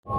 Hi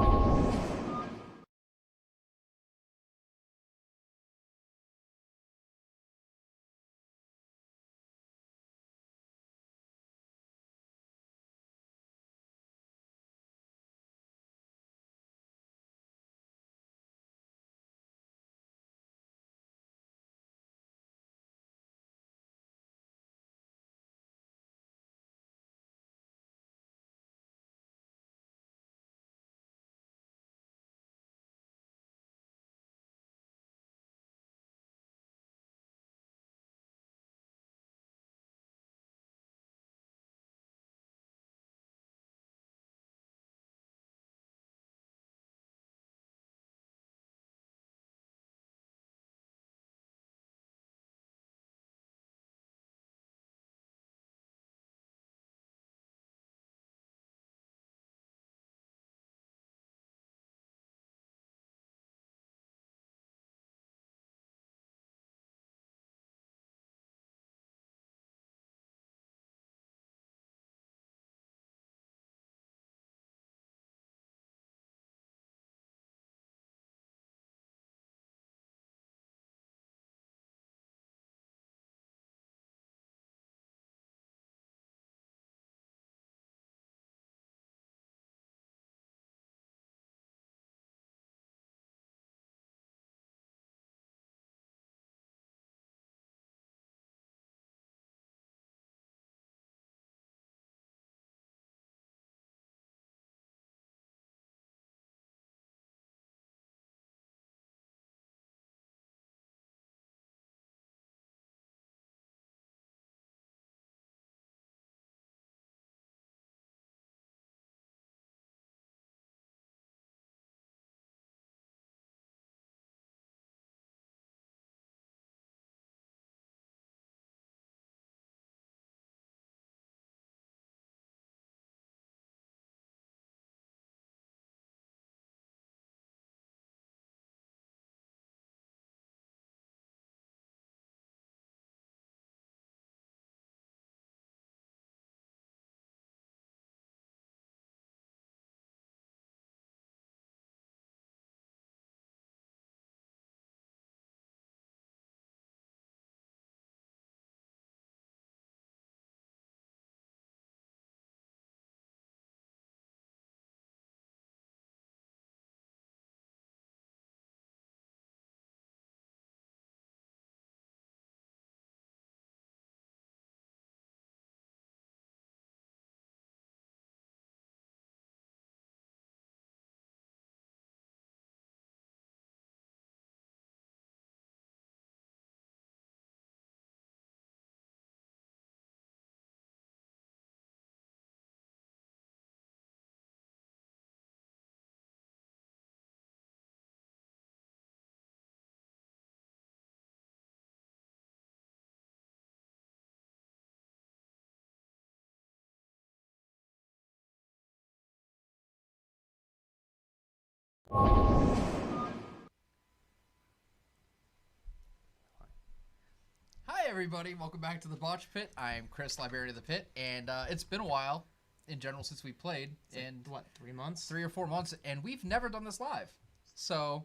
everybody, welcome back to the Botch Pit. I'm Chris, Librarian of the Pit, and it's been a while in general since we played. And what, 3 months? 3 or 4 months, and we've never done this live. So,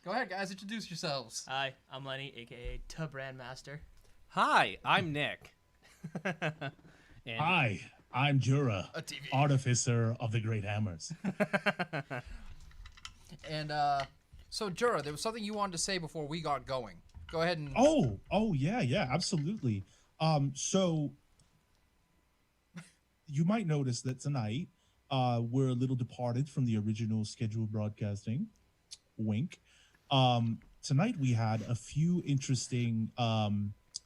go ahead guys, introduce yourselves. Hi, I'm Lenny, aka the Brandmaster. Hi, I'm Nick. And hi, I'm Jura, Artificer of the Great Hammers. And so Jura, there was something you wanted to say before we got going. Go ahead and... Oh, yeah, absolutely. So you might notice that tonight we're a little departed from the original scheduled broadcasting. Wink. Tonight we had a few interesting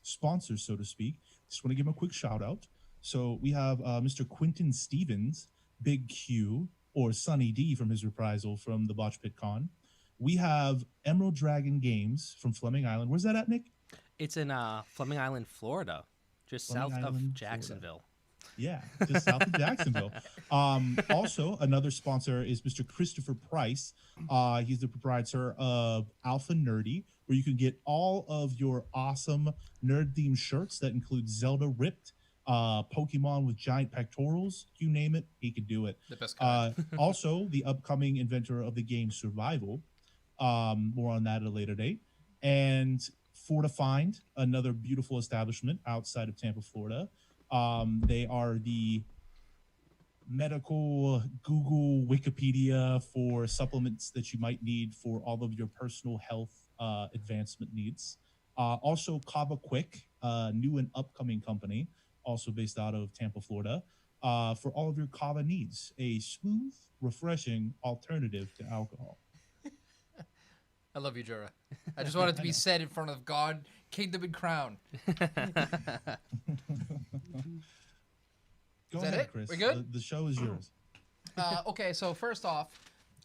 sponsors, so to speak. Just want to give them a quick shout out. So we have Mr. Quentin Stevens, Big Q, or Sunny D from his reprisal from the Botch Pit Con. We have Emerald Dragon Games from Fleming Island. Where's that at, Nick? It's in Fleming Island, Florida, just Fleming south Island, of Jacksonville. Florida. Yeah, just south of Jacksonville. Also, another sponsor is Mr. Christopher Price. He's the proprietor of Alpha Nerdy, where you can get all of your awesome nerd-themed shirts that include Zelda Ripped, Pokemon with giant pectorals, you name it, he could do it. The best kind. Also, the upcoming inventor of the game Survival. More on that at a later date. And Fortified, another beautiful establishment outside of Tampa, Florida. They are the medical Google Wikipedia for supplements that you might need for all of your personal health advancement needs. Also, Kava Quick, new and upcoming company, also based out of Tampa, Florida, for all of your Kava needs. A smooth, refreshing alternative to alcohol. I love you, Jura. I just want it to be said in front of God, Kingdom, and Crown. Go Is that ahead, it? Chris. We good? The show is yours. Okay, so first off,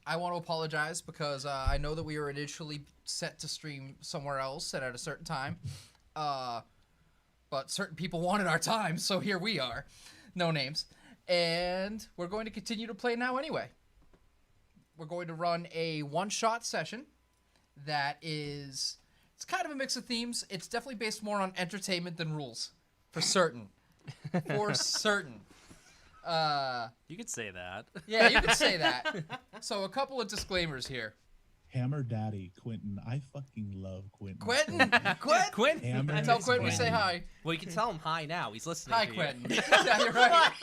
I want to apologize because I know that we were initially set to stream somewhere else and at a certain time. But certain people wanted our time, so here we are. No names. And we're going to continue to play now anyway. We're going to run a one-shot session that is... It's kind of a mix of themes. It's definitely based more on entertainment than rules. For certain. For certain. You could say that. Yeah, you could say that. So a couple of disclaimers here. Hammer Daddy, Quentin. I fucking love Quentin. Quentin! Quentin! Hammer Tell Quentin we Daddy. say hi. Well, you can tell him hi now. He's listening Hi, to you. Quentin. Yeah, you're right.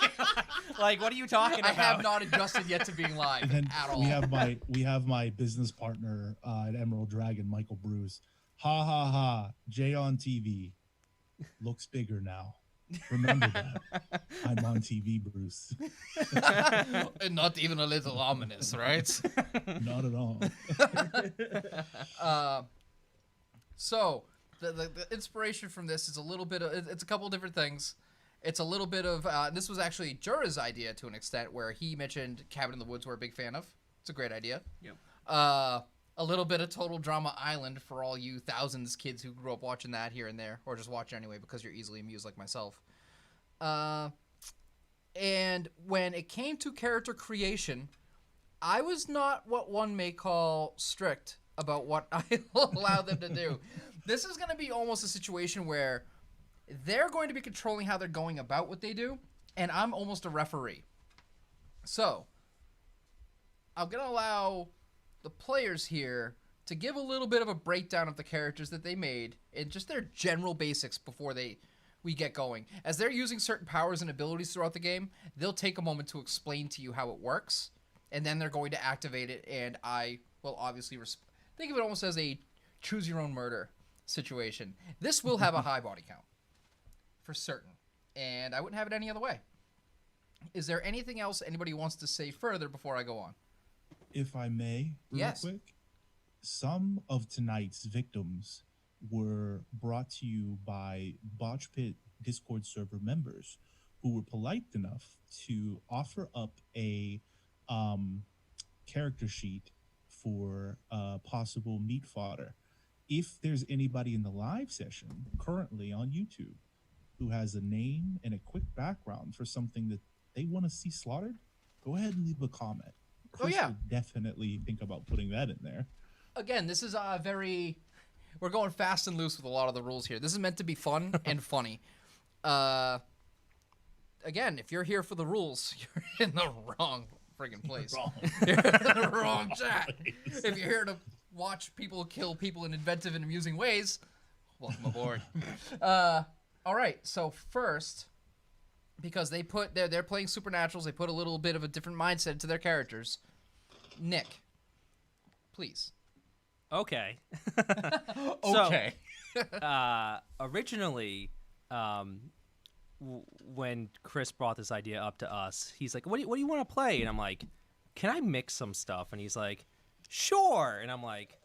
Like, what are you talking I about? have not adjusted yet to being live And then at all. we have my business partner at Emerald Dragon, Michael Bruce. Ha ha ha. Jay on TV. Looks bigger now. Remember that. I'm on TV, Bruce. And not even a little ominous, right? Not at all. So, the inspiration from this is a little bit of... It's a couple of different things. It's a little bit of... this was actually Jura's idea to an extent, where he mentioned Cabin in the Woods we're a big fan of. It's a great idea. Yep. A little bit of Total Drama Island for all you thousands kids who grew up watching that here and there, or just watch it anyway because you're easily amused like myself. And when it came to character creation, I was not what one may call strict about what I allow them to do. This is going to be almost a situation where they're going to be controlling how they're going about what they do, and I'm almost a referee. So, I'm going to allow the players here to give a little bit of a breakdown of the characters that they made and just their general basics before we get going. As they're using certain powers and abilities throughout the game, they'll take a moment to explain to you how it works, and then they're going to activate it, and I will obviously think of it almost as a choose-your-own-murder situation. This will have a high body count, for certain, and I wouldn't have it any other way. Is there anything else anybody wants to say further before I go on? If I may, real Yes. quick. Some of tonight's victims were brought to you by Botch Pit Discord server members who were polite enough to offer up a character sheet for possible meat fodder. If there's anybody in the live session currently on YouTube who has a name and a quick background for something that they want to see slaughtered, go ahead and leave a comment. Chris yeah. would definitely think about putting that in there. Again, this is we're going fast and loose with a lot of the rules here. This is meant to be fun and funny. Again, if you're here for the rules, you're in the wrong friggin' place. You're in the wrong chat. If you're here to watch people kill people in inventive and amusing ways, welcome aboard. All right, so first, because they're playing Supernaturals, they put a little bit of a different mindset to their characters. Nick, please. Okay. Okay. Originally, when Chris brought this idea up to us, he's like, what do you want to play? And I'm like, can I mix some stuff? And he's like, sure. And I'm like,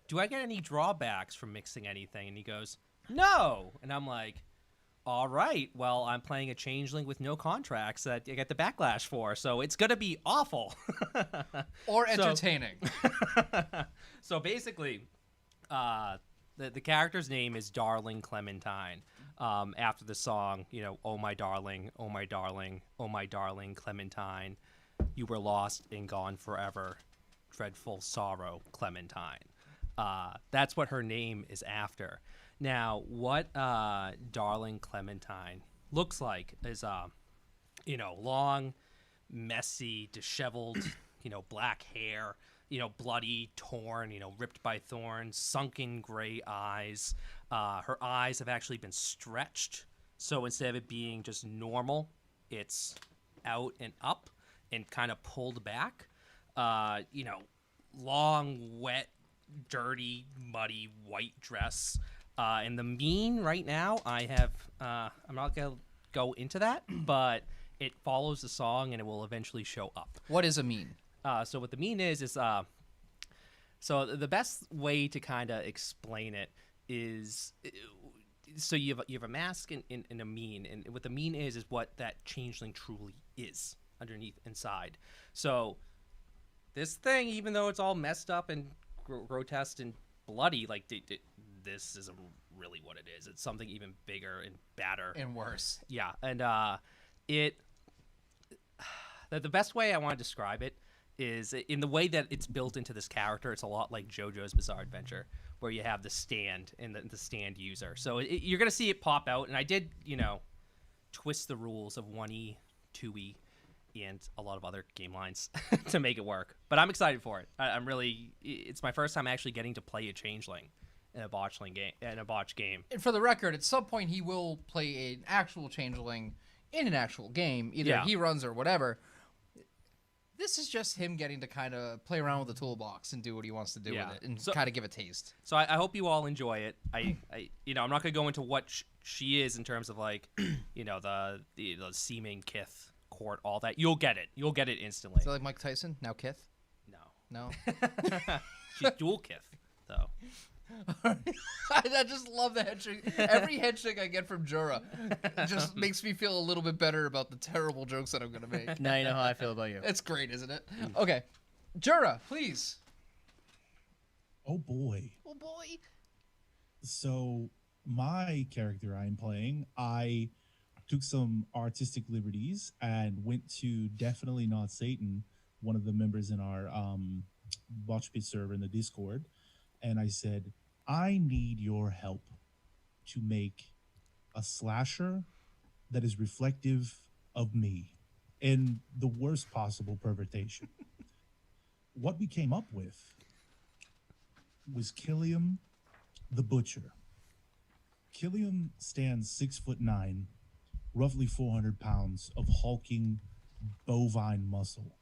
do I get any drawbacks from mixing anything? And he goes, no. And I'm like, all right, well, I'm playing a changeling with no contracts that I get the backlash for, so it's going to be awful. Or entertaining. So basically, the character's name is Darling Clementine, after the song, oh my darling, oh my darling, oh my darling Clementine, you were lost and gone forever, dreadful sorrow Clementine. That's what her name is after. Now, what Darling Clementine looks like is long, messy, disheveled, black hair, bloody, torn, ripped by thorns, sunken gray eyes. Her eyes have actually been stretched, so instead of it being just normal, it's out and up and kind of pulled back. Long, wet, dirty, muddy white dress. And the mien right now, I have, I'm not going to go into that, but it follows the song and it will eventually show up. What is a meme? So what the meme is so the best way to kind of explain it is, so you have a mask and a meme, and what the meme is what that changeling truly is underneath inside. So this thing, even though it's all messed up and grotesque and bloody, like this isn't really what it is. It's something even bigger and badder And worse. Yeah, and the best way I want to describe it is in the way that it's built into this character. It's a lot like JoJo's Bizarre Adventure, where you have the stand and the stand user. So you're gonna see it pop out, and I did twist the rules of 1E, 2E, and a lot of other game lines to make it work. But I'm excited for it. I'm really. It's my first time actually getting to play a changeling in a Botch game. And for the record, at some point he will play an actual changeling in an actual game. Either he runs or whatever. This is just him getting to kind of play around with the toolbox and do what he wants to do with it, and kind of give a taste. So I hope you all enjoy it. I'm not going to go into what she is in terms of like, the seeming Kith court, all that. You'll get it. You'll get it instantly. Is that like Mike Tyson? Now Kith? No. She's dual Kith, though. I just love the headshake. Every headshake I get from Jura just makes me feel a little bit better about the terrible jokes that I'm going to make. Now you know how I feel about you. It's great, isn't it? Okay. Jura, please. Oh boy. Oh boy. So my character I'm playing, I took some artistic liberties and went to Definitely Not Satan, one of the members in our Botch Pit server in the Discord, and I said, I need your help to make a slasher that is reflective of me in the worst possible pervertation. What we came up with was Khiliam the Butcher. Khiliam stands 6'9", roughly 400 pounds of hulking bovine muscle.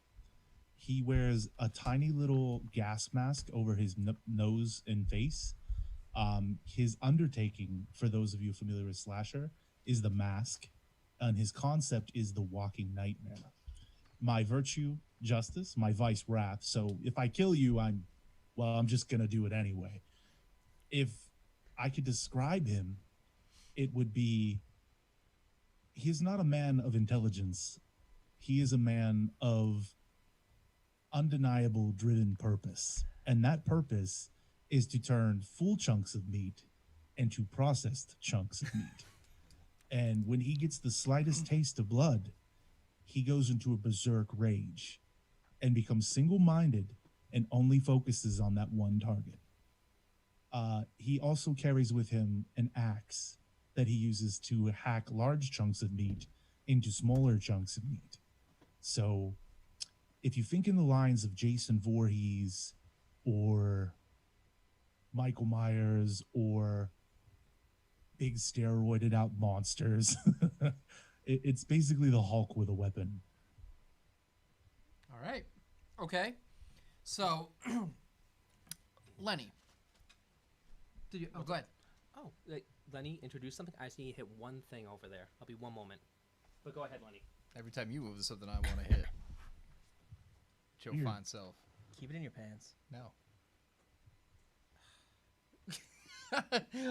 He wears a tiny little gas mask over his nose and face. His undertaking, for those of you familiar with slasher, is the mask, and his concept is the walking nightmare. My virtue, justice; my vice, wrath. So if I kill you, I'm just gonna do it anyway. If I could describe him, it would be, he's not a man of intelligence. He is a man of undeniable driven purpose, and that purpose is to turn full chunks of meat into processed chunks of meat. And when he gets the slightest taste of blood, he goes into a berserk rage and becomes single-minded and only focuses on that one target. He also carries with him an axe that he uses to hack large chunks of meat into smaller chunks of meat. So if you think in the lines of Jason Voorhees or Michael Myers or big steroided out monsters, it's basically the Hulk with a weapon. All right. Okay. So, Lenny. Did you? Oh, go ahead. Oh, Lenny, introduce something. I just need to hit one thing over there. I'll be one moment. But go ahead, Lenny. Every time you move, there's something I want to hit. It's your Weird. fine self. Keep it in your pants. No.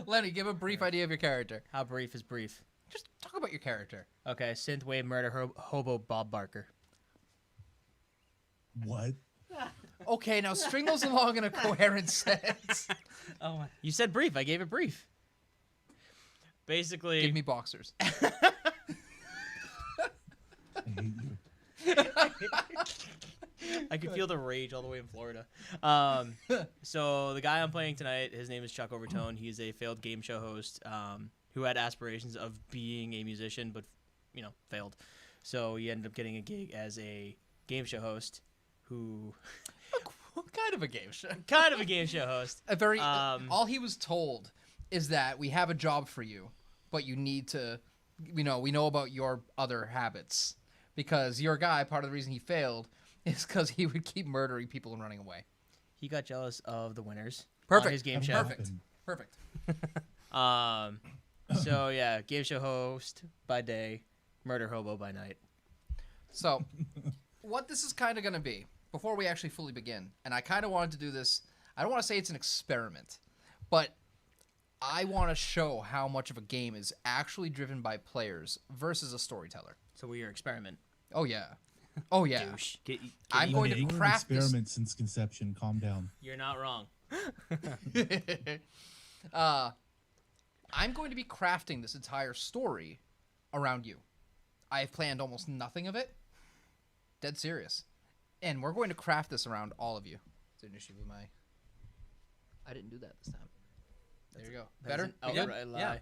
Lenny, give a brief idea of your character. How brief is brief? Just talk about your character. Okay, synthwave murder hobo Bob Barker. What? Okay, now string those along in a coherent sentence. Oh, you said brief. I gave it brief. Basically, Give me boxers. I hate you. I could feel the rage all the way in Florida. So the guy I'm playing tonight, his name is Chuck Overtone. He is a failed game show host. who had aspirations of being a musician, but failed. So he ended up getting a gig as a game show host, who Kind of a game show. kind of a game show host. A very. All he was told is that we have a job for you, but you need to. We know about your other habits because your guy. Part of the reason he failed is because he would keep murdering people and running away. He got jealous of the winners Perfect. on his game show. Perfect. So yeah, game show host by day, murder hobo by night. So, what this is kind of going to be, before we actually fully begin, and I kind of wanted to do this, I don't want to say it's an experiment, but I want to show how much of a game is actually driven by players versus a storyteller. So we're your experiment. Oh, yeah. Oh, yeah. Douche. I'm going to We're an craft this. experiment since conception. Calm down. You're not wrong. I'm going to be crafting this entire story around you. I've planned almost nothing of it. Dead serious. And we're going to craft this around all of you. It's an issue with my... I didn't do that this time. There you go. Better? That's You an good? outright lie. Yeah.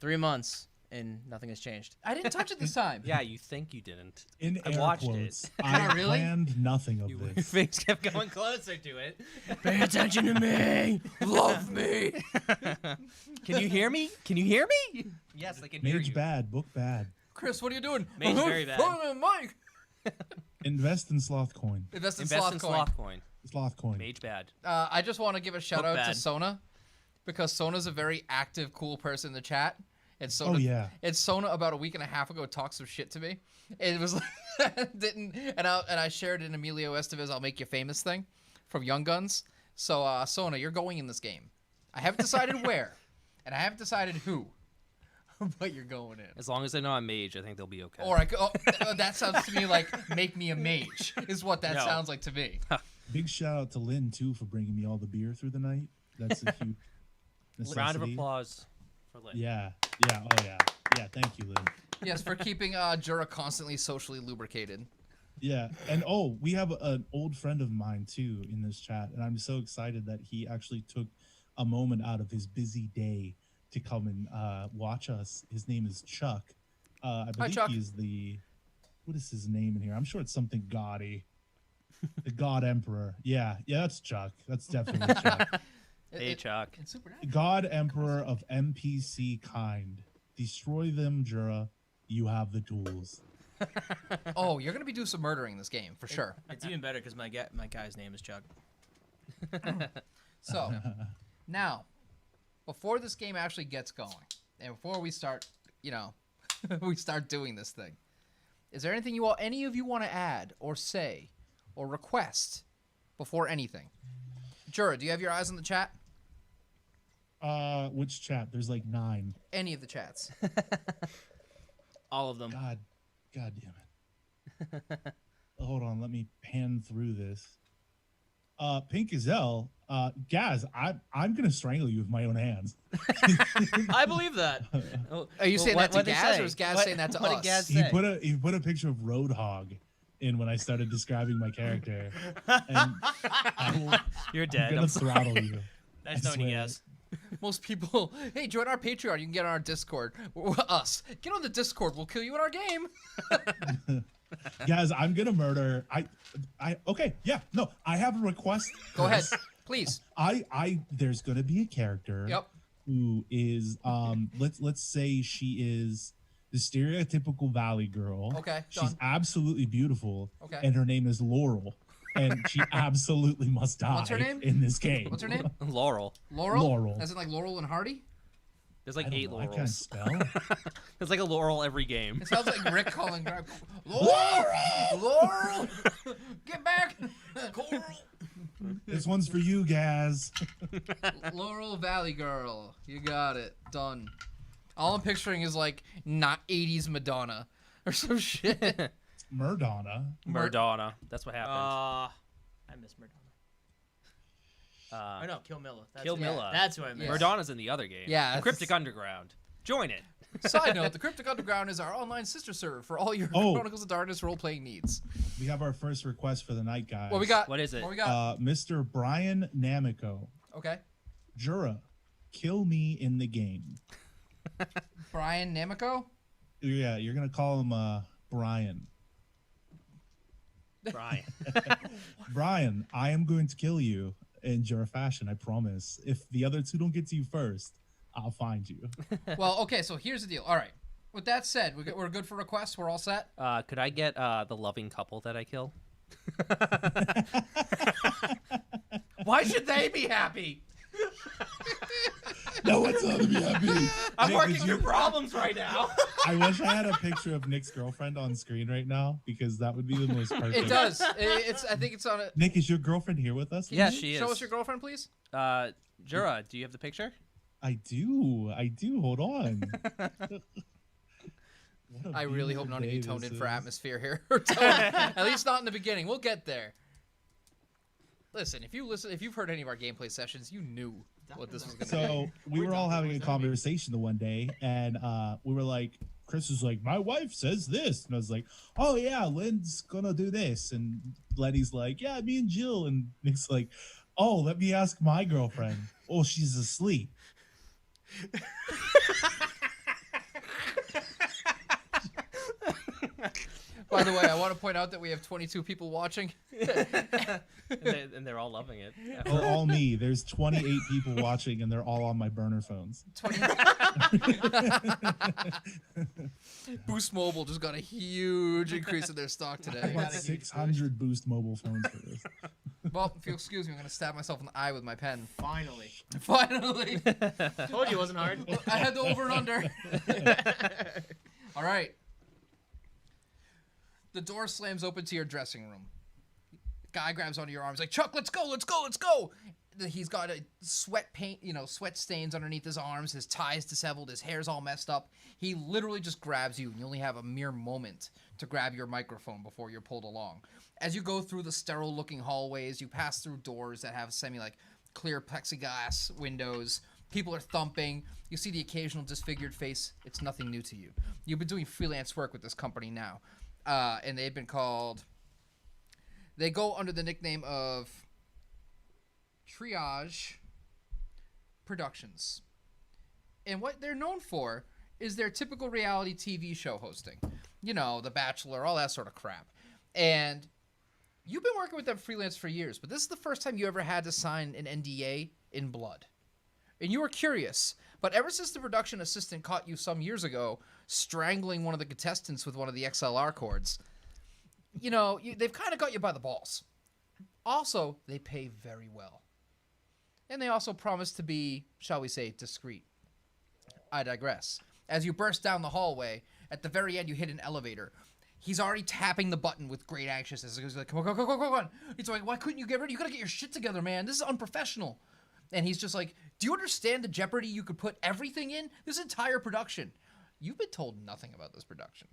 3 months and nothing has changed. I didn't touch it this time. Yeah, you think you didn't. In I air watched quotes, it. I Really? planned nothing of Your this. face kept going closer to it. Pay attention to me. Love me. Can you hear me? Can you hear me? Yes, I can hear Mage you. bad, book bad. Chris, what are you doing? Mage's very bad. Mike. Invest in sloth coin. Invest in Invest sloth in coin. sloth coin. Sloth coin. Mage bad. I just want to give a shout Book out bad. to Sona because Sona's a very active, cool person in the chat. And Sona, Oh, yeah. And Sona about a week and a half ago talked some shit to me. It was like and I shared an Emilio Estevez "I'll Make You Famous" thing from Young Guns. So Sona, you're going in this game. I haven't decided where, and I haven't decided who, but you're going in. As long as I know I'm mage, I think they'll be okay. Or that sounds to me like "Make me a mage" is what that No. sounds like to me. Big shout out to Lynn, too, for bringing me all the beer through the night. That's a huge necessity. Round of applause for Lynn. Yeah. Yeah. Oh, yeah. Yeah. Thank you, Lynn. Yes, for keeping Jura constantly socially lubricated. Yeah. And we have an old friend of mine, too, in this chat. And I'm so excited that he actually took a moment out of his busy day to come and watch us. His name is Chuck. I believe Chuck. he is what is his name in here? I'm sure it's something gaudy. The God Emperor. Yeah. Yeah, that's Chuck. That's definitely Chuck. Hey, Chuck. It's supernatural. God Emperor of NPC kind. Destroy them, Jura. You have the tools. Oh, you're gonna be doing some murdering in this game for sure. It's even better because my guy's name is Chuck. So, now, before this game actually gets going, and before we start, we start doing this thing, is there anything any of you want to add or say or request before anything? Jura, do you have your eyes on the chat? Which chat? There's like 9. Any of the chats? All of them. God damn it. Hold on, let me pan through this. Pink Gazelle, Gaz, I'm gonna strangle you with my own hands. I believe that. Are you saying that to what'd they Gaz, say? or is Gaz What- saying that to what us? did Gaz He say? put a picture of Roadhog in when I started describing my character. And You're I'm dead. gonna I'm sorry. throttle you. Nice I knowing you swear. guys. Most people, hey, join our Patreon. You can get on our Discord. Us, get on the Discord. We'll kill you in our game. Guys, I'm gonna murder. Okay, yeah, no, I have a request. Go ahead, please. There's gonna be a character. Yep. Who is let's say she is the stereotypical Valley girl. Okay, She's done. absolutely beautiful. Okay. And her name is Laurel. And she absolutely must die What's her name? in this game. What's her name? Laurel. Laurel. Laurel. As in like Laurel and Hardy. There's I like don't 8 know, I can't laurels. spell. There's like a laurel every game. It sounds like Rick calling Laurel. Laurel, get back. Coral. This one's for you, Gaz. Laurel Valley Girl. You got it. Done. All I'm picturing is like not 80s Madonna or some shit. Murdonna. Murdonna. That's what happened. I miss Murdonna. Oh no, Kill Milla. Kill Milla. That's who I miss. Yeah. Murdonna's in the other game. Yeah, The it's- Cryptic Underground. Join it. Side note, the Cryptic Underground is our online sister server for all your Oh. Chronicles of Darkness role-playing needs. We have our first request for the night, guys. What we got? What is it? What we got? Mr. Brian Namiko. Okay. Jura, kill me in the game. Brian Namiko? Yeah, you're gonna call him Brian. Brian. Brian, I am going to kill you in Jura fashion, I promise. If the other two don't get to you first, I'll find you. Well, okay, so here's the deal. All right. With that said, we're good for requests. We're all set. Could I get the loving couple that I kill? Why should they be happy? No one's gonna be happy. I'm Nick, working through problems right now. I wish I had a picture of Nick's girlfriend on screen right now because that would be the most perfect. It does. I think it's on it. Nick, is your girlfriend here with us? Yeah, she is. Show us your girlfriend, please. Jura, do you have the picture? I do. Hold on. I really hope none of you toned in for atmosphere. atmosphere here. At least not in the beginning. We'll get there. Listen, if you've heard any of our gameplay sessions, you knew what this was going to be. So we were all having a conversation the one day, and we were like, Chris was like, my wife says this, and I was like, oh yeah, Lynn's gonna do this, and Lenny's like, yeah, me and Jill, and Nick's like, oh, let me ask my girlfriend. Oh, she's asleep. By the way, I want to point out that we have 22 people watching. and they're all loving it. Yeah. They're all me. There's 28 people watching, and they're all on my burner phones. 20... Boost Mobile just got a huge increase in their stock I today. want 600 Boost mobile phones for this. Well, if you'll excuse me, I'm going to stab myself in the eye with my pen. Finally. Finally. Told you it wasn't hard. I had the over and under. All right. The door slams open to your dressing room. Guy grabs onto your arms like, Chuck, let's go. He's got a sweat stains underneath his arms. His tie's disheveled. His hair's all messed up. He literally just grabs you, and you only have a mere moment to grab your microphone before you're pulled along. As you go through the sterile-looking hallways, you pass through doors that have clear plexiglass windows. People are thumping. You see the occasional disfigured face. It's nothing new to you. You've been doing freelance work with this company now. And they've been called... They go under the nickname of Triage Productions. And what they're known for is their typical reality TV show hosting. You know, The Bachelor, all that sort of crap. And you've been working with them freelance for years, but this is the first time you ever had to sign an NDA in blood. And you were curious, but ever since the production assistant caught you some years ago strangling one of the contestants with one of the XLR cords, you know, they've kind of got you by the balls. Also, they pay very well. And they also promise to be, shall we say, discreet. I digress. As you burst down the hallway, at the very end you hit an elevator. He's already tapping the button with great anxiousness. He's like, come on. He's like, why couldn't you get ready? You gotta get your shit together, man. This is unprofessional. And he's just like, do you understand the jeopardy you could put everything in? This entire production. You've been told nothing about this production.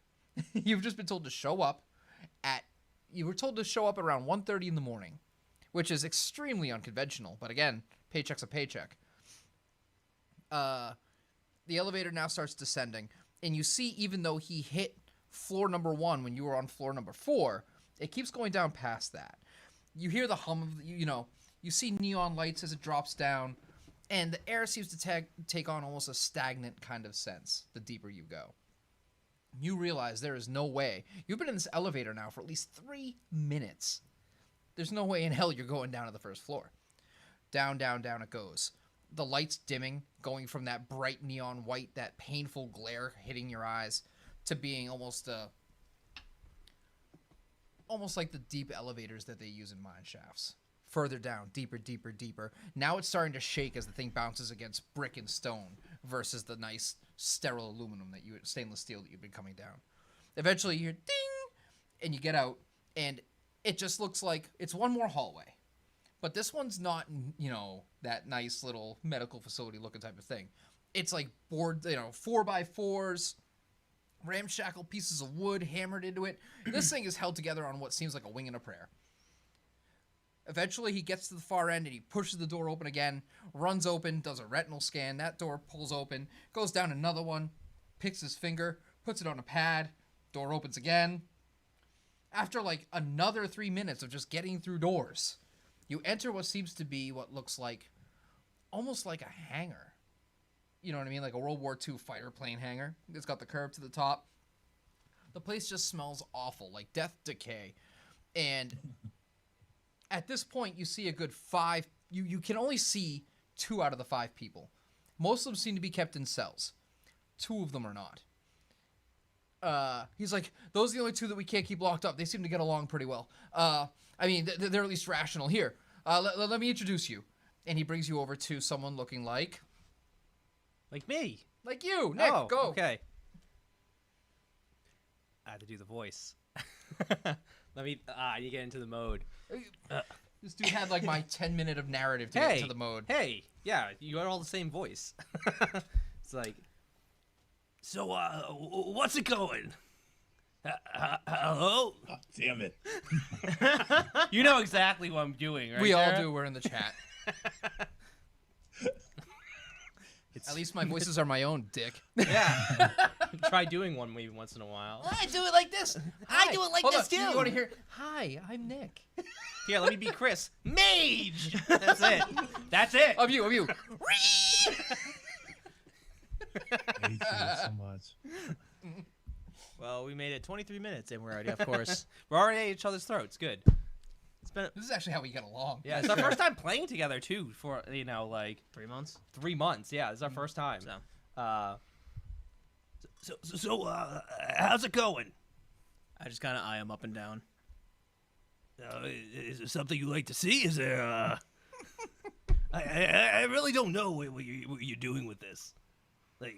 You've just been told to show up you were told to show up around 1:30 in the morning, which is extremely unconventional. But again, paycheck's a paycheck. The elevator now starts descending, and you see, even though he hit floor number 1 when you were on floor number 4, it keeps going down past that. You hear the hum of, you see neon lights as it drops down, and the air seems to take on almost a stagnant kind of sense the deeper you go. You realize there is no way. You've been in this elevator now for at least 3 minutes. There's no way in hell you're going down to the first floor. Down, down, down it goes. The lights dimming, going from that bright neon white, that painful glare hitting your eyes, to being almost like the deep elevators that they use in mine shafts. Further down, deeper, deeper, deeper. Now it's starting to shake as the thing bounces against brick and stone versus the nice sterile aluminum stainless steel that you've been coming down. Eventually you hear ding, and you get out, and it just looks like it's one more hallway. But this one's not, that nice little medical facility looking type of thing. It's like board, 4x4s, ramshackle pieces of wood hammered into it. This thing is held together on what seems like a wing and a prayer. Eventually, he gets to the far end, and he pushes the door open again, runs open, does a retinal scan. That door pulls open, goes down another one, picks his finger, puts it on a pad, door opens again. After, another 3 minutes of just getting through doors, you enter what seems to be what looks like almost like a hangar. you know what I mean, like a World War II fighter plane hangar. It's got the curve to the top. The place just smells awful, like death decay. And at this point, you see a good 5. You can only see 2 out of the 5 people. Most of them seem to be kept in cells. 2 of them are not. He's like, those are the only 2 that we can't keep locked up. They seem to get along pretty well. I mean, they're at least rational. Here, let me introduce you. And he brings you over to someone looking like me. Like you, Nick. Oh, go. Okay. I had to do the voice. Let me. You get into the mode. This dude had like my 10-minute of narrative to get into the mode. Hey, yeah, you got all the same voice. It's like, so, what's it going? Hello? Oh, damn it. You know exactly what I'm doing, right? We all Sarah? do. We're in the chat. At least my voices are my own, dick. Yeah. Try doing one maybe once in a while. I do it like this. I do it like Hold this on, too. you You want to hear? Hi, I'm Nick. Here, let me be Chris. Mage! That's it. That's it. Of you. I hate you so much. Well, we made it 23 minutes, and we're already off course. We're already at each other's throats. Good. It's been This is actually how we get along. Yeah, it's our first time playing together too. For like 3 months. 3 months. Yeah, this is our first time. So, How's it going? I just kind of eye him up and down. Is there something you like to see? Is there? I really don't know what you're doing with this. Like,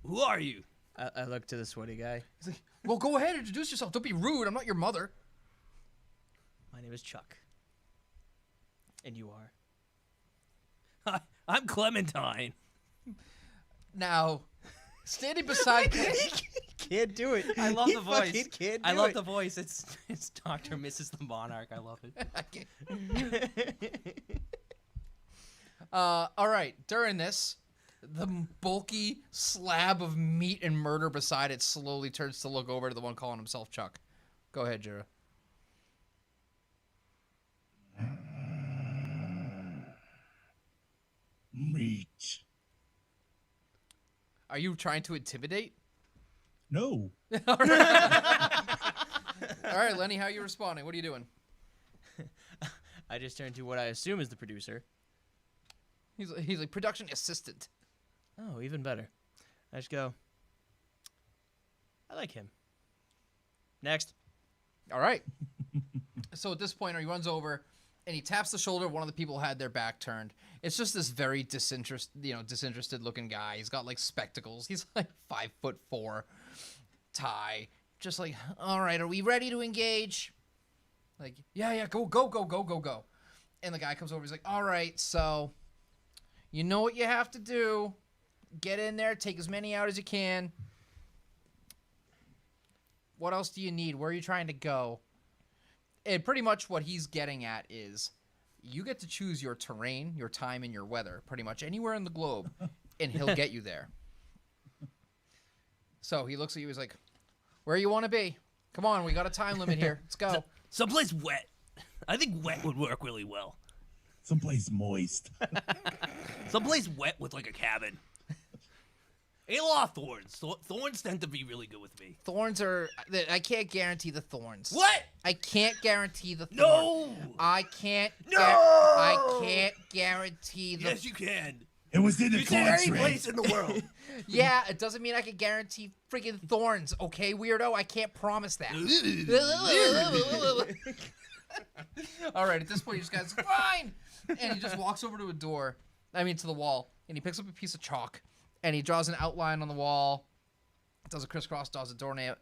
who are you? I look to the sweaty guy. He's like, well, go ahead, introduce yourself. Don't be rude. I'm not your mother. My name is Chuck. And you are? I'm Clementine. Now, standing beside Can't do it. I love the voice. Can't I love the voice. It's Dr. Mrs. the Monarch. I love it. All right. During this, the bulky slab of meat and murder beside it slowly turns to look over to the one calling himself Chuck. Go ahead, Jura. Meat. Are you trying to intimidate? No. All right, Lenny, how are you responding? What are you doing? I just turned to what I assume is the producer. He's like production assistant. Oh, even better. I just go, I like him. Next. All right. So at this point, he runs over and he taps the shoulder of one of the people who had their back turned. It's just this very disinterested looking guy. He's got like spectacles. He's like 5'4", tie. Just like, all right, are we ready to engage? Like, yeah, go. And the guy comes over. He's like, all right, so you know what you have to do. Get in there, take as many out as you can. What else do you need? Where are you trying to go? And pretty much what he's getting at is you get to choose your terrain, your time, and your weather, pretty much anywhere in the globe, and he'll get you there. So he looks at you, he's like, where you want to be? Come on, we got a time limit here. Let's go. Someplace wet. I think wet would work really well. Someplace moist. Someplace wet with like a cabin. Ain't a lot of thorns. Thorns tend to be really good with me. Thorns are... I can't guarantee the thorns. What? I can't guarantee the thorns. No! I can't... No! I can't guarantee the... Yes, you can. It was in the You can any contract. place in the world. Yeah, it doesn't mean I can guarantee freaking thorns, okay, weirdo? I can't promise that. All right, at this point, he just goes, fine! And he just walks over to to the wall, and he picks up a piece of chalk, and he draws an outline on the wall, does a crisscross, draws a doorknob,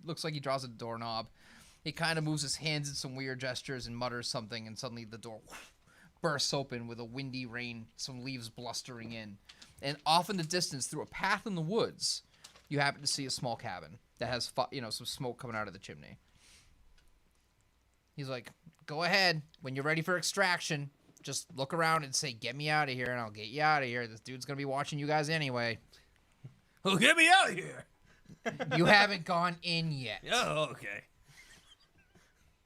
looks like he draws a doorknob. He kind of moves his hands in some weird gestures and mutters something, and suddenly the door bursts open with a windy rain, some leaves blustering in. And off in the distance, through a path in the woods, you happen to see a small cabin that has, some smoke coming out of the chimney. He's like, go ahead. When you're ready for extraction, just look around and say, get me out of here, and I'll get you out of here. This dude's going to be watching you guys anyway. Well, get me out of here. You haven't gone in yet. Oh, okay.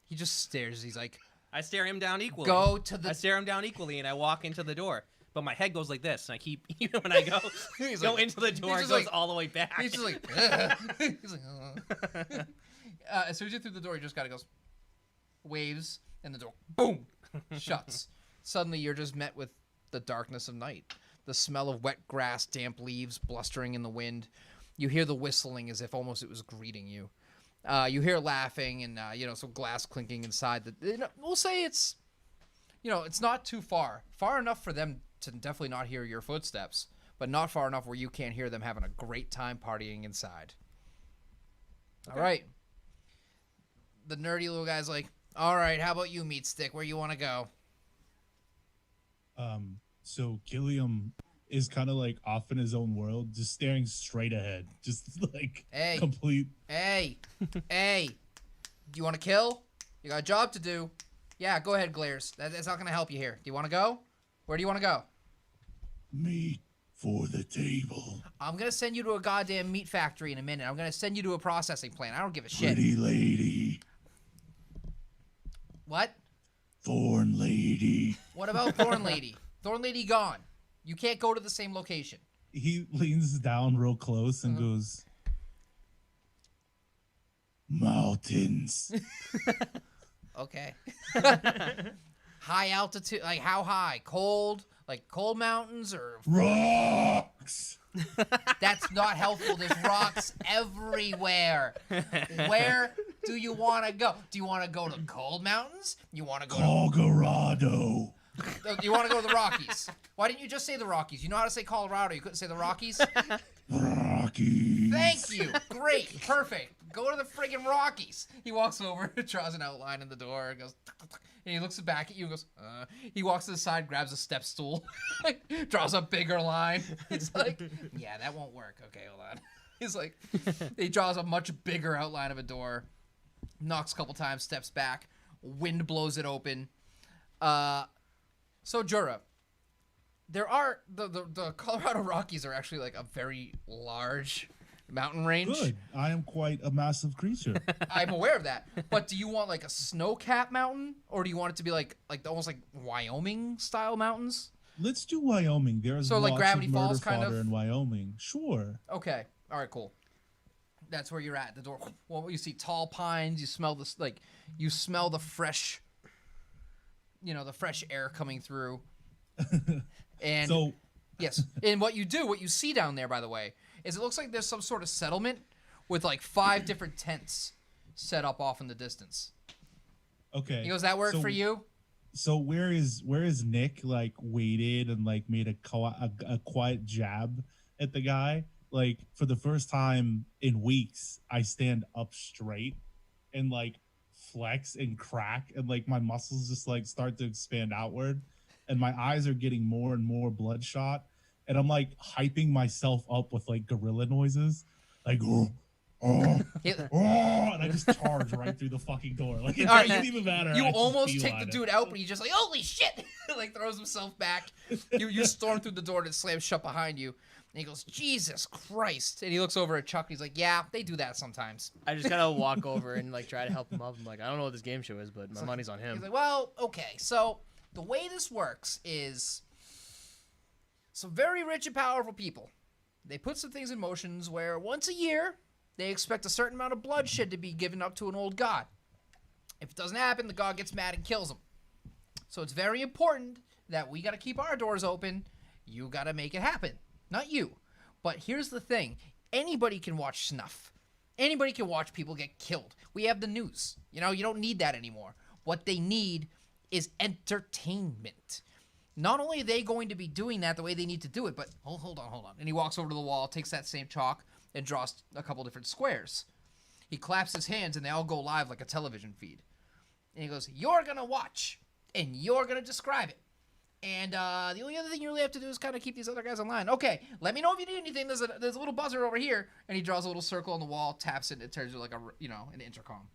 He just stares. He's like, I stare him down equally. go to the... I stare him down equally, and I walk into the door. but my head goes like this, and I keep when I go go into the door, it goes all the way back. He's just like, he's like, as soon as you're through the door, he just kind of goes, waves, and the door, boom, shuts. Suddenly, you're just met with the darkness of night, the smell of wet grass, damp leaves blustering in the wind. You hear the whistling as if almost it was greeting you. You hear laughing and some glass clinking inside. We'll say it's, it's not too far enough for them to definitely not hear your footsteps, but not far enough where you can't hear them having a great time partying inside. Okay. All right. The nerdy little guy's like, all right, how about you, Meat Stick? Where you want to go? So Khiliam is kind of like off in his own world, just staring straight ahead, just like complete. Hey, do you want to kill? You got a job to do. Yeah, go ahead, Glares. That's not gonna help you here. Do you want to go? Where do you want to go? Meat for the table. I'm gonna send you to a goddamn meat factory in a minute. I'm gonna send you to a processing plant. I don't give a shit. Pretty lady. What? Thorn lady. What about Thorn Lady? Thorn Lady gone. You can't go to the same location. He leans down real close and goes, mountains. Okay. High altitude, like how high? Cold? Like cold mountains or rocks? That's not helpful. There's rocks everywhere. Where do you want to go? Do you want to go to cold mountains? You want to go Colorado? You want to go to the Rockies? Why didn't you just say the Rockies? You know how to say Colorado. You couldn't say the Rockies? Rockies. Thank you. Great. Perfect. Go to the friggin' Rockies. He walks over, draws an outline in the door, goes, and he looks back at you and goes, he walks to the side, grabs a step stool, draws a bigger line. It's like, yeah, that won't work. Okay, hold on. He's like, he draws a much bigger outline of a door, knocks a couple times, steps back, wind blows it open. So Jura, there are the Colorado Rockies are actually like a very large mountain range. Good. I am quite a massive creature. I'm aware of that. But do you want like a snow-capped mountain, or do you want it to be like almost like Wyoming style mountains? Let's do Wyoming. There's so like lots Gravity of murder Falls kind fodder of in Wyoming. Sure. Okay. All right. Cool. That's where you're at. The door. Well, you see tall pines. You smell this you smell the fresh. The fresh air coming through. And so yes, and what you see down there, by the way, is it looks like there's some sort of settlement with like 5 different tents set up off in the distance. Okay. He goes, that work for you? So where is Nick like waited and like made a quiet jab at the guy? Like for the first time in weeks, I stand up straight and like flex and crack and like my muscles just like start to expand outward and my eyes are getting more and more bloodshot and I'm like hyping myself up with like gorilla noises like and I just charge right through the fucking door. Like it doesn't even matter. You almost take the dude out, but he just like, holy shit, like throws himself back. You storm through the door and it slams shut behind you. And he goes, Jesus Christ. And he looks over at Chuck. And he's like, yeah, they do that sometimes. I just kind of walk over and like try to help him up. I'm like, I don't know what this game show is, but my money's on him. He's like, well, okay. So the way this works is some very rich and powerful people. They put some things in motions where once a year, they expect a certain amount of bloodshed to be given up to an old god. If it doesn't happen, the god gets mad and kills them. So it's very important that we got to keep our doors open. You got to make it happen. Not you. But here's the thing. Anybody can watch snuff. Anybody can watch people get killed. We have the news. You don't need that anymore. What they need is entertainment. Not only are they going to be doing that the way they need to do it, but hold on. And he walks over to the wall, takes that same chalk, and draws a couple different squares. He claps his hands, and they all go live like a television feed. And he goes, you're going to watch, and you're going to describe it. And the only other thing you really have to do is kind of keep these other guys in line. Okay, let me know if you need anything. There's a little buzzer over here, and he draws a little circle on the wall, taps it, and it turns into like an intercom.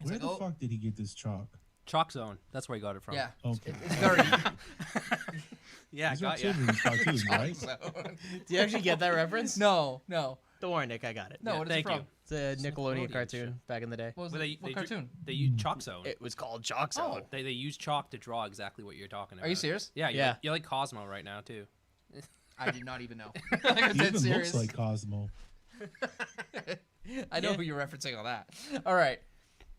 Where the fuck did he get this chalk? Chalk Zone. That's where he got it from. Yeah. Okay. It's very... Yeah, I These are got you. children's cartoons, right? Do you actually get that reference? No. Don't worry, Nick. I got it. No, Yeah, what is it thank from? you. It's a Nickelodeon Nickelodeon cartoon shit. back in the day. What was Well, it? What cartoon? They use Chalk Zone. It was called Chalk Zone. Oh. They use chalk to draw exactly what you're talking about. Are you serious? Yeah, Yeah. You're like Cosmo right now too. I did not even know. He Dead even serious. looks like Cosmo. I know Yeah. who you're referencing on that. All right.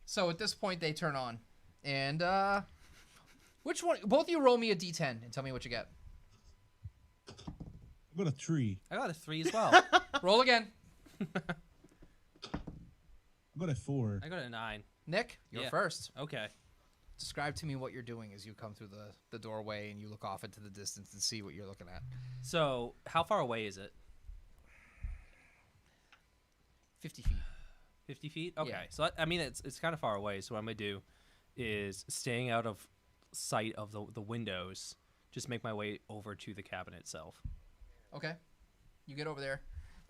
So at this point, they turn on. And which one? Both of you roll me a d10 and tell me what you get. I got a 3. I got a 3 as well. Roll again. I got a 4. I got a 9. Nick, you're Yeah. first. Okay. Describe to me what you're doing as you come through the doorway and you look off into the distance and see what you're looking at. So how far away is it? 50 feet. 50 feet? Okay. Yeah. So I mean, it's kind of far away. So what I'm gonna do is staying out of sight of the windows. Just make my way over to the cabin itself. Okay. You get over there.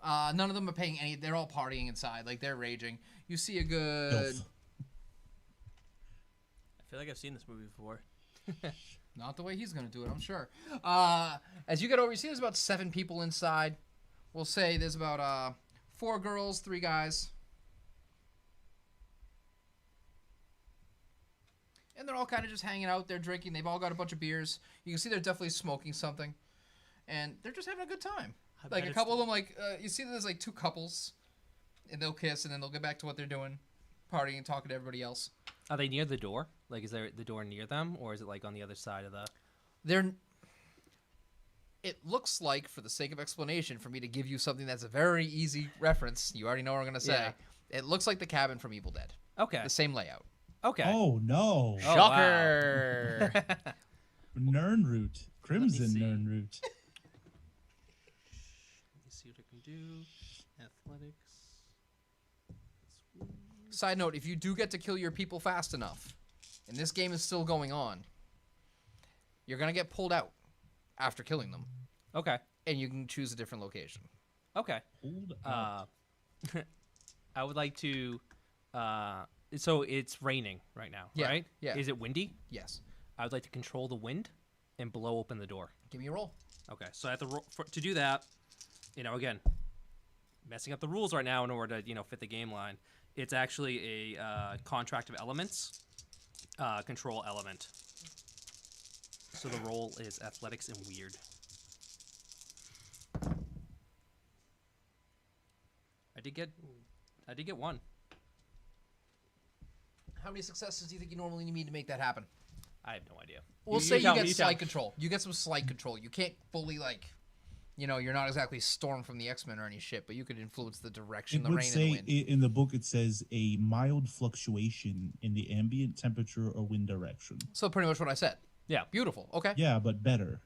None of them are paying any. They're all partying inside. Like, they're raging. You see a good... Filth. I feel like I've seen this movie before. Not the way he's going to do it, I'm sure. As you get over, you see there's about 7 people inside. We'll say there's about 4 girls, 3 guys. And they're all kind of just hanging out. They're drinking. They've all got a bunch of beers. You can see they're definitely smoking something. And they're just having a good time. I Like, bet a it's couple of them, like, you see there's, like, 2 couples. And they'll kiss, and then they'll get back to what they're doing. Partying and talking to everybody else. Are they near the door? Like, is there the door near them, or is it like on the other side of the? They're... It looks like, for the sake of explanation, for me to give you something that's a very easy reference. You already know what I'm going to say. Yeah. It looks like the cabin from Evil Dead. Okay. The same layout. Okay. Oh, no. Oh, Shocker! Nernroot. Crimson see. Nernroot. Let me see what I can do. Athletics. Side note, if you do get to kill your people fast enough, and this game is still going on, you're going to get pulled out after killing them. Okay. And you can choose a different location. Okay. Hold up. I would like to. So it's raining right now, Yeah, right? yeah. Is it windy? Yes. I would like to control the wind and blow open the door. Give me a roll. Okay. So I have to to do that. Again, messing up the rules right now in order to fit the game line. It's actually a contract of elements, control element. So the roll is athletics and weird. I did get 1. How many successes do you think you normally need to make that happen? I have no idea. We'll You say you tell me, get you tell slight me. control. You get some slight control. You can't fully, like, you're not exactly Storm from the X-Men or any shit, but you could influence the direction, It the would rain, and say the wind. in the book, it says a mild fluctuation in the ambient temperature or wind direction. So pretty much what I said. Yeah. Beautiful. Okay. Yeah, but better.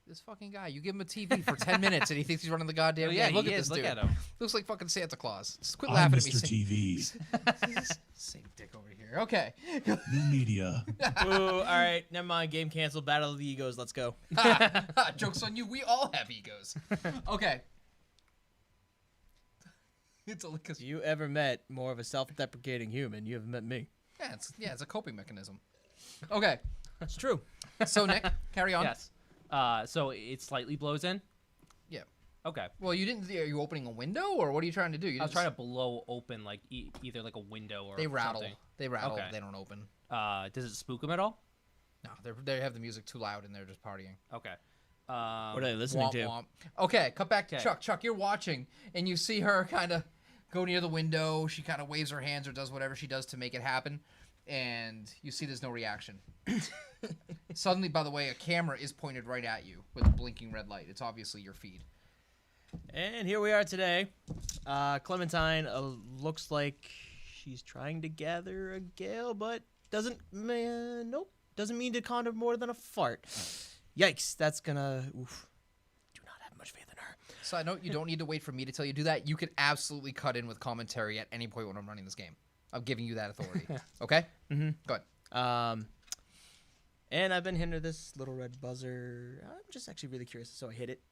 This fucking guy. You give him a TV for 10 minutes and he thinks he's running the goddamn Oh, yeah, game. Look he at is. this Look dude. at him. Looks like fucking Santa Claus. Just quit I'm laughing at me. Mr. TV. Same dick over here. Okay. New media. Ooh, all right, never mind. Game canceled. Battle of the egos. Let's go. Joke's on you. We all have egos. Okay. It's only because If you ever met more of a self-deprecating human, you have met me. it's a coping mechanism. Okay. That's true. So Nick, carry on. Yes. So it slightly blows in. Yeah. Okay. Well, you didn't. Are you opening a window or what are you trying to do? I was trying to blow open like either like a window or They rattle. something. They rattle. Okay. They don't open. Does it spook them at all? No, they have the music too loud and they're just partying. Okay. What are they listening Womp to? womp. Okay, cut back to 'Kay. Chuck. Chuck, you're watching, and you see her kind of go near the window. She kind of waves her hands or does whatever she does to make it happen, and you see there's no reaction. Suddenly, by the way, a camera is pointed right at you with a blinking red light. It's obviously your feed. And here we are today. Clementine looks like she's trying to gather a gale, but doesn't mean to conjure more than a fart. Yikes, that's gonna... Oof. Do not have much faith in her. Side note, you don't need to wait for me to tell you to do that. You can absolutely cut in with commentary at any point when I'm running this game. I'm giving you that authority. Okay? Mm-hmm. Go ahead. And I've been hindered this little red buzzer. I'm just actually really curious, so I hit it.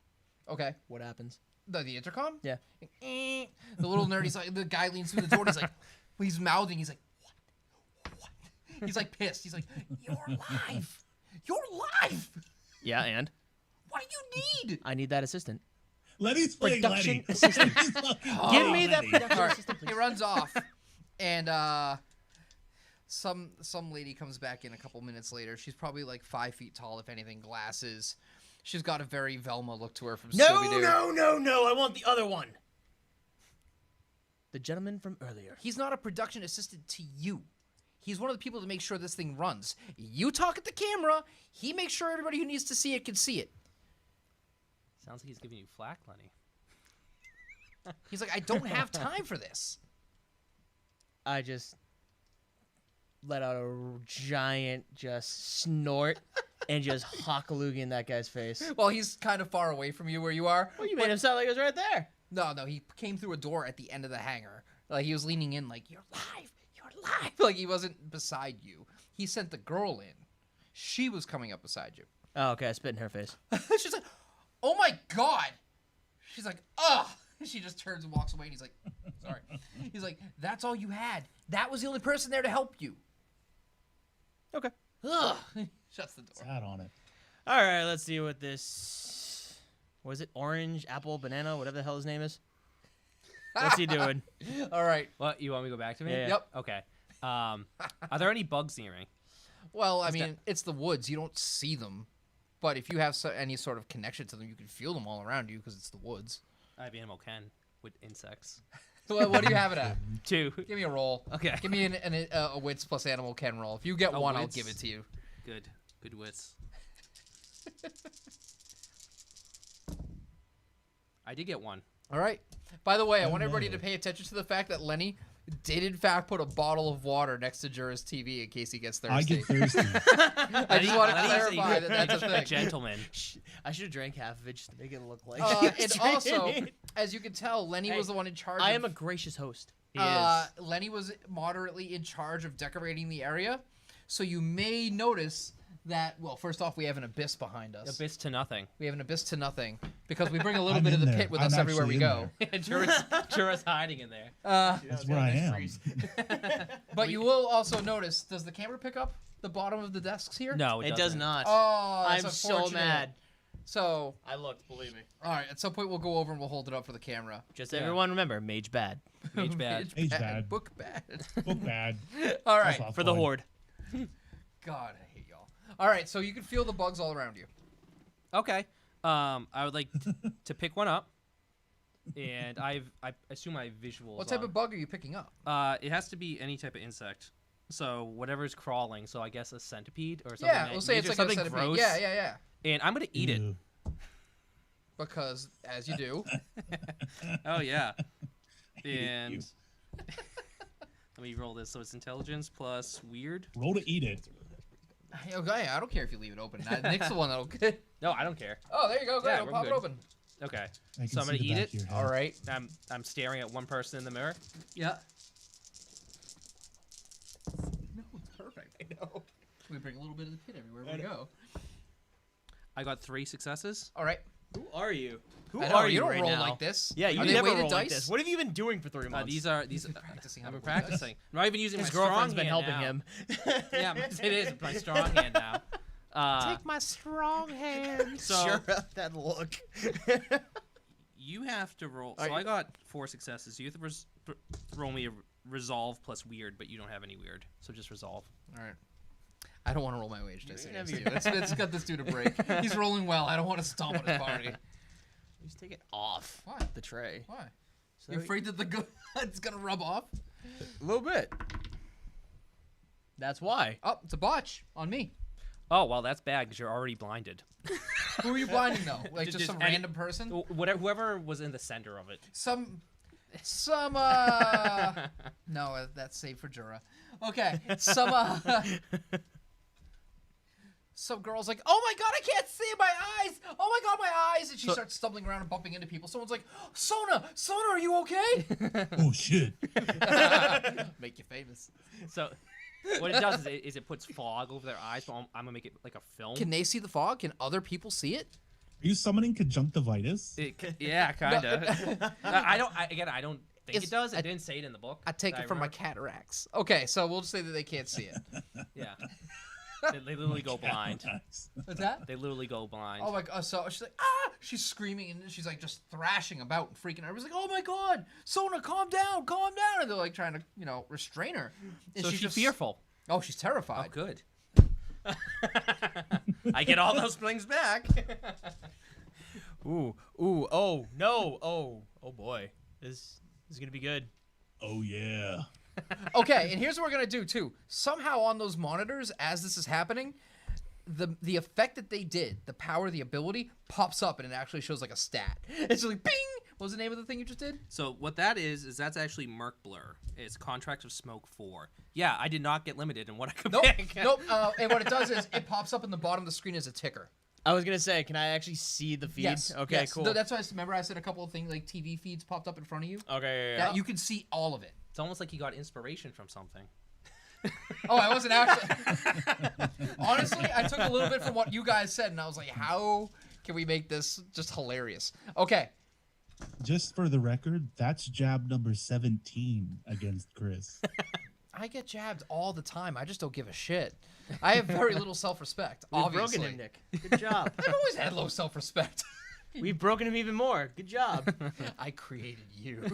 Okay. What happens? The intercom? Yeah. The little nerdy's like, the guy leans through the door and he's like, he's mouthing, he's like, what? He's like pissed. He's like, you're live. You're live. Yeah, and? What do you need? I need that assistant. Lenny's playing Production Lenny. assistant. Lenny's fucking Oh, Give playing me that Lenny. production All right, assistant, he please. runs off, and some lady comes back in a couple minutes later. She's probably like 5 feet tall, if anything, glasses. She's got a very Velma look to her from Scooby-Doo. No! I want the other one. The gentleman from earlier. He's not a production assistant to you. He's one of the people to make sure this thing runs. You talk at the camera. He makes sure everybody who needs to see it can see it. Sounds like he's giving you flack, Lenny. He's like, I don't have time for this. I just let out a giant just snort and just hock a loogie in that guy's face. Well, he's kind of far away from you where you are. Well, you made him sound like it was right there. No, he came through a door at the end of the hangar. Like, he was leaning in like, you're live. Like, he wasn't beside you. He sent the girl in. She was coming up beside you. Oh, okay. I spit in her face. She's like, oh my God. She's like, ugh. She just turns and walks away, and he's like, sorry. He's like, that's all you had. That was the only person there to help you. Okay. Ugh. Shuts the door. Sad on it. All right. Let's see what this. What is it? Orange, apple, banana, whatever the hell his name is. What's he doing? All right. What, you want me to go back to me? Yeah. Yep. Okay. Are there any bugs near me? Well, I mean, it's the woods. You don't see them. But if you have any sort of connection to them, you can feel them all around you because it's the woods. I have animal can with insects. So what do you have it at? 2. Give me a roll. Okay. Give me a wits plus animal ken roll. If you get A one, wits? I'll give it to you. Good wits. I did get 1. All right. By the way, I want Oh, everybody no. to pay attention to the fact that Lenny did in fact put a bottle of water next to Jura's TV in case he gets thirsty. I get thirsty. I just want to Lenny's clarify that that's a thing. Gentleman. I should have drank half of it just to make it look like. And also, as you can tell, Lenny Hey, was the one in charge. I of, am a gracious host. He is. Lenny was moderately in charge of decorating the area, so you may notice that. Well, first off, we have an abyss behind us. Abyss to nothing. We have an abyss to nothing because we bring a little I'm bit of in the there. pit with I'm us everywhere we actually in go. Jura's hiding in there. That's where I am. But you will also notice. Does the camera pick up the bottom of the desks here? No, It does doesn't. not. Oh, I'm that's so unfortunate. mad. So, I looked, believe me. all right. At some point, we'll go over and we'll hold it up for the camera. Just Yeah. everyone remember, mage bad. Mage bad. Mage bad. Book bad. Book bad. All That's right. not For the fun. horde. God, I hate y'all. All right. So you can feel the bugs all around you. Okay. I would like to pick one up, and I assume I have visuals. What type on. of bug are you picking up? It has to be any type of insect. So whatever's crawling. So I guess a centipede or something. Yeah, that- we'll say it's just like a something centipede. gross. Yeah. And I'm gonna eat it. Ew. Because as you do. Oh yeah. I hate And you. let me roll this. So it's intelligence plus weird. Roll to eat it. Okay, I don't care if you leave it open. Nick's the one that'll get. No, I don't care. Oh, there you go. Go Yeah, ahead. we're Pop it good. open. Okay. I can So I'm see gonna the eat back it? of your head. All right. I'm staring at one person in the mirror. Yeah. No, it's perfect. I know. We bring a little bit of the pit everywhere we go. I got 3 successes. All right. Who are you? Who I know, are you you don't right roll now? like this. Yeah, you Are they never weighted roll like dice? this. What have you been doing for 3 months? These are He's been practicing how I've to been roll dice. practicing. I'm not even using His my strong girlfriend's been hand helping now. him. Yeah, it is my strong hand now. Take my strong hand. So Sure, that look. you have to roll. Are So you- I got 4 successes. So you have to roll me a resolve plus weird, but you don't have any weird. So just resolve. All right. I don't want to roll my wage dice You against never- you. Let's cut this dude a break. He's rolling well. I don't want to stomp on his party. Just take it off Why? the tray. Why? So You afraid that the it's gonna rub off? A little bit. That's why. Oh, it's a botch on me. Oh well, that's bad because you're already blinded. Who are you blinding though? Like just Just some any- random person? Whatever, whoever was in the center of it. Some no, that's saved for Jura. Okay, some girl's like, oh my god, I can't see my eyes. Oh my god, my eyes, and she starts stumbling around and bumping into people. Someone's like, Sona, are you okay? Oh shit. Make you famous. So what it does is it puts fog over their eyes. But I'm gonna make it like a film. Can they see the fog? Can other people see it? Are you summoning conjunctivitis? Yeah, kind of. I don't think It's- it does. I- It didn't say it in the book. I take that it from my remember. cataracts. Okay, so we'll just say that they can't see it. Yeah. They literally go blind. Nice. What's that? They literally go blind. Oh my god! So she's like, ah! She's screaming and she's like just thrashing about and freaking out. Everybody's like, oh my god, Sona, calm down, and they're like trying to, restrain her. And so she's fearful. Oh, she's terrified. Oh, good. I get all those flings back. Ooh, oh no, oh boy, this is gonna be good. Oh yeah. Okay, and here's what we're gonna do too. Somehow on those monitors, as this is happening, the effect that they did, the power, the ability, pops up and it actually shows like a stat. It's like bing. What was the name of the thing you just did? So what that is that's actually Merc Blur. It's Contract of Smoke 4. Yeah, I did not get limited in what I could pick. Nope. And what it does is it pops up in the bottom of the screen as a ticker. I was gonna say, can I actually see the feed? Yes. Okay, yes. cool. That's why I said a couple of things like TV feeds popped up in front of you. Okay, yeah. That you can see all of it. It's almost like you got inspiration from something. Oh, I wasn't actually. Honestly, I took a little bit from what you guys said, and I was like, how can we make this just hilarious? Okay. Just for the record, that's jab number 17 against Chris. I get jabbed all the time. I just don't give a shit. I have very little self-respect, We've obviously. broken him, Nick. Good job. I've always had low self-respect. We've broken him even more. Good job. I created you.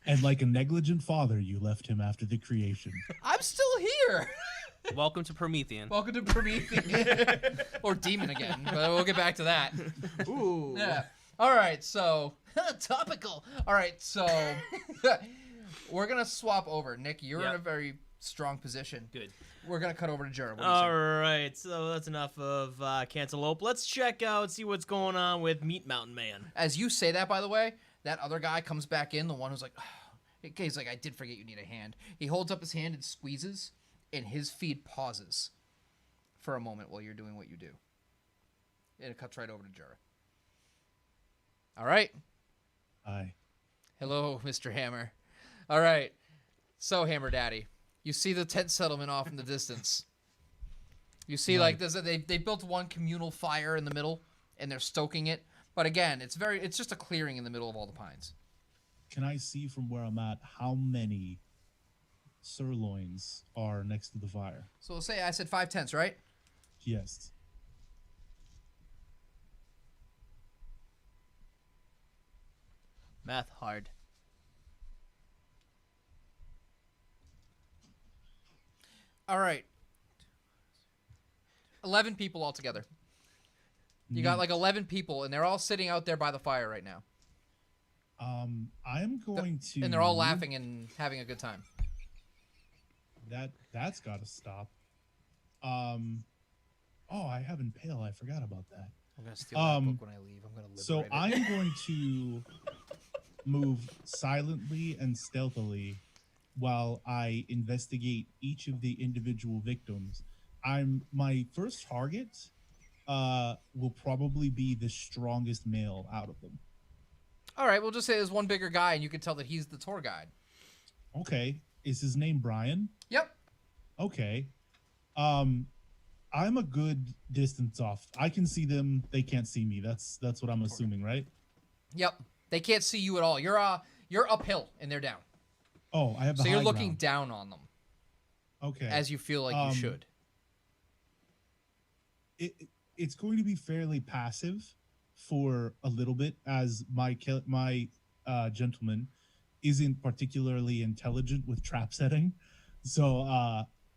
And like a negligent father, you left him after the creation. I'm still here. Welcome to Promethean. Welcome to Promethean. Or Demon again, but we'll get back to that. Ooh. Yeah. All right, so topical. All right, so we're gonna swap over. Nick, you're in Yep. a very strong position. Good. We're gonna cut over to Jura. What do you All say? right, so that's enough of Cantaloupe. Let's check out, see what's going on with Meat Mountain Man. As you say that, by the way, that other guy comes back in, the one who's like, he's like, I did forget you need a hand. He holds up his hand and squeezes, and his feed pauses for a moment while you're doing what you do. And it cuts right over to Jura. All right. Aye. Hello, Mr. Hammer. All right. So, Hammer Daddy, you see the tent settlement off in the distance. You see, like, they built one communal fire in the middle, and they're stoking it. But again, it's just a clearing in the middle of all the pines. Can I see from where I'm at how many sirloins are next to the fire? So we'll say I said 5 tents, right? Yes. Math hard. All right. 11 people altogether. You got like 11 people, and they're all sitting out there by the fire right now. I'm going to. And they're all laughing and having a good time. That's got to stop. Oh, I have Impale. I forgot about that. I'm gonna steal that book when I leave. I'm gonna liberate So it. I'm going to move silently and stealthily while I investigate each of the individual victims. My first target will probably be the strongest male out of them. All right, we'll just say there's one bigger guy, and you can tell that he's the tour guide. Okay. Is his name Brian? Yep. Okay. I'm a good distance off. I can see them. They can't see me. That's what I'm assuming, right? Yep. They can't see you at all. You're uphill, and they're down. Oh, I have the So you're high looking ground. down on them Okay. as you feel like you should. It's going to be fairly passive for a little bit, as my gentleman isn't particularly intelligent with trap setting. So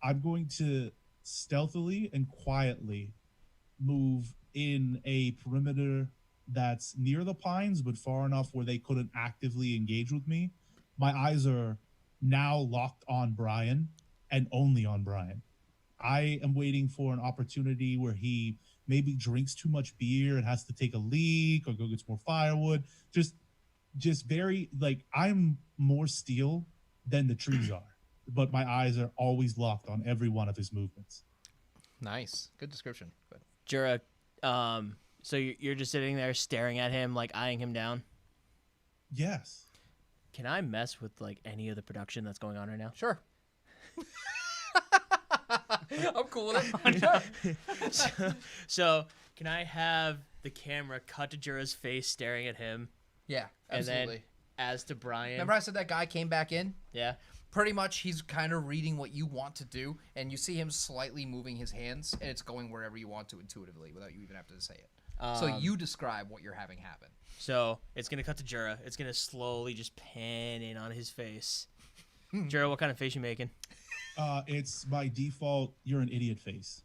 I'm going to stealthily and quietly move in a perimeter that's near the pines, but far enough where they couldn't actively engage with me. My eyes are now locked on Brian and only on Brian. I am waiting for an opportunity where he maybe drinks too much beer and has to take a leak or go get some more firewood. Just very, like, I'm more steel than the trees are, but my eyes are always locked on every one of his movements. Nice. Good description. Good. Jura, so you're just sitting there staring at him, like eyeing him down? Yes. Can I mess with like any of the production that's going on right now? Sure. I'm cool with it. So can I have the camera cut to Jura's face staring at him? Yeah, And absolutely. then as to Brian. Remember I said that guy came back in? Yeah. pretty much he's kind of reading what you want to do, and you see him slightly moving his hands, and it's going wherever you want to intuitively without you even having to say it. So you describe what you're having happen. So it's gonna cut to Jura. It's gonna slowly just pan in on his face. Jura, what kind of face you making? It's by default. You're an idiot face.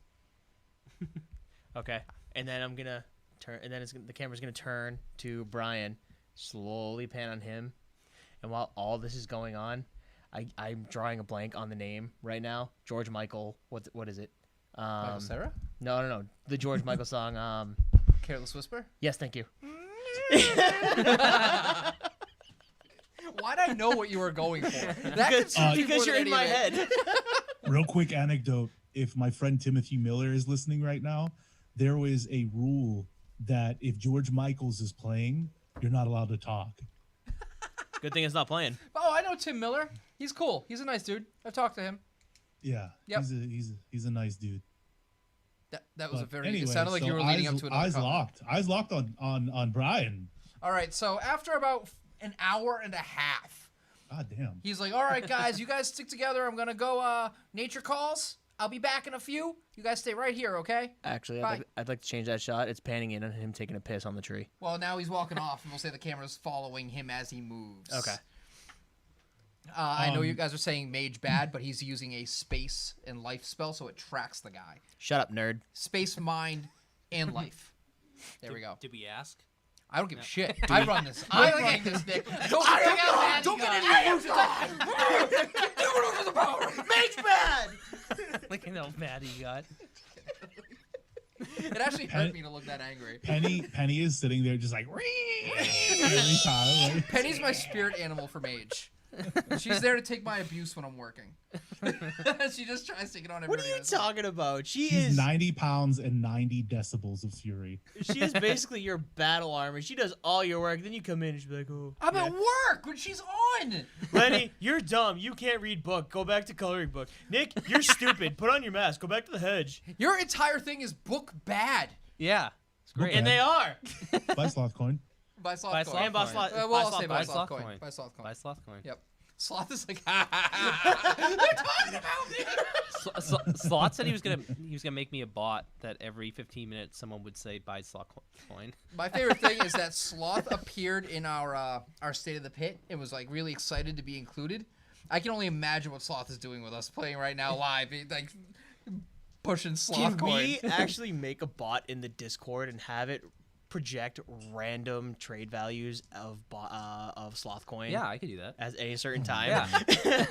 Okay, and then I'm gonna turn, and then the camera's gonna turn to Brian, slowly pan on him, and while all this is going on, I'm drawing a blank on the name right now. George Michael. What is it? Michael Cera? No. The George Michael song. Careless Whisper? Yes, thank you. Why'd I know what you were going for? Because you're in my head. Real quick anecdote. If my friend Timothy Miller is listening right now, there was a rule that if George Michaels is playing, you're not allowed to talk. Good thing it's not playing. Oh, I know Tim Miller. He's cool. He's a nice dude. I've talked to him. Yeah. Yep. He's a nice dude. That was But a very. anyway, it sounded like so you were leading up to another eyes comment. locked. Eyes locked on Brian. All right, so after about an hour and a half, God damn. he's like, "All right, guys, you guys stick together. I'm gonna go nature calls. I'll be back in a few. You guys stay right here, okay?" Actually, Bye. I'd like to change that shot. It's panning in on him taking a piss on the tree. Well, now he's walking off, and we'll say the camera's following him as he moves. Okay. I know you guys are saying mage bad, but he's using a space and life spell, so it tracks the guy. Shut up, nerd. Space, mind, and life. There we go. Did we ask? I don't give a shit. I run this. I run this, Nick. Don't get any illusions. Mage bad! Look at how mad he got. It actually hurt me to look that angry. Penny is sitting there just like every time. Like, Penny's my spirit animal for mage. She's there to take my abuse when I'm working. She just tries to get on What everybody are you else. talking about? she's Is 90 pounds and 90 decibels of fury. she is basically your battle armor. She does all your work. Then you come in and she's like, "Oh, I'm yeah. at work when she's on. Lenny, you're dumb. You can't read book. Go back to coloring book. Nick, you're stupid. Put on your mask. Go back to the hedge." Your entire thing is book bad. Yeah. It's great. And they are. Buy sloth coin. By Sloth By coin. Sloth And by coin. Sloth- Well, by I'll Sloth- say by by Sloth Sloth coin. coin. By Sloth coin. Buy sloth coin. Yep. Sloth is like, they're talking about me. Sloth said he was gonna make me a bot that every 15 minutes someone would say buy sloth coin. My favorite thing is that Sloth appeared in our State of the Pit and was like really excited to be included. I can only imagine what Sloth is doing with us playing right now live, like pushing Sloth Can coin. we actually make a bot in the Discord and have it project random trade values of sloth coin? Yeah, I could do that. At a certain time. Yeah.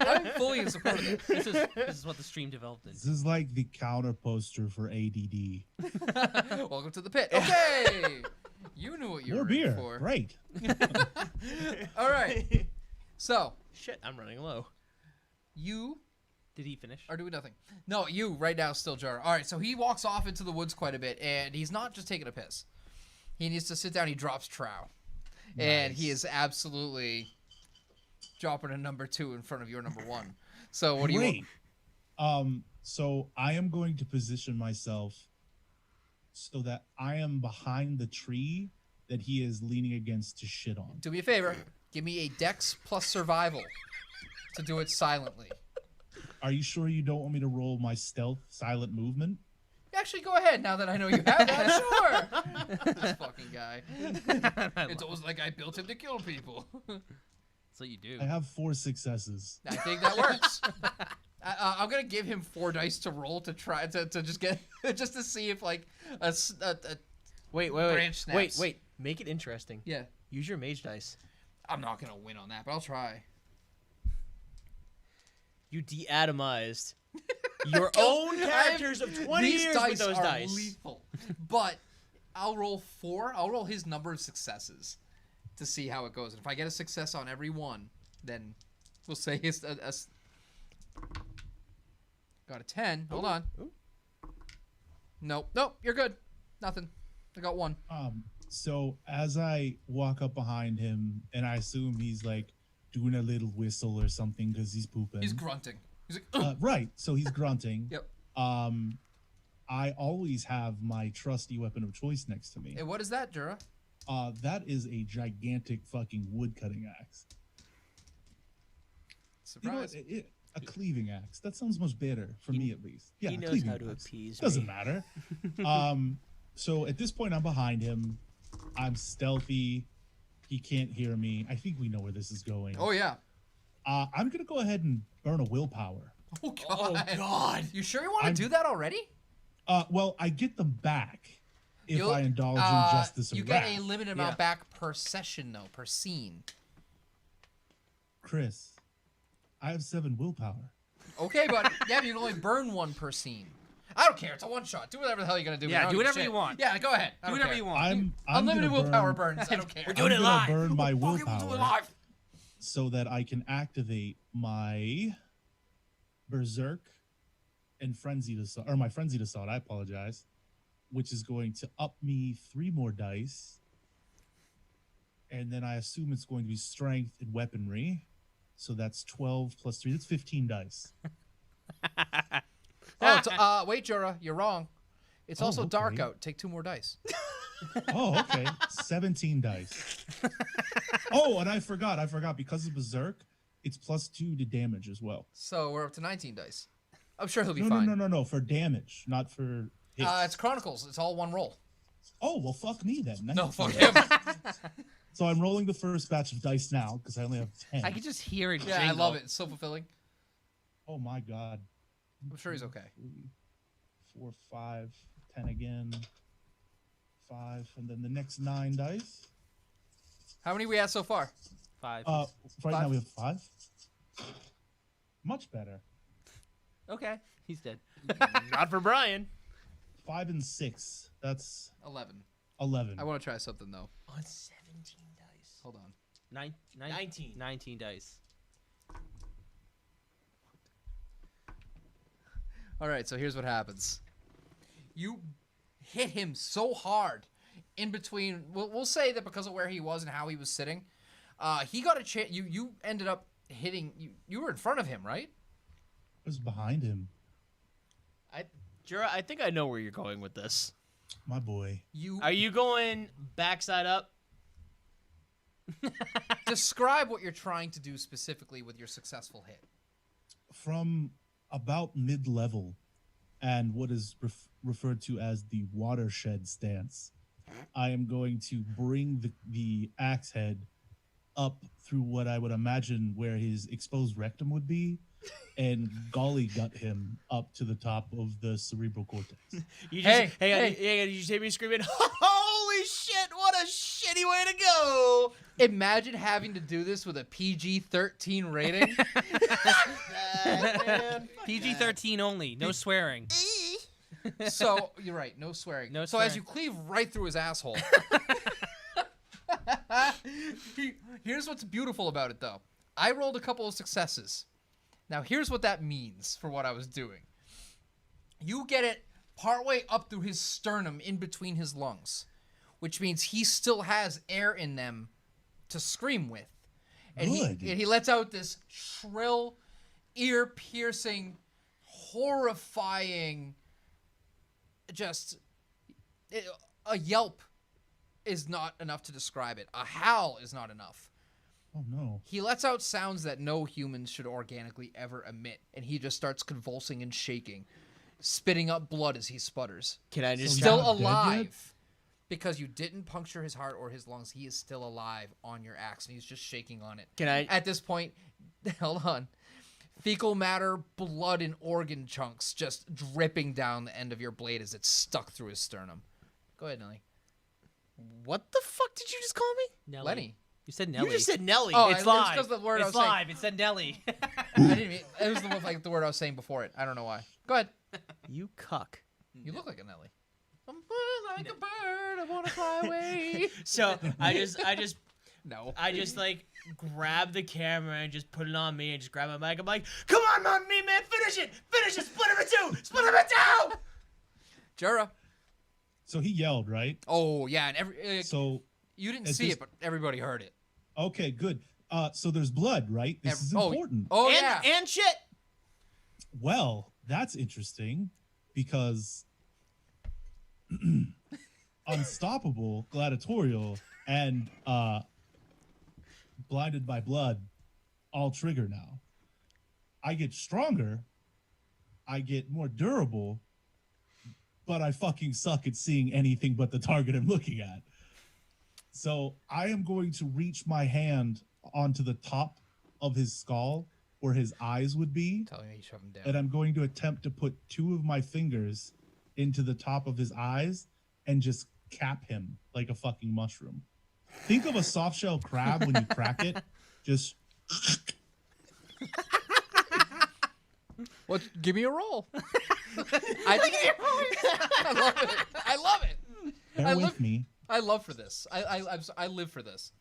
I'm fully in support of it. This is what the stream developed in. This is like the counter poster for ADD. Welcome to the pit. Okay, you knew what you More were in beer. for. Great. All right. So Shit, I'm running low. you Did he finish? are doing nothing. No, you right now still Jura. All right. So he walks off into the woods quite a bit, and he's not just taking a piss. He needs to sit down. He drops trow, and he is absolutely dropping a number 2 in front of your number 1. So what do you? Great. So I am going to position myself so that I am behind the tree that he is leaning against to shit on. Do me a favor. Give me a Dex plus survival to do it silently. Are you sure you don't want me to roll my stealth silent movement? Actually, go ahead now that I know you have that. Sure. This fucking guy. It's almost like I built him to kill people. That's what you do. I have 4 successes. I think that works. I'm gonna give him 4 dice to roll to try to just get just to see if like a Wait. branch snaps. Wait. Make it interesting. Yeah. Use your mage dice. I'm not gonna win on that, but I'll try. You de-atomized your own characters of 20 These years dice with those are dice. lethal, but I'll roll 4. I'll roll his number of successes to see how it goes. And if I get a success on every one, then we'll say it's got a 10. Hold on. Ooh. Nope. You're good. Nothing. I got 1. So as I walk up behind him, and I assume he's like doing a little whistle or something because he's pooping. He's grunting. He's like, Right. So he's grunting. Yep. I always have my trusty weapon of choice next to me. Hey, what is that, Jura? That is a gigantic fucking wood cutting axe. You know what? Surprise. A cleaving axe. That sounds much better for me, at least. Yeah, he a knows cleaving how to axe. appease Doesn't me. matter. So at this point, I'm behind him. I'm stealthy. He can't hear me. I think we know where this is going. Oh yeah. I'm gonna go ahead and burn a willpower. Oh god. Oh God! You sure you want to I'm- do that already? Well, I get them back if You'll- I indulge in justice and You get wrath. a limited amount Yeah. back per session, though, per scene. Chris, I have 7 willpower. Okay, but yeah, but you can only burn 1 per scene. I don't care. It's a one shot. Do whatever the hell you're gonna do. Yeah, I don't do give a whatever shit. you want. Yeah, go ahead. I Do don't whatever care. you want. I'm Unlimited gonna willpower burn, burns. I don't care. We're doing it I'm gonna live. burn my We'll do it willpower live. so that I can activate my Berserk and Frenzied Assault, or my Frenzied Assault, I apologize, which is going to up me 3 more dice. And then I assume it's going to be Strength and Weaponry. So that's 12 plus 3. That's 15 dice. Oh, it's, wait, Jura, you're wrong. It's Oh, also dark okay. out. Take 2 more dice. Oh, okay. 17 dice. Oh, and I forgot. Because of Berserk, it's plus 2 to damage as well. So we're up to 19 dice. I'm sure he'll be No, fine. no. For damage, not for hits. It's Chronicles. It's all 1 roll. Oh, well, fuck me then. No, 19. fuck him. So I'm rolling the first batch of dice now because I only have 10. I can just hear it. Yeah, I jingle. love it. It's so fulfilling. Oh my god. I'm sure he's okay. 3, 4, 5, 10 again. 5, and then the next 9 dice. How many we had so far? 5. Right 5? now we have 5. Much better. Okay, he's dead. Not for Brian. 5 and 6. That's 11. 11. I want to try something, though. On 17 dice. Hold on. 19. 19 dice. All right, so here's what happens. You hit him so hard in between. We'll say that because of where he was and how he was sitting, he got a chance. You ended up hitting. You were in front of him, right? I was behind him. Jura, I think I know where you're going with this. My boy. You Are you going backside up? describe what you're trying to do specifically with your successful hit. From about mid-level and what is referred to as the watershed stance, I am going to bring the axe head up through what I would imagine where his exposed rectum would be and golly gut him up to the top of the cerebral cortex. You Hey, just, hey, did you hear me screaming, holy shit, what a shitty way to go! Imagine having to do this with a PG-13 rating. PG-13 only. No swearing. So you're right, no swearing. No so as swearing. you cleave right through his asshole. Here's what's beautiful about it, though. I rolled a couple of successes. Now here's what that means for what I was doing. You get it partway up through his sternum, in between his lungs, which means he still has air in them to scream with, and Good. he lets out this shrill, ear-piercing, horrifying. A yelp is not enough to describe it. A howl is not enough. Oh no. He lets out sounds that no humans should organically ever emit, and he just starts convulsing and shaking, spitting up blood as he sputters. Can I just So Still he's not dead yet? alive. Because you didn't puncture his heart or his lungs, he is still alive on your axe, and he's just shaking on it. Can I- At this point, hold on. Fecal matter, blood, and organ chunks just dripping down the end of your blade as it's stuck through his sternum. Go ahead, Nelly. What the fuck did you just call me? Nelly. Lenny. You said Nelly. You just said Nelly. Oh, it's it's live. because the word I It's was saying. live. It said Nelly. I didn't mean, it was the word I was saying before it. I don't know why. Go ahead. You cuck. You look like a Nelly. I'm like a bird. I want to fly away. So I just No. like grab the camera and just put it on me and just grab my mic. I'm like, come on me, man, finish it, split him in two, split him in two. Jura. So he yelled, right? Oh, yeah. And So you didn't at see this- it, but everybody heard it. okay, good. So there's blood, right? This is important. Oh, yeah. And shit. Well, that's interesting because Unstoppable, Gladiatorial, and Blinded by Blood all trigger now. I get stronger, I get more durable, but I fucking suck at seeing anything but the target I'm looking at. So I am going to reach my hand onto the top of his skull where his eyes would be, Telling me you shove him down. and I'm going to attempt to put 2 of my fingers into the top of his eyes and just cap him like a fucking mushroom. Think of a soft shell crab when you crack it. Just Give me a roll. I think I love it. I love it. bear with me. I love for this. I live for this.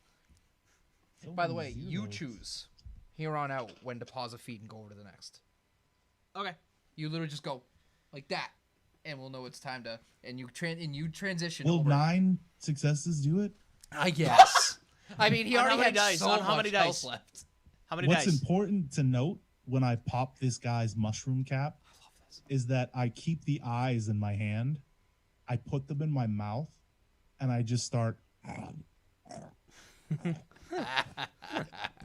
By the way, you choose here on out when to pause a feed and go over to the next. Okay. You literally just go like that, and we'll know it's time to. And you transition. Will over. 9 successes do it? I guess. I mean, he On already how many had dice? so On how much many health dice? left. How many What's dice? important to note when I pop this guy's mushroom cap is that I keep the eyes in my hand, I put them in my mouth, and I just start. And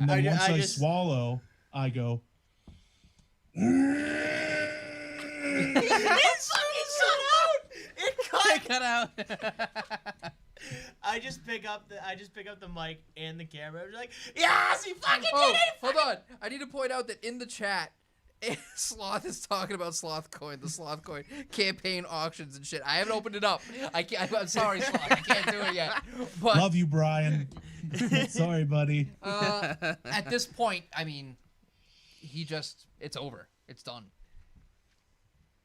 then once I swallow, I go. It Cut out. I just pick up the mic and the camera. I'm just like, yes, he fucking did Oh, it! hold on. I need to point out that in the chat, Sloth is talking about Sloth Coin, the Sloth Coin campaign auctions and shit. I haven't opened it up. I'm sorry, Sloth. I can't do it yet. But Love you, Brian. Sorry, buddy. at this point, I mean, it's over. It's done.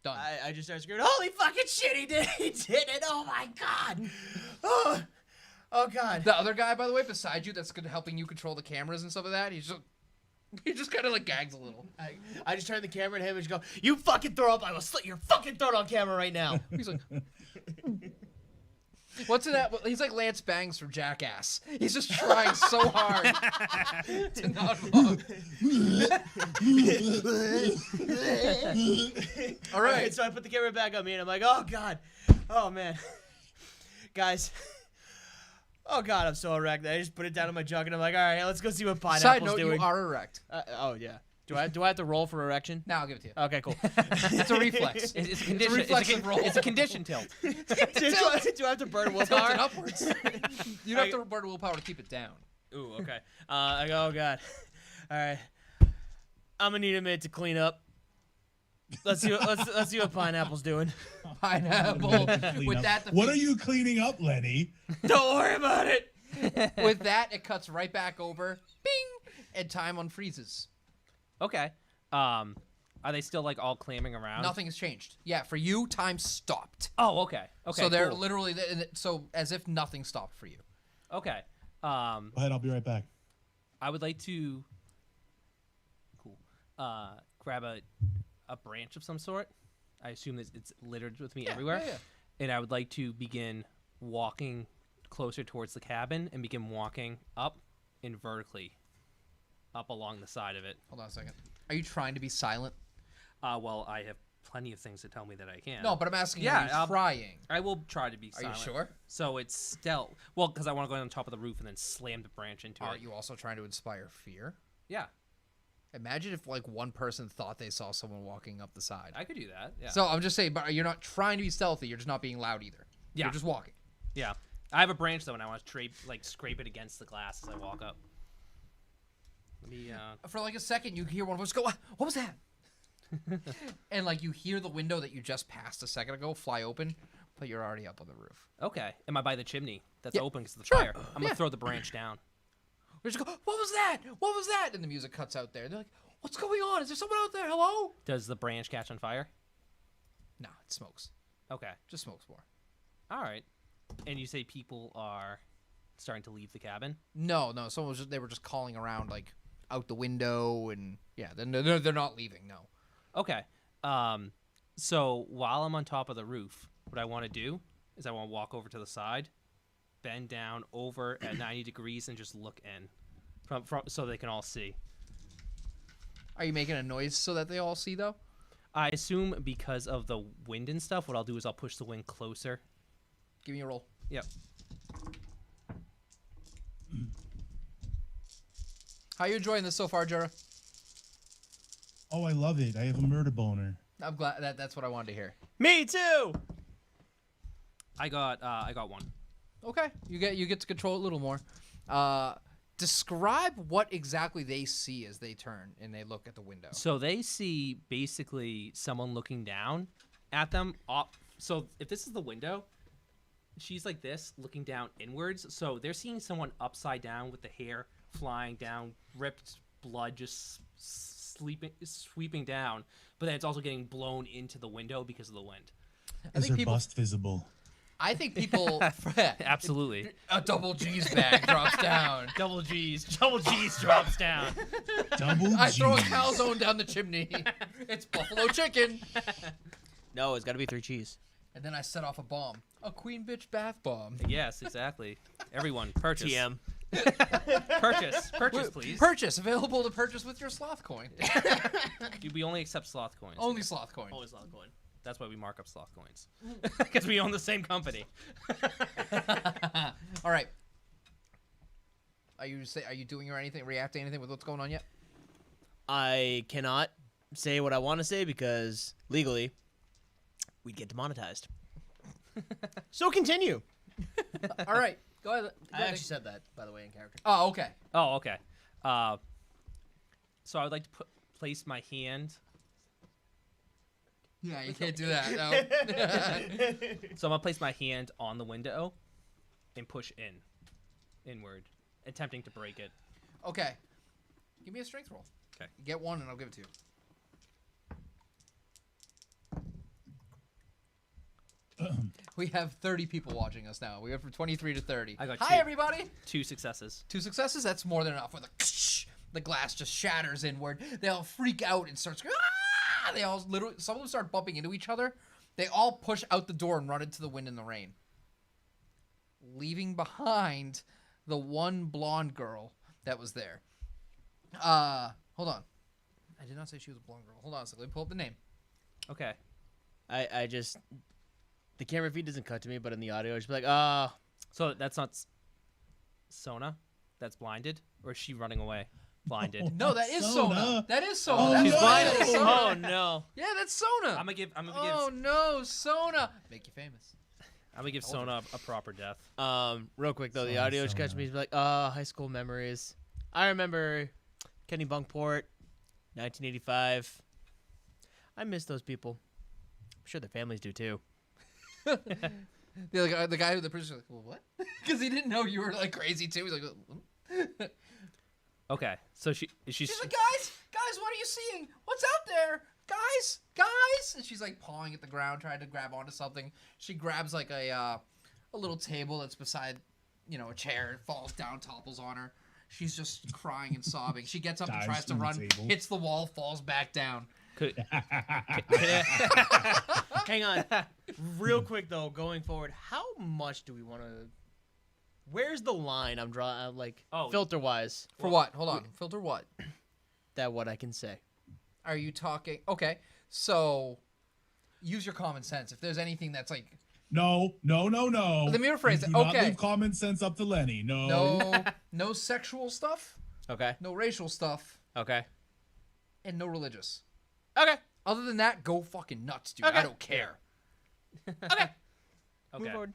Done. I just started screaming, holy fucking shit, he did it! Oh my god! Oh god. The other guy, by the way, beside you, that's good helping you control the cameras and stuff like that. He just kind of like gags a little. I just turn the camera at him and just go, you fucking throw up, I will slit your fucking throat on camera right now. He's like, what's in that? He's like Lance Bangs from Jackass. He's just trying so hard to not vomit. All right. So I put the camera back on me and I'm like, oh god. Oh man. Guys. Oh god, I'm so erect. I just put it down in my jug and I'm like, all right, let's go see what Pineapple's Side note, doing. you are erect. Oh yeah. Do I have to roll for erection? Now I'll give it to you. Okay, cool. It's a reflex. It's a condition. reflexive roll. It's a condition tilt. do I have to burn Tilt willpower? it upwards. You don't have to burn willpower to keep it down. Ooh, okay. I go, oh god. All right. I'm gonna need a minute to clean up. Let's see what Pineapple's doing. Pineapple. With that, What are you cleaning up, Lenny? Don't worry about it. With that, it cuts right back over. Bing, and time unfreezes. Okay. Are they still like all clamming around? Nothing has changed. Yeah, for you, time stopped. Oh, okay. Okay. So they're cool. literally so as if nothing stopped for you. Okay. Go ahead, I'll be right back. I would like to. Cool. Grab a branch of some sort. I assume that it's littered with me everywhere. Yeah. And I would like to begin walking closer towards the cabin and begin walking up and vertically up along the side of it. Hold on a second. Are you trying to be silent? Well, I have plenty of things to tell me that I can. No, but I'm asking Yeah, are you trying? I will try to be Are silent. you sure? So it's stealth. Well, because I want to go on top of the roof and then slam the branch into Are it. you also trying to inspire fear? Yeah, Imagine if like one person thought they saw someone walking up the side. I could do that. Yeah. So I'm just saying, but you're not trying to be stealthy. You're just not being loud either. Yeah. You're just walking. Yeah. I have a branch though, and I want to scrape it against the glass as I walk up. Let me. For like a second, you hear one voice go, "What was that?" And like you hear the window that you just passed a second ago fly open, but you're already up on the roof. Okay. Am I by the chimney? That's Yeah, open because of the sure. fire. I'm Yeah. gonna throw the branch down. We just go, "What was that? What was that?" And the music cuts out there. They're like, "What's going on? Is there someone out there? Hello?" Does the branch catch on fire? No, it smokes. Okay. Just smokes more. All right. And you say people are starting to leave the cabin? No. They were just calling around like out the window, and yeah, they're not leaving. No. Okay. So while I'm on top of the roof, what I want to do is I want to walk over to the side, bend down over at 90 degrees, and just look in, from so they can all see. Are you making a noise so that they all see though? I assume because of the wind and stuff, what I'll do is I'll push the wind closer. Give me a roll. Yep. How you enjoying this so far, Jura? Oh, I love it. I have a murder boner. I'm glad that's what I wanted to hear. Me too. I got one. Okay, you get to control it a little more. Describe what exactly they see as they turn and they look at the window. So they see basically someone looking down at them. So if this is the window, she's like this, looking down inwards. So they're seeing someone upside down with the hair flying down, ripped blood just sweeping down. But then it's also getting blown into the window because of the wind. Is her bust visible? I think people Absolutely. A double G's bag drops down. Double G's drops down. Double I throw a Gs. calzone down the chimney. It's buffalo chicken. No, it's got to be 3 cheese. And then I set off a bomb. A queen bitch bath bomb. Yes, exactly. Everyone, purchase. TM. Purchase, please. Purchase. Available to purchase with your sloth coin. We only accept sloth coins. Only sloth coin. Always love coin. That's why we mark up sloth coins. Because we own the same company. All right. Are you doing or anything, reacting to anything with what's going on yet? I cannot say what I want to say because legally we'd get demonetized. So continue. All right. Go ahead. I actually said that, by the way, in character. Oh, okay. Oh, okay. So I would like to place my hand. Yeah, you can't do that. No. So I'm gonna place my hand on the window and push inward, attempting to break it. Okay. Give me a strength roll. Okay. Get one and I'll give it to you. We have 30 people watching us now. We went from 23 to 30. I got Hi, two. everybody. 2 successes. 2 successes. That's more than enough. With the glass just shatters inward. They all freak out and start screaming. Ah! They all literally. Some of them start bumping into each other. They all push out the door and run into the wind and the rain, leaving behind the one blonde girl that was there. Hold on. I did not say she was a blonde girl. Hold on a second. Let me pull up the name. Okay. I just... The camera feed doesn't cut to me, but in the audio, it's like, ah. So that's not Sona that's blinded? Or is she running away blinded? No, that is Sona. Sona. That is Sona. Oh, That's she's right. blinded. That's Sona. Oh, no. Yeah, that's Sona. I'm gonna give Oh no, Sona. Make you famous. Sona a proper death. Real quick, though, the Sorry, audio just catch me. It's like, high school memories. I remember Kenny Bunkport, 1985. I miss those people. I'm sure their families do, too. The guy who the producer was like, well, what? Because he didn't know you were like crazy too. He's like, what? Okay. So she's She's like, guys, what are you seeing? What's out there? Guys. And she's like pawing at the ground, trying to grab onto something. She grabs like a little table that's beside, a chair. It falls down, topples on her. She's just crying and sobbing. She gets up and Dives tries to from the run, table. hits the wall, falls back down. Hang on. Real quick, though, going forward, how much do we want to... Where's the line I'm drawing, filter-wise? For what? Hold on. Filter what? That what I can say. Are you talking? Okay, so use your common sense. If there's anything that's like No. Let me rephrase You it. do not Okay. leave common sense up to Lenny. No. no sexual stuff, Okay. no racial stuff, Okay. and no religious. Okay. Other than that, go fucking nuts, dude. Okay. I don't care. Okay. Move Okay. forward.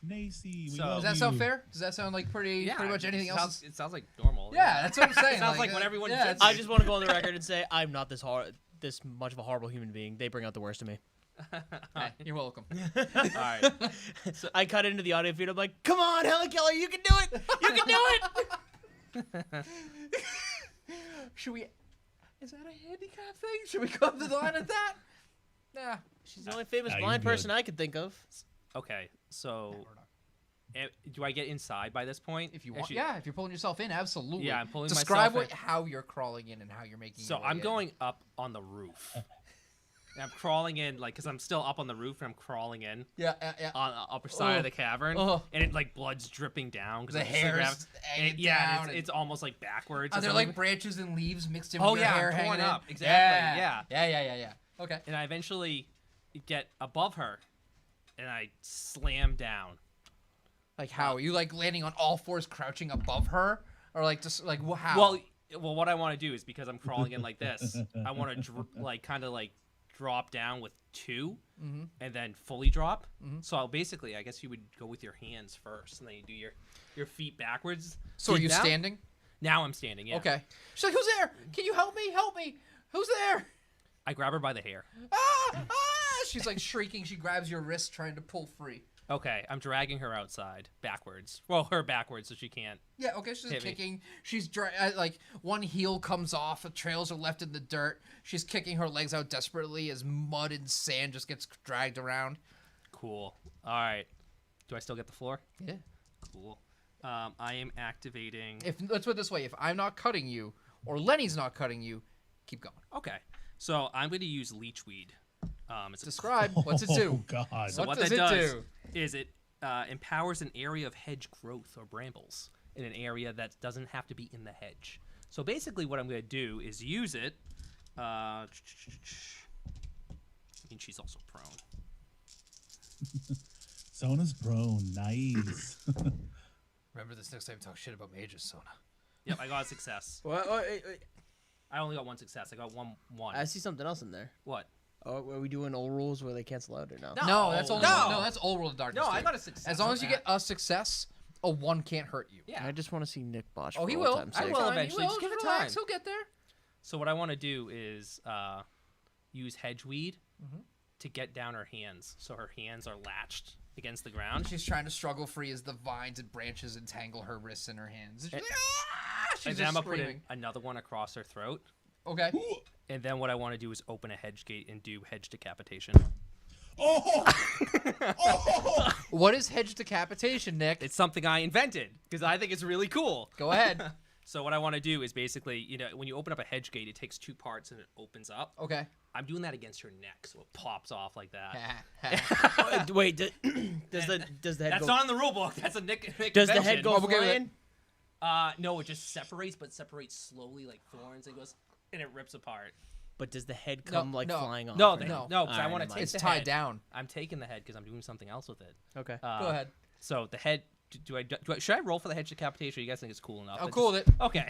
Nacy, we So- love Does that sound you. fair? Does that sound like pretty much anything else? It sounds like normal. Yeah, that's what I'm saying. Sounds like when everyone yeah, judges- it's- I just want to go on the record and say I'm not this much of a horrible human being. They bring out the worst in me. Hey, you're welcome. All right. I cut into the audio feed. I'm like, come on, Helen Keller, you can do it. You can do it. Should we? Is that a handicap thing? Should we come to the line at that? Nah. She's the only famous Nah, blind you're good. person I could think of. Okay. So, do I get inside by this point? If you want, yeah. If you're pulling yourself in, absolutely. Yeah, I'm pulling Describe myself in. how you're crawling in and how you're making. So your way I'm in. going up on the roof. And I'm crawling in, because I'm still up on the roof, and I'm crawling in Yeah. on the upper side of the cavern, and it blood's dripping down because The hair's hanging down. it's almost like backwards. Are or there something. like branches and leaves mixed in Oh, with your yeah, hair torn hanging up. in? Exactly, Yeah. Okay. And I eventually get above her, and I slam down. Like how? Are you like landing on all fours, crouching above her, or like just like how? Well, Well, what I want to do is because I'm crawling in like this, I want to kind of drop down with 2 and then fully drop. So I'll basically, I guess you would go with your hands first, and then you do your feet backwards. So are you standing? Now I'm standing. Yeah. Okay. She's like, "Who's there? Can you help me? Help me! Who's there?" I grab her by the hair. Ah! She's like shrieking. She grabs your wrist, trying to pull free. Okay, I'm dragging her outside backwards. Well, her backwards, so she can't. Yeah, okay, she's hit me. kicking. She's like one heel comes off, the trails are left in the dirt. She's kicking her legs out desperately as mud and sand just gets dragged around. Cool. All right. Do I still get the floor? Yeah. Cool. I am activating. Let's put it this way: if I'm not cutting you, or Lenny's not cutting you, keep going. Okay. So I'm going to use Leechweed. It's Describe. What's it do? Oh God. So what does that it does do? is it empowers an area of hedge growth or brambles in an area that doesn't have to be in the hedge. So basically what I'm going to do is use it. I mean, she's also prone. Sona's prone. Nice. Remember this next time you talk shit about mages, Sona. Yep, I got a success. What? Wait. I only got 1 success. I got one. I see something else in there. What? Oh, are we doing old rules where they cancel out or no? No, that's only no. that's old world of darkness. No, I dude. got a success. As long on as you that. get a success, a 1 can't hurt you. Yeah. I just want to see Nick Botch. Oh, for he old will. time's I sake. will Fine, eventually. He Just give it relax. time. He'll get there. So what I want to do is use Hedgeweed to get down her hands, so her hands are latched against the ground. She's trying to struggle free as the vines and branches entangle her wrists and her hands. And she's like, she's And then I'm just gonna put screaming. another one across her throat. Okay. And then what I want to do is open a hedge gate and do hedge decapitation. Oh! Oh! What is hedge decapitation, Nick? It's something I invented because I think it's really cool. Go ahead. So what I want to do is basically, when you open up a hedge gate, it takes 2 parts and it opens up. Okay. I'm doing that against her neck, so it pops off like that. Wait, does the head That's go? not in the rule book. That's a Nick Does the invention. head go Oh, okay, flying? No, it just separates, but separates slowly like thorns and goes, and it rips apart. But does the head come no. flying off? No, or no. no, because I Alright, want to never take mind. It's the tied head. down. I'm taking the head because I'm doing something else with it. Okay. Go ahead. So the head. Do I should I roll for the hedge decapitation? Or you guys think it's cool enough? I'm It cool just- with it. Okay.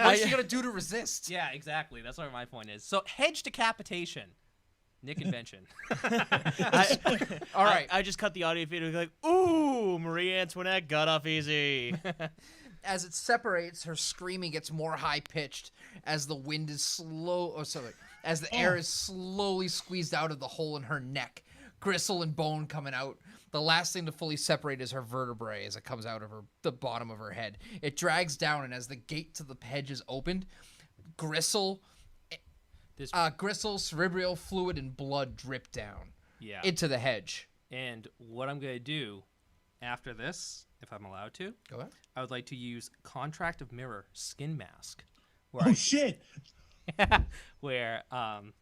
What is she gonna do to resist? Yeah, exactly. That's what my point is. So hedge decapitation, Nick invention. All right. I just cut the audio feed and was like, ooh, Marie Antoinette got off easy. As it separates, her screaming gets more high pitched as the wind is as the air is slowly squeezed out of the hole in her neck. Gristle and bone coming out. The last thing to fully separate is her vertebrae as it comes out of the bottom of her head. It drags down, and as the gate to the hedge is opened, gristle, cerebral fluid, and blood drip down Yeah. into the hedge. And what I'm gonna do after this, if I'm allowed to, Go ahead. I would like to use Contract of Mirror Skin Mask, Oh shit! where I'm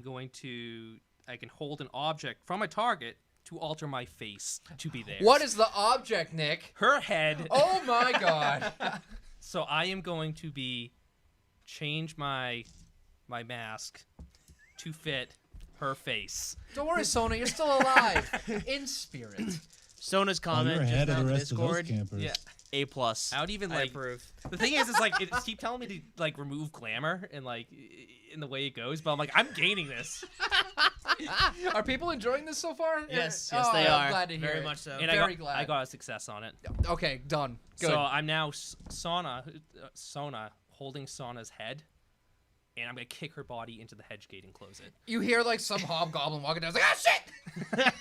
going to I can hold an object from a target to alter my face to be there. What is the object, Nick? Her head. Oh my god. So I am going to change my mask to fit her face. Don't worry, Sona, you're still alive. In spirit. Sona's Oh, comment you're just ahead now of in the the rest of those Discord. campers. Yeah. A plus. I would even I like. approve. The thing is like it keep telling me to like remove glamour and like in the way it goes, but I'm like I'm gaining this. Are people enjoying this so far? Yes, Oh, they I'm are. glad to hear Very it. much so. And Very glad. I got a success on it. Okay, done. Good. So I'm now Sona holding Sona's head, and I'm gonna kick her body into the hedge gate and close it. You hear like some hobgoblin walking down. It's like, ah,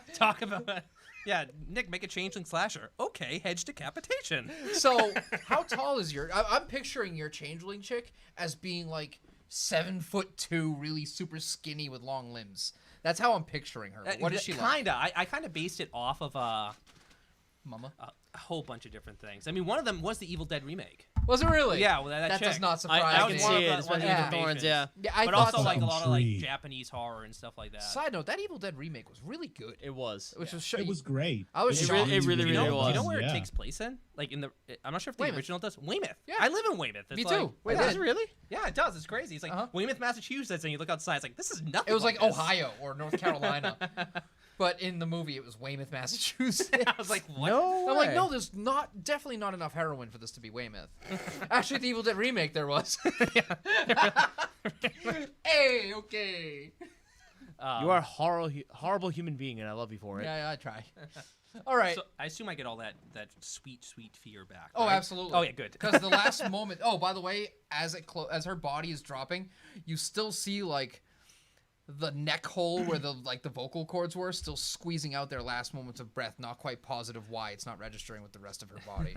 shit! Talk about yeah, Nick, make a changeling slasher. Okay, hedge decapitation. So, how tall is your? I'm picturing your changeling chick as being like 7'2", really super skinny with long limbs. That's how I'm picturing her. What is she like? Kinda. I kind of based it off of Mama? a whole bunch of different things. I mean, one of them was the Evil Dead remake. Was it really? Yeah, well, that does chick. not surprise I me. can one see of it, the- especially one of with the the thorns, yeah. Yeah, I But thought also so. like a lot of like Tree. Japanese horror and stuff like that. Side note: that Evil Dead remake was really good. It was. Which was It was great. I was It shocked. really, Do you know was. where yeah. it takes place in? Like in the, I'm not sure if the Weymouth. original does. Weymouth. Yeah. I live in Weymouth. It's Me like, too. Wait, yeah, does it really? Yeah, it does. It's crazy. It's like Uh-huh. Weymouth, Massachusetts, and you look outside. It's like this is nothing. It was like this. Ohio or North Carolina. But in the movie, it was Weymouth, Massachusetts. I was like, what? No I'm like, way. no, there's definitely not enough heroin for this to be Weymouth. Actually, the Evil Dead remake, there was. Hey, okay. You are a horrible human being, and I love you for it. Yeah, I try. All right. So I assume I get all that sweet fear back. Oh, right? absolutely. Oh, yeah, good. Because the last moment. Oh, by the way, as her body is dropping, you still see like the neck hole where the vocal cords were still squeezing out their last moments of breath. Not quite positive why it's not registering with the rest of her body.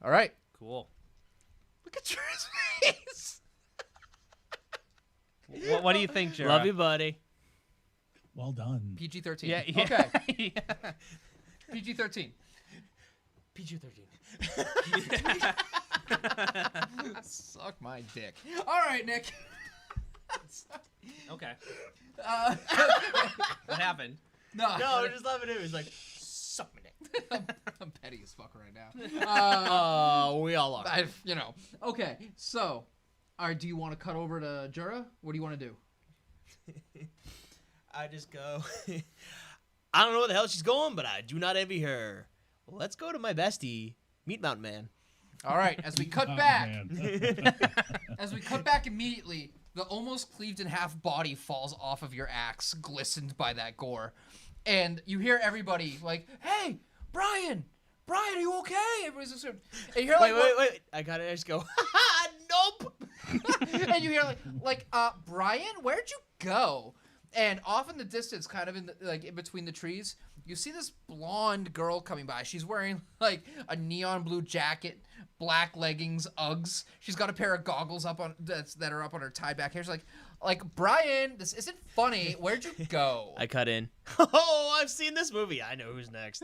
All right. Cool. Look at Jura's face. What do you think, Jura? Love you, buddy. Well done. PG-13. Yeah. Okay. Yeah. PG-13. PG-13. Suck my dick. All right, Nick. Okay. Uh, What happened? no, No, just loving it. He's like, suck me, Nick. I'm petty as fuck right now. We all are. Okay, so, all right, do you want to cut over to Jura? What do you want to do? I just go. I don't know where the hell she's going, but I do not envy her. Let's go to my bestie, Meat Mountain Man. All right, as we cut Oh, back, man. as we cut back immediately, the almost cleaved in half body falls off of your axe, glistened by that gore. And you hear everybody like, "Hey, Brian, are you okay?" Everybody's just sort of, and you hear like, Wait. I got it. I just go, nope. and you hear Brian, where'd you go? And off in the distance, kind of in between the trees, you see this blonde girl coming by. She's wearing like a neon blue jacket, black leggings, Uggs. She's got a pair of goggles up on that are up on her tied back hair. She's like Brian, this isn't funny. Where'd you go? I cut in. Oh, I've seen this movie. I know who's next.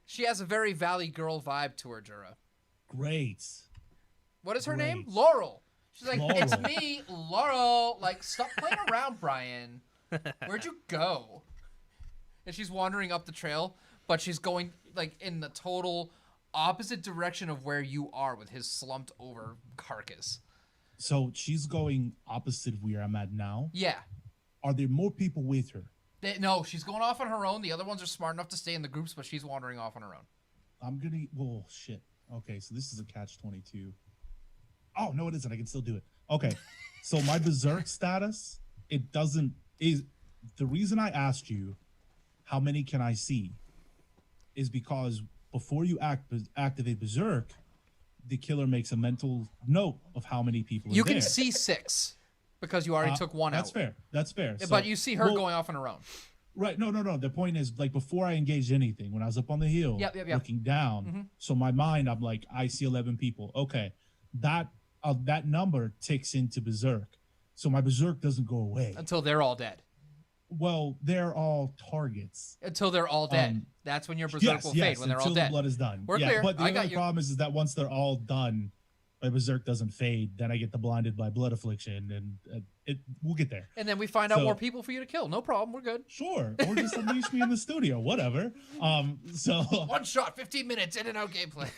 She has a very Valley Girl vibe to her, Jura. Great. What is her name? Great. Laurel. She's like, Laurel. "It's me, Laurel. Like, stop playing around, Brian. Where'd you go?" And she's wandering up the trail, but she's going like in the total opposite direction of where you are with his slumped over carcass. So she's going opposite of where I'm at now. Yeah. Are there more people with her? No, she's going off on her own. The other ones are smart enough to stay in the groups, but she's wandering off on her own. I'm gonna. Oh shit. Okay, so this is a catch-22. Oh no, it isn't. I can still do it. Okay, so my berserk status, it doesn't. Is the reason I asked you, how many can I see, is because before you activate berserk, the killer makes a mental note of how many people are You there. can see 6 because you already took one That's out. fair. That's fair. But So- you see her well, going off on her own. Right. No. The point is, like, before I engaged anything, when I was up on the hill, Yep. looking down, so my mind, I'm like, I see 11 people. Okay. That number ticks into berserk. So my berserk doesn't go away. Until they're all dead. Well, they're all targets. Until they're all dead. That's when your berserk will fade, when they're all until dead. the blood is done. We're yeah, clear. But the I got only you. problem is that once they're all done, my berserk doesn't fade. Then I get the blinded by blood affliction, and we'll get there. And then we find out So- more people for you to kill. No problem. We're good. Sure, or just unleash me in the studio, whatever. So One shot, 15 minutes, in and out gameplay.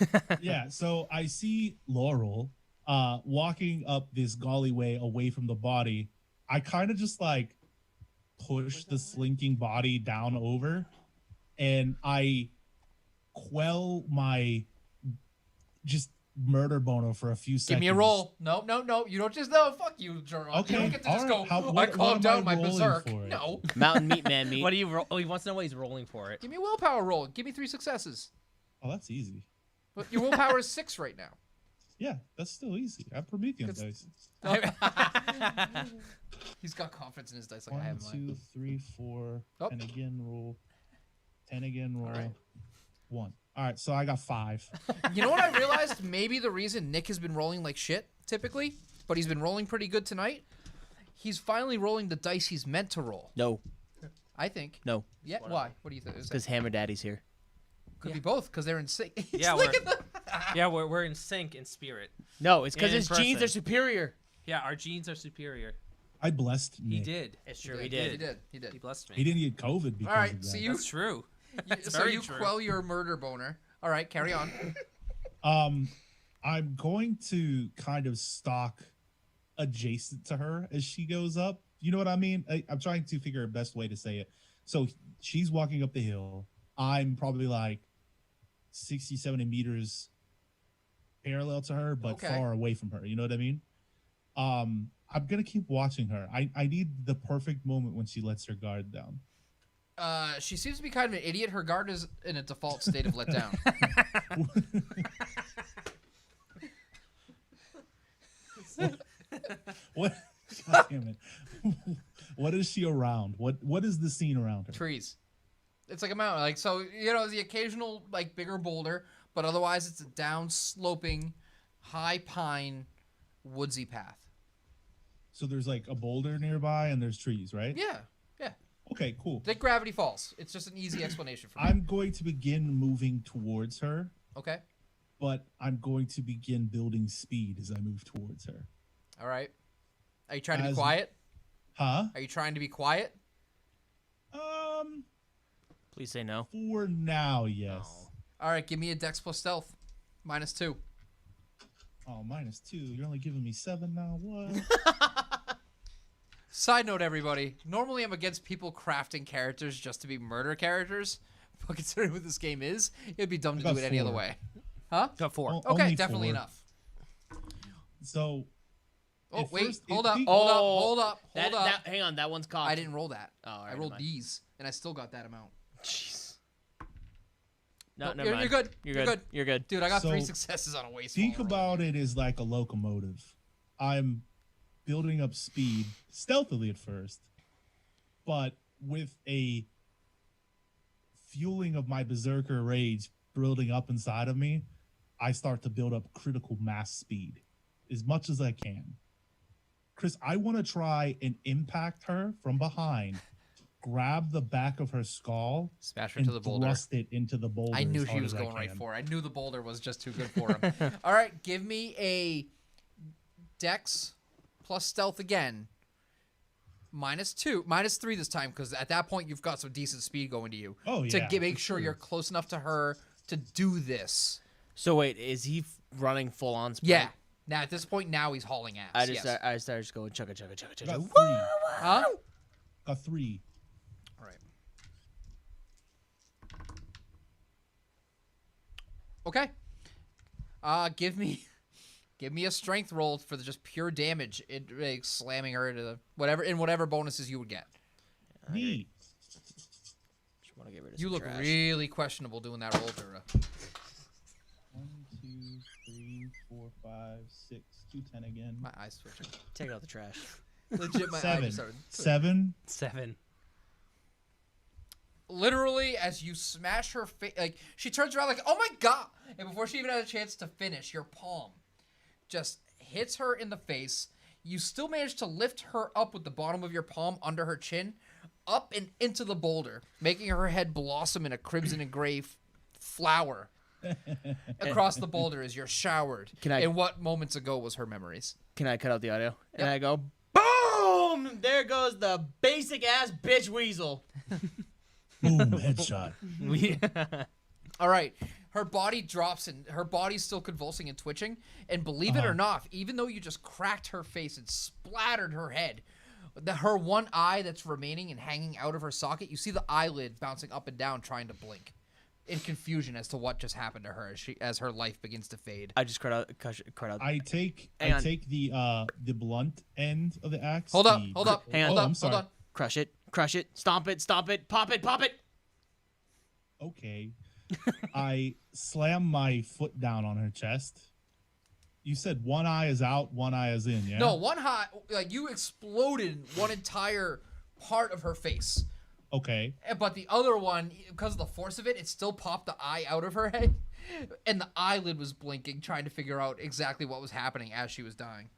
yeah, so I see Laurel walking up this alleyway away from the body. I kind of just like push the slinking body down over, and I quell my just murder boner for a few seconds. Give me a roll. No. You don't just know. Fuck you, Jura. Okay, You don't get to just all right. go, I What calmed am down I my rolling berserk. for it? No. Mountain Meat Man meat. What do you roll? Oh, he wants to know what he's rolling for it. Give me a willpower roll. Give me 3 successes. Oh, that's easy. But your willpower is 6 right now. Yeah, that's still easy. I have Promethean It's- dice. He's got confidence in his dice like I 1, have mine. 2, 3, 4. Oh. 10 again, roll. 10 again, roll. right. 1. All right, so I got 5. You know what I realized? Maybe the reason Nick has been rolling like shit, typically, but he's been rolling pretty good tonight, he's finally rolling the dice he's meant to roll. No, I think. no. Yeah, why? What do you think? Because Hammer Daddy's here. Could be both, because they're in sync. Yeah, Look we're- at the- Yeah, we're in sync in spirit. No, it's because In his genes person. are superior. Yeah, our genes are superior. I blessed He Nick. did. It's true, He he did. did. He did. He blessed me. He didn't get COVID because All right, of that. so you, That's true. That's so very you true. quell your murder boner. All right, carry on. I'm going to kind of stalk adjacent to her as she goes up, You know what I mean? I'm trying to figure a best way to say it. So she's walking up the hill. I'm probably like 60, 70 meters parallel to her, but Okay. far away from her. You know what I mean? I'm gonna keep watching her. I need the perfect moment when she lets her guard down. She seems to be kind of an idiot. Her guard is in a default state of let down. What? God damn it! What is she around? What is the scene around her? Trees. It's like a mountain. Like, so, you know, the occasional, like, bigger boulder, but otherwise it's a down sloping, high pine, woodsy path. So there's like a boulder nearby and there's trees, right? Yeah. Yeah. Okay, cool. Think Gravity Falls. It's just an easy explanation for me. I'm going to begin moving towards her, Okay. but I'm going to begin building speed as I move towards her. All right. Are you trying to be As- quiet? Huh? Are you trying to be quiet? Please say no. For now, yes. All right. Give me a Dex plus Stealth. -2. Oh, -2. You're only giving me 7 now. What? Side note, everybody. Normally, I'm against people crafting characters just to be murder characters. But considering what this game is, it'd be dumb to I got do it any other 4. way. Huh? Got 4. Oh, Okay, only definitely 4. enough. So. Oh, at wait. first, Hold it up. peaked- Hold up. Hang on, that one's cocked. I didn't roll that. Oh, all right, I rolled never mind. D's, and I still got that amount. Jeez. No, Nope, never mind. you're good. You're good. You're good. Dude, I got 3 So, successes on a waste. Think about it as like a locomotive. I'm building up speed stealthily at first, but with a fueling of my berserker rage building up inside of me, I start to build up critical mass speed as much as I can. Chris, I want to try and impact her from behind, grab the back of her skull, Smash her and to the boulder. thrust it into the boulder. I knew as she hard was as I going right can. for it. I knew the boulder was just too good for him. All right, give me a Dex plus Stealth again. -2, -3 this time, because at that point you've got some decent speed going to you. Oh, To yeah, make for sure sure. you're close enough to her to do this. So wait, is he running full on sprint? Yeah. Now at this point, now he's hauling ass. I just yes. I started just going chugga chugga chugga chugga. Got 3. Huh? Got 3. All right. Okay. Give me a strength roll for the just pure damage, like, slamming her into the whatever bonuses you would get. Neat. Just want to get rid of You some look trash. really questionable doing that roll, Jura. 1, 2, 3, 4, 5, 6, 2, 10 again. My eyes twitching. Take out the trash. Legit, my eyes 7. just started. 7. 7. Literally, as you smash her face, like, she turns around like, oh my god! And before she even had a chance to finish, your palm just hits her in the face. You still manage to lift her up with the bottom of your palm under her chin, up and into the boulder, making her head blossom in a crimson and gray flower across the boulder as you're showered. Can I- in what moments ago was her memories. Can I cut out the audio? And Yep. I go, boom! There goes the basic ass bitch weasel. Boom, headshot. We All right. Her body drops and her body's still convulsing and twitching. And believe it or not, even though you just cracked her face and splattered her head, her one eye that's remaining and hanging out of her socket, you see the eyelid bouncing up and down trying to blink in confusion as to what just happened to her as her life begins to fade. I just cut out. I take Hang on. the blunt end of the axe. Hold up, the- hold up, Hang on. hold Oh, up, I'm sorry. hold on. Crush it, stomp it, pop it, pop it. Okay. I slam my foot down on her chest. You said one eye is out, one eye is in, yeah? No, one eye, like, you exploded one entire part of her face. Okay. But the other one, because of the force of it, it still popped the eye out of her head. And the eyelid was blinking, trying to figure out exactly what was happening as she was dying.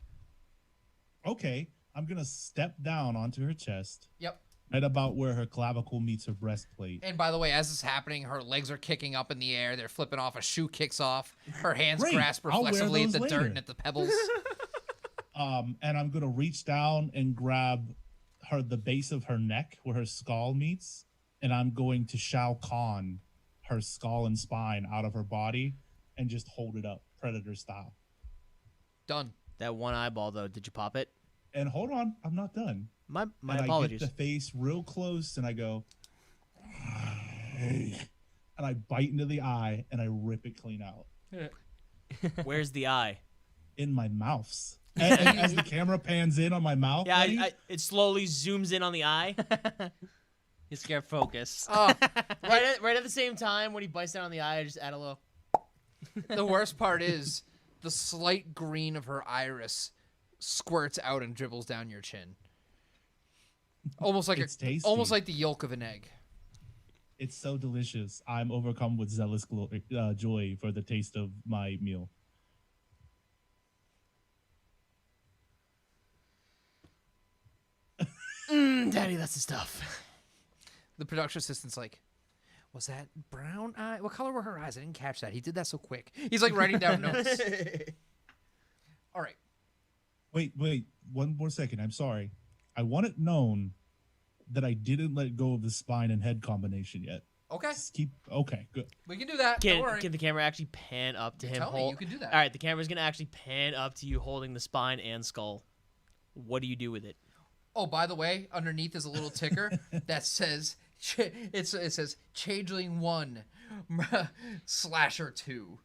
Okay. I'm going to step down onto her chest, Yep. right about where her clavicle meets her breastplate. And by the way, as this is happening, her legs are kicking up in the air. They're flipping off. A shoe kicks off. Her hands Great. grasp I'll wear reflexively at those the dirt later. and at the pebbles. And I'm going to reach down and grab the base of her neck where her skull meets, and I'm going to Shao Kahn her skull and spine out of her body and just hold it up, Predator style. Done. That one eyeball though, did you pop it? And hold on, I'm not done. My and apologies. I get the face real close, and I go, and I bite into the eye, and I rip it clean out Where's the eye? in my mouth. And as the camera pans in on my mouth, Yeah, Lenny, it slowly zooms in on the eye. You scared focus. Oh, right at the same time when he bites down on the eye, I just add a little. the worst part is the slight green of her iris squirts out and dribbles down your chin. Almost like It's tasty. almost like the yolk of an egg. it's so delicious. I'm overcome with zealous joy for the taste of my meal. Daddy, that's the stuff. The production assistant's like, was that brown eye? What color were her eyes? I didn't catch that. He did that so quick. He's like writing down notes. All right. Wait, one more second. I'm sorry. I want it known that I didn't let go of the spine and head combination yet. Okay. Just keep. Okay, good. We can do that. Don't worry. Can the camera actually pan up to him? Tell me, you can do that. All right, the camera's gonna actually pan up to you holding the spine and skull. What do you do with it? Oh, by the way, underneath is a little ticker that says it says Changeling 1 Slasher 2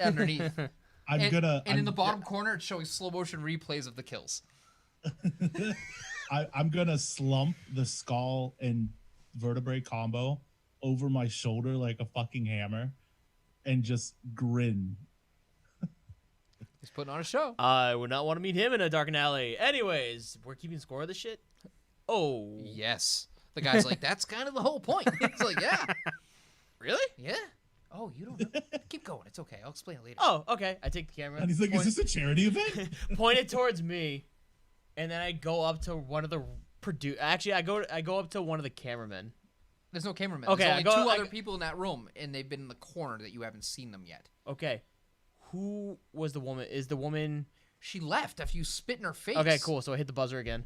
underneath. I'm in the bottom corner it's showing slow motion replays of the kills. I'm gonna slump the skull and vertebrae combo over my shoulder like a fucking hammer and just grin. He's putting on a show. I would not want to meet him in a darkened alley. Anyways, we're keeping score of this shit. Oh, Yes. The guy's like, that's kind of the whole point. It's like, yeah. really? Yeah. Oh, you don't know. Keep going. It's okay. I'll explain it later. Oh, okay. I take the camera. And he's like, point, "Is this a charity event?" point it towards me, and then I go up to one of the Actually, I go up to one of the cameramen. There's no cameraman. Okay, There's only two I other go- people in that room, and they've been in the corner that you haven't seen them yet. Okay, who was the woman? Is the woman? She left after you spit in her face. Okay, cool. So I hit the buzzer again.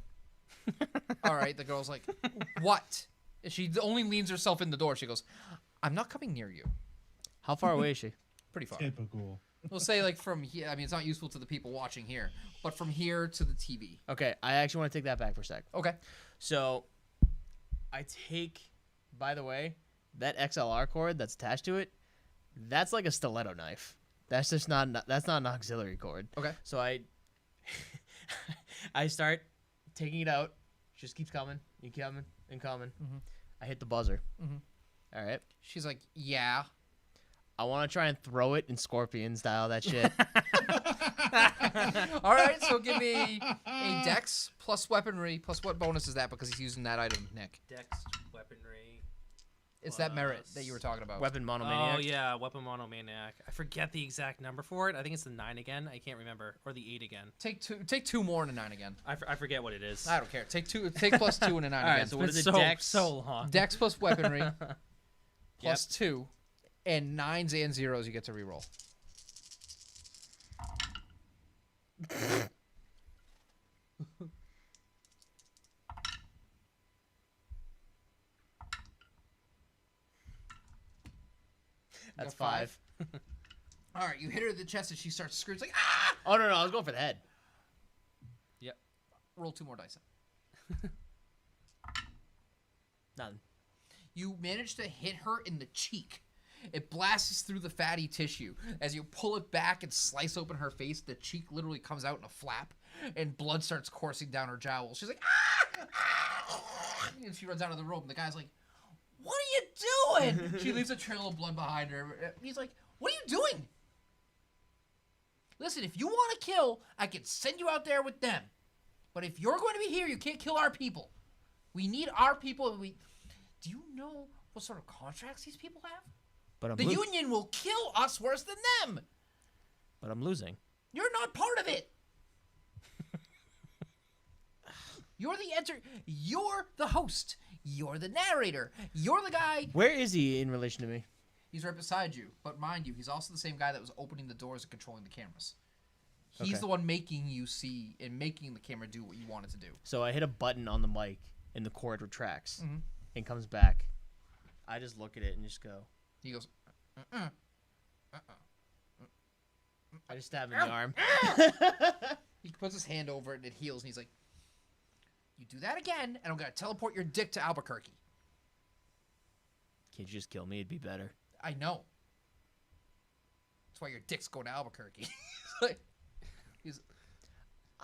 All right. The girl's like, what? And she only leans herself in the door. She goes, I'm not coming near you. How far away is she? Pretty far. Typical. We'll say like from here. I mean, it's not useful to the people watching here, but from here to the TV. Okay, I actually want to take that back for a sec. Okay. So, I take. By the way, that XLR cord that's attached to it, that's like a stiletto knife. That's just not. That's not an auxiliary cord. Okay. So I start taking it out. Just keeps coming and coming and coming. Mhm. I hit the buzzer. Mhm. All right. She's like, yeah. I want to try and throw it in scorpion style. That shit. All right. So give me a dex plus weaponry plus what bonus is that because he's using that item, Nick? Dex, weaponry. It's that merit that you were talking about. Weapon monomaniac. Oh yeah, weapon monomaniac. I forget the exact number for it. I think it's the 9 again. I can't remember, or the 8 again. Take two more and a 9 again. I forget what it is. I don't care. Take plus 2 and a 9 All right, again. so what is it? so Dex? so long. Dex plus weaponry plus 2 and 9s and 0s you get to reroll. That's got 5. All right, you hit her in the chest and she starts screaming like ah! Oh no, I was going for the head. Roll 2 more dice. None. You manage to hit her in the cheek. It blasts through the fatty tissue. As you pull it back and slice open her face, the cheek literally comes out in a flap, and blood starts coursing down her jowls. She's like, ah! Ah! And she runs out of the room. The guy's like, what are you doing? She leaves a trail of blood behind her. He's like, what are you doing? Listen, if you want to kill, I can send you out there with them. But if you're going to be here, you can't kill our people. We need our people. Do you know what sort of contracts these people have? But The union will kill us worse than them. But I'm losing. You're not part of it. You're the host. You're the narrator. You're the guy. Where is he in relation to me? He's right beside you. But mind you, he's also the same guy that was opening the doors and controlling the cameras. He's Okay. the one making you see and making the camera do what you want it to do. So I hit a button on the mic, and the cord retracts Mhm. and comes back. I just look at it and just go. He goes, I just stab him in the arm. he puts his hand over it and it heals, and he's like, You do that again, and I'm gonna teleport your dick to Albuquerque. Can't you just kill me? It'd be better. I know. That's why your dick's going to Albuquerque.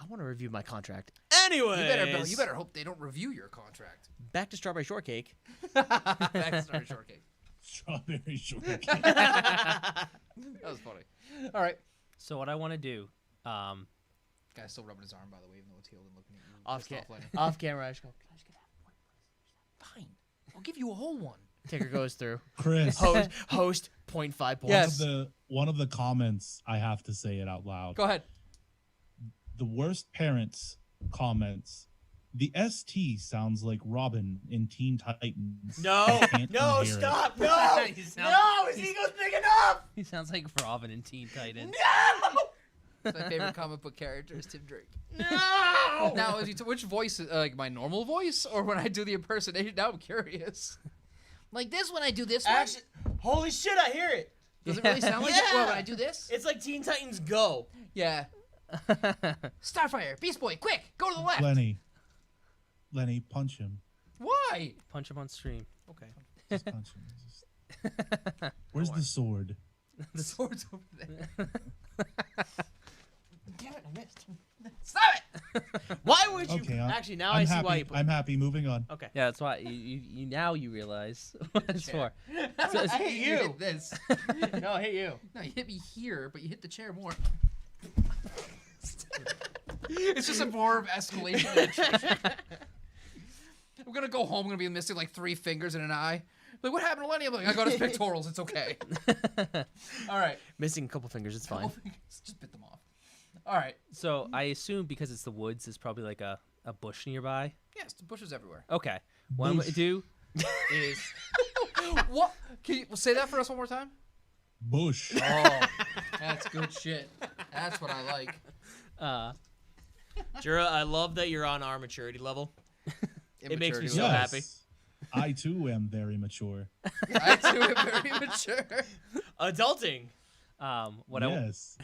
I want to review my contract. You Anyway, better hope they don't review your contract. back to strawberry shortcake. That's Strawberry Shortcake. Strawberry shortcake. That was funny. All right. So what I want to do, Guy's still rubbing his arm, by the way, even though it's healed and looking at you. Lenny. Off camera, I just go. Can I just get half a point, please? Fine. I'll give you a whole one. Ticker goes through. Chris, Host 0.5 points. Yes. one of the comments, I have to say it out loud. Go ahead. The worst parents comments. The ST sounds like Robin in Teen Titans. No, I can't no, unhear it. stop, no, He sounds- no, his ego's big enough. he sounds like Robin in Teen Titans. No, My favorite comic book character is Tim Drake. no. Now, which voice? Like my normal voice, or when I do the impersonation? Now I'm curious. Like this when I do this Actually, holy shit, I hear it. one? Does it really sound like Yeah. that? Well, when I do this? It's like Teen Titans Go. Yeah. Starfire, Beast Boy, quick, go to the left. Lenny, punch him. Why? Punch him on stream. Okay. Just punch him. Where's the sword? The sword's over there. Damn it, I missed. Stop it! Why would you? Okay, Actually, now I'm I see happy. why you put. I'm happy. Moving on. Okay. Yeah, that's why you now you realize what it's for. I hate you. hit this. No, I hate you. No, you hit me here, but you hit the chair more. It's just a more of escalation. And attrition. I'm gonna go home. I'm gonna be missing like 3 fingers and an eye. Like, what happened to Lenny? I'm like, I got his pectorals. It's okay. All right. Missing a couple fingers. It's fine. Just bit them off. All right. So I assume because it's the woods, there's probably like a bush nearby. Yes, the bushes everywhere. Okay. What I'm Bush. gonna do is What? Can you say that for us one more time? Bush. Oh, that's good shit. That's what I like. Jura, I love that you're on our maturity level. It makes me Immaturity so level. happy. I too am very mature. I too am very mature. Adulting. what Yes.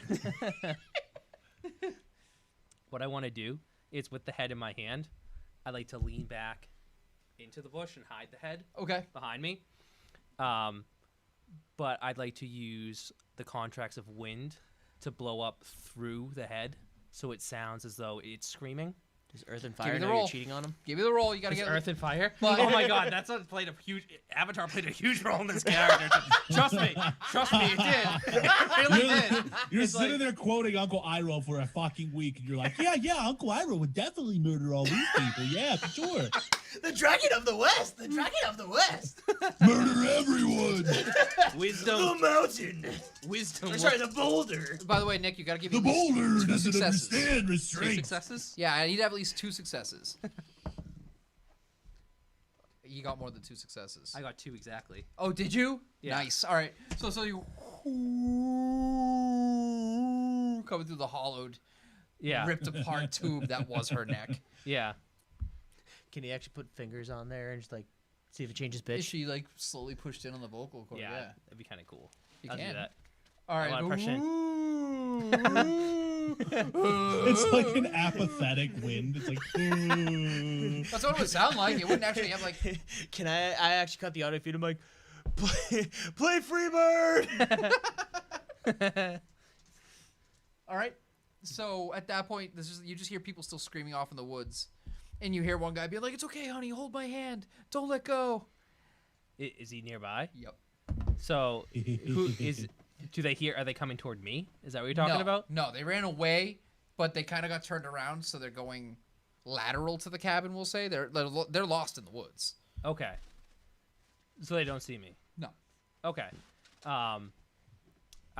what I want to do is with the head in my hand, I like to lean back into the bush and hide the head Okay. behind me. But I'd like to use the contracts of wind to blow up through the head, so it sounds as though it's screaming. Does Earth and me Fire the know roll. you're cheating on him? Give me the roll. You gotta Is get Earth and Fire? But- Oh my god, that's what played a huge. Avatar played a huge role in this character. Trust me, it did. It really did. You're It's sitting like- there quoting Uncle Iroh for a fucking week, and you're like, yeah, Uncle Iroh would definitely murder all these people. Yeah, for sure. The Dragon of the West! The Dragon of the West! Murder everyone. Wisdom, mountain! wisdom. I'm sorry, the boulder! By the way, Nick, you gotta give The me at least boulder two doesn't successes. understand Two restraint. successes. Yeah, I need to have at least 2 successes. You got more than 2 successes. I got 2 exactly. Oh, did you? Yeah. Nice. All right. So you coming through the hollowed, Yeah, ripped apart tube that was her neck. yeah. Can he actually put fingers on there and just like see if it changes pitch? Is she like slowly pushed in on the vocal cord? Yeah, Yeah. that'd be kind of cool. You I'll can. do that. All right. A lot of pressure. It's like an apathetic wind. It's like. That's what it would sound like. It wouldn't actually have like. Can I actually cut the audio feed? I'm like, play Freebird! All right. So at that point, you just hear people still screaming off in the woods, and you hear one guy be like, "It's okay, honey. Hold my hand. Don't let go." Is he nearby? Yep. So who is? Do they hear? Are they coming toward me? Is that what you're talking about? No, they ran away, but they kind of got turned around, so they're going lateral to the cabin. We'll say they're lost in the woods. Okay. So they don't see me. No. Okay. I'd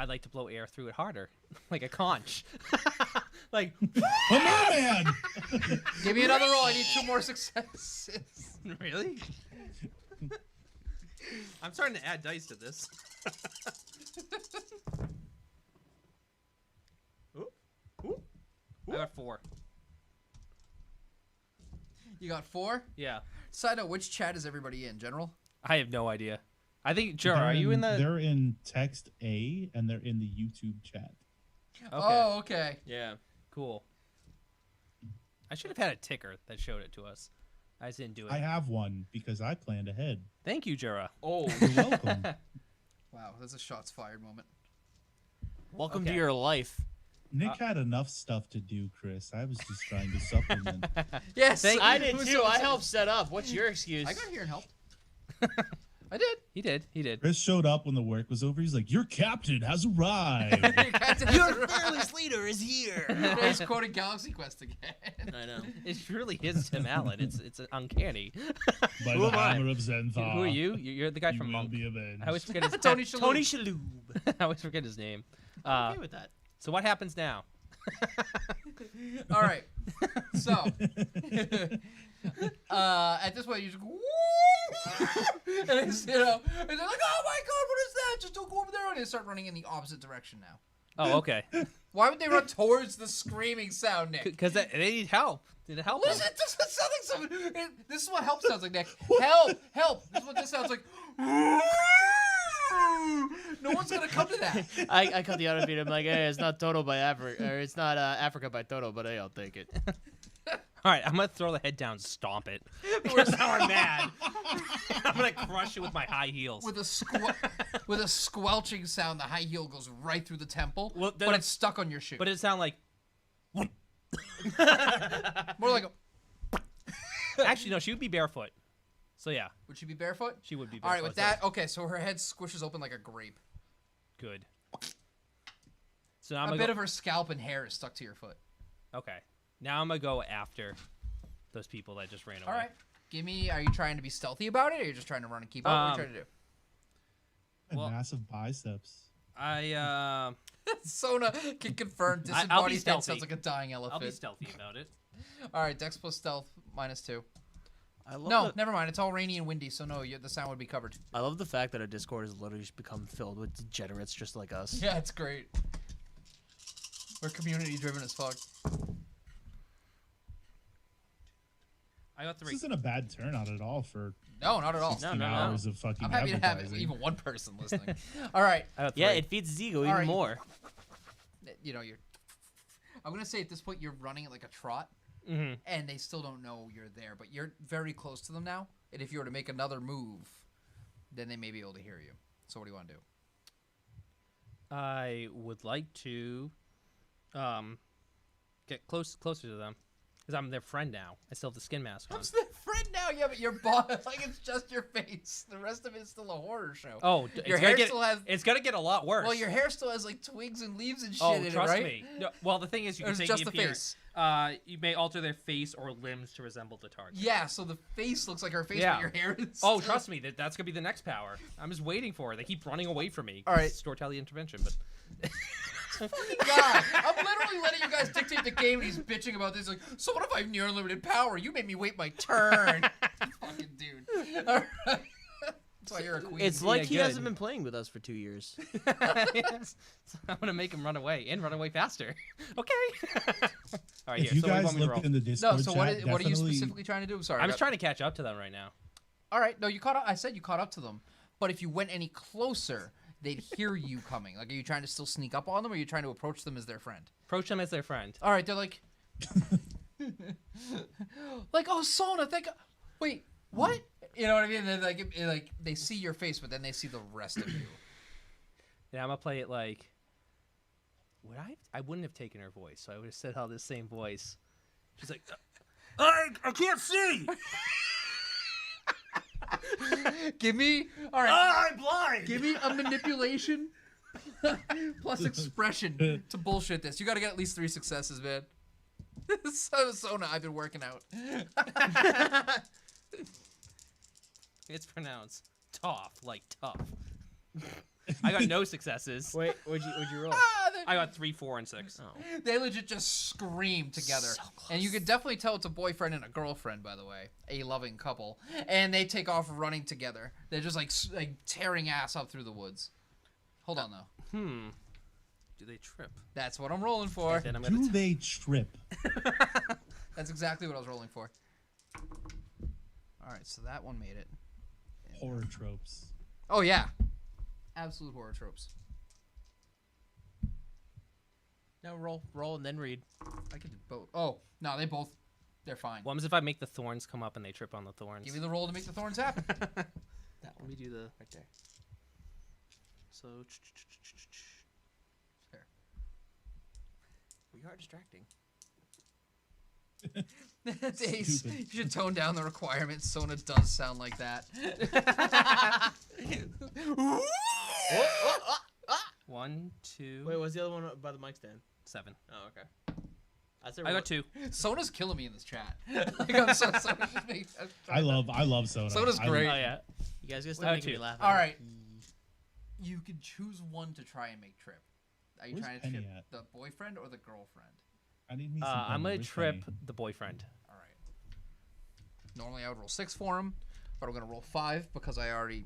like to blow air through it harder, like a conch. Like A merman. Give me another roll. I need 2 more successes. really? I'm starting to add dice to this. I got 4. You got 4. Yeah. Side note: which chat is everybody in? General. I have no idea. I think Jura, They're are you in the? They're in text A, and they're in the YouTube chat. Okay. Oh, okay. Yeah. Cool. I should have had a ticker that showed it to us. I just didn't do it. I have one because I planned ahead. Thank you, Jura. Oh, You're welcome. wow, that's a shots fired moment. Welcome to Okay. your life. Nick had enough stuff to do, Chris. I was just trying to supplement. Yes, I did who's too. so- I helped set up. What's your excuse? I got here and helped. I did. He did. Chris showed up when the work was over. He's like, "Your captain has arrived." Your fearless leader is here. He's quoting Galaxy Quest again. I know. It really is Tim Allen. It's uncanny. By Who the am I? hammer of Zenthar. Who are you? You're the guy You from will Monk. be avenged. I always forget his Tony Shalhoub. Tony Shalhoub. I always forget his name. I'm okay with that. So what happens now? All right. So, at this point, you just go, woo! And it's, and they're like, oh my god, what is that? Just don't go over there. And they start running in the opposite direction now. Oh, okay. Why would they run towards the screaming sound, Nick? Because they need help. Did it help? them? Listen, this is sounding so. This is what help sounds like, Nick. Help! Help! This is what this sounds like. No one's gonna come to that. I cut the auto feed. I'm like, hey, it's not Toto by Africa, or it's not Africa by Toto, but hey, I'll take it. All right, I'm gonna throw the head down, stomp it. Because now I'm mad. I'm gonna crush it with my high heels. With a squelching sound, the high heel goes right through the temple, Well, then but it's stuck on your shoe. But it sound like. More like a. Actually, no. She would be barefoot. So yeah, Would she be barefoot? she would be barefoot. All right, with that, okay, so her head squishes open like a grape. Good. So now I'm A gonna bit go, of her scalp and hair is stuck to your foot. okay. Now I'm gonna go after those people that just ran away. All right. Give me. Are you trying to be stealthy about it, or are you just trying to run and keep up? What are you trying to do? And Well- massive biceps. I Sona can confirm I'll be disembodied head stealthy. sounds like a dying I'll be elephant. stealthy about it. All right, Dex plus stealth -2. I love No, the, never mind. It's all rainy and windy, so no, the sound would be covered. I love the fact that our Discord has literally just become filled with degenerates just like us. Yeah, it's great. We're community driven as fuck. I got This 3. isn't a bad turnout at all for No, not at all. 16 no. hours of fucking I'm happy to have advertising. even one person listening. All right, I got 3. Yeah, it feeds his ego even right. more. you know you're. I'm gonna say at this point you're running at like a trot, Mm-hmm. and they still don't know you're there, but you're very close to them now. And if you were to make another move, then they may be able to hear you. So what do you want to do? I would like to get closer to them because I'm their friend now. I still have the skin mask on. I'm their friend now. Yeah, but your body, like it's just your face. The rest of it's still a horror show. Oh, Your hair get, still has. it's gonna get a lot worse. Well, your hair still has like twigs and leaves and shit Oh, in trust it, right? me. No, well, the thing is, you Or can it's take just the the appearance. face. You may alter their face or limbs to resemble the target. Yeah, so the face looks like her face, Yeah. but your hair is. Oh, still- trust me, that's gonna be the next power. I'm just waiting for it. They keep running away from me. All right. Storyteller intervention, but Fucking God, I'm literally letting you guys dictate the game, and he's bitching about this. Like, so what if I have near unlimited power? You made me wait my turn. Fucking dude. All right. That's why you're a queen. It's like Yeah, he good. hasn't been playing with us for 2 years. yes. So I'm gonna make him run away and run away faster. Okay. All right, If here. you So what do you guys want me to look roll? in the Discord no. So chat, what are you definitely- specifically trying to do? Sorry. I'm just trying to catch up to them right now. All right. No, you caught up. I said you caught up to them, but if you went any closer, they'd hear you coming. Like, are you trying to still sneak up on them, or are you trying to approach them as their friend? Approach them as their friend. All right. They're like, like, oh, Sona, thank. Wait, what? You know what I mean? They're like they see your face, but then they see the rest of you. Yeah, I'm gonna play it like. Would I wouldn't have taken her voice, so I would have said all the same voice. She's like, I can't see. Give me. All right. I'm blind. Give me a manipulation plus expression to bullshit this. You got to get at least 3 successes, man. Sona, I've been working out. It's pronounced tough, like tough. I got no successes. Wait, what'd you roll? I got 3, 4, and 6. Oh. They legit just scream together. So And you can definitely tell it's a boyfriend and a girlfriend, by the way. A loving couple. And they take off running together. They're just like tearing ass up through the woods. Hold on, though. Do they trip? That's what I'm rolling for. Then I'm Do gonna. they trip? That's exactly what I was rolling for. All right, so that one made it. Horror tropes. Oh, yeah. Absolute horror tropes. No, roll, and then read. I could do both. Oh, no, they both They're fine. What happens if I make the thorns come up and they trip on the thorns? Give me the roll to make the thorns happen. Let me do the Right there. so. Fair. We are distracting. Ace, Stupid. you should tone down the requirements. Sona does sound like that. 1, 2, Wait, what's the other one by the mic stand? 7. Oh, okay. I got 2. Sona's killing me in this chat. Like, I'm so sorry. I love Soda. Soda's I- great. Oh yeah. You guys gonna I stop got making me 2. laugh. All right. You can choose one to try and make trip. Are you Where's trying to Penny trip at? the boyfriend or the girlfriend? I need me some. I'm gonna Where's trip Penny? the boyfriend. All right. Normally I would roll 6 for him, but I'm gonna roll 5 because I already,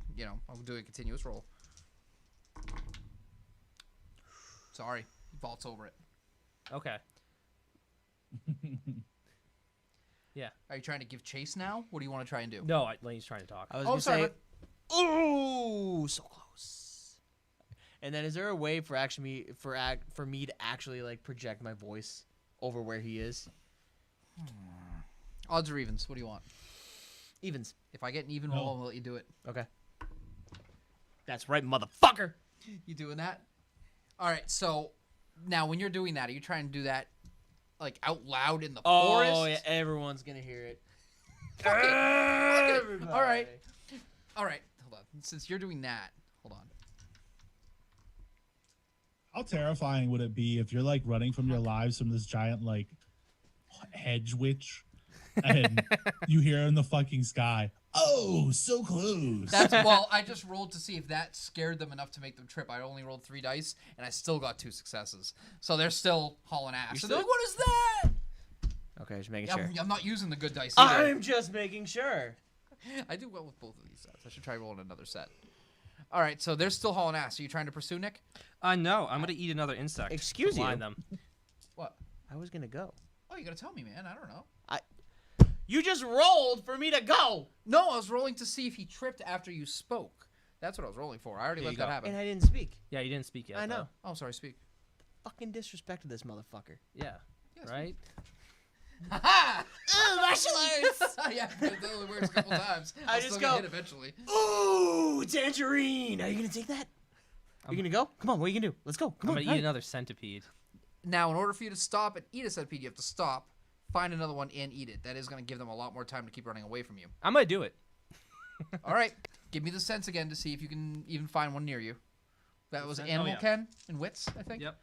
I'm doing a continuous roll. Sorry, he vaults over it. Okay. Yeah. Are you trying to give chase now? What do you want to try and do? No, Lenny's trying to talk. I was Oh, gonna sorry. say. Ooh, so close. And then, is there a way for me to actually like project my voice over where he is? Odds or evens? What do you want? Evens. If I get an even No. roll, I'll let you do it. Okay. That's right, motherfucker. You doing that? All right. So now, when you're doing that, are you trying to do that like out loud in the forest? Oh yeah, everyone's gonna hear it. Fuck it. Everybody. All right. All right. Hold on. Since you're doing that, hold on. How terrifying would it be if you're like running from your lives from this giant like hedge witch, and you hear in the fucking sky, "Oh, so close." That's well. I just rolled to see if that scared them enough to make them trip. I only rolled 3 dice, and I still got 2 successes. So they're still hauling ass. So they're like, "What is that?" Okay, just making Yeah, sure. I'm not using the good dice either. I'm just making sure. I do well with both of these sets. I should try rolling another set. All right, so they're still hauling ass. Are you trying to pursue Nick? No, I'm gonna eat another insect. Excuse to blind you? them. What? I was gonna go. Oh, you gotta tell me, man. I don't know. You just rolled for me to go, No, I was rolling to see if he tripped after you spoke. That's what I was rolling for. I already There let you that go. happen. and I didn't speak. Yeah, you didn't speak yet. I know. though. Oh, sorry. Speak. Fucking disrespected this motherfucker. Yeah. Yes. Right. Ha Ooh, martial arts. Yeah, it only works a couple times. I I'll just still get go- hit eventually. Ooh, tangerine. Are you gonna take that? Are you gonna go? Come on, what are you gonna do? Let's go. Come I'm on. gonna eat another centipede. Now, in order for you to stop and eat a centipede, you have to stop, find another one, and eat it. That is going to give them a lot more time to keep running away from you. I'm gonna do it. All right, give me the sense again to see if you can even find one near you. That was Sense? animal Oh, yeah. Ken and wits, I think. Yep.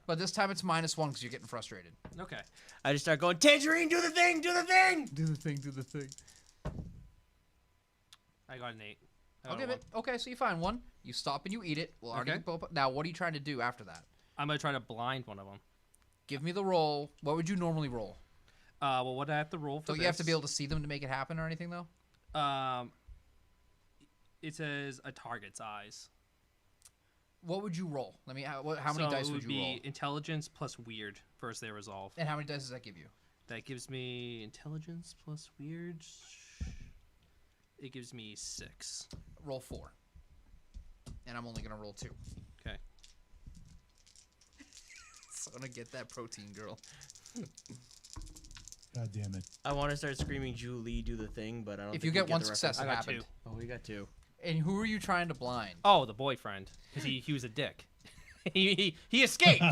But this time it's -1 because you're getting frustrated. Okay. I just start going, tangerine, do the thing, do the thing. Do the thing, do the thing. I got an 8. I I'll got give a it. Okay, so you find one. You stop and you eat it. We'll already Okay. Now, what are you trying to do after that? 1. I'm gonna try to blind one of them. Give me the roll. What would you normally roll? Well, what do I have to roll for Don't you have to be able to see them to make it happen or anything, though? It says a target's eyes. What would you roll? Let me. How many So dice it would would you be roll? intelligence plus weird versus their resolve. And how many dice does that give you? That gives me intelligence plus weird. It gives me 6. Roll 4. And I'm only gonna roll 2. Okay. So I'm gonna get that protein, girl. God damn it! I want to start screaming, Julie, do the thing, but I don't. If think you we get one the success, I it got happened. 2. reference. Oh, we got 2. And who are you trying to blind? Oh, the boyfriend, because he was a dick. he escaped.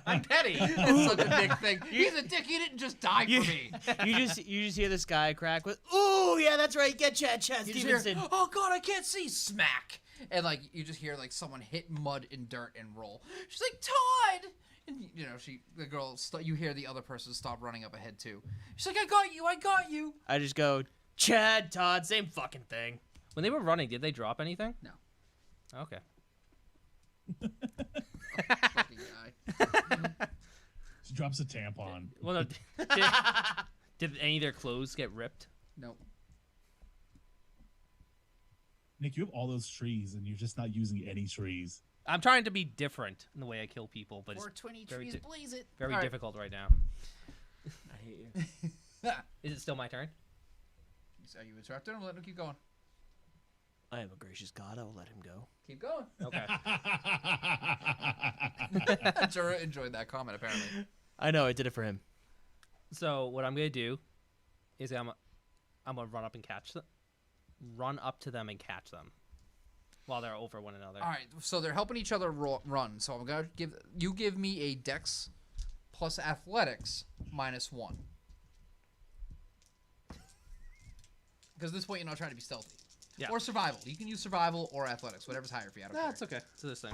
I'm petty. It's such a big thing. He's a dick. He didn't just die for me. you just hear this guy crack with, ooh, yeah, that's right, get Chad You just hear, Stevenson. oh god, I can't see. Smack. And like you just hear like someone hit mud and dirt and roll. She's like, Todd. And the girl, you hear the other person stop running up ahead too. She's like, I got you. I just go, Chad, Todd, same fucking thing. When they were running, did they drop anything? No. Okay. Fucking guy. She drops a tampon. Well, no, did any of their clothes get ripped? Nope. Nick, you have all those trees, and you're just not using any trees. I'm trying to be different in the way I kill people, but it's 420 very trees, di- blaze it. very All right. difficult right now. I hate you. Is it still my turn? Are you interrupted? I'm letting him keep going. I am a gracious God, I will let him go. Keep going. Okay. Jura enjoyed that comment apparently. I know, I did it for him. So what I'm gonna do is I'm gonna run up and catch them, run up to them and catch them while they're over one another. All right, so they're helping each other run. So I'm gonna give me a Dex plus Athletics -1. Because at this point you're not trying to be stealthy. Yeah. Or survival. You can use survival or athletics, whatever's higher for you. I don't care. That's okay. So this thing.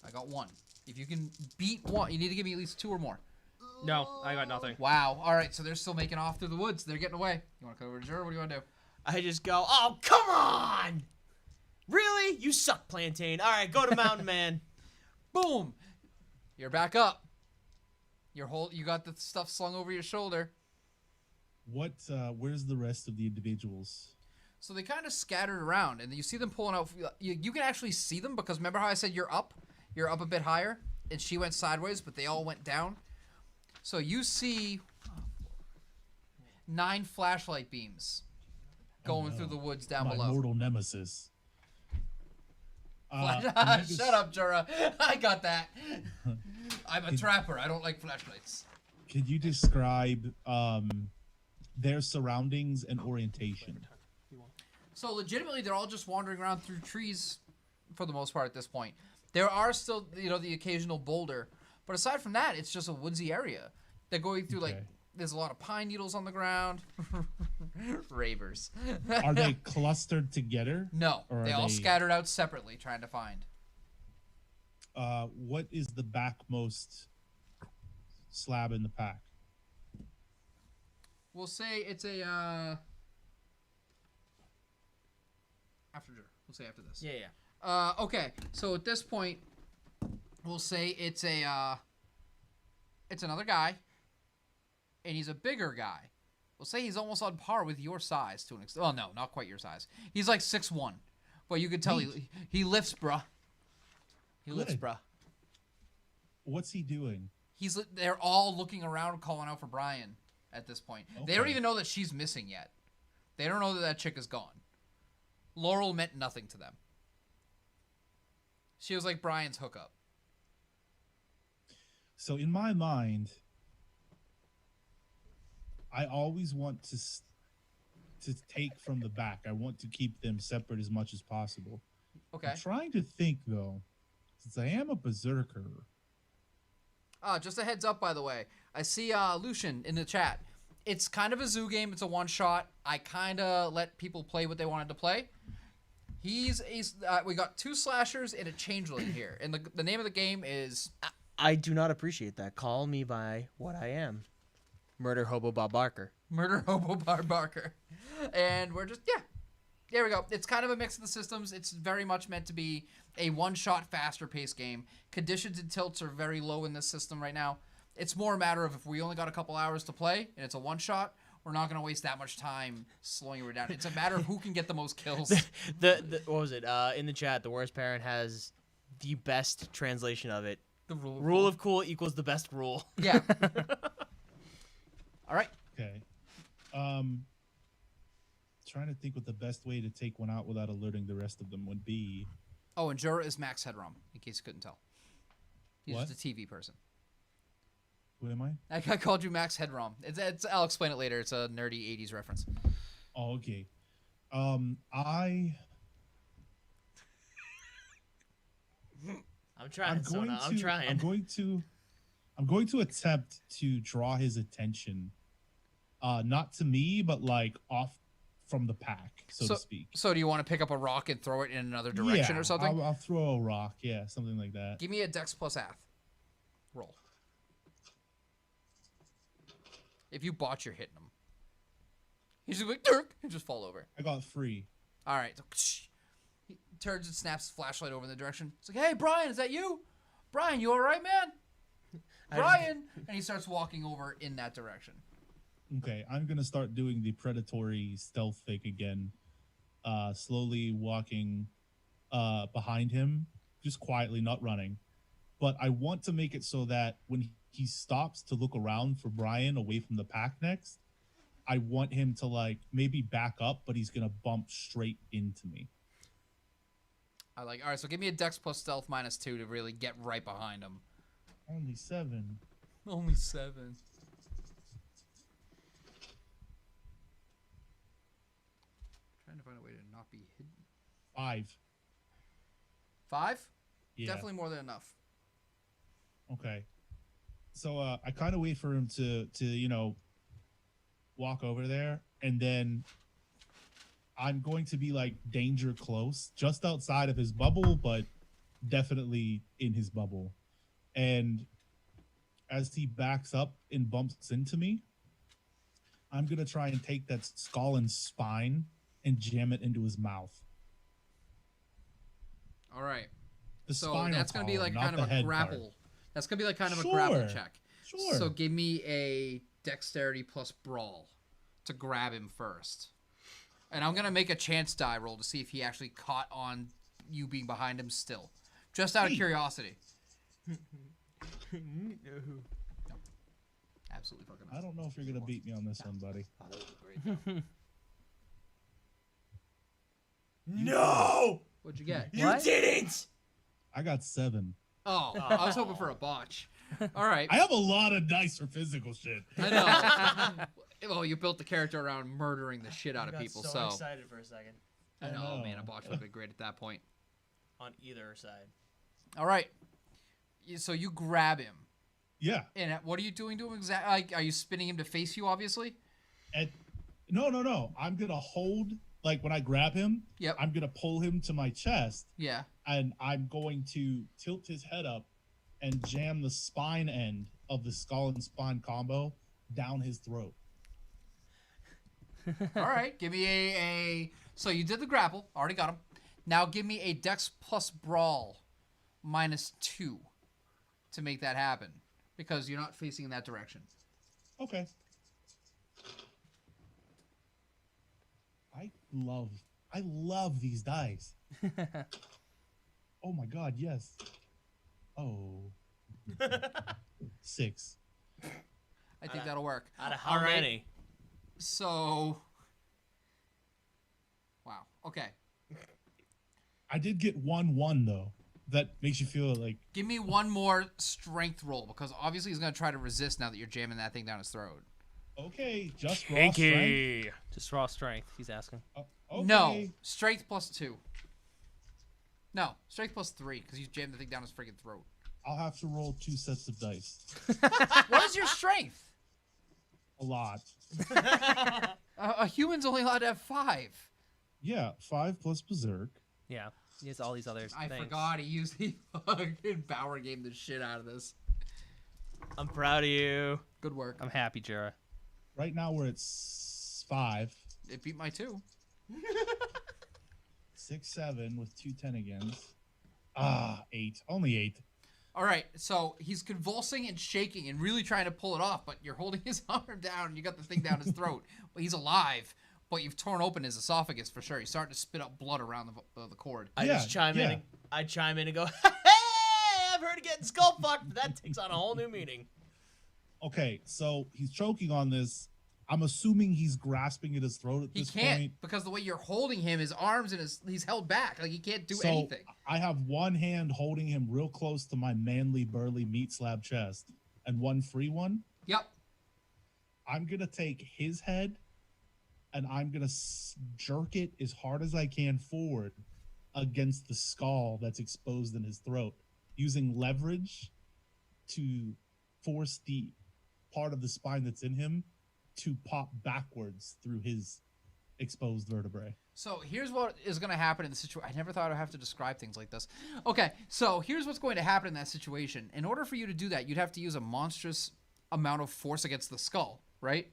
I got 1. If you can beat 1, you need to give me at least 2 or more. No, I got nothing. Wow. All right, so they're still making off through the woods. They're getting away. You want to cut over to Jura? What do you want to do? I just go, oh, come on! Really? You suck, Plantain. All right, go to Mountain Man. Boom! You're back up. You got the stuff slung over your shoulder. Where's the rest of the individuals? So they kind of scattered around, and you see them pulling out. You can actually see them because remember how I said you're up? You're up a bit higher, and she went sideways, but they all went down. So you see 9 flashlight beams going through the woods down My below. mortal nemesis. Shut up, Jura. I got that. I'm a trapper. I don't like flashlights. Could you describe their surroundings and orientation? So legitimately, they're all just wandering around through trees for the most part at this point. There are still, the occasional boulder, but aside from that, it's just a woodsy area. They're going through there's a lot of pine needles on the ground. Ravers. Are they clustered together? No, Or are they all they- scattered out separately, trying to find. What is the backmost slab in the pack? We'll say it's a after Jura. We'll say after this. Yeah. Okay, so at this point, we'll say it's another guy, and he's a bigger guy. We'll say he's almost on par with your size to an extent. Oh no, not quite your size. He's like 6'1", but you can tell he lifts, bruh. He lifts, Good. bruh. What's he doing? They're all looking around, calling out for Brian at this point. They don't Okay. even know that she's missing yet. They don't know that chick is gone. Laurel meant nothing to them. She was like Brian's hookup. So in my mind, I always want to take from the back. I want to keep them separate as much as possible. Okay. I'm trying to think though, since I am a berserker. Just a heads up, by the way. I see Lucian in the chat. It's kind of a zoo game. It's a one-shot. I kind of let people play what they wanted to play. We got 2 slashers and a changeling here. And the name of the game is... I do not appreciate that. Call me by what I am. Murder Hobo Bob Barker. Murder Hobo Bar Barker. And we're just... Yeah. There we go. It's kind of a mix of the systems. It's very much meant to be a one-shot, faster-paced game. Conditions and tilts are very low in this system right now. It's more a matter of if we only got a couple hours to play and it's a one-shot, we're not going to waste that much time slowing you down. It's a matter of who can get the most kills. The what was it? In the chat, the worst parent has the best translation of it. The Rule of cool equals the best rule. Yeah. All right. Okay. Trying to think what the best way to take one out without alerting the rest of them would be. Oh, and Jura is Max Headrom, in case you couldn't tell. He's What? just a TV person. Who am I? I called you Max Headrom. I'll explain it later. It's a nerdy 80s reference. Oh, okay. I'm trying, Sona. I'm trying. I'm going to attempt to draw his attention, not to me, but like off from the pack, so to speak. So do you want to pick up a rock and throw it in another direction or something? I'll throw a rock. Yeah, something like that. Give me a Dex plus Ath. Roll. If you botch, you're hitting him. He's just like, Dirk, and just fall over. I got 3. All right. So, he turns and snaps his flashlight over in the direction. It's like, hey, Brian, is that you? Brian, you all right, man? Brian! And he starts walking over in that direction. Okay, I'm gonna start doing the predatory stealth thing again. Slowly walking behind him, just quietly, not running. But I want to make it so that when he stops to look around for Brian away from the pack next, I want him to like maybe back up, but he's gonna bump straight into me. All right, so give me a Dex plus Stealth -2 to really get right behind him. Only 7. Only 7. to find a way to not be hidden. 5. 5? Yeah. Definitely more than enough. Okay. So I kind of wait for him to walk over there, and then I'm going to be like danger close, just outside of his bubble, but definitely in his bubble. And as he backs up and bumps into me, I'm gonna try and take that skull and spine and jam it into his mouth. All right. The So spinal that's going to be column, like not kind the of a head grapple. part. That's going to be like kind of a grapple Sure. check. Sure. So give me a dexterity plus brawl to grab him first. And I'm going to make a chance die roll to see if he actually caught on you being behind him still. Just out of Hey. curiosity. Absolutely fucking I don't know if you're gonna beat me on this one, buddy. Oh, that was a great. No! What'd you get? You didn't! I got 7. Oh, I was hoping for a botch. All right. I have a lot of dice for physical shit. I know. Well, you built the character around murdering the shit out I of got people, so excited for a second. I I know, know. man. A botch would have been great at that point. On either side. All right. So you grab him. Yeah. And what are you doing to him exactly? Like, are you spinning him to face you, obviously? And no. I'm gonna hold, like when I grab him, Yep. I'm gonna pull him to my chest, Yeah. and I'm going to tilt his head up and jam the spine end of the skull and spine combo down his throat. All right. Give me a. So you did the grapple. Already got him. Now give me a Dex plus Brawl -2 to make that happen. Because you're not facing in that direction. Okay. I love these dice. Oh my god, yes. Oh. 6. I think that'll work. Out of how All right. many? So. Wow. Okay. I did get 1-1 though. That makes you feel like Give me one more strength roll because obviously he's going to try to resist now that you're jamming that thing down his throat. okay, just raw strength. Just raw strength, he's asking. Okay. No. Strength +2. No. Strength +3 because you jammed the thing down his freaking throat. I'll have to roll 2 sets of dice. What is your strength? A lot. A human's only allowed to have 5. Yeah, 5 plus berserk. Yeah, he has all these other I things. forgot he fucking power game the shit out of this. I'm proud of you. Good work. I'm happy, Jura. Right now we're at 5. It beat my 2. 6, 7 with 2 10 agains. 8. Only 8. All right, so he's convulsing and shaking and really trying to pull it off, but you're holding his arm down and you got the thing down his throat. Well, he's alive, but you've torn open his esophagus for sure. He's starting to spit up blood around the cord. I Yeah, just chime yeah. in. I chime in and go, "Hey, I've heard of getting skull fucked." But that takes on a whole new meaning. Okay, so he's choking on this. I'm assuming he's grasping at his throat at He this can't point. because the way you're holding him, his arms and he's held back. Like he can't do So anything. I have one hand holding him real close to my manly, burly meat slab chest, and one free one. Yep. I'm gonna take his head, and I'm gonna jerk it as hard as I can forward against the skull that's exposed in his throat, using leverage to force the part of the spine that's in him to pop backwards through his exposed vertebrae. So here's what is going to happen in the situation. I never thought I'd have to describe things like this. Okay, so here's what's going to happen in that situation. In order for you to do that, you'd have to use a monstrous amount of force against the skull, right?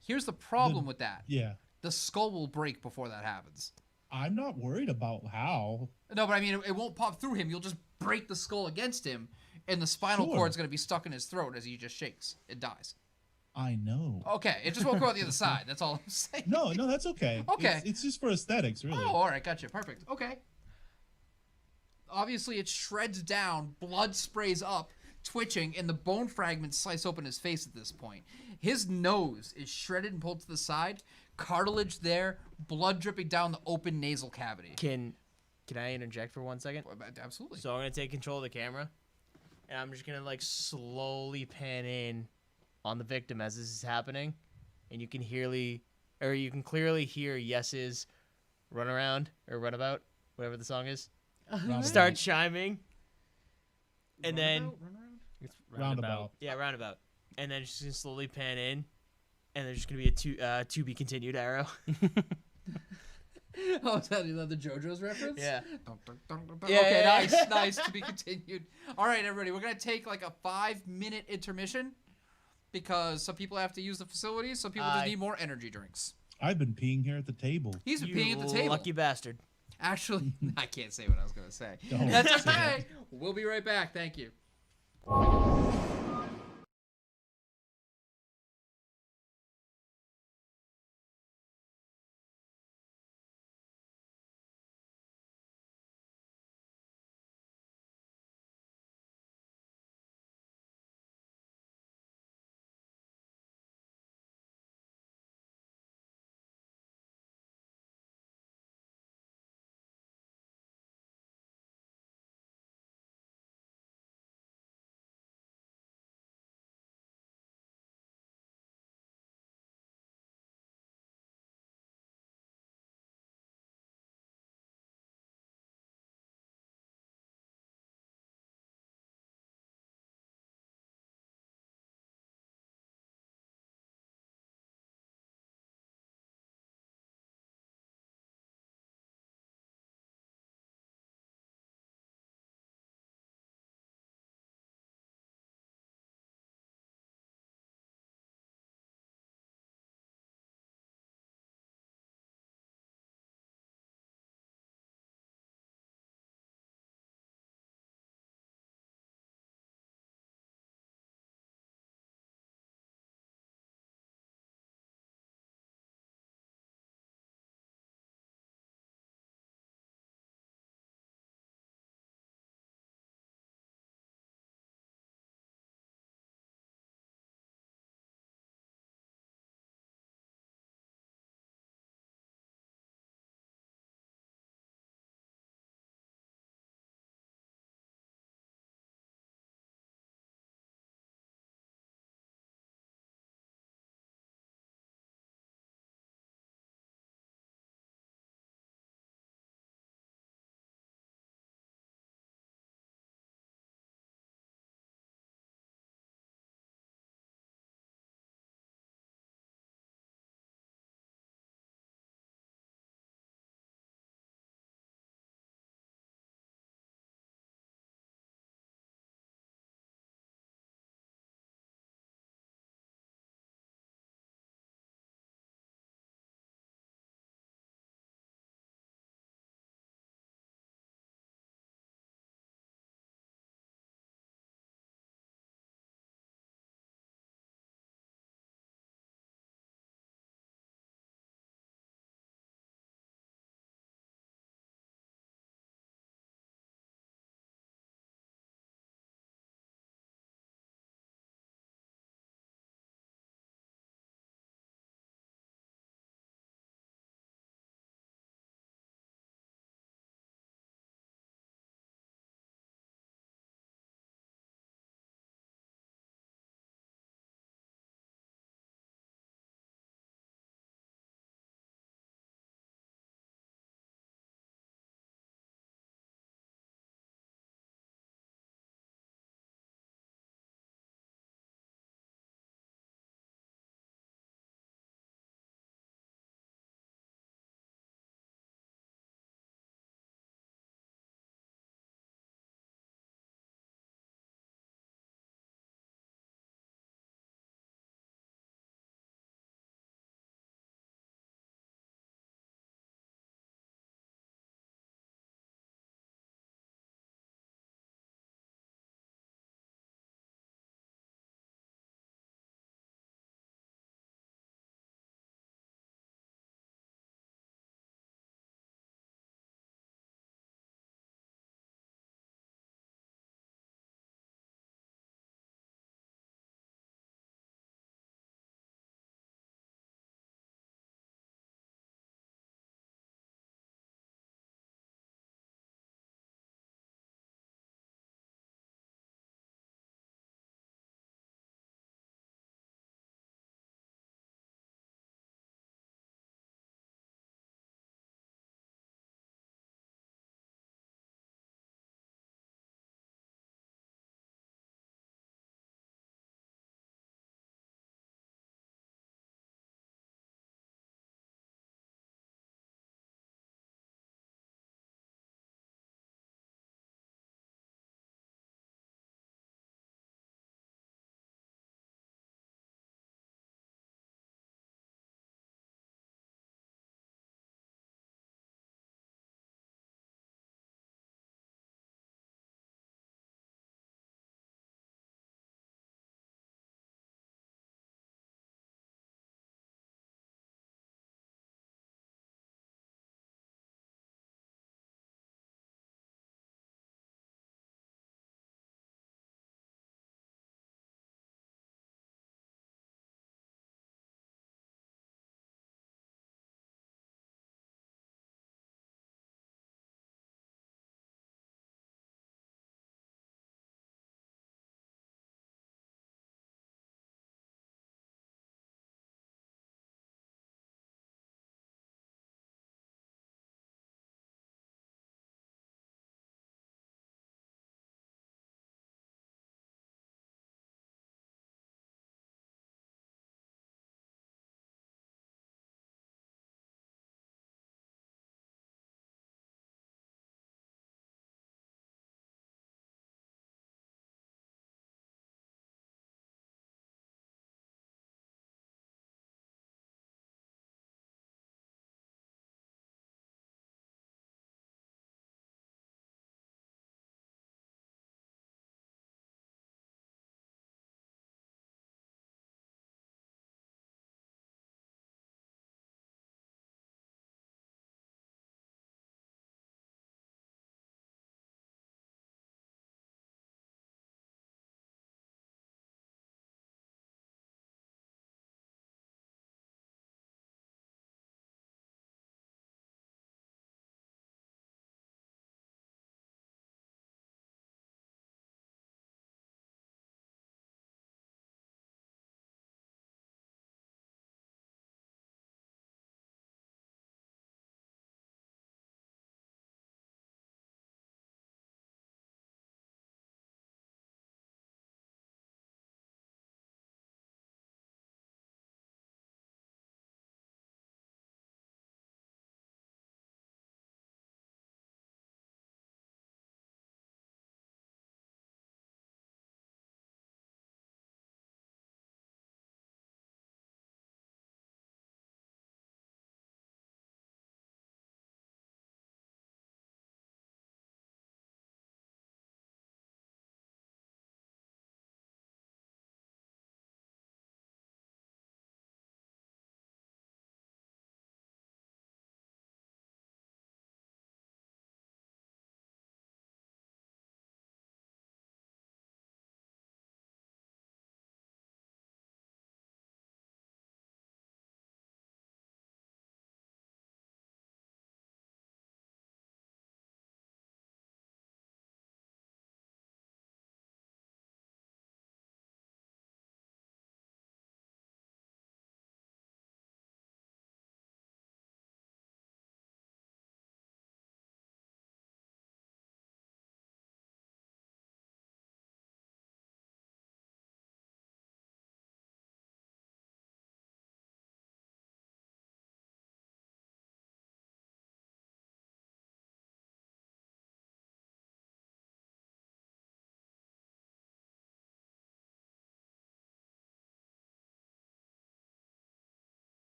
Here's the problem with that. Yeah. The skull will break before that happens. I'm not worried about how. No, but I mean, it won't pop through him. You'll just break the skull against him, and the spinal Sure. cord's going to be stuck in his throat as he just shakes. It dies. I know. Okay, it just won't go out the other side. That's all I'm saying. No, that's okay. Okay. It's just for aesthetics, really. Oh, all right, gotcha. Perfect. Okay. Obviously, it shreds down, blood sprays up, twitching, and the bone fragments slice open his face at this point. His nose is shredded and pulled to the side, cartilage there, blood dripping down the open nasal cavity. Can I interject for 1 second? Absolutely. So I'm gonna take control of the camera, and I'm just gonna like slowly pan in on the victim as this is happening, and you can clearly hear Yes's Runaround or Runabout, whatever the song is, Roundabout. start chiming, and then It's Roundabout. yeah, Roundabout, and then she's gonna slowly pan in, and there's just gonna be a to be continued arrow. Oh, is that the JoJo's reference? Yeah. Okay, Yeah. nice. To be continued. All right, everybody, we're gonna take like a 5-minute intermission because some people have to use the facilities. Some people just need more energy drinks. I've been peeing here at the table. He's been You peeing at the table. lucky bastard. Actually, I can't say what I was gonna say. Don't That's say that. okay. We'll be right back. Thank you.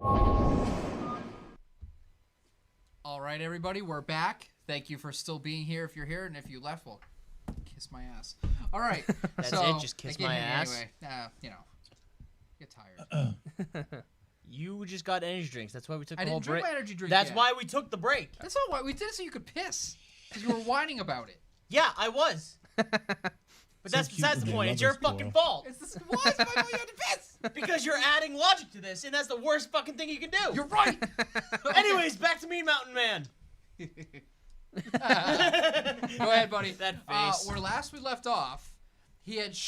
All right, everybody, we're back. Thank you for still being here if you're here, and if you left, well, kiss my ass. All right. That's so, it, just kiss again, my ass? Anyway, get tired. You just got energy drinks. That's why we took I the whole didn't drink break. my energy drink That's yet. why we took the break. That's not why. We did it so you could piss. Because you were whining about it. Yeah, I was. But So that's cute besides when the they point. love It's your us, Cora. fucking fault. Why is it my fault you had to piss? Because you're adding logic to this, and that's the worst fucking thing you can do. You're right. Anyways, back to Mean Mountain Man. Go ahead, buddy. That face. Where last we left off, he had...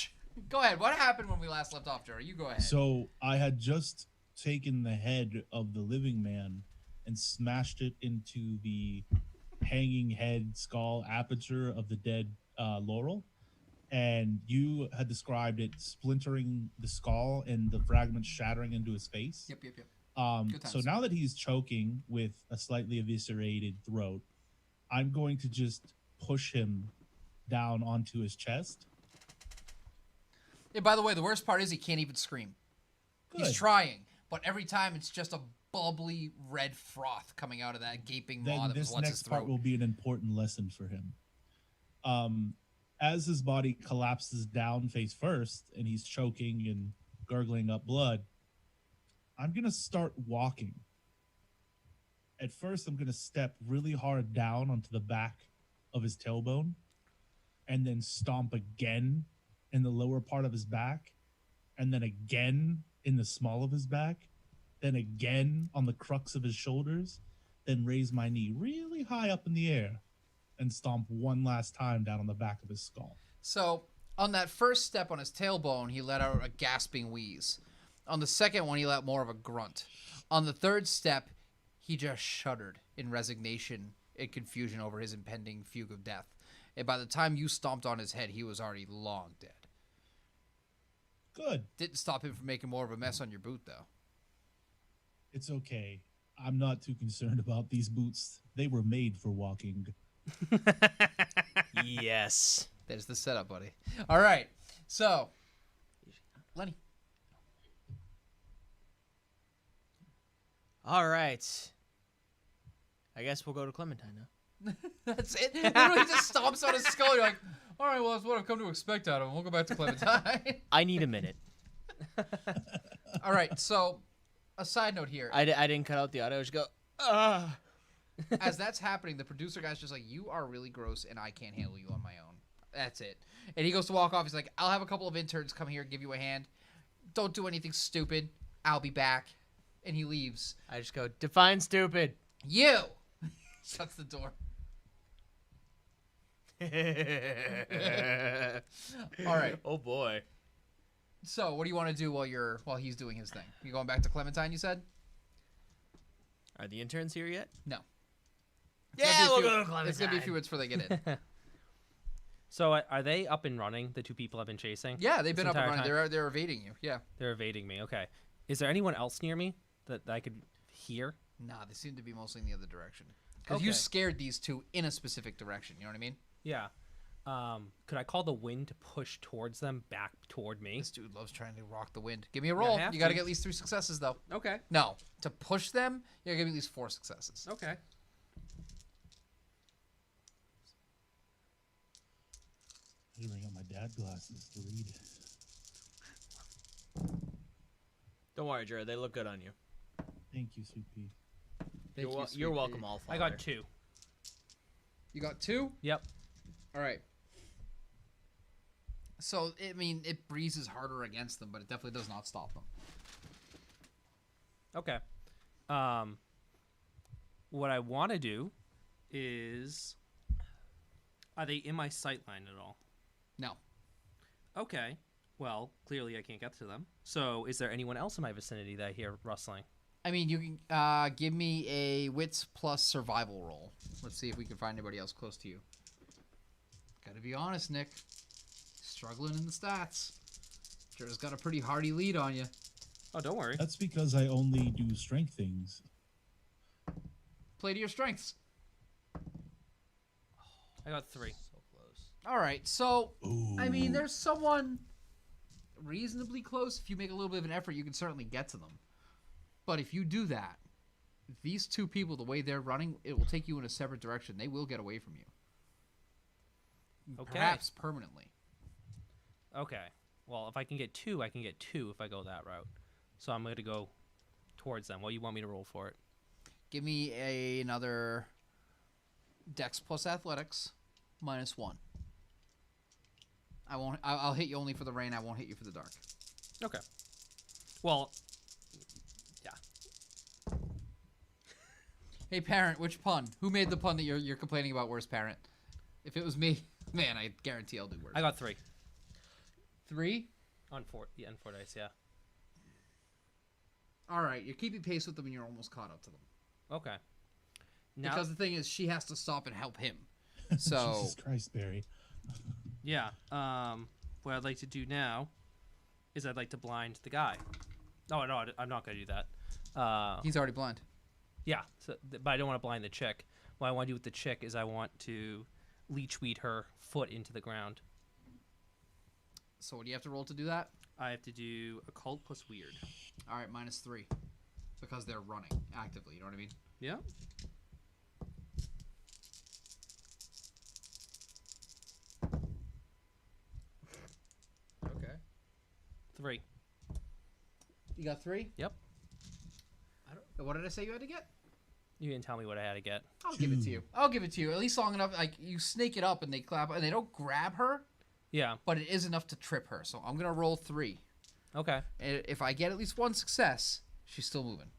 Go ahead. What happened when we last left off, Jura? You go ahead. So I had just taken the head of the living man and smashed it into the hanging head skull aperture of the dead Laurel. And you had described it splintering the skull and the fragments shattering into his face. Yep. Good So times. now that he's choking with a slightly eviscerated throat, I'm going to just push him down onto his chest. Yeah, by the way, the worst part is he can't even scream. Good. He's trying, but every time it's just a bubbly red froth coming out of that gaping maw Then that was this once his next part throat. will be an important lesson for him. As his body collapses down face first and he's choking and gurgling up blood, I'm going to start walking. At first, I'm going to step really hard down onto the back of his tailbone and then stomp again in the lower part of his back and then again in the small of his back, then again on the crux of his shoulders, then raise my knee really high up in the air and stomp one last time down on the back of his skull. So, on that first step on his tailbone, he let out a gasping wheeze. On the second one, he let more of a grunt. On the third step, he just shuddered in resignation and confusion over his impending fugue of death. And by the time you stomped on his head, he was already long dead. Good. Didn't stop him from making more of a mess on your boot, though. It's okay. I'm not too concerned about these boots. They were made for walking. Yes. There's the setup, buddy. All right. So, Lenny. All right. I guess we'll go to Clementine now. That's it. Literally just stomps on his skull. You're like, all right, well, that's what I've come to expect out of him. We'll go back to Clementine. I need a minute. All right. So, a side note here. I didn't cut out the audio. I just go, ugh. As that's happening, the producer guy's just like, you are really gross, and I can't handle you on my own. That's it. And he goes to walk off. He's like, I'll have a couple of interns come here and give you a hand. Don't do anything stupid. I'll be back. And he leaves. I just go, define stupid. You! Shuts the door. All right. Oh, boy. So, what do you want to do while he's doing his thing? You going back to Clementine, you said? Are the interns here yet? No. Yeah, we'll go to It's going to be a Clementine. few minutes before they get in. So are they up and running? The two people I've been chasing. Yeah, they've been This up and entire running. They're evading you. Yeah. They're evading me. Okay. Is there anyone else near me that I could hear? Nah, they seem to be mostly in the other direction. Because you Okay. scared these two in a specific direction. You know what I mean? Yeah. Could I call the wind to push towards them back toward me? This dude loves trying to rock the wind. Give me a roll. have You got to to. get at least 3 successes, though. Okay. No. To push them, you got to give me at least 4 successes. Okay. I need to bring out my dad glasses to read. Don't worry, Jared. They look good on you. Thank you, Sweet Pea. Thank you, You're sweet welcome, pea. all I father. got 2. You got 2? Yep. All right. So, I mean, it breezes harder against them, but it definitely does not stop them. Okay. What I want to do is, are they in my sight line at all? No. Okay. Well, clearly I can't get to them. So, is there anyone else in my vicinity that I hear rustling? I mean, you can give me a wits plus survival roll. Let's see if we can find anybody else close to you. Gotta be honest, Nick. Struggling in the stats. Jura's got a pretty hardy lead on you. Oh, don't worry. That's because I only do strength things. Play to your strengths. I got 3. So close. All right, so Ooh. I mean, there's someone reasonably close. If you make a little bit of an effort, you can certainly get to them. But if you do that, these two people, the way they're running, it will take you in a separate direction. They will get away from you. Okay. Perhaps permanently. Okay. Well, if I can get 2, I can get 2 if I go that route. So I'm going to go towards them. What do you want me to roll for it? Give me another Dex plus Athletics -1. I won't. I'll hit you only for the rain. I won't hit you for the dark. Okay. Well, yeah. Hey, parent, which pun? Who made the pun that you're complaining about? Worst parent. If it was me, man, I guarantee I'll do worse. I got 3 3. on 4. Yeah, on 4 dice. Yeah. All right, you're keeping pace with them, and you're almost caught up to them. Okay. Now, Because the thing is, she has to stop and help him. So Jesus Christ, Barry. yeah. What I'd like to do now is I'd like to blind the guy. Oh no, I'm not going to do that. he's already blind. Yeah. So, but I don't want to blind the chick. What I want to do with the chick is I want to leech weed her foot into the ground. So what do you have to roll to do that? I have to do occult plus weird. All right, -3, because they're running actively. You know what I mean? Yeah. Okay. 3. You got 3? Yep. What did I say you had to get? You didn't tell me what I had to get. I'll give it to you. I'll give it to you. At least long enough. Like you snake it up and they clap and they don't grab her, Yeah. but it is enough to trip her. So I'm gonna roll 3. Okay. And if I get at least 1 success, she's still moving.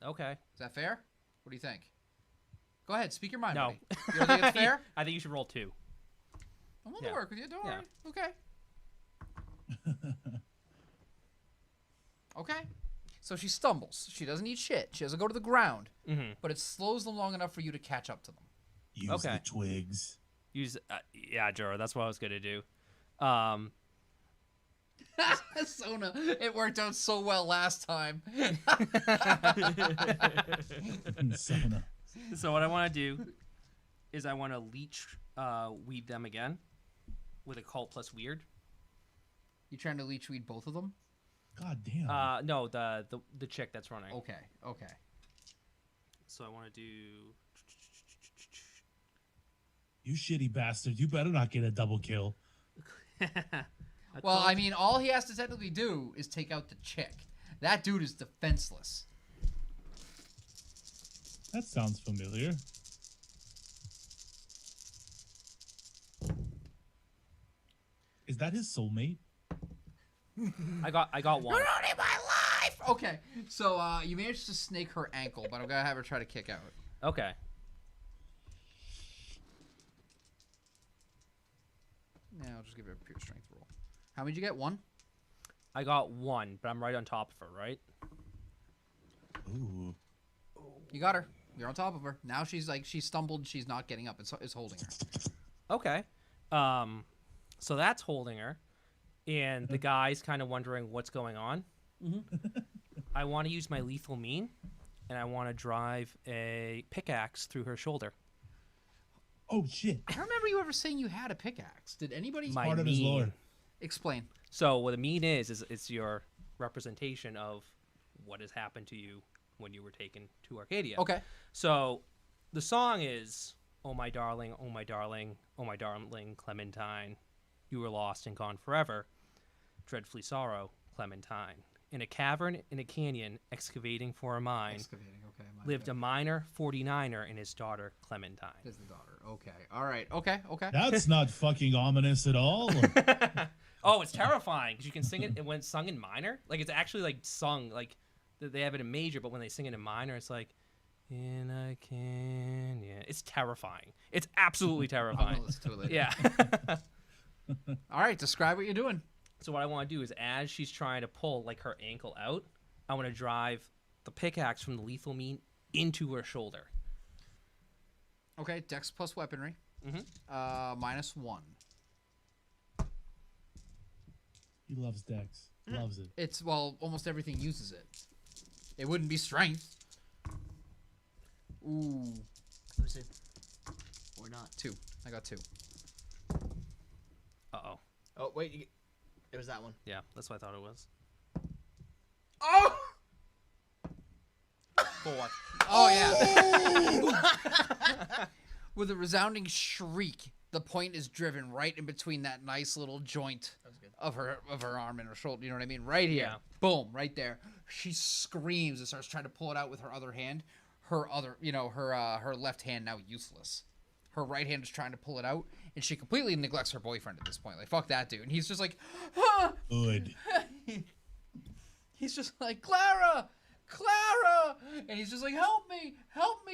Okay. Is that fair? What do you think? Go ahead, speak your mind. No. Buddy. You don't think it's fair? I think you should roll 2. I'm willing Yeah. to work with you. Don't Yeah. worry. Okay. Okay. So she stumbles. She doesn't eat shit. She doesn't go to the ground. Mm-hmm. But it slows them long enough for you to catch up to them. Use Okay. the twigs. Use. Yeah, Jura. That's what I was gonna do. Sona, it worked out so well last time. Sona. So what I want to do is I want to leech weed them again with occult plus weird. You trying to leech weed both of them? God damn. No, the chick that's running. Okay. Okay. So I want to do. You shitty bastard. You better not get a double kill. Well, I mean, all he has to technically do is take out the chick. That dude is defenseless. That sounds familiar. Is that his soulmate? I got one. You're ruining my life! Okay, so you managed to snake her ankle, but I'm going to have her try to kick out. Okay. Yeah, I'll just give her a pure strength roll. How many did you get? 1? I got 1, but I'm right on top of her, right? Ooh. You got her. You're on top of her. Now she's like, she stumbled. She's not getting up. It's holding her. Okay. So that's holding her, and the guy's kind of wondering what's going on. I want to use my lethal mean, and I want to drive a pickaxe through her shoulder. Oh shit. I don't remember you ever saying you had a pickaxe. Did anybody My Part of his mean. lore. explain? So what a mean is it's your representation of what has happened to you when you were taken to Arcadia. Okay. So the song is, oh my darling, oh my darling, oh my darling Clementine, you were lost and gone forever. Dreadfully sorrow, Clementine. In a cavern in a canyon, excavating for a mine, Excavating. Okay. lived a miner 49er and his daughter Clementine. Is the daughter. Okay. All right. Okay. Okay. That's not fucking ominous at all. Oh, it's terrifying because you can sing it when it's sung in minor. Like it's actually like sung like they have it in major, but when they sing it in minor, it's like in a canyon. It's terrifying. It's absolutely I'm terrifying. gonna listen to it later. Yeah. All right. Describe what you're doing. So what I want to do is, as she's trying to pull like her ankle out, I want to drive the pickaxe from the lethal mean into her shoulder. Okay. Dex plus weaponry. -1. He loves Dex. Loves it. It's almost everything uses it. It wouldn't be strength. Ooh. Let me see. Or not. 2. I got 2. Uh-oh. Oh, wait. It was that one. Yeah, that's what I thought it was. Oh! 4. Oh yeah. With a resounding shriek, the point is driven right in between that nice little joint of her arm and her shoulder. You know what I mean? Right here. Yeah. Boom, right there. She screams and starts trying to pull it out with her other hand. Her left hand now useless. Her right hand is trying to pull it out, and she completely neglects her boyfriend at this point. Like, fuck that dude. And he's just like, ah! Good. He's just like, Clara! Clara! And he's just like, help me,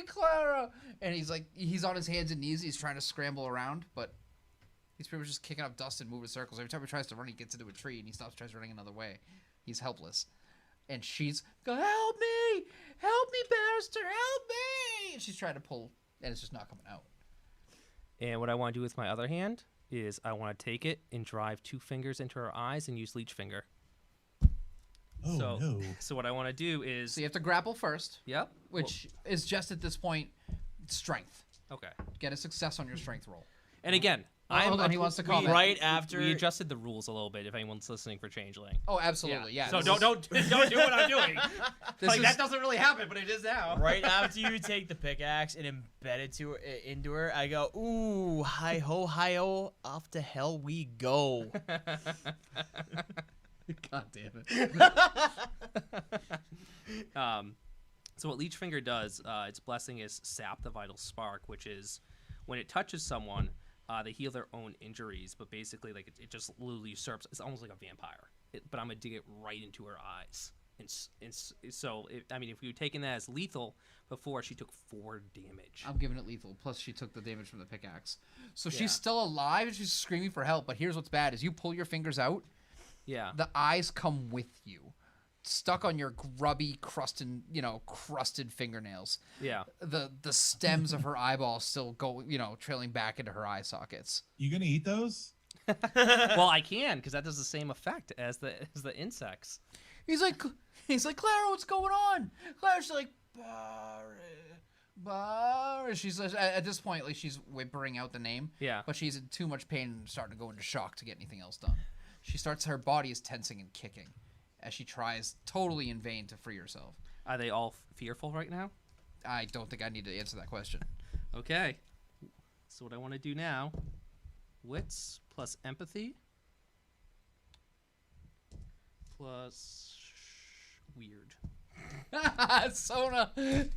Clara! And he's on his hands and knees. He's trying to scramble around, but he's pretty much just kicking up dust and moving circles. Every time he tries to run, he gets into a tree, and he stops, tries running another way. He's helpless. And she's going, help me, Barrister, help me! And she's trying to pull, and it's just not coming out. And what I want to do with my other hand is I want to take it and drive 2 fingers into her eyes and use leech finger. Oh, no. So what I want to do is... So you have to grapple first, Yep. which is just at this point strength. Okay. Get a success on your strength roll. And again, hold on, he wants to comment. Right after We adjusted the rules a little bit if anyone's listening for Changeling. Oh, absolutely, yeah. So this don't is- do what I'm doing. This is- that doesn't really happen, but it is now. right after you take the pickaxe and embed it into her, I go, ooh, hi ho, off to hell we go. God damn it. So what Leech Finger does, its blessing is Sap the Vital Spark, which is when it touches someone, they heal their own injuries, but basically like it just literally usurps. It's almost like a vampire, but I'm gonna dig it right into her eyes. So if we were taking that as lethal before, she took 4 damage. I'm giving it lethal. Plus, she took the damage from the pickaxe. So Yeah. she's still alive and she's screaming for help. But here's what's bad: is you pull your fingers out, Yeah. the eyes come with you, stuck on your grubby, crusted fingernails. Yeah. The stems of her eyeballs still go, trailing back into her eye sockets. You gonna eat those? Well, I can because that does the same effect as the insects. He's like, Clara, what's going on? Clara's like, Barry. She's at this point, like she's whimpering out the name. Yeah. But she's in too much pain and starting to go into shock to get anything else done. Her body is tensing and kicking as she tries totally in vain to free herself. Are they all fearful right now? I don't think I need to answer that question. Okay. So what I want to do now, wits plus empathy plus weird. Sona,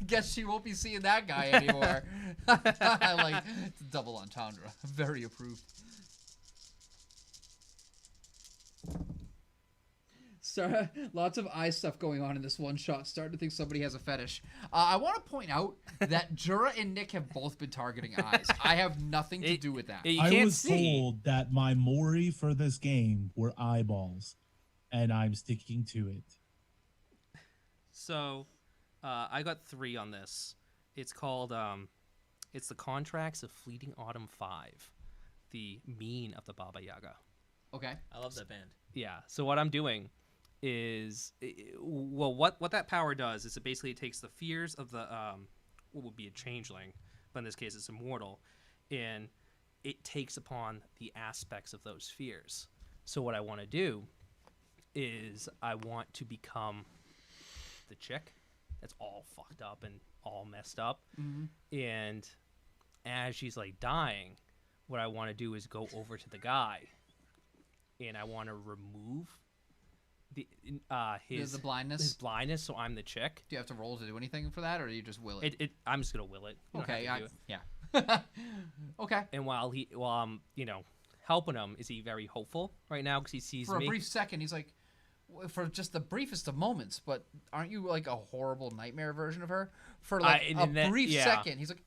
guess she won't be seeing that guy anymore. I like it's a double entendre. Very approved. So, lots of eye stuff going on in this one shot. Starting to think somebody has a fetish. I want to point out that Jura and Nick have both been targeting eyes. I have nothing to do with that. You I can't was see. told that my Mori for this game were eyeballs, and I'm sticking to it. So, I got 3 on this. It's called, it's the Contracts of Fleeting Autumn 5, the mean of the Baba Yaga. Okay. I love that band. Yeah. So what I'm doing is, what that power does is it takes the fears of the what would be a changeling, but in this case it's immortal, and it takes upon the aspects of those fears. So what I want to do is I want to become the chick that's all fucked up and all messed up, and as she's like dying, what I want to do is go over to the guy, and I want to remove his blindness. His blindness, so I'm the chick. Do you have to roll to do anything for that, or do you just will it? I'm just gonna will it. You don't Okay. have to do it. Yeah. Okay. And while I'm helping him, is he very hopeful right now because he sees For me? a brief second, he's like, for just the briefest of moments, but aren't you like a horrible nightmare version of her? For like a brief second, he's like,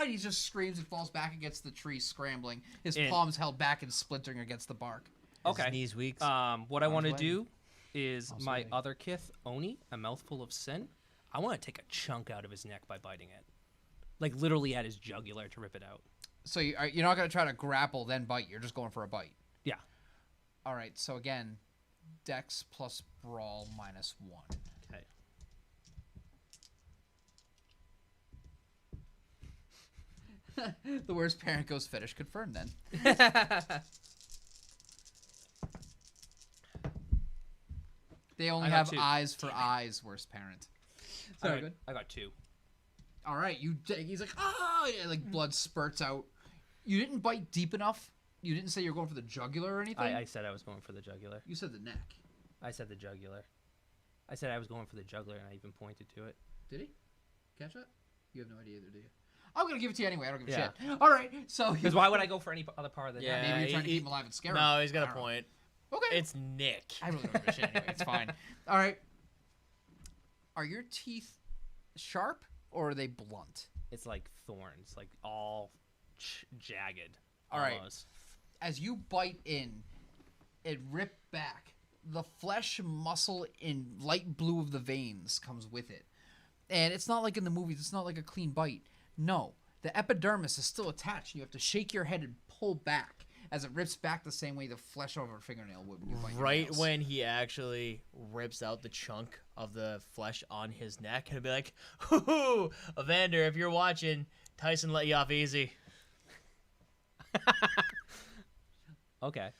and he just screams and falls back against the tree, scrambling. His palms held back and splintering against the bark. Okay. His knees weak. What I want to Arms do is Also my waiting. other kith, Oni, a mouthful of sin. I want to take a chunk out of his neck by biting it, like literally at his jugular to rip it out. So you're not going to try to grapple then bite. You're just going for a bite. Yeah. All right. So again, Dex plus Brawl minus 1. Okay. The worst parent goes fetish confirmed then. They only I got have 2. eyes for eyes, worst parent. Sorry, good. I got 2. All right, he's like, oh, yeah, like blood spurts out. You didn't bite deep enough. You didn't say you were going for the jugular or anything. I said I was going for the jugular. You said the neck. I said the jugular. I said I was going for the jugular, and I even pointed to it. Did he catch that? You have no idea either, do you? I'm gonna give it to you anyway. I don't give a Yeah. shit. All right, so Because why would I go for any other part of the Yeah. neck? maybe you're trying to keep him alive and scare him. No, he's got I a don't know. point. Okay. It's Nick. I really don't give a shit anyway. It's fine. All right. Are your teeth sharp or are they blunt? It's like thorns, like all jagged. All right. almost. As you bite in, it ripped back. The flesh, muscle, in light blue of the veins comes with it. And it's not like in the movies. It's not like a clean bite. No. The epidermis is still attached. You have to shake your head and pull back as it rips back the same way the flesh over a fingernail would when you bite your Right nails. when he actually rips out the chunk of the flesh on his neck, and be like, "Hoo, Evander, if you're watching, Tyson let you off easy." Okay.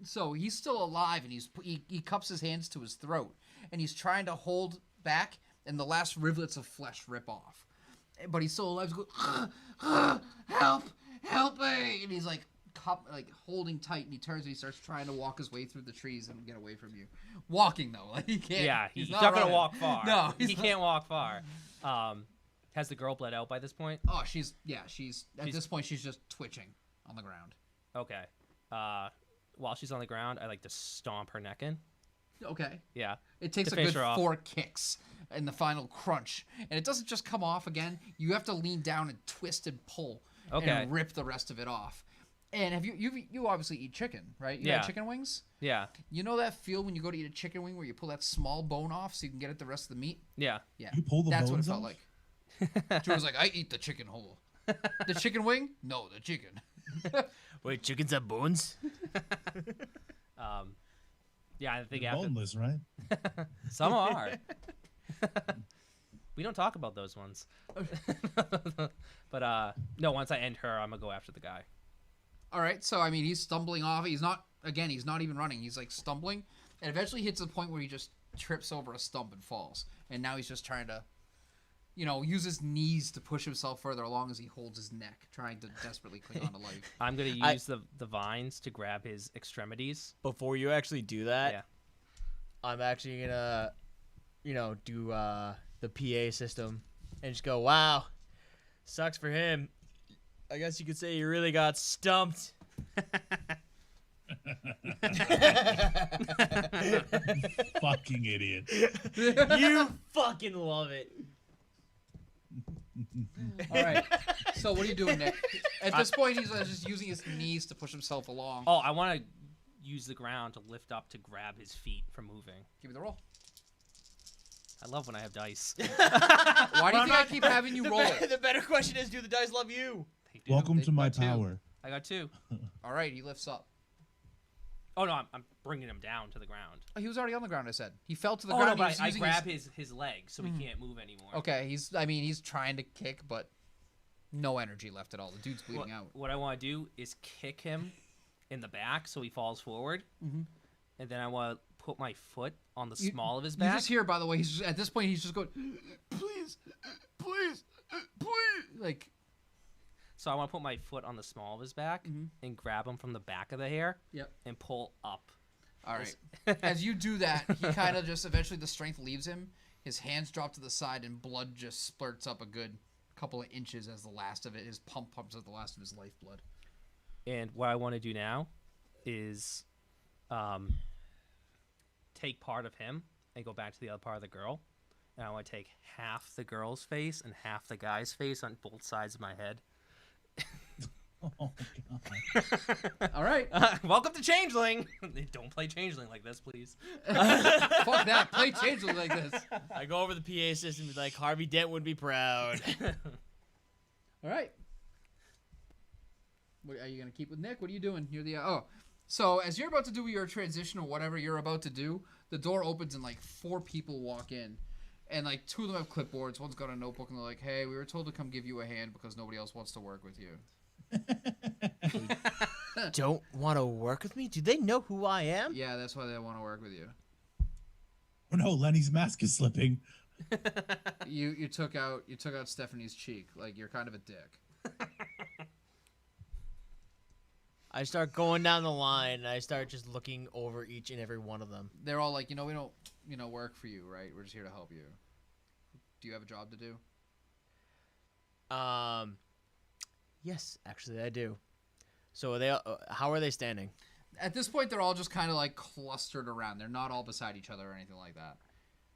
So he's still alive, and he cups his hands to his throat, and he's trying to hold back, and the last rivulets of flesh rip off. But he's still alive. He's going, help me! And he's like holding tight, and he turns and he starts trying to walk his way through the trees and get away from you. Walking though, like he can't. Yeah, he's not running. gonna walk far. No, he can't walk far. Has the girl bled out by this point? Oh, she's at this point she's just twitching on the ground. Okay. While she's on the ground, I like to stomp her neck in. Okay. Yeah. It takes To a finish good her off. 4 kicks in the final crunch. And it doesn't just come off again. You have to lean down and twist and pull Okay. and rip the rest of it off. And have you obviously eat chicken, right? You Yeah. had chicken wings? Yeah. You know that feel when you go to eat a chicken wing where you pull that small bone off so you can get at the rest of the meat? Yeah. Yeah. You pull the That's what it bones felt off? like. Drew was like, I eat the chicken whole. The chicken wing? No, the chicken. Wait, chickens have bones? Yeah, I think They're after boneless, right? some are. We don't talk about those ones. But no, once I end her, I'm gonna go after the guy. All right, so I mean, he's stumbling off. He's not even running. He's like stumbling, and eventually hits a point where he just trips over a stump and falls. And now he's just trying to, use his knees to push himself further along as he holds his neck, trying to desperately cling on to life. I'm gonna use the vines to grab his extremities. Before you actually do that, Yeah. I'm actually gonna, do the PA system and just go, "Wow, sucks for him. I guess you could say he really got stumped." Fucking idiot. You fucking love it. All right, so what are you doing, Nick? At this point, he's just using his knees to push himself along. Oh, I want to use the ground to lift up to grab his feet from moving. Give me the roll. I love when I have dice. Why do you think I keep having you roll? The better question is, do the dice love you? They do. Welcome They to my got two. power. I got 2. All right, he lifts up. Oh no, I'm bringing him down to the ground. Oh, he was already on the ground. I said he fell to the Oh ground. no, He but was I using grab his legs so he can't move anymore. Okay, he's trying to kick, but no energy left at all. The dude's bleeding out. What I want to do is kick him in the back so he falls forward, and then I want to put my foot on the small of his You back. just hear, by the way, at this point he's just going, please, please, please, like. So I want to put my foot on the small of his back and grab him from the back of the hair. Yep. And pull up. All right. As you do that, he kind of just eventually the strength leaves him. His hands drop to the side, and blood just splurts up a good couple of inches as the last of it. His pumps up the last of his lifeblood. And what I want to do now is take part of him and go back to the other part of the girl. And I want to take half the girl's face and half the guy's face on both sides of my head. Oh, God. All right. Welcome to Changeling. Don't play Changeling like this, please. Fuck that. Play Changeling like this. I go over the PA system and be like, "Harvey Dent would be proud." All right. What, are you going to keep with Nick? What are you doing? You're the... So as you're about to do your transition or whatever you're about to do, the door opens and like 4 people walk in. And like 2 of them have clipboards. One's got a notebook and they're like, "Hey, we were told to come give you a hand because nobody else wants to work with you." Don't want to work with me? Do they know who I am? Yeah, that's why they want to work with you. Oh no, Lenny's mask is slipping. You took out Stephanie's cheek. Like, you're kind of a dick. I start going down the line, and I start just looking over each and every one of them. They're all like, we don't, work for you, right? We're just here to help you. Do you have a job to do? Yes, actually, I do. So are they? How are they standing? At this point, they're all just kind of like clustered around. They're not all beside each other or anything like that.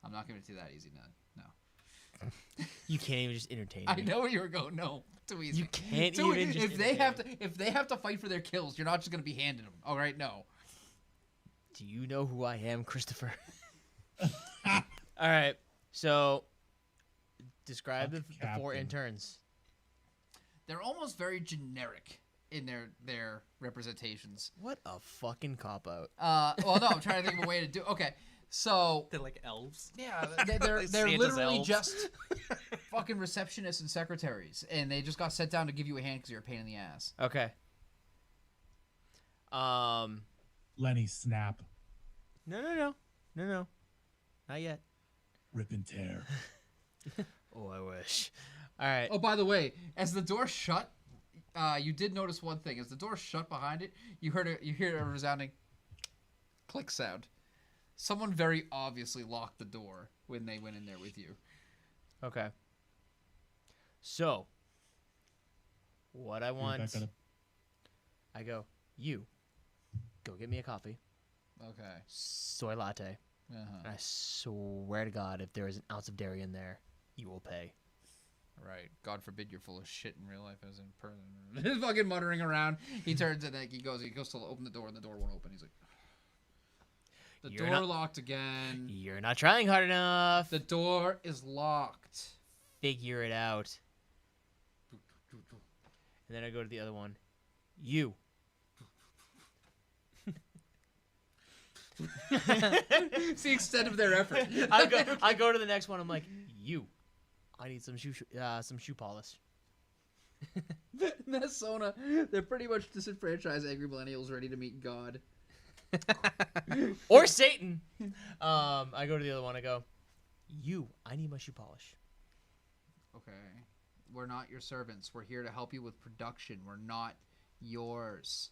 I'm not giving it to you that easy, Ned. No. You can't even just entertain I me. know where you were going. No, too easy. You can't Too even just if they have to fight for their kills, you're not just gonna be handing them. All right, no. Do you know who I am, Christopher? All right. So, describe the four Captain. interns. They're almost very generic in their representations. What a fucking cop out. Well, no, I'm trying to think of a way to do. Okay, so They're like elves. yeah, they're Like they're Santa's literally elves. just fucking receptionists and secretaries, and they just got sent down to give you a hand because you're a pain in the ass. Okay. Lenny, snap, No. Not yet. rip and tear. Oh, I wish. All right. Oh, by the way, as the door shut, you did notice one thing. As the door shut behind it, you hear a resounding click sound. Someone very obviously locked the door when they went in there with you. Okay. So, what I want, Back on I go, you, go get me a coffee, Okay. soy latte, Uh-huh. and I swear to God, if there is an ounce of dairy in there, you will pay. Right. God forbid you're full of shit in real life as in person. He's fucking muttering around. He turns and he goes to open the door and the door won't open. He's like, the You're door not- locked again. You're not trying hard enough. The door is locked. Figure it out. And then I go to the other one. You. It's the extent of their effort. I go to the next one. I'm like, you. I need some shoe polish. Minnesota, they're pretty much disenfranchised angry millennials ready to meet God. Or Satan. I go to the other one. I go, you. I need my shoe polish. Okay. We're not your servants. We're here to help you with production. We're not yours.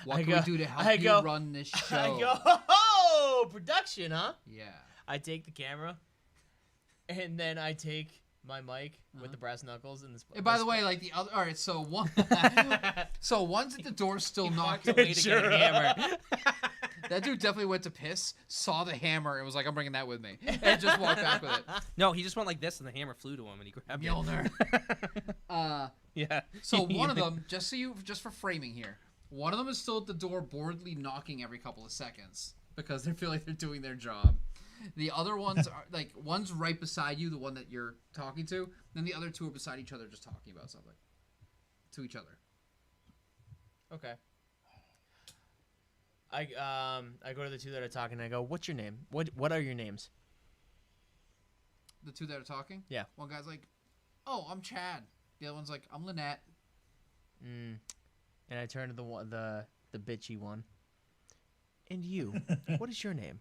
What I can go- we do to help I you go- run this show? I go, oh, production, huh? Yeah. I take the camera, and then I take my mic with the brass knuckles and the. And by the way, like the other, all right. So one, so one's at the door still knocked. Walked away to get a hammer. That dude definitely went to piss, saw the hammer, and was like, "I'm bringing that with me," and just walked back with it. No, he just went like this, and the hammer flew to him, and he grabbed it. Mjolnir. Yeah. So one of them, just for framing here, one of them is still at the door, boredly knocking every couple of seconds because they feel like they're doing their job. The other ones are like one's right beside you, the one that you're talking to. Then the other two are beside each other, just talking about something to each other. Okay. I go to the two that are talking. And I go, what's your name? What are your names? The two that are talking. Yeah. One guy's like, "Oh, I'm Chad." The other one's like, "I'm Lynette." And I turn to the bitchy one. And you, what is your name?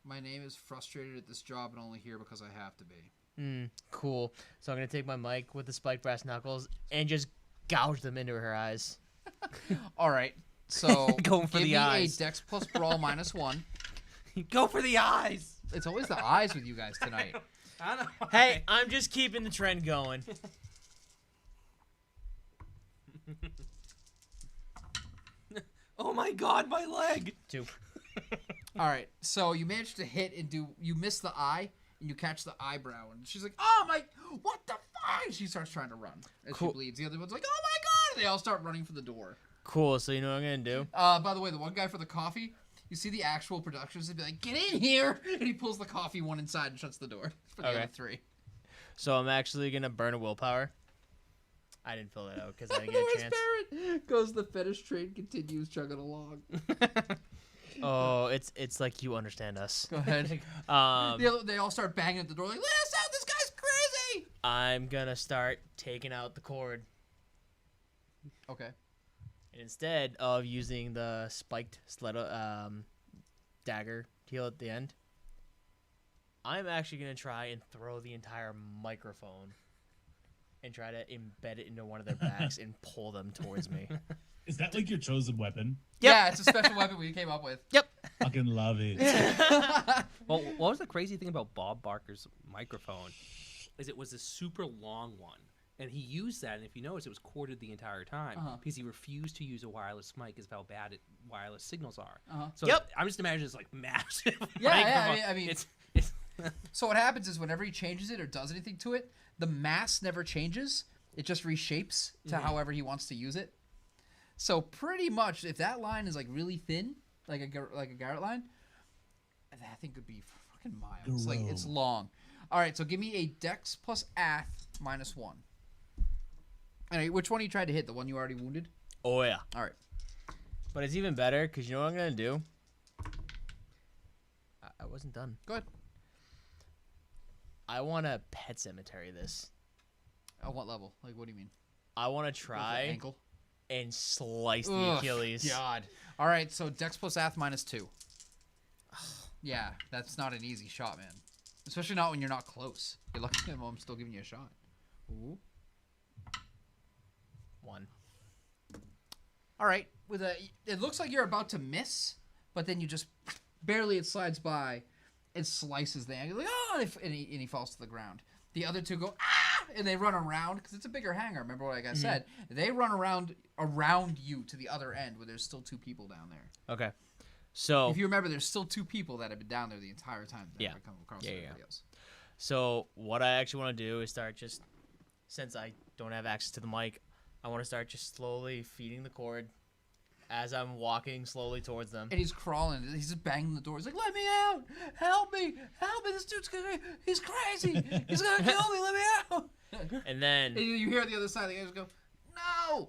My name is frustrated at this job and only here because I have to be. Cool. So I'm gonna take my mic with the spiked brass knuckles and just gouge them into her eyes. All right. So Going for give the me eyes. a Dex plus Brawl -1. Go for the eyes. It's always the eyes with you guys tonight. I don't know. Hey, I'm just keeping the trend going. Oh my God, my leg. 2. All right. So you managed to hit and you miss the eye and you catch the eyebrow and she's like, "Oh my, what the fuck?" She starts trying to run as Cool. she bleeds. The other one's like, "Oh my God!" And they all start running for the door. Cool. So you know what I'm gonna do? By the way, the one guy for the coffee, you see the actual productions. They'd be like, "Get in here!" And he pulls the coffee one inside and shuts the door for the Okay. other three. So I'm actually gonna burn a willpower. I didn't fill that out because I didn't get a Lewis chance. Barrett goes. The fetish train continues chugging along. Oh, it's like you understand us. Go ahead. They all start banging at the door like, "Let us out! This guy's crazy!" I'm gonna start taking out the cord. Okay. And instead of using the spiked dagger heal at the end, I'm actually going to try and throw the entire microphone and try to embed it into one of their backs and pull them towards me. Is that like your chosen weapon? Yeah, it's a special weapon we came up with. Yep. Fucking love it. Well, what was the crazy thing about Bob Barker's microphone? Is it was a super long one, and he used that. And if you notice, it was corded the entire time because he refused to use a wireless mic because of how bad wireless signals are. So I'm just imagining it's like massive. Yeah, I mean, it's so what happens is whenever he changes it or does anything to it, the mass never changes. It just reshapes to however he wants to use it. So pretty much, if that line is like really thin, like a Garrett line, that thing could be fucking miles. Like it's long. All right, so give me a Dex plus Ath -1. Anyway, which one you tried to hit? The one you already wounded? Oh, yeah. All right. But it's even better because you know what I'm going to do? I wasn't done. Go ahead. I want to pet cemetery this. At what level? Like, what do you mean? I want to With the try ankle? and slice the Ugh, Achilles. God. All right, so Dex plus Ath -2. Yeah, that's not an easy shot, man. Especially not when you're not close. You're lucky I'm still giving you a shot. Ooh. 1. All right, it looks like you're about to miss, but then you just barely it slides by, and slices the ankle. Like, oh, and he falls to the ground. The other two go and they run around because it's a bigger hangar. Remember what I said? They run around you to the other end where there's still 2 people down there. Okay. So If you remember, there's still 2 people that have been down there the entire time. That Yeah. I come across Yeah, in yeah. videos. So what I actually want to do is start just, since I don't have access to the mic, I want to start just slowly feeding the cord as I'm walking slowly towards them. And he's crawling. He's just banging the door. He's like, "Let me out! Help me! Help me! This dude's he's crazy! He's gonna kill me! Let me out!" And then And you hear the other side of the guy just go, "No!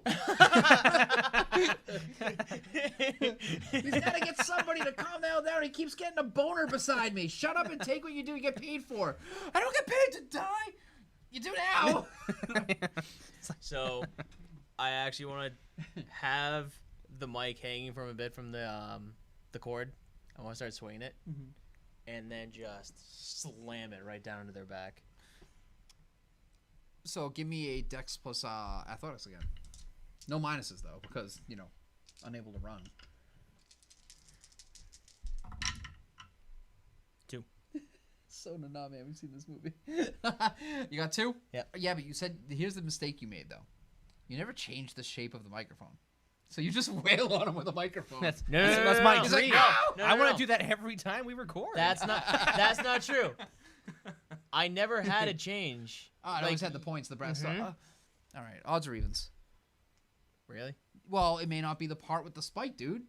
He's got to get somebody to calm down. He keeps getting a boner beside me. Shut up and take what you do. You get paid for. I don't get paid to die. You do now." So I actually want to have the mic hanging from a bit from the cord. I want to start swinging it, and then just slam it right down into their back. So give me a Dex plus Athletics again. No minuses though, because unable to run. 2. So nah, man. We've seen this movie. You got 2? Yeah. Yeah, but you said here's the mistake you made though. You never changed the shape of the microphone. So you just wail on him with a microphone. that's No, my He's like, dream. "No!" I want to do that every time we record. That's not true. I never had a change. I always had the points, the brass stuff. All right, odds or evens? Really? Well, it may not be the part with the spike, dude.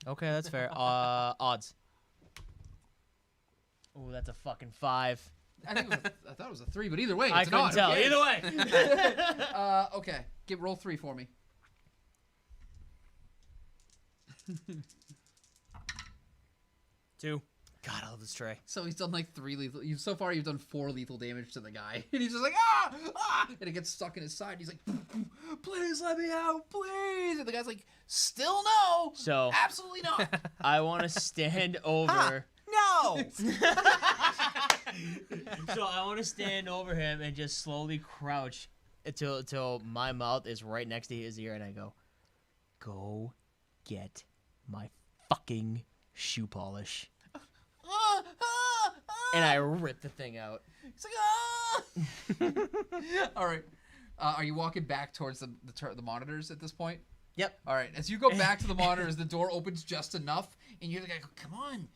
Okay, that's fair. Odds. Oh, that's a fucking 5. I thought it was a 3, but either way, it's I an couldn't odd. tell. Who cares? Either way. Okay, roll 3 for me. 2. God, I love this tray. So he's done like 3 lethal. So far, you've done 4 lethal damage to the guy, and he's just like and it gets stuck in his side. He's like, "Please let me out, please!" And the guy's like, "Still no." So Absolutely not. I want to stand over. No. So I want to stand over him and just slowly crouch until my mouth is right next to his ear, and I go get my fucking shoe polish. And I rip the thing out. He's like, All right. Are you walking back towards the monitors at this point? Yep. All right. As you go back to the monitors, the door opens just enough, and you're the guy. Come on.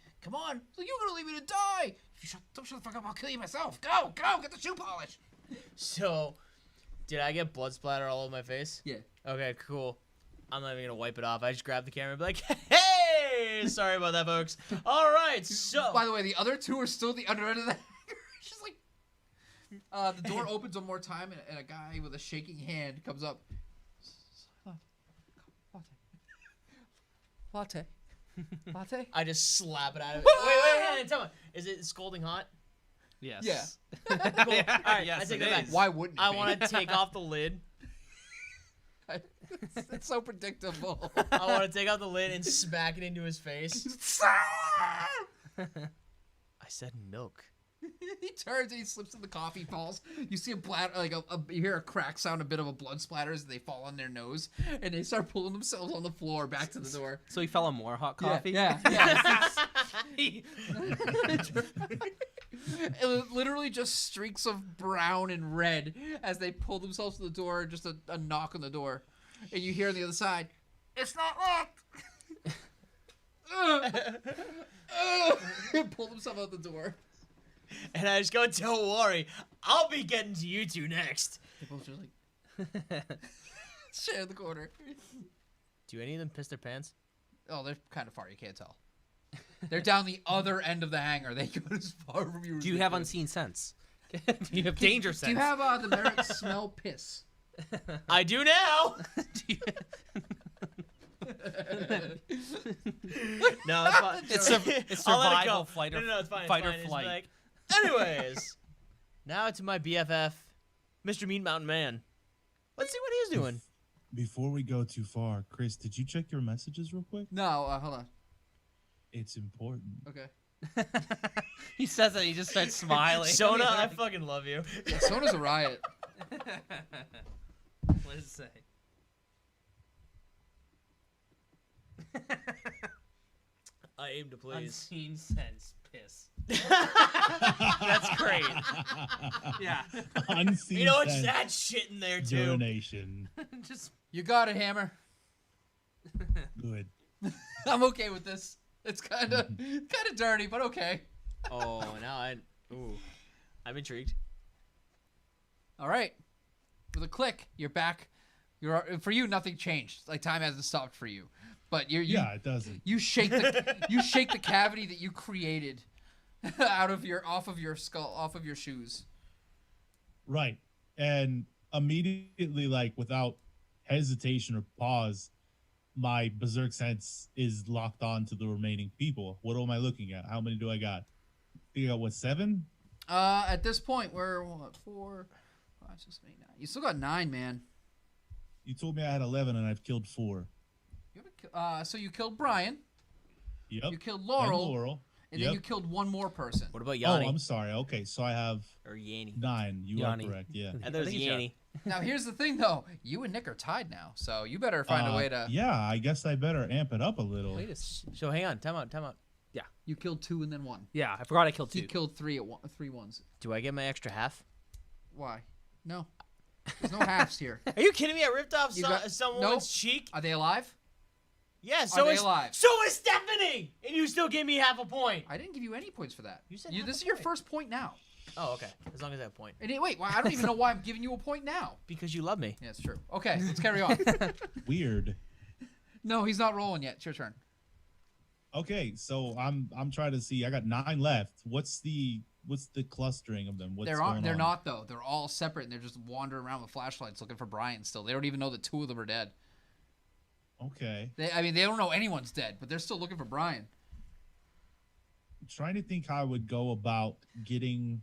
So you're gonna leave me to die? If you don't shut the fuck up, I'll kill you myself. Go, get the shoe polish. So, did I get blood splatter all over my face? Yeah. Okay, cool. I'm not even gonna wipe it off. I just grab the camera and be like, "Hey, sorry about that, folks." All right, so By the way, the other 2 are still at the other end of the hangar. It's just like the door opens one more time, and a guy with a shaking hand comes up. Latte. I just slap it out of it. Wait, tell me, is it scalding hot? Yes. Yeah. Cool. All right, Yes, I take it that back. is. Why wouldn't it I be? want to take off the lid. It's so predictable. I want to take off the lid and smack it into his face. I said milk. He turns and he slips in the coffee, falls. You see a bladder, like you hear a crack sound, a bit of a blood splatter as they fall on their nose, and they start pulling themselves on the floor back to the door. So he fell on more hot coffee? Yeah. It literally just streaks of brown and red as they pull themselves to the door, just a knock on the door. And you hear on the other side, "It's not locked!" Pull themselves out the door. And I just go, don't worry, I'll be getting to you two next. They both just like share the corner. Do any of them piss their pants? Oh, they're kind of far. You can't tell. They're down the other end of the hangar. They go as far from you. Do you have unseen sense? Do you have danger sense? Do you have the Merrick smell piss? I do now. No, it's fine. It's I'll let it survival, go. flight or No, it's fine. fight it's or fine. It's flight. like, anyways, now to my BFF, Mr. Meat Mountain Man. Let's see what he's doing. Before we go too far, Chris, did you check your messages real quick? No, hold on. It's important. Okay. He says that he just starts smiling. Sona, I fucking love you. Yeah, Sona's a riot. What does it say? I aim to please. Unseen sense piss. That's great. Yeah. Unseen You know what's sense, that shit in there too? urination. Just You got it, Hammer. Good. I'm okay with this. It's kind of dirty, but okay. Oh, now I'm intrigued. All right. With a click, you're back. For you, nothing changed. Like time hasn't stopped for you, but Yeah, it doesn't. you shake the cavity that you created off of your skull, off of your shoes. Right. And immediately, like without hesitation or pause, my berserk sense is locked on to the remaining people. What am I looking at? How many do I got? You got what, 7? At this point, we're 4, 5, 6, 8, 9. You still got 9, man. You told me I had 11 and I've killed 4. So you killed Brian. Yep. You killed And Laurel. And Yep. then you killed one more person. What about Oh, Yanni? I'm sorry. Okay, so I have Or Yanni? 9. You Yanni. are correct. Yeah. And there's I think it's Yanni. Now here's the thing, though. You and Nick are tied now, so you better find a way to. Yeah, I guess I better amp it up a little. wait a second. So hang on, time out. You killed 2 and then 1. Yeah, I forgot I killed So 2. you killed 3 ones. Do I get my extra half? Why? No. There's no halves here. Are you kidding me? I ripped off You got- someone's Nope. cheek. Are they alive? Yeah, Are so they is alive? So is Stephanie, and you still gave me half a point. I didn't give you any points for that. You said this half is a your point. first point now. Oh, okay. As long as I have a point. And wait, I don't even know why I'm giving you a point now. Because you love me. Yeah, it's true. Okay, let's carry on. Weird. No, he's not rolling yet. It's your turn. Okay, so I'm trying to see. I got 9 left. What's the clustering of them? What's They're going on? not though. They're all separate and they're just wandering around with flashlights looking for Brian still. They don't even know that 2 of them are dead. Okay. They don't know anyone's dead, but they're still looking for Brian. I'm trying to think how I would go about getting.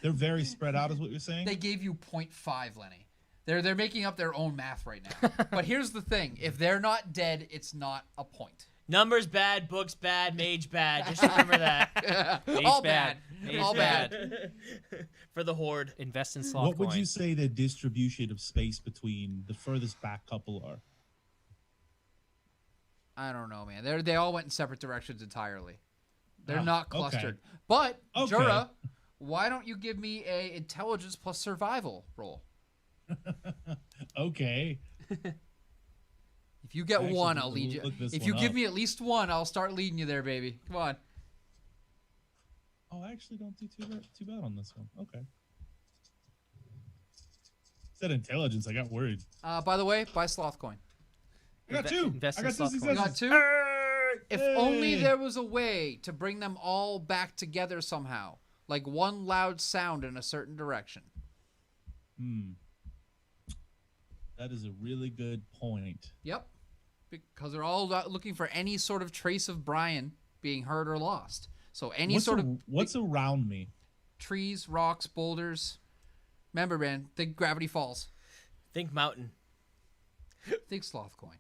They're very spread out, is what you're saying? They gave you 0.5, Lenny. They're making up their own math right now. But here's the thing: if they're not dead, it's not a point. Numbers bad, books bad, mage bad. Just remember that. All bad. bad. Mage All bad. bad. For the horde. Invest in sloth What would coin. you say the distribution of space between the furthest back couple are? I don't know, man. They all went in separate directions entirely. They're Oh, not okay. clustered. But Okay. Jura, why don't you give me a intelligence plus survival roll? Okay. If you get I actually one, need I'll to lead you. look this If one you give up. me at least one, I'll start leading you there, baby. Come on. Oh, I actually don't do too bad on this one. Okay. Said intelligence. I got worried. By the way, buy sloth coin. I got Inve- 2. invest I in got 2 sloth coin. You successes. got 2? If only Hey. there was a way to bring them all back together somehow, like one loud sound in a certain direction. That is a really good point. Yep. Because they're all looking for any sort of trace of Brian being hurt or lost. So any sort of what's around me? trees, rocks, boulders. Remember, man, think Gravity Falls. Think mountain. Think sloth coin.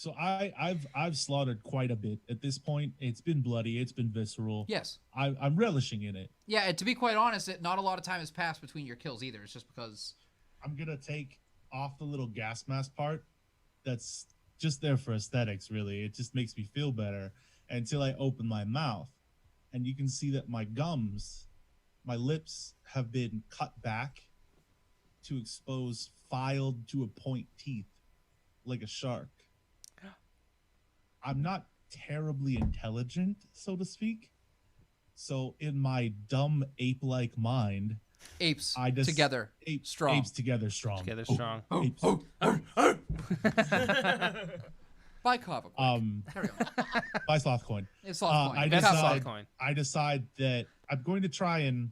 So I've slaughtered quite a bit at this point. It's been bloody. It's been visceral. Yes. I'm relishing in it. Yeah, and to be quite honest, not a lot of time has passed between your kills either. It's just because... I'm gonna take off the little gas mask part. That's just there for aesthetics, really. It just makes me feel better until I open my mouth, and you can see that my gums, my lips, have been cut back to expose filed to a point teeth, like a shark. I'm not terribly intelligent, so to speak. So in my dumb ape-like mind, Apes I just together, strong. Apes together strong. Together strong. Apes. By Kava. Carry on. By sloth coin. It's sloth coin. I That's That's sloth solid coin. coin. I decide that I'm going to try and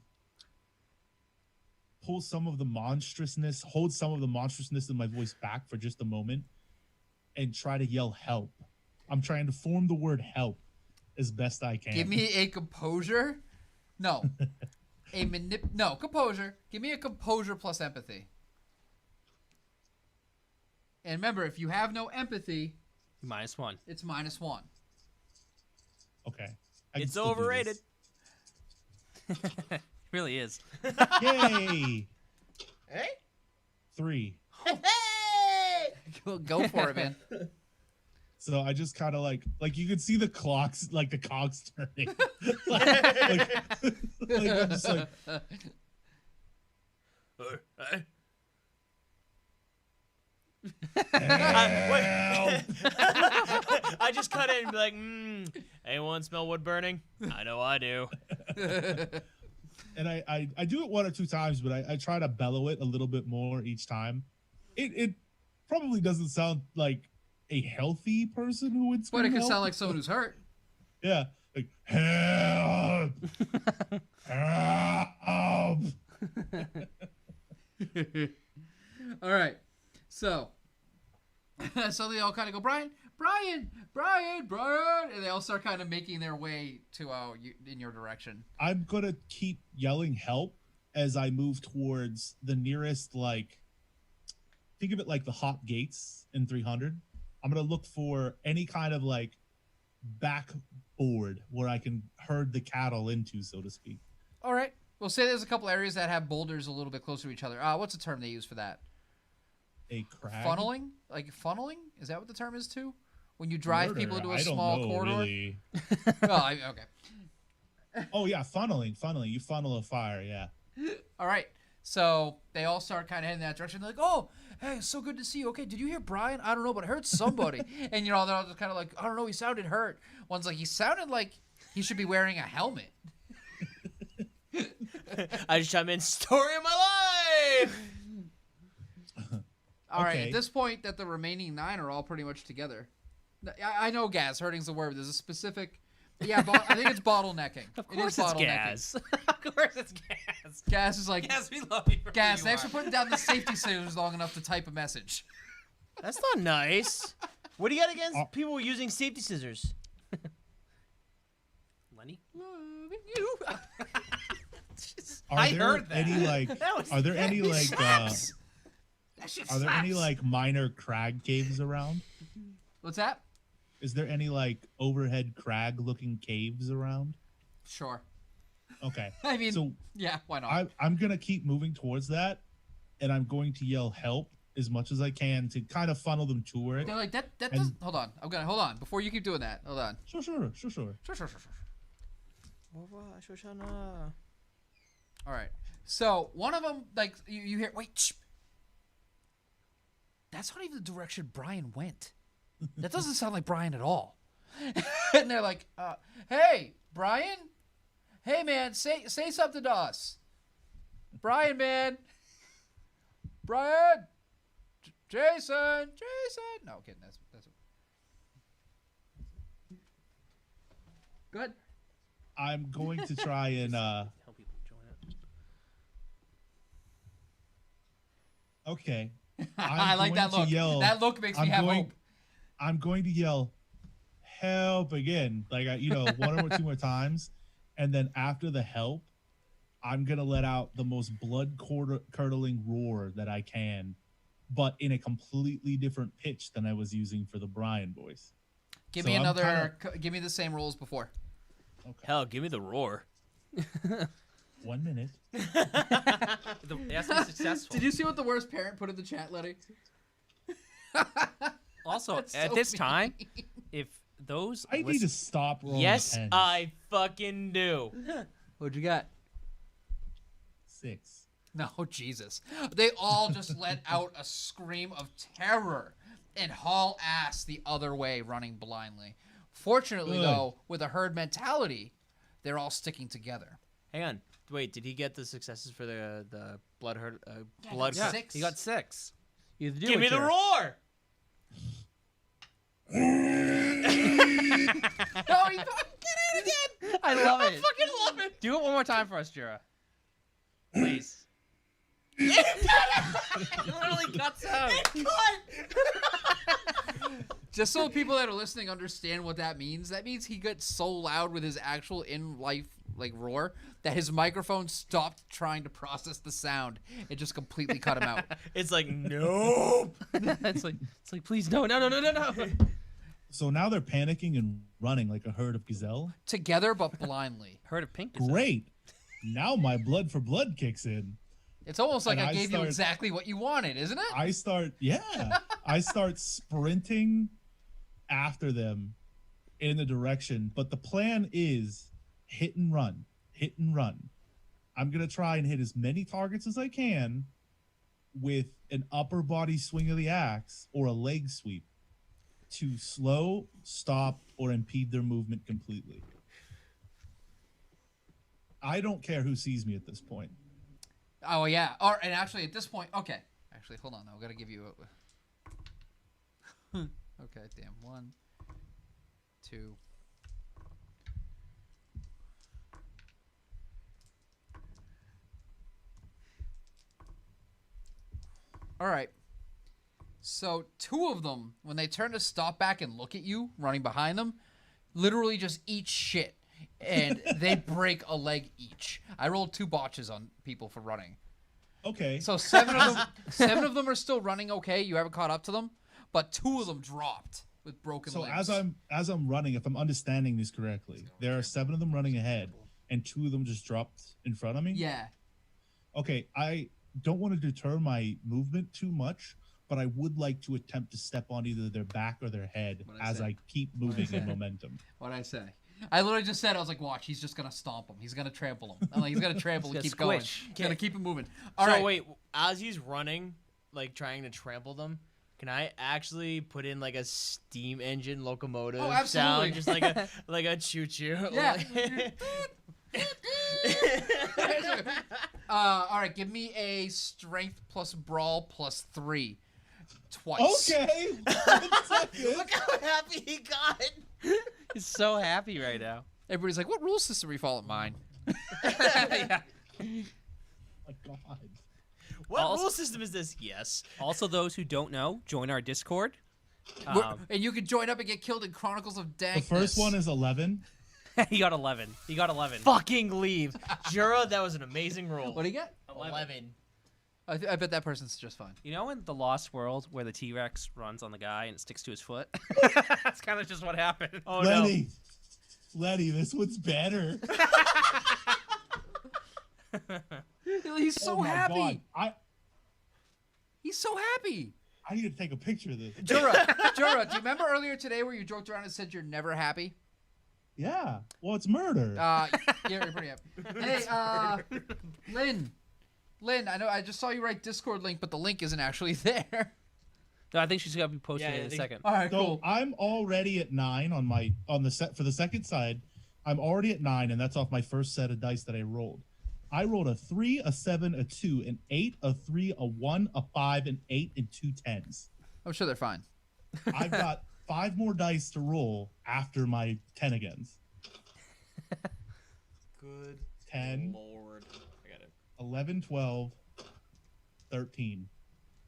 hold some of the monstrousness in my voice back for just a moment and try to yell help. I'm trying to form the word help as best I can. Give me a composure. No. No, composure. Give me a composure plus empathy. And remember, if you have no empathy, -1. it's -1. Okay. I can It's still do overrated. It really is. this. Yay! Hey? 3. Go for it, man. So I just kind of like you can see the clocks, like the cogs turning. like I'm just like, I just cut in and be like, anyone smell wood burning? I know I do. and I do it 1 or 2 times, but I try to bellow it a little bit more each time. It probably doesn't sound like a healthy person who would But scream it could help. sound like someone who's hurt. Yeah, like help, help. All right. So they all kind of go, Brian, and they all start kind of making their way to in your direction. I'm gonna keep yelling help as I move towards the nearest, like, think of it like the hop gates in 300. I'm gonna look for any kind of like backboard where I can herd the cattle into, so to speak. All right. We'll say there's a couple areas that have boulders a little bit closer to each other. What's the term they use for that? A crag. Funneling? Like funneling? Is that what the term is too? When you drive Murder. people into a I don't small know, corridor? Really. Okay. Oh yeah, funneling. You funnel a fire. Yeah. All right. So they all start kind of heading that direction. They're like, oh, hey, it's so good to see you. Okay, did you hear Brian? I don't know, but I heard somebody. And, they're all just kind of like, I don't know, he sounded hurt. One's like, he sounded like he should be wearing a helmet. I just chime in, story of my life! All right, Okay. at this point that the remaining 9 are all pretty much together. I know gas, hurting's the word. There's a specific... Yeah, I think it's bottlenecking. Of course it's gas. Of course it's gas. Gas is like... Gas, we love you. For Gas, who you thanks are. for putting down the safety scissors long enough to type a message. That's not nice. What do you got against people using safety scissors? Lenny? Loving you. I heard that. Any like? Are there any like? That shit Are there any slaps. like minor crag caves around? What's that? Is there any like overhead crag looking caves around? Sure. Okay. I mean, So yeah, why not? I'm gonna keep moving towards that, and I'm going to yell help as much as I can to kind of funnel them toward it. They're like, that And- doesn't... Hold on. Hold on. Before you keep doing that. Hold on. Sure. Sure. All right. So one of them, like, you hear, wait, shh. That's not even the direction Brian went. That doesn't sound like Brian at all. And they're like, hey, Brian? Hey, man, say something to us. Brian, man. Brian. Jason. No, kidding. That's Go ahead. I'm going to try and Help people join it. okay. I like that going look. to yell- That look makes me have hope. I'm going to yell help again, like 1 or 2 more times, and then after the help, I'm gonna let out the most blood curdling roar that I can, but in a completely different pitch than I was using for the Brian voice. Give So me I'm another. Give me the same rules before. Okay. Hell, give me the roar. 1 minute. It has to be successful. Did you see what the worst parent put in the chat, Lenny? Also, That's at so this mean. time, if those I need to stop rolling Yes, tens. I fucking do. What'd you got? 6. No, Jesus. They all just let out a scream of terror and haul ass the other way, running blindly. Fortunately, Good. though, with a herd mentality, they're all sticking together. Hang on. Wait, did he get the successes for the blood hurt? Yeah, Blood. yeah. hurt? 6. he got 6. Give it, me the Jura. roar. No, he fucking did it again! I love it. fucking love it! Do it one more time for us, Jura. Please. It literally cuts out. Just so people that are listening understand what that means he gets so loud with his actual in-life like roar that his microphone stopped trying to process the sound. It just completely cut him out. It's like nope. it's like please no. So now they're panicking and running like a herd of gazelle. Together but blindly. Heard of pink? Is that- Great. Now my blood for blood kicks in. It's almost like And I I gave you start- exactly what you wanted, isn't it? I start sprinting after them in the direction, but the plan is hit and run. I'm going to try and hit as many targets as I can with an upper body swing of the axe or a leg sweep to slow, stop, or impede their movement completely. I don't care who sees me at this point. Oh yeah. And actually at this point, okay. Actually, hold on. I've got to give you a okay, damn. 1, 2. All right. So 2 of them, when they turn to stop back and look at you running behind them, literally just eat shit. And they break a leg each. I rolled 2 botches on people for running. Okay. So 7 of them are still running okay. You haven't caught up to them, but 2 of them dropped with broken So legs. as I'm running, if I'm understanding this correctly, there are 7 of them running ahead, and 2 of them just dropped in front of me. Yeah. Okay, I don't want to deter my movement too much, but I would like to attempt to step on either their back or their head What'd I as say? I keep moving in momentum. What'd I say? I literally just said, I was like, watch, he's just going to stomp him. He's going to trample him. I'm like, he's going to trample and He's keep gonna going. squish. He's going to keep him moving. So All right. wait, as he's running, like trying to trample them, can I actually put in like a steam engine locomotive Oh, absolutely. sound, just like a choo choo? Yeah. All right, give me a strength plus brawl plus 3 twice. Okay. Look how happy he got. He's so happy right now. Everybody's like, what rule system are you following? Mine. Yeah. My God. What Also- rule system is this? Yes. Also, those who don't know, join our Discord. And you can join up and get killed in Chronicles of The Dankness. first one is 11. He got 11. He got 11. Fucking leave. Jura, that was an amazing roll. What do you get? 11. I bet that person's just fine. You know in the Lost World where the T-Rex runs on the guy and it sticks to his foot? That's kind of just what happened. Oh Lenny. Lenny, this one's better. He's so Oh my happy. God. He's so happy. I need to take a picture of this. Jura, do you remember earlier today where you joked around and said you're never happy? Yeah. Well, it's murder. Yeah, you're pretty happy. Hey, Lynn, I know I just saw you write Discord link, but the link isn't actually there. No, I think she's gonna be posting Yeah, it I in a think- second. All right, So cool. I'm already at 9 on the set for the second side. I'm already at 9, and that's off my first set of dice that I rolled. I rolled a 3, a 7, a 2, an 8, a 3, a 1, a 5, an 8, and 2 10s. I'm sure they're fine. I've got 5 more dice to roll after my 10 agains. Good 10, Lord. I got it. 11, 12, 13.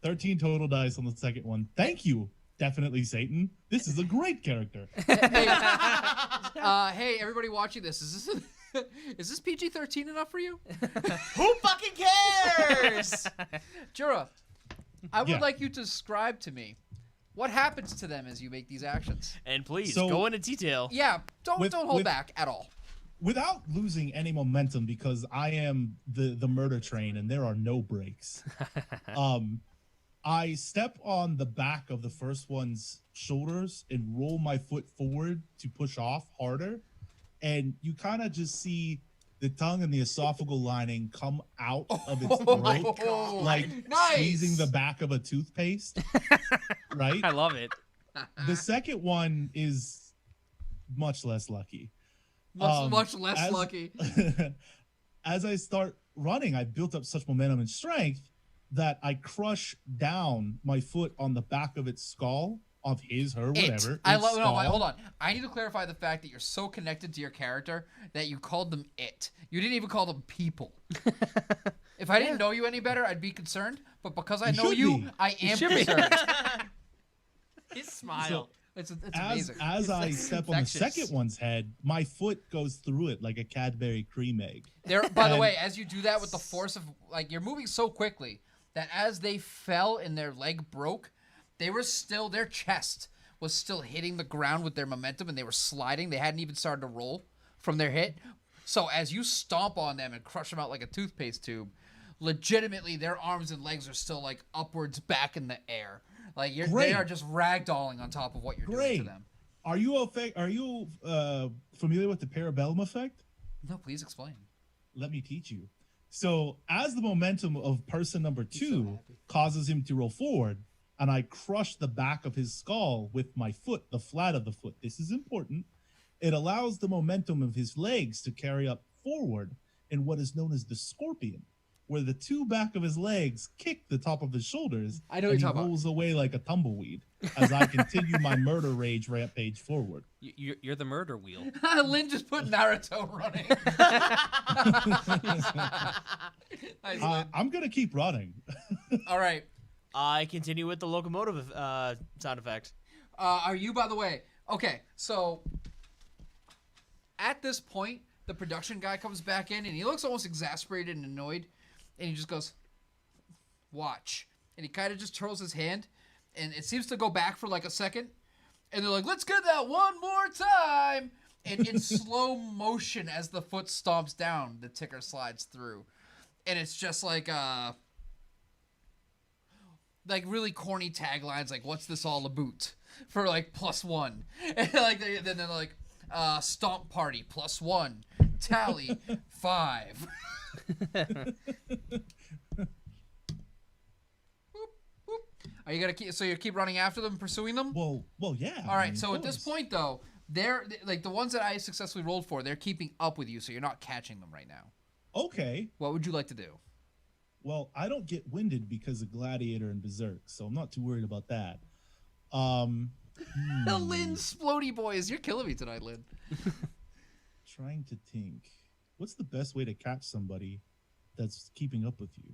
13 total dice on the second one. Thank you, definitely Satan. This is a great character. Hey, everybody watching this, is this PG-13 enough for you? Who fucking cares? Jura, I would Yeah. like you to describe to me what happens to them as you make these actions. And please So- go into detail. Yeah, don't With- hold with- back at all. Without losing any momentum, because I am the murder train and there are no brakes. I step on the back of the first one's shoulders and roll my foot forward to push off harder. And you kind of just see the tongue and the esophageal lining come out of its Oh my throat, God. like Nice. squeezing the back of a toothpaste. Right? I love it. The second one is much less lucky. Much less as- lucky. As I start running, I built up such momentum and strength that I crush down my foot on the back of its skull, of his, her, whatever. I its love. No, skull. hold on. I need to clarify the fact that you're so connected to your character that you called them it. You didn't even call them people. If I didn't know you any better, I'd be concerned. But because I You know should you, be. I am should be. concerned. His smile. It's As, amazing. as I It's step on the infectious. second one's head, my foot goes through it like a Cadbury cream egg. There. By the And- way, as you do that with the force of like you're moving so quickly that as they fell and their leg broke, they were still their chest was still hitting the ground with their momentum and they were sliding. They hadn't even started to roll from their hit. So as you stomp on them and crush them out like a toothpaste tube, legitimately their arms and legs are still like upwards back in the air. Like they Great. are just ragdolling on top of what you're doing to Great. them. Are you familiar with the parabellum effect? No, please explain. Let me teach you. So, as the momentum of person number two causes him to roll forward, and I crush the back of his skull with my foot, the flat of the foot. This is important. It allows the momentum of his legs to carry up forward in what is known as the scorpion, where the two back of his legs kick the top of his shoulders, I know what and you're he talking about. rolls away like a tumbleweed as I continue my murder rage rampage forward. You're the murder wheel. Lynn just put Naruto running. Nice, Lynn. I'm gonna keep running. All right. I continue with the locomotive sound effect. Are you, by the way? Okay, so at this point, the production guy comes back in and he looks almost exasperated and annoyed, and he just goes, "Watch," and he kind of just twirls his hand, and it seems to go back for like a second, and they're like, "Let's get that one more time," and in slow motion as the foot stomps down, the ticker slides through, and it's just like really corny taglines like "What's this all about?" for like +1, and like then they're like "Stomp party +1, tally 5." Are you gonna keep? So you keep running after them, pursuing them? Well, yeah. All I right. mean, So of at this course. point, though, they're like the ones that I successfully rolled for. They're keeping up with you, so you're not catching them right now. Okay. What would you like to do? Well, I don't get winded because of Gladiator and Berserk, so I'm not too worried about that. Lynn, Splody boys, you're killing me tonight, Lynn. Trying to think. What's the best way to catch somebody that's keeping up with you?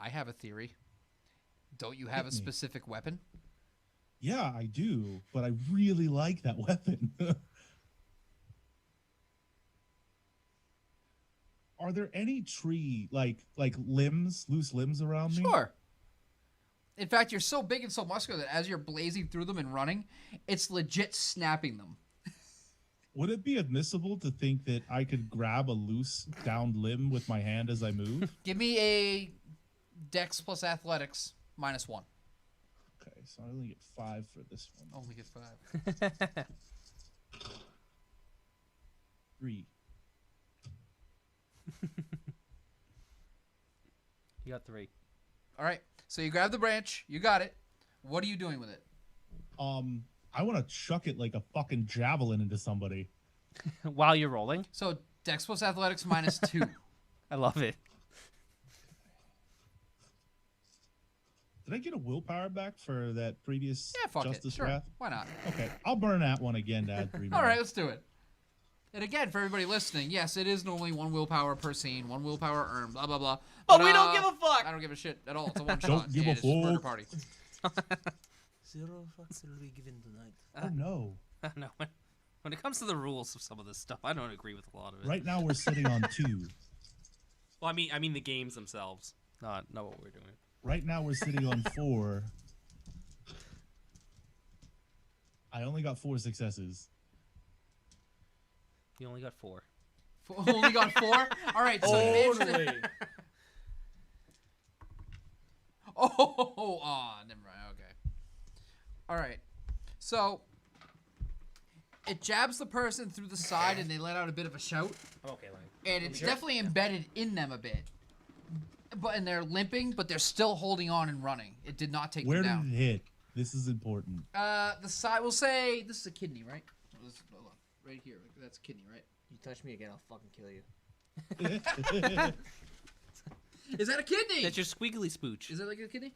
I have a theory. Don't you have a Hit me. specific weapon? Yeah, I do, but I really like that weapon. Are there any tree like limbs, loose limbs around me? Sure. In fact, you're so big and so muscular that as you're blazing through them and running, it's legit snapping them. Would it be admissible to think that I could grab a loose downed limb with my hand as I move? Give me a Dex plus Athletics -1. Okay, so I only get 5 for this one. Only get 5. 3. You got 3. All right. So you grab the branch. You got it. What are you doing with it? I want to chuck it like a fucking javelin into somebody. While you're rolling, So Dex plus Athletics -2. I love it. Did I get a willpower back for that previous Yeah, fuck Justice it. Sure. Wrath? Why not? Okay, I'll burn that one again to add 3 more. All right, let's do it. And again, for everybody listening, yes, it is normally 1 willpower per scene, 1 willpower earned, blah, blah, blah. But we don't give a fuck. I don't give a shit at all. It's a one-shot. Don't give a and it's murder fuck. party. 0 fucks will be given tonight. Oh no. No, when it comes to the rules of some of this stuff, I don't agree with a lot of it. Right now we're sitting on 2. Well, I mean the games themselves, not what we're doing. Right now we're sitting on 4. I only got 4 successes. You only got 4. Only got 4? All right, so Totally. Never mind. Okay. All right. So it jabs the person through the side, and they let out a bit of a shout. Okay, Lenny. And it's definitely embedded in them a bit. And they're limping, but they're still holding on and running. It did not take Where them down. did it hit? This is important. The side. We'll say this is a kidney, right? Hold on. Right here. That's a kidney, right? You touch me again, I'll fucking kill you. Is that a kidney? That's your squiggly spooch. Is it like a kidney?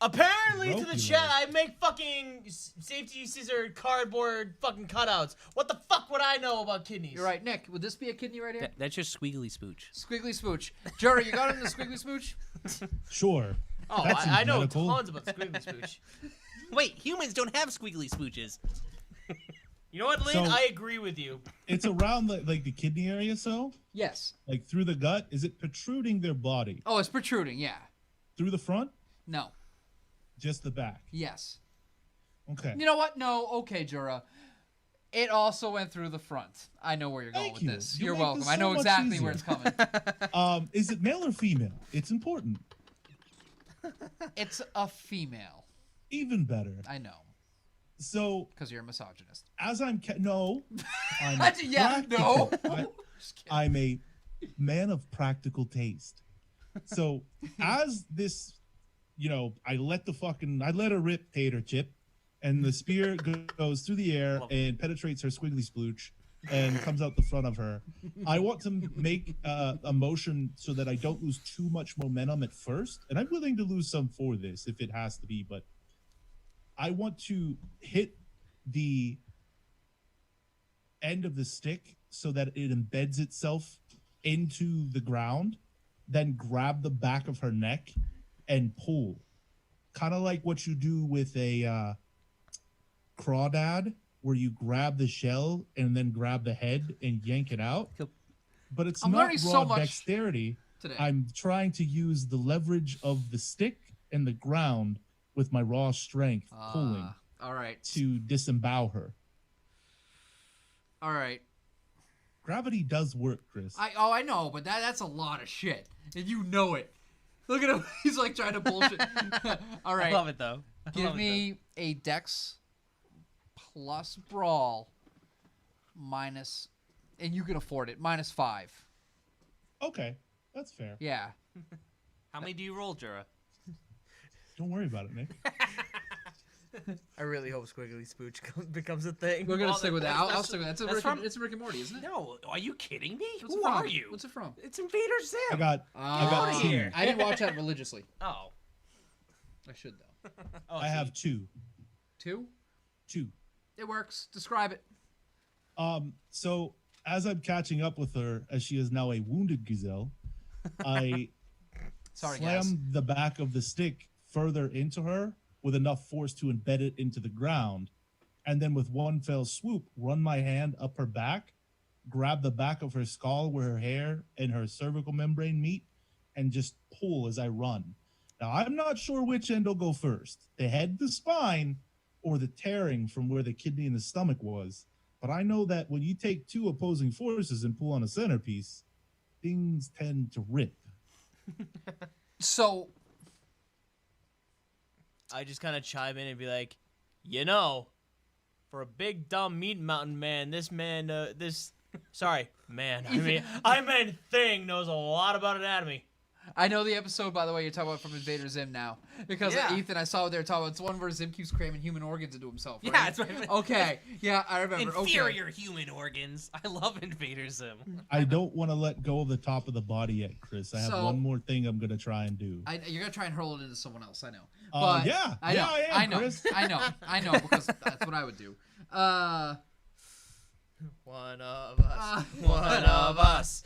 Apparently, to the Rope you chat, like. I make fucking safety scissor cardboard fucking cutouts. What the fuck would I know about kidneys? You're right, Nick. Would this be a kidney right here? That's your squiggly spooch. Squiggly smooch. Jura, you got it in the squiggly smooch? Sure. Oh, That seems I know medical. tons about squiggly spooch. Wait, humans don't have squiggly spooches. You know what, Lynn? So- I agree with you. It's around like the kidney area, so Yes. like through the gut. Is it protruding their body Oh, it's protruding. Yeah. through the front? No. Just the back. Yes. Okay. You know what? No. Okay, Jura. It also went through the front. I know where you're going Thank with you. this. You You're make welcome. this I so know much exactly where easier. it's coming. Is it male or female? It's important. It's a female. Even better. I know. So Because you're a misogynist. as I'm no, I'm Yeah, no. practical. I'm a man of practical taste. So as this, I let her rip tater chip, and the spear goes through the air and penetrates her squiggly splooch and comes out the front of her. I want to make a motion so that I don't lose too much momentum at first, and I'm willing to lose some for this if it has to be, but I want to hit the end of the stick so that it embeds itself into the ground, then grab the back of her neck and pull. Kind of like what you do with a crawdad, where you grab the shell and then grab the head and yank it out. But it's I'm not learning so raw much dexterity. today. I'm trying to use the leverage of the stick and the ground with my raw strength pulling All right. to disembowel her. All right. Gravity does work, Chris. I know, but that's a lot of shit, and you know it. Look at him. He's like trying to bullshit. All right. I love it though. Give me a Dex plus Brawl minus, and you can afford it, -5. Okay, that's fair. Yeah. How many do you roll, Jura? Don't worry about it, Nick. I really hope squiggly spooch becomes a thing. We're gonna Well, stick with that. I'll stick with that. that's from- It's Rick and Morty, isn't it? No, are you kidding me? What's Who it from? are you? What's it from? It's Invader Zim. I got Oh, two. I didn't watch that religiously. Oh. I should though. I have two. 2? Two. It works. Describe it. So as I'm catching up with her, as she is now a wounded gazelle, I Sorry, slam guys. the back of the stick further into her with enough force to embed it into the ground, and then with one fell swoop, run my hand up her back, grab the back of her skull where her hair and her cervical membrane meet, and just pull as I run. Now, I'm not sure which end will go first, the head, the spine, or the tearing from where the kidney and the stomach was. But I know that when you take two opposing forces and pull on a centerpiece, things tend to rip. So, I just kind of chime in and be like, for a big dumb meat mountain man, this man, I meant thing knows a lot about anatomy. I know the episode, by the way, you're talking about from Invader Zim now. Because Yeah. Ethan, I saw what they were talking about. It's one where Zim keeps cramming human organs into himself, right? Yeah, it's right. Okay. Yeah, I remember. Inferior human organs. I love Invader Zim. I don't want to let go of the top of the body yet, Chris. I have So- one more thing I'm going to try and do. You're going to try and hurl it into someone else, I know. Yeah, I know. yeah, I am, I know. Chris. I know, because that's what I would do. One of us. One of us.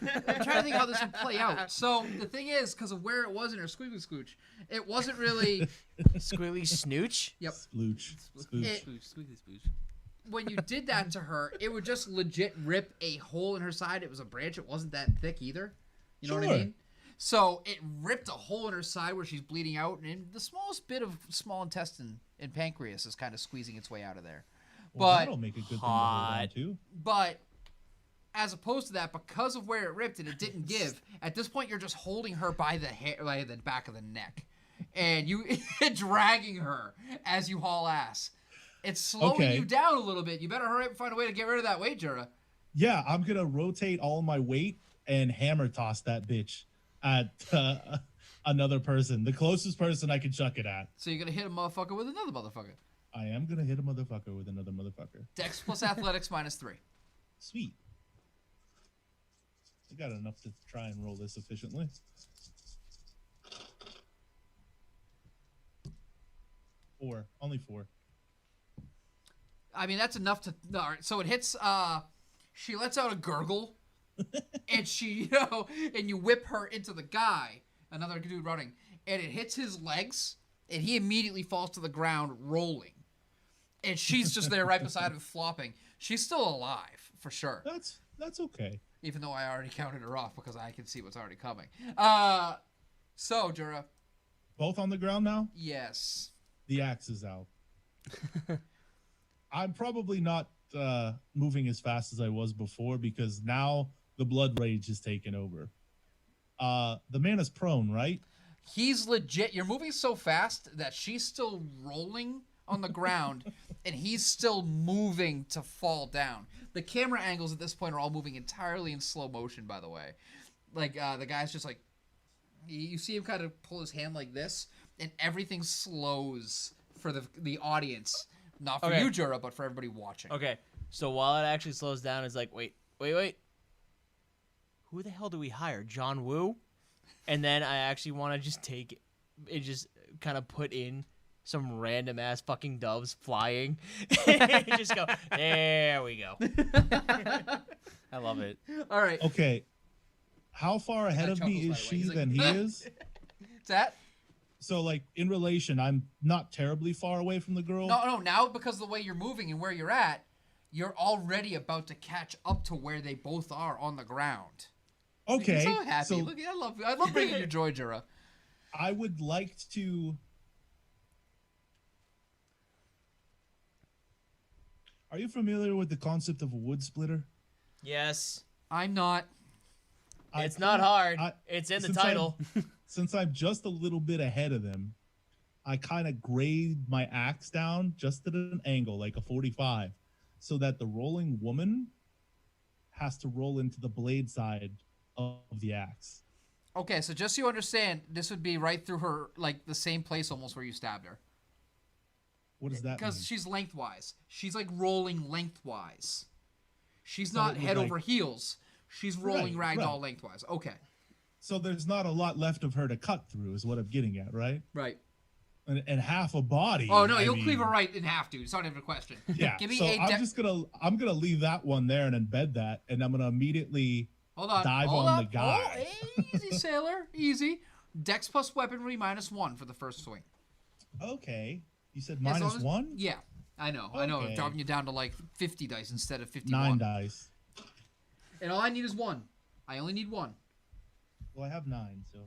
I'm trying to think how this would play out. So, the thing is, because of where it was in her squiggly scooch, it wasn't really... Squiggly snooch? Yep. Splooch. Spooch. Squiggly spooch. When you did that to her, it would just legit rip a hole in her side. It was a branch. It wasn't that thick either. You know what I Sure. mean? So it ripped a hole in her side where she's bleeding out, and the smallest bit of small intestine and pancreas is kind of squeezing its way out of there. Well, But that'll make a good thing to hold on Hot. to. But as opposed to that, because of where it ripped and it didn't give, at this point you're just holding her by the hair, by the back of the neck, and you dragging her as you haul ass. It's slowing Okay. you down a little bit. You better hurry up and find a way to get rid of that weight, Jura. Yeah, I'm gonna rotate all my weight and hammer toss that bitch at another person, the closest person I can chuck it at. So you're gonna hit a motherfucker with another motherfucker. I am gonna hit a motherfucker with another motherfucker. Dex plus athletics -3. Sweet. I got enough to try and roll this efficiently. 4, only 4. I mean, that's enough to. All right, so it hits. She lets out a gurgle, and and you whip her into the guy, another dude running, and it hits his legs, and he immediately falls to the ground, rolling, and she's just there right beside him, flopping. She's still alive for sure, That's okay. even though I already counted her off because I can see what's already coming. So Jura, Both on the ground now? yes. The axe is out. I'm probably not moving as fast as I was before because now the blood rage is taken over. The man is prone, right? He's legit. You're moving so fast that she's still rolling on the ground, and he's still moving to fall down. The camera angles at this point are all moving entirely in slow motion, by the way. Like, the guy's just like... You see him kind of pull his hand like this, and everything slows for the audience. Not for Okay. you, Jura, but for everybody watching. Okay, so while it actually slows down, it's like, wait. Who the hell do we hire? John Woo? And then I actually want to just take it, just kind of put in some random ass fucking doves flying. And just go, there we go. I love it. All right. Okay. How far ahead That of me chuckles, is by the way. she He's like, than he is? Is that? So, like, in relation, I'm not terribly far away from the girl. No, now because of the way you're moving and where you're at, you're already about to catch up to where they both are on the ground. Okay. I'm so happy. So Look, I love bringing you joy, Jura. I would like to... Are you familiar with the concept of a wood splitter? Yes. I'm not. It's not hard. It's in the since title. Since I'm just a little bit ahead of them, I kind of grade my axe down just at an angle, like a 45, so that the rolling woman has to roll into the blade side of the axe. Okay, so just so you understand, this would be right through her, like the same place almost where you stabbed her. What does that mean? Because she's lengthwise. She's like rolling lengthwise. She's So not it was head like- over heels. She's rolling Right, ragdoll right. lengthwise. Okay. So there's not a lot left of her to cut through, is what I'm getting at, right? Right. And half a body. Oh no, I you'll mean, cleave her right in half, dude. It's not even a question. Yeah. Give me so a I'm gonna leave that one there and embed that, and I'm gonna immediately Hold on. dive hold on up. the guy. Oh, easy, sailor. Easy. Dex plus weaponry -1 for the first swing. Okay. You said As long minus as- 1? Yeah. I know. I'm Okay. dropping you down to like 50 dice instead of 51. 9 dice. And all I need is 1. I only need 1. Well, I have 9, so.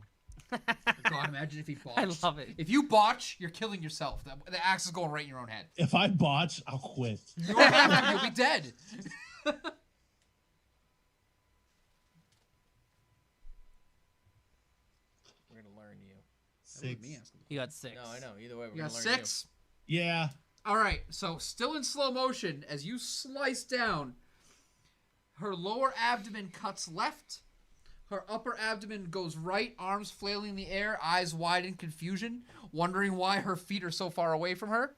God, imagine if he botched. I love it. If you botch, you're killing yourself. The axe is going right in your own head. If I botch, I'll quit. You don't have to. You'll be dead. We're going to learn you. 6. You got 6. No, I know. Either way, we're You going got to learn 6. Yeah. All right. So still in slow motion as you slice down. Her lower abdomen cuts left. Her upper abdomen goes right, arms flailing in the air, eyes wide in confusion, wondering why her feet are so far away from her.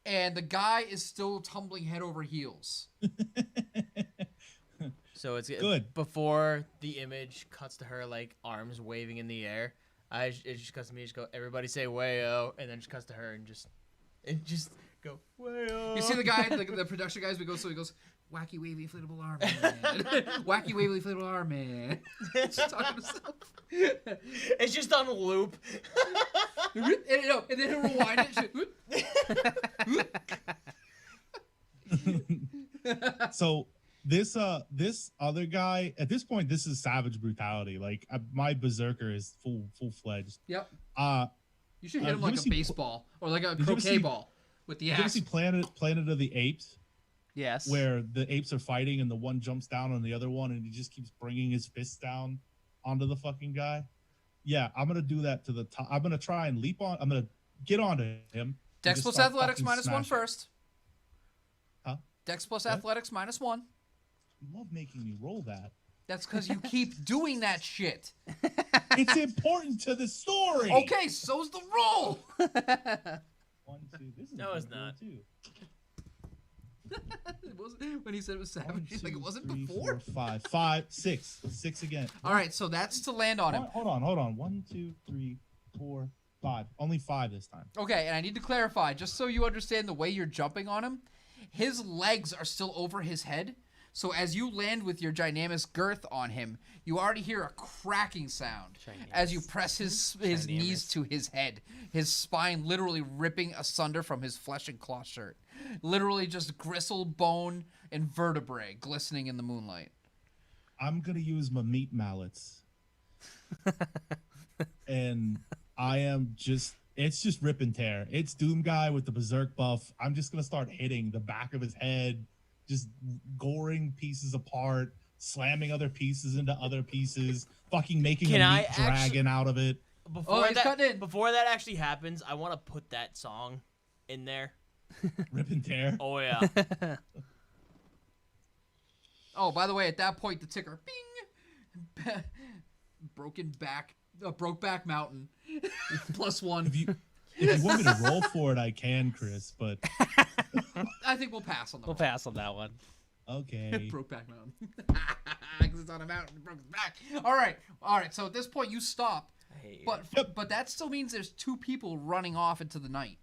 And the guy is still tumbling head over heels. So it's Good. Before the image cuts to her, like, arms waving in the air, it just cuts to me, just go, everybody say wayo, and then it just cuts to her and just go, wayo. You see the guy, the production guys, he goes, wacky wavy inflatable arm man. Wacky wavy inflatable arm man. Just talking to himself. It's just on loop. and then he'll rewind it. So this other guy at this point, this is savage brutality. Like my berserker is full fledged. Yep. Uh, You should hit him you like ever a see- baseball or like a Did you ever croquet see- ball with the Did you ever axe. see Planet of the Apes, Yes. where the apes are fighting and the one jumps down on the other one and he just keeps bringing his fists down onto the fucking guy? Yeah, I'm gonna do that to the top. I'm gonna try and leap on. I'm gonna get onto him. and Dex just plus start athletics fucking minus one smashing. first. Huh? Dex plus What? athletics minus one. You love making me roll that. That's because you keep doing that shit. It's important to the story. Okay, so's the roll. 1, 2. This is No, a it's good roll, not. too. It wasn't when he said it was 1, savage. He's like, 2, it wasn't 3, before. 4, 5, 5, 6, 6 again. All right, so that's to land on him. Hold on. 1, 2, 3, 4, 5. Only 5 this time. Okay, and I need to clarify, just so you understand the way you're jumping on him, his legs are still over his head. So as you land with your ginormous girth on him, you already hear a cracking sound as you press his knees to his head, his spine literally ripping asunder from his flesh and cloth shirt. Literally just gristle, bone, and vertebrae glistening in the moonlight. I'm gonna use my meat mallets, and I am it's just rip and tear. It's Doom Guy with the berserk buff. I'm just gonna start hitting the back of his head, just goring pieces apart, slamming other pieces into other pieces, fucking making Can a I meat dragon out of it. Before he's that, cutting in. before that actually happens, I want to put that song in there. Rip and tear. Oh yeah. Oh, by the way, at that point, the ticker, bing, broke back mountain, +1. If you want me to roll for it, I can, Chris. But I think we'll pass on the We'll pass on that one. okay. Brokeback Mountain. Because it's on a mountain, it broke his back. All right. So at this point, you stop, Hey, but that still means there's 2 people running off into the night.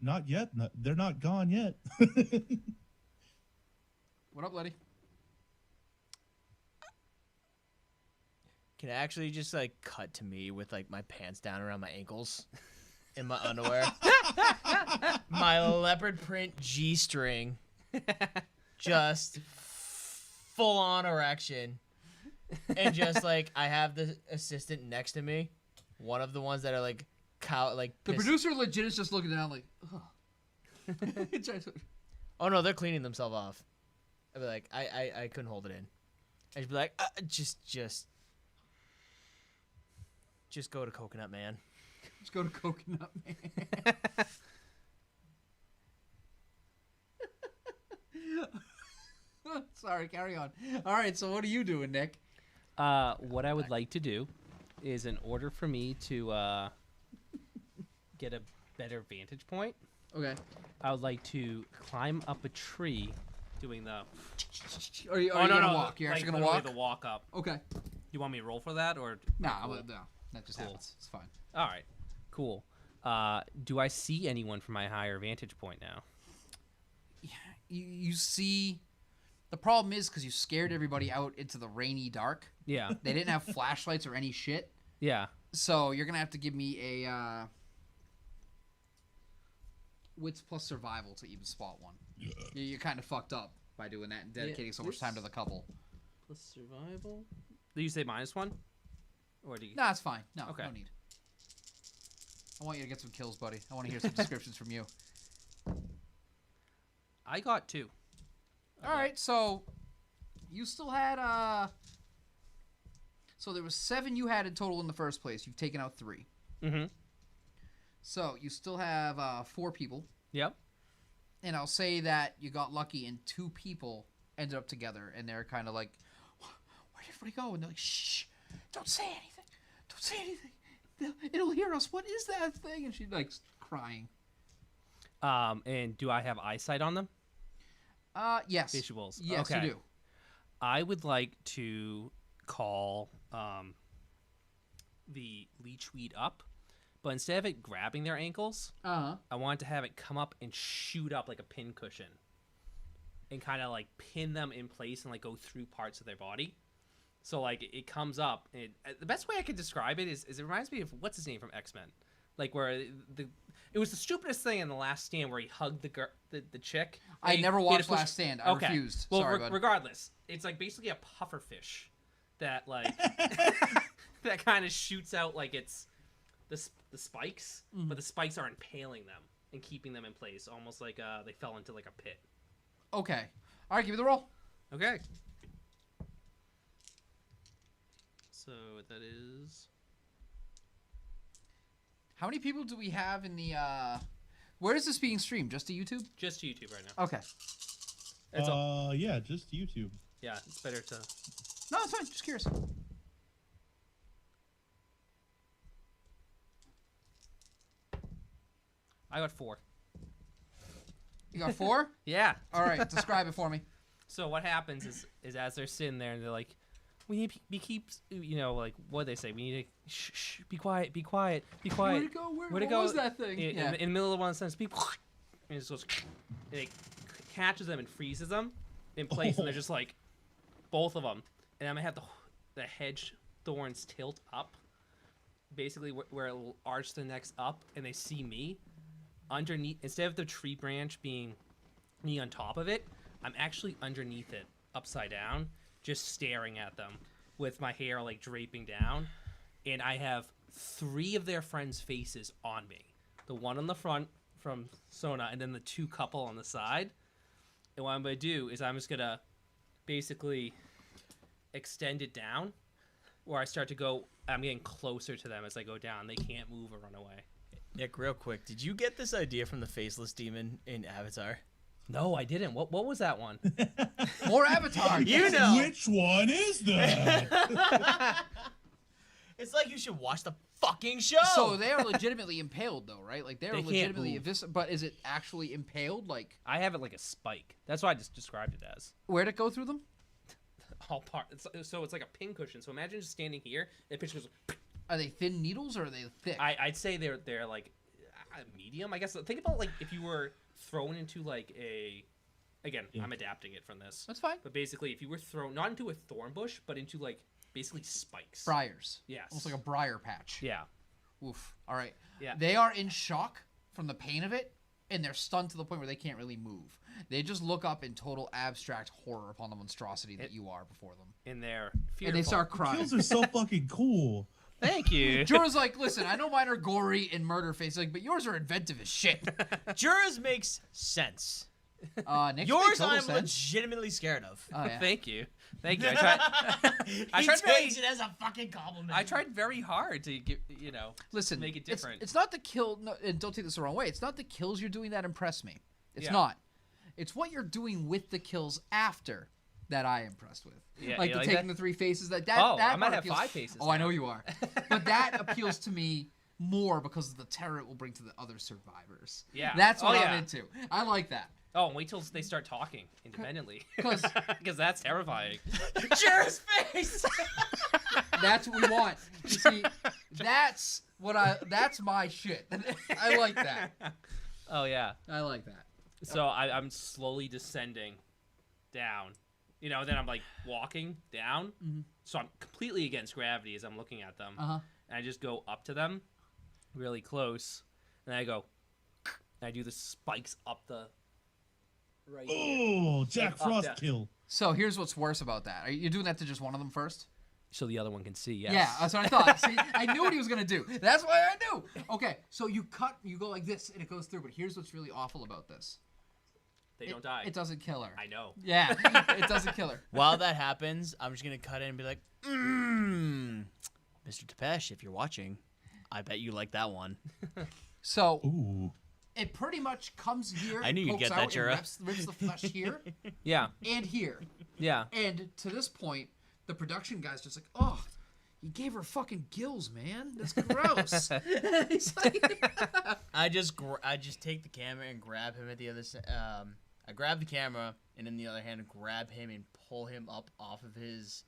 Not yet. No, they're not gone yet. What up, Lenny? Can I actually just like cut to me with like my pants down around my ankles in my underwear? My leopard print G-string, just full on erection, and just like I have the assistant next to me, one of the ones that are like The producer legit is just looking down like, ugh. Oh no, they're cleaning themselves off. I'd be like, I couldn't hold it in. I'd be like, just go to Coconut Man. Let's go to Coconut Man. Sorry, carry on. All right, so what are you doing, Nick? What I would like to do is, in order for me to get a better vantage point, Okay. I would like to climb up a tree, doing the. Are you gonna walk? You're like actually gonna literally walk? the walk up. Okay. You want me to roll for that, or Nah, Cool. no, that just Cool. happens. It's fine. All right, cool. Do I see anyone from my higher vantage point now? You see, the problem is because you scared everybody out into the rainy dark. Yeah, They didn't have flashlights or any shit. yeah. So you're gonna have to give me a wits plus survival to even spot one. You're kind of fucked up by doing that and dedicating so much time to the couple. Plus survival. Did you say -1? Or do you? Nah, it's fine. No, Okay. no need. I want you to get some kills, buddy. I want to hear some descriptions from you. I got 2. All right, so you still had so there was 7 you had in total in the first place. You've taken out 3. Mm-hmm. So you still have 4 people, Yep. and I'll say that you got lucky and 2 people ended up together, and they're kind of like, "Where'd everybody go?" And they're like, "Shh, don't say anything. Don't say anything. It'll hear us. What is that thing?" And she's like crying. And do I have eyesight on them? Yes. Visuals. Yes, Okay. you do. I would like to call the leechweed up, but instead of it grabbing their ankles, Uh-huh. I want to have it come up and shoot up like a pin cushion, and kind of like pin them in place and like go through parts of their body. So like it comes up, and the best way I could describe it is it reminds me of what's his name from X-Men, like where it was the stupidest thing in The Last Stand where he hugged the chick. I never he had to watched push- Last Stand. I refused. Well, Sorry, bud. regardless, it's like basically a puffer fish that like that kind of shoots out like it's the spikes, but the spikes are impaling them and keeping them in place, almost like they fell into like a pit. Okay. All right, give me the roll. Okay. So that is How many people do we have in the? Where is this being streamed? Just to YouTube? just YouTube right now. Okay. It's all, Yeah, just YouTube. yeah, it's better to. No, it's fine. Just curious. I got 4. You got 4? Yeah. All right. Describe it for me. So what happens is as they're sitting there and they're like, we need to keep, you know, like what they say, we need to shh, be quiet, be quiet, be quiet. Where'd it go? Where'd it What go? was that thing? In, Yeah. in the middle of one sentence, be quiet, and it just goes, and it catches them and freezes them in place, and they're just like, both of them, and I'm gonna have the hedge thorns tilt up, basically where it will arch the necks up, and they see me underneath, instead of the tree branch being me on top of it, I'm actually underneath it, upside down, just staring at them with my hair like draping down, and I have 3 of their friends' faces on me. The one on the front from Sona, and then the 2 couple on the side. And what I'm gonna do is I'm just gonna basically extend it down, where I start to go. I'm getting closer to them as I go down. They can't move or run away. Nick, real quick, did you get this idea from the faceless demon in Avatar? No, I didn't. What was that one? More Avatar. You know. Which one is that? It's like you should watch the fucking show. So they are legitimately impaled, though, right? Like they're They can't legitimately move. but is it actually impaled? Like I have it like a spike. That's why I just described it as. where'd it go through them? All part. So it's like a pincushion. So imagine just standing here. And the pinch goes. Are they thin needles or are they thick? I'd say they're like medium. I guess think about like if you were thrown into like a. Again, Yeah. I'm adapting it from this. That's fine. But basically, if you were thrown not into a thorn bush, but into like basically spikes. Briars. Yes. Almost like a briar patch. Yeah. Oof. All right. Yeah. They are in shock from the pain of it, and they're stunned to the point where they can't really move. They just look up in total abstract horror upon the monstrosity that you are before them. In there. And they start crying. Kills are so fucking cool. Thank you. Jura's like, listen, I know mine are gory and murder face, like, but yours are inventive as shit. Jura's makes sense. Nick's Yours make total I'm sense. legitimately scared of. Oh, yeah. Thank you. Thank you. I tried. He tried very- takes it as a fucking compliment. I tried very hard to get Listen, make it different. It's not the kill, no, and don't take this the wrong way. It's not the kills you're doing that impress me. It's Yeah. not. It's what you're doing with the kills after that I impressed with. Yeah, like you the like taking that? the 3 faces. That Oh, that I might part have appeals- 5 faces Oh, I now. know you are. But that appeals to me more because of the terror it will bring to the other survivors. Yeah. That's what Oh, I'm yeah. into. I like that. Oh, and wait till they start talking independently. 'Cause- Because that's terrifying. Jura's face. That's what we want. You see, that's my shit. I like that. Oh yeah. I like that. So I'm slowly descending down. Then I'm like walking down. Mhm. So I'm completely against gravity as I'm looking at them. Uh-huh. And I just go up to them really close. And I go, and I do the spikes up the right here. Oh, Jack Up, Frost down. kill. So here's what's worse about that. Are you doing that to just one of them first? So the other one can see, yes. Yeah, that's what I thought. See, I knew what he was gonna do. That's why I knew. Okay, so you go like this, and it goes through. But here's what's really awful about this. They don't die. It doesn't kill her. I know. Yeah, it doesn't kill her. While that happens, I'm just gonna cut in and be like, Mr. Tepesh, if you're watching, I bet you like that one. So Ooh. it pretty much comes here. I knew you'd pokes get that, out, and Jura. rips the flesh here Yeah. and here. Yeah. And to this point, the production guy's just like, oh, he gave her fucking gills, man. That's gross. He's like, I just take the camera and grab him at the other side. I grab the camera and in the other hand grab him and pull him up off his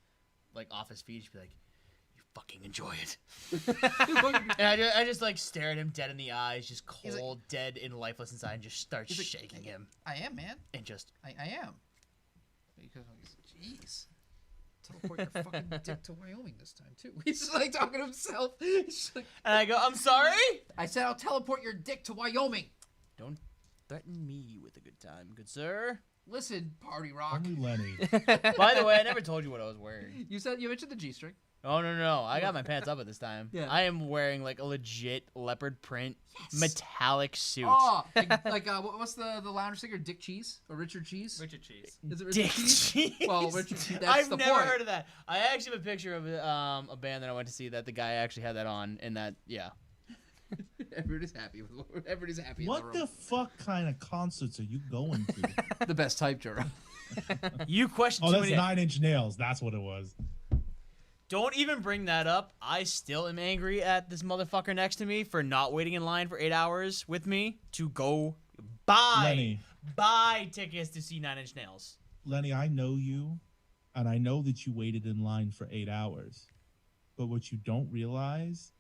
feet. Just be like, you fucking enjoy it. And I just like stare at him dead in the eyes, just He's cold, dead and lifeless inside, and just start He's like, shaking him I am, man. and just I am. Because, jeez. teleport your fucking dick to Wyoming this time too. He's just like talking to himself. He's just like, And I go, I'm sorry? I said I'll teleport your dick to Wyoming. Don't threaten me with a good time, good sir. Listen, Party Rock. Only Lenny. By the way, I never told you what I was wearing. You mentioned the G-string. Oh, no. I got my pants up at this time. Yeah. I am wearing like a legit leopard print metallic suit. Oh, what's the lounge singer? Dick Cheese or Richard Cheese? Richard Cheese. Is it Richard Dick Cheese? Cheese. Well, Richard Cheese. That's I've the never point. heard of that. I actually have a picture of a band that I went to see that the guy actually had that on, and that, yeah. Everybody's happy. Everybody's happy. What in the the fuck kind of concerts are you going to? room. The best type, Jura. You question Oh, too that's many. 9 Inch Nails. That's what it was. Don't even bring that up. I still am angry at this motherfucker next to me for not waiting in line for 8 hours with me to go buy tickets to see 9 Inch Nails. Lenny, I know you, and I know that you waited in line for 8 hours. But what you don't realize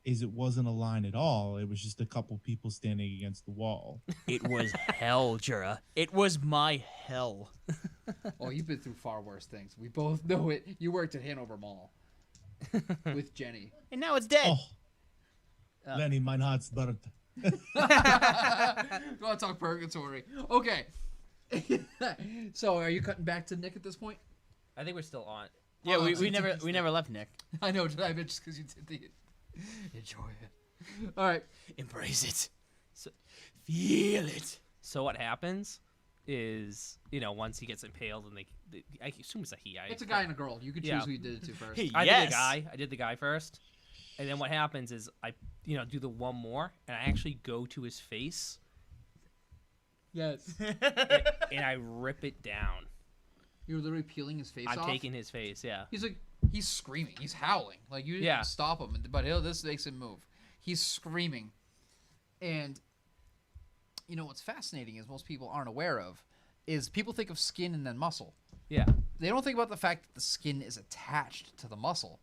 is it wasn't a line at all. It was just a couple people standing against the wall. It was hell, Jura. It was my hell. Oh, you've been through far worse things. We both know it. You worked at Hanover Mall with Jenny. And now it's dead. Oh, Lenny, mein Heart's burnt. You want to talk purgatory? Okay. So, are you cutting back to Nick at this point? I think we're still on. Yeah, Oh, we never left Nick. I know, I bet just because you did the enjoy it. All right. Embrace it. Feel it. So what happens is, once he gets impaled, and I assume it's a he. It's a guy and a girl. You could choose Yeah. who you did it to first. Hey. I Yes. did the guy. I did the guy first, and then what happens is I, do the one more, and I actually go to his face, Yes. and I rip it down. You're literally peeling his face I'm off. taking his face. Yeah. He's screaming. He's howling. Like, you didn't Yeah. stop him, but this makes him move. He's screaming. And, what's fascinating is most people aren't aware of is people think of skin and then muscle. Yeah. They don't think about the fact that the skin is attached to the muscle.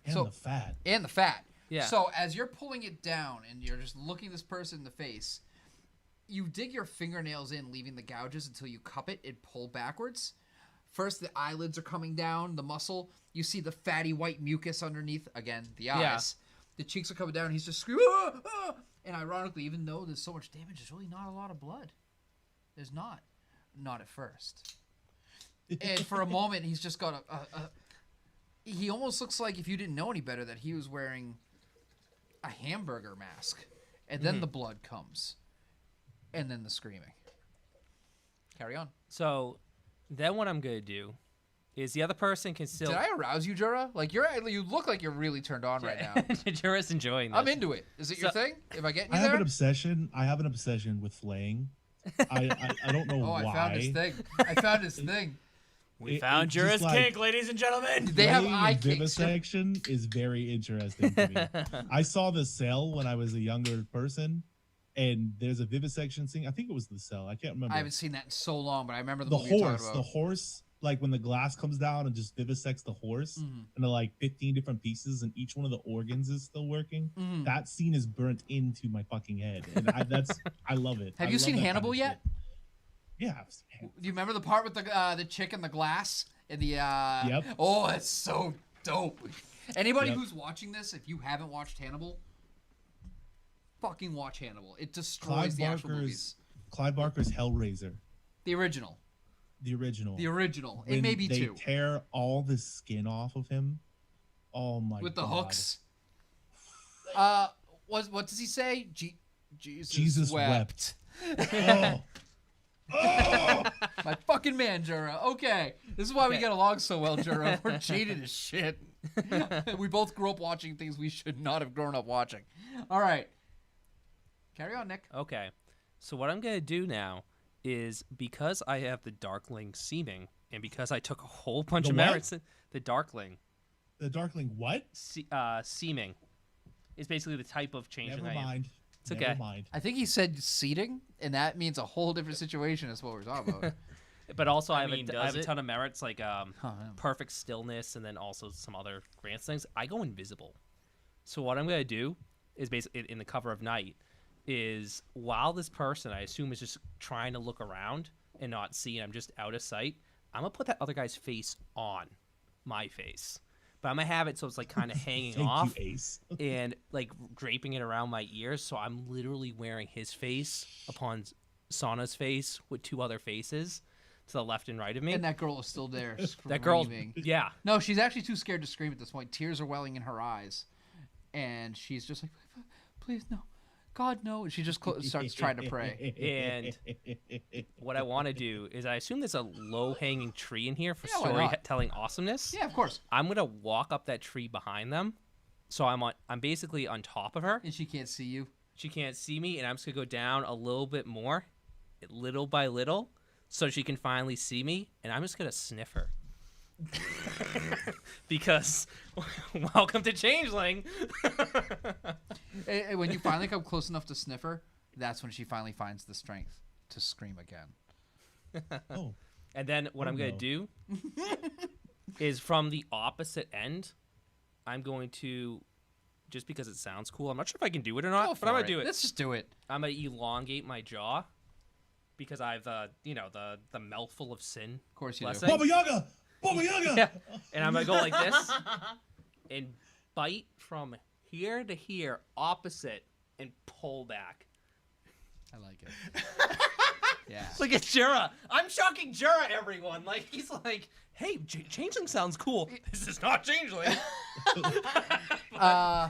And So- the fat. And the fat. Yeah. So as you're pulling it down and you're just looking this person in the face, you dig your fingernails in, leaving the gouges until you cup it and pull backwards. First, the eyelids are coming down, the muscle. You see the fatty white mucus underneath, again, the eyes. Yeah. The cheeks are coming down, and he's just screaming. Ah, ah! And ironically, even though there's so much damage, there's really not a lot of blood. There's not. Not at first. And for a moment, he's just got he almost looks like, if you didn't know any better, that he was wearing a hamburger mask. And then the blood comes. And then the screaming. Carry on. So then what I'm gonna do is the other person can still. Did I arouse you, Jura? Like, you look like you're really turned on right now. Jura's enjoying this. I'm into it. Is it your So- thing? Am I getting I you have there? an obsession. I have an obsession with flaying. I don't know Oh, why. I found his thing. I found his thing. We It- found it's just Jura's like- kink, ladies and gentlemen. They have Flaying eye and kinks. vivisection is very interesting to me. I saw the Cell when I was a younger person, and there's a vivisection scene. I think it was the Cell. I can't remember. I haven't seen that in so long, but I remember the the movie you're horse. talking The about. horse, like when the glass comes down and just vivisects the horse, Mhm. and they're like 15 different pieces, and each one of the organs is still working. Mhm. That scene is burnt into my fucking head, and I love it. Have I you love seen that kind Hannibal of yet? shit. Yeah. I've seen Hannibal. Do you remember the part with the chick in the glass and the Yep. Oh, it's so dope. Anybody Yep. who's watching this, if you haven't watched Hannibal, fucking watch Hannibal. It destroys Clive the actual movies. Barker's Hellraiser, The original. the original. The original. When It may be they two. tear all the skin off of him. Oh my god. With the hooks. What does he say? Jesus wept. Oh. Oh. My fucking man, Jura. Okay. This is why we Okay. get along so well, Jura. We're jaded as shit. We both grew up watching things we should not have grown up watching. All right. Carry on, Nick. Okay. So what I'm gonna do now is, because I have the Darkling seeming, and because I took a whole bunch The of what? merits, the Darkling The Darkling what? seeming is basically the type of changeling Never I am. mind. It's Never okay. mind. I think he said seating, and that means a whole different situation is what we're talking about. But also, I mean, have does a it? ton of merits, like yeah. perfect stillness, and then also some other grants things. I go invisible. So what I'm gonna do is basically, in the cover of night, is while this person, I assume, is just trying to look around and not see, I'm just out of sight, I'm gonna put that other guy's face on. my face. But I'm gonna have it so it's like kind of hanging Thank off you, Ace. and like draping it around my ears. So I'm literally wearing his face upon Sauna's face with 2 other faces to the left and right of me. And that girl is still there screaming. That girl, yeah. No, she's actually too scared to scream at this point. Tears are welling in her eyes. And she's just like, please, no. God, no. And she just starts trying to pray. And what I want to do is I assume there's a low-hanging tree in here for Yeah, why not? storytelling awesomeness. Yeah, of course. I'm going to walk up that tree behind them. So I'm basically on top of her. And she can't see you. She can't see me, and I'm just going to go down a little bit more, little by little, so she can finally see me, and I'm just going to sniff her. Because welcome to Changeling. And when you finally come close enough to sniff her, that's when she finally finds the strength to scream again. Oh, And then what I'm going no. to do is from the opposite end, I'm going to, just because it sounds cool, I'm not sure if I can do it or not, Go but I'm for going to do it. Let's just do it. I'm going to elongate my jaw because I have the mouthful of sin. Of course you blessing. do. Baba Yaga! Baba Yaga! Yeah. And I'm going to go like this and bite from here to here, opposite, and pull back. I like it. Yeah. Look at Jura. I'm shocking Jura, everyone. Like, he's like, hey, Changeling sounds cool. This is not Changeling.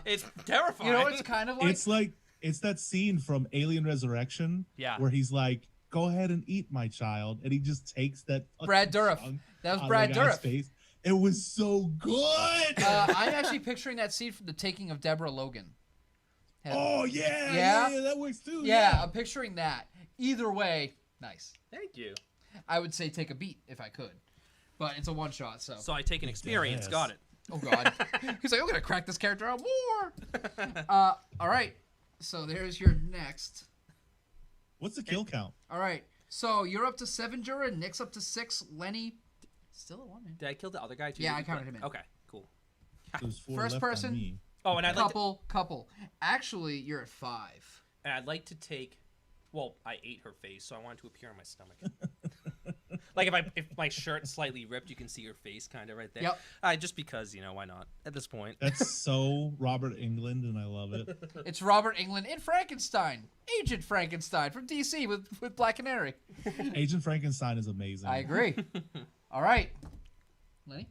It's terrifying. You know, it's kind of like It's that scene from Alien Resurrection Yeah. where he's like, go ahead and eat my child, and he just takes that Brad fucking Dourif. chunk That was out of Brad the guy's Dourif. face. It was so good. I'm actually picturing that scene from The Taking of Deborah Logan. Oh yeah, Yeah? yeah, that works too. Yeah, I'm picturing that. Either way, nice. Thank you. I would say take a beat if I could. But it's a one shot, so. So I take an experience. Yes. Got it. Oh, God. He's like, I'm going to crack this character out more. All right. So there's your next. What's the kill count? All right. So you're up to 7, Jura. Nick's up to 6. Lenny, still at 1, man. Did I kill the other guy too? Yeah, I counted him in. Okay, cool. There's 4 First left person. on me. Oh, and I'd like to, Couple. Actually, you're at 5. and I'd like to take. Well, I ate her face, so I want it to appear on my stomach. Like if my shirt slightly ripped, you can see her face kind of right there. Yep. Just because, why not? At this point. That's so Robert Englund, and I love it. It's Robert Englund in Frankenstein. Agent Frankenstein from DC with Black Canary. Agent Frankenstein is amazing. I agree. All right. Lenny?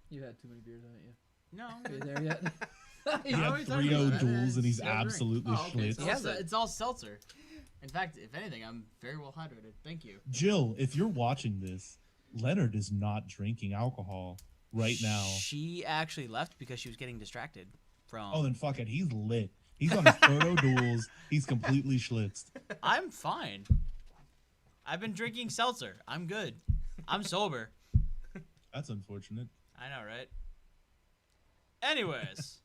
You had too many beers, haven't you? No. Are you there yet? He No, had he's 3 talking about it. duels, and he's Yeah, drink. absolutely Oh, okay, schlitz. so- It's all seltzer. In fact, if anything, I'm very well hydrated. Thank you. Jill, if you're watching this, Leonard is not drinking alcohol right now. She actually left because she was getting distracted from. Oh, then fuck it. He's lit. He's on his proto duels. He's completely schlitzed. I'm fine. I've been drinking seltzer. I'm good. I'm sober. That's unfortunate. I know, right? Anyways,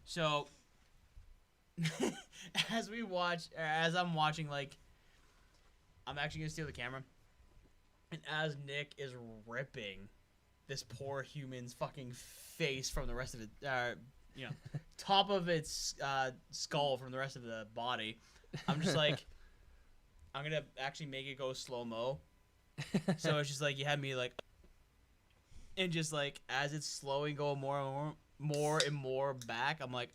so as I'm watching, like, I'm actually gonna steal the camera, and as Nick is ripping this poor human's fucking face from the rest of it, top of its skull from the rest of the body, I'm just like, I'm gonna actually make it go slow-mo. So it's just like, you had me like, and just like as it's slowing going more and more back, I'm like,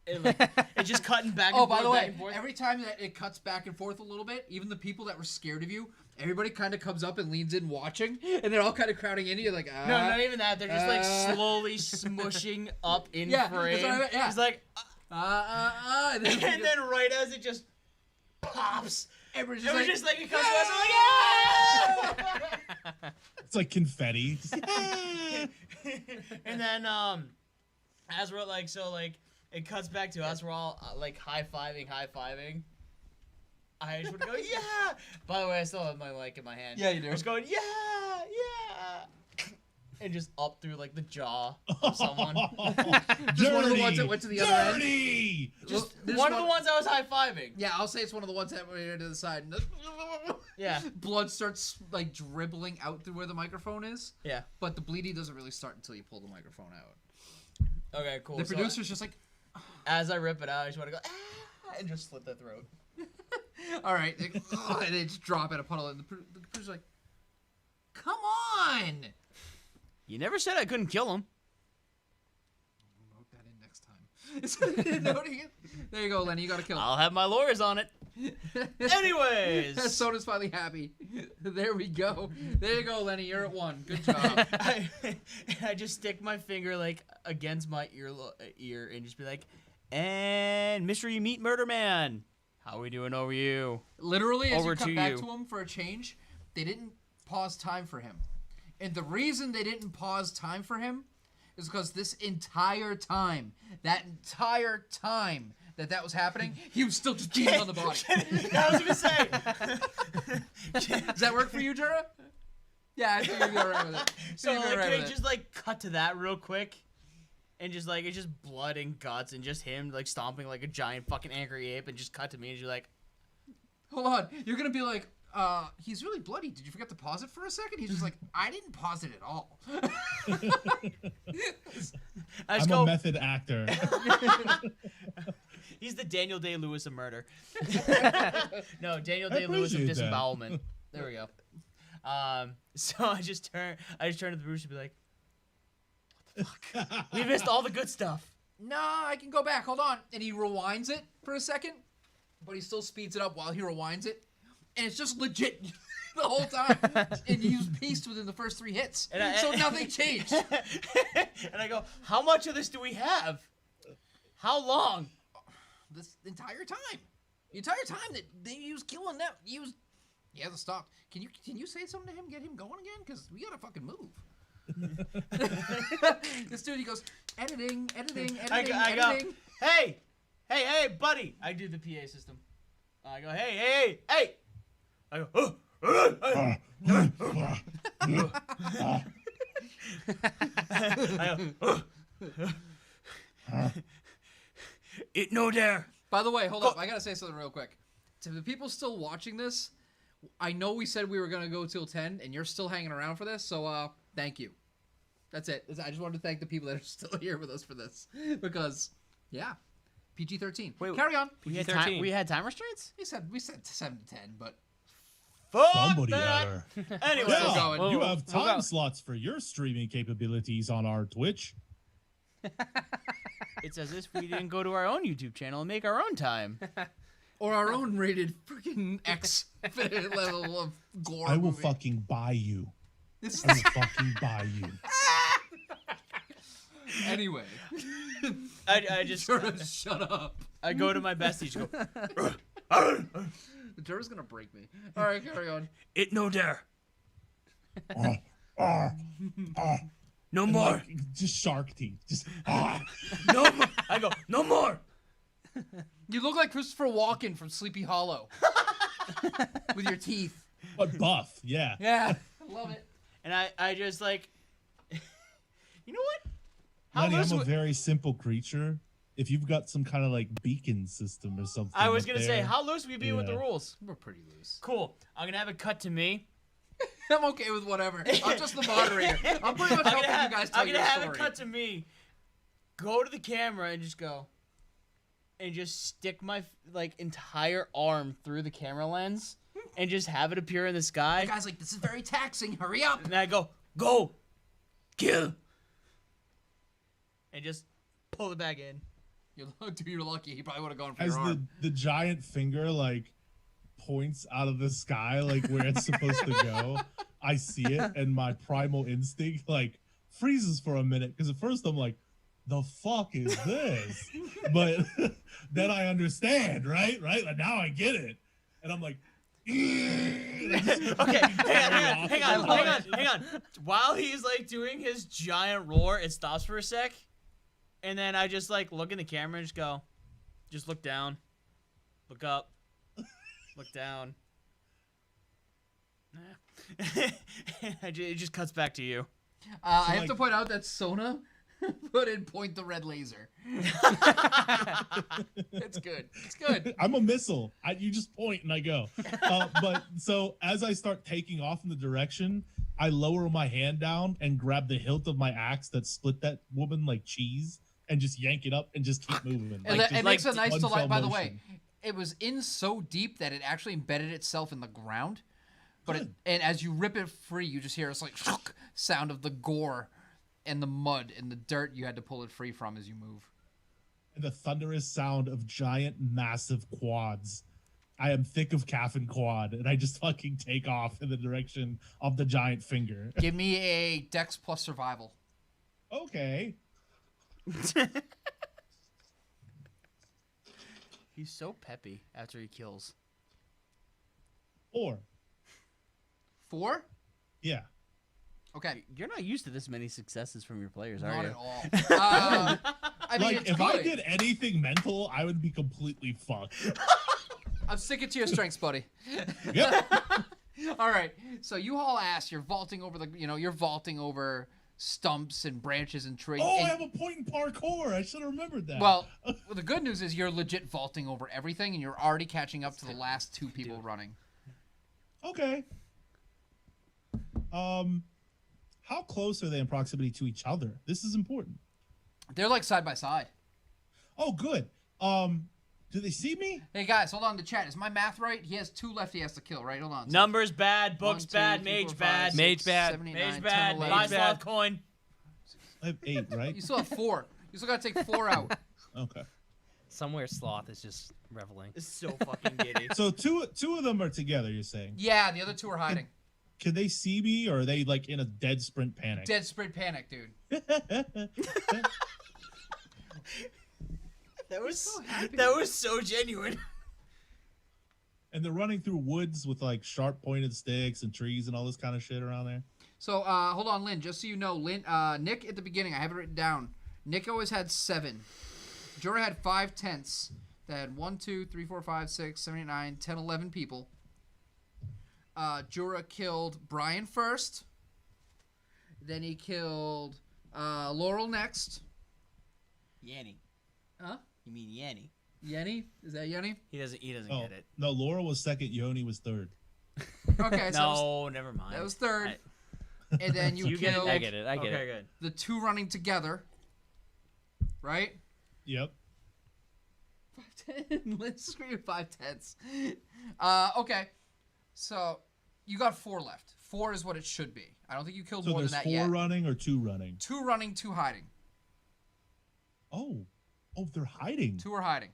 it's just cutting back and Oh, forth. by the back way, and forth. every time that it cuts back and forth a little bit, even the people that were scared of you, everybody kind of comes up and leans in watching, and they're all kind of crowding into you like, no, not even that. They're just like slowly smushing up in Yeah, frame. that's what I meant, yeah. It's like, and then, and then right as it just pops, everybody's it was like, just like it comes to us. I'm like, yeah! It's like confetti. And then as we're like, so like it cuts back to us, we're all like high-fiving. I just want to go, yeah! By the way, I still have my mic in my hand. Yeah, you do. Just going, yeah! And just up through like the jaw of someone. Just one of the ones that went to the other end. Dirty! Just This one of the ones I was high-fiving. Yeah, I'll say it's one of the ones that went here to the side. Yeah. Blood starts like dribbling out through where the microphone is, Yeah. but the bleeding doesn't really start until you pull the microphone out. Okay, cool. The So producer's just like, as I rip it out, I just want to go, ah! And just slit the throat. All right. And they just drop in a puddle. And the producer's like, come on. You never said I couldn't kill him. Note that in next time. Noting it. There you go, Lenny. You got to kill him. I'll have my lawyers on it. Anyways. Soda's finally happy. There we go. There you go, Lenny. You're at 1. Good job. I just stick my finger like against my ear and just be like, and mystery meet murder man. How we doing over you? Literally, as Over you cut to back you. to him for a change, they didn't pause time for him. And the reason they didn't pause time for him is because this entire time, that was happening, he was still just beating on the body. I was gonna say. Does that work for you, Jura? Yeah, I think you'd be alright with it. So You'd be like, alright can I with it. just like cut to that real quick, and just like it's just blood and guts and just him like stomping like a giant fucking angry ape, and just cut to me and you're like, Hold on. You're gonna be like, he's really bloody. Did you forget to pause it for a second? He's just like, I didn't pause it at all. I just I'm a go, method actor. he's the Daniel Day-Lewis of murder. No, Daniel Day-Lewis of appreciate that. disembowelment. There we go. So I just turn to the Bruce and be like, what the fuck? We missed all the good stuff. Nah, I can go back. Hold on. And he rewinds it for a second, but he still speeds it up while he rewinds it. And it's just legit the whole time. And he was paced within the first 3 hits. So nothing changed. And I go, how much of this do we have? How long? This entire time. The entire time that he was killing them. He hasn't stopped. Can you say something to him? Get him going again? Because we gotta fucking move. This dude, he goes, editing. I go, hey, buddy. I do the PA system. I go, hey. I go, it no dare. By the way, hold up. I gotta say something real quick. To the people still watching this, I know we said we were gonna go till 10, and you're still hanging around for this. So, thank you. That's it. I just wanted to thank the people that are still here with us for this, because, yeah, PG-13. Wait, Carry on. We had 13. we had time restraints? We said 7 to 10, but Somebody that. better. Anyway, Still Yeah, going. you We'll have go. time slots for your streaming capabilities on our Twitch. it's as if we didn't go to our own YouTube channel and make our own time. or our own rated freaking X level of gore. I will movie. fucking buy you. This I is will fucking buy you. anyway. I just Shut up. I go to my bestie. Just go, Jura's gonna break me. All right, carry on. it no dare. Ah, ah, ah. No And, more. like, just shark teeth. Just ah. No more. I go, no more. You look like Christopher Walken from Sleepy Hollow. With your teeth. But buff, yeah. Yeah. I love it. And I just like, you know what? Lenny, loose I'm a w- very simple creature. If you've got some kind of like beacon system or something. I was up gonna say, there- how loose we be with the Yeah. rules? We're pretty loose. Cool. I'm gonna have it cut to me. I'm okay with whatever. I'm just the moderator. I'm pretty much helping you guys tell I'm your gonna have story. it cut to me. Go to the camera and just go. And just stick my like entire arm through the camera lens, and just have it appear in the sky. The guy's like, this is very taxing. Hurry up. And I go, kill, and just pull it back in. You're lucky. He probably would have gone for As your arm. the giant finger like points out of the sky like where it's supposed to go, I see it and my primal instinct like freezes for a minute because at first I'm like, the fuck is this? But then I understand, right? Like now I get it, and I'm like, Okay, hang on. While he's like doing his giant roar, it stops for a sec, and then I just like look in the camera and just look down, look up, look down. It just cuts back to you. I have like- to point out that Sona put in point the red laser. It's good. It's good. I'm a missile. You just point and I go. But so as I start taking off in the direction, I lower my hand down and grab the hilt of my axe that split that woman like cheese and just yank it up and just keep moving. And Like, it just makes a like nice one delight. fell By the way, motion. it was in so deep that it actually embedded itself in the ground. But Good. and as you rip it free, you just hear this like sound of the gore and the mud and the dirt you had to pull it free from as you move. And the thunderous sound of giant, massive quads. I am thick of calf and quad, and I just fucking take off in the direction of the giant finger. Give me a Dex plus survival. Okay. He's so peppy after he kills. 4. 4? Yeah. Okay. You're not used to this many successes from your players, are Not you? at all. I mean, Like, it's if I good. did anything mental, I would be completely fucked. I'm sticking to your strengths, buddy. Yep. All right. So you haul ass. You're vaulting over you're vaulting over stumps and branches and trees. Oh, I and- have a point in parkour. I should have remembered that. Well, the good news is you're legit vaulting over everything, and you're already catching up to the last 2 people running. Okay. How close are they in proximity to each other? This is important. They're like side by side. Oh, good. Do they see me? Hey guys, hold on to chat. Is my math right? He has 2 left he has to kill, right? Hold on. So Numbers bad, books 1, 2, bad, 3, mage 4, 5, bad. 6, Mage bad. 7, 8, Mage 9, bad, 10, 11. buy Mage bad. slot coin. I have 8, right? You still have 4. You still gotta take 4 out. Okay. Somewhere Sloth is just reveling. It's so fucking giddy. So two of them are together, you're saying? Yeah, the other 2 are hiding. Can they see me, or are they like in a dead sprint panic? Dead sprint panic, dude. That was so happy. that was so genuine. And they're running through woods with like sharp pointed sticks and trees and all this kind of shit around there. So, hold on, Lynn. Just so you know, Nick at the beginning, I have it written down. Nick always had 7. Jura had 5 tents that had 1, 2, 3, 4, 5, 6, 7, 8, 9, 10, 11 people. Jura killed Brian first. Then he killed Laurel next. Yanny. Huh? You mean Yanny? Yenny? Is that Yenny? He doesn't Oh, get it. no, Laurel was second, Yoni was third. Okay, so No, never mind. that was third. And then you, You get it, killed I get it. I get okay, it. good. the 2 running together. Right? Yep. 5'10". Let's screw you 5'10". Okay. So you got 4 left. 4 is what it should be. I don't think you killed So more than there's that 4 yet. running or 2 running? 2 running, 2 hiding. Oh, they're hiding. 2 are hiding.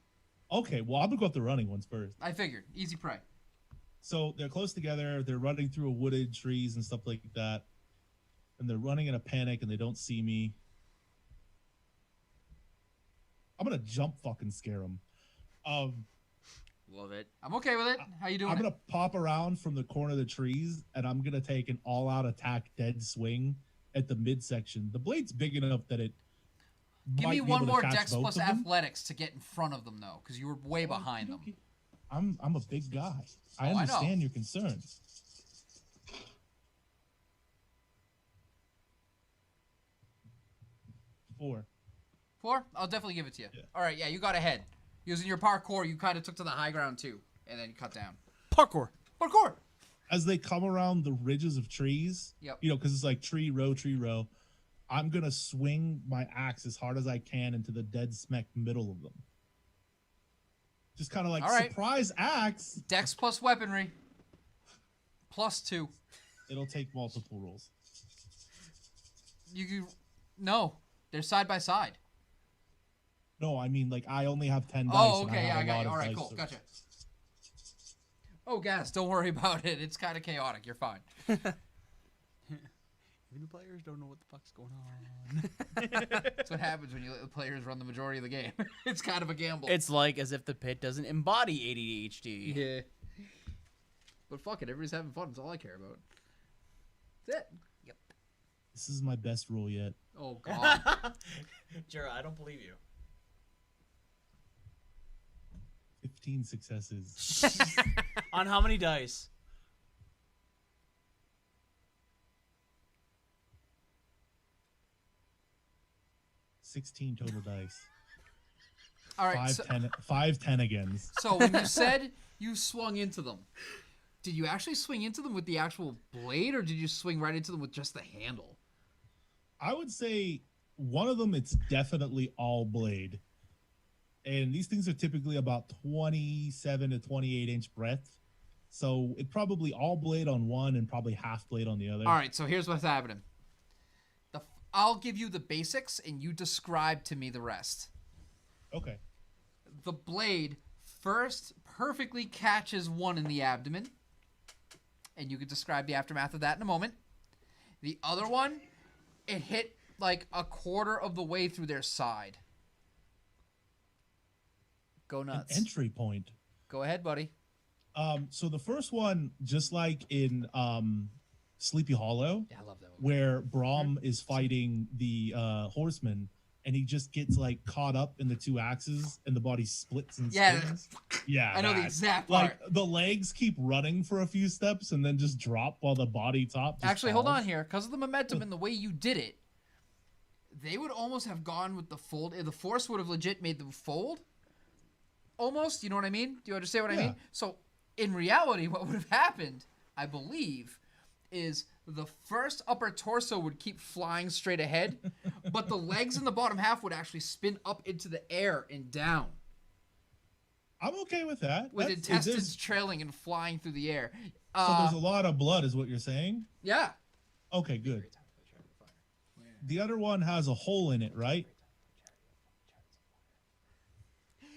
Okay, well, I'm gonna go with the running ones first. I figured. Easy prey. So they're close together. They're running through wooded trees and stuff like that, and they're running in a panic, and they don't see me. I'm gonna jump fucking scare them. Love it. I'm okay with it. How you doing? I'm gonna pop around from the corner of the trees, and I'm gonna take an all-out attack, dead swing at the midsection. The blade's big enough that it. Give might me be one able to more catch Dex both plus of them. athletics to get in front of them, though, because you were way behind them. Okay. I'm a big guy. I Oh, I know. understand your concerns. Four. 4? I'll definitely give it to you. Yeah. All right, yeah, you got ahead. Using your parkour, you kind of took to the high ground, too, and then you cut down. Parkour. Parkour! As they come around the ridges of trees, Yep. because it's like tree row, I'm gonna swing my axe as hard as I can into the dead smack middle of them. Just kind of like All right. surprise axe. Dex plus weaponry. Plus 2. It'll take multiple rolls. No, they're side by side. No, I mean like I only have 10 dice. Oh, and okay, yeah, have I a got lot you. of All right, dice cool, to- gotcha. Oh, gas, don't worry about it. It's kind of chaotic. You're fine. Even the players don't know what the fuck's going on. That's what happens when you let the players run the majority of the game. It's kind of a gamble. It's like as if the pit doesn't embody ADHD. Yeah. But fuck it, everybody's having fun. That's all I care about. That's it. This is my best roll yet. Oh, God. Jura, I don't believe you. 15 successes. On how many dice? $16 total dice. All right, Five 10 agains. so when you said you swung into them, did you actually swing into them with the actual blade, or did you swing right into them with just the handle? I would say one of them, it's definitely all blade. and these things are typically about 27 to 28-inch breadth. So it probably all blade on one and probably half blade on the other. All right, so here's what's happening. I'll give you the basics, and you describe to me the rest. Okay. The blade first perfectly catches one in the abdomen, and you can describe the aftermath of that in a moment. The other one, it hit like a quarter of the way through their side. Go An nuts. entry point. Go ahead, buddy. So the first one, just like in Sleepy Hollow, Yeah, I love that one. where Braum is fighting the horseman, and he just gets like caught up in the two axes, and the body splits and Yeah. spins. Yeah, I know the that. exact part. Like the legs keep running for a few steps and then just drop while the body top. Just Actually, hold falls. on here. Because of the momentum and the way you did it, they would almost have gone with the fold. The force would have legit made them fold. Almost. You know what I mean? Do you understand what I Yeah. mean? So, in reality, what would have happened, I believe, is the first upper torso would keep flying straight ahead, but the legs in the bottom half would actually spin up into the air and down, I'm okay with that. with That's- intestines there's- trailing and flying through the air. So there's a lot of blood, is what you're saying? Yeah. Okay, good. The other one has a hole in it, right?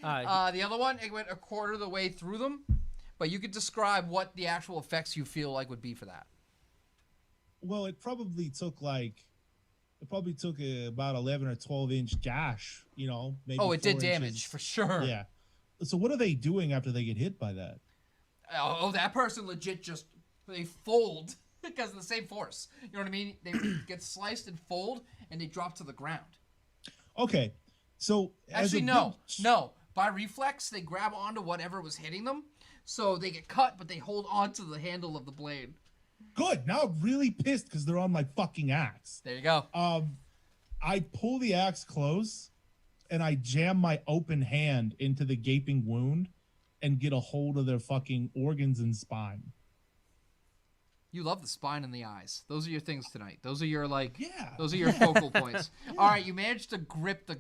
The other one, it went a quarter of the way through them, but you could describe what the actual effects you feel like would be for that. Well, it probably took about 11 or 12-inch gash, maybe. Oh, it did 4 damage, inches. for sure. Yeah. So what are they doing after they get hit by that? Oh, that person legit just, they fold because of the same force. You know what I mean? They get sliced and fold, and they drop to the ground. Okay. So as Actually, a no. big- No. By reflex, they grab onto whatever was hitting them, so they get cut, but they hold on to the handle of the blade. Good. Now I'm really pissed because they're on my fucking axe. There you go. I pull the axe close, and I jam my open hand into the gaping wound and get a hold of their fucking organs and spine. You love the spine and the eyes. Those are your things tonight. Those are your, Yeah. those are your focal points. All right, you managed to grip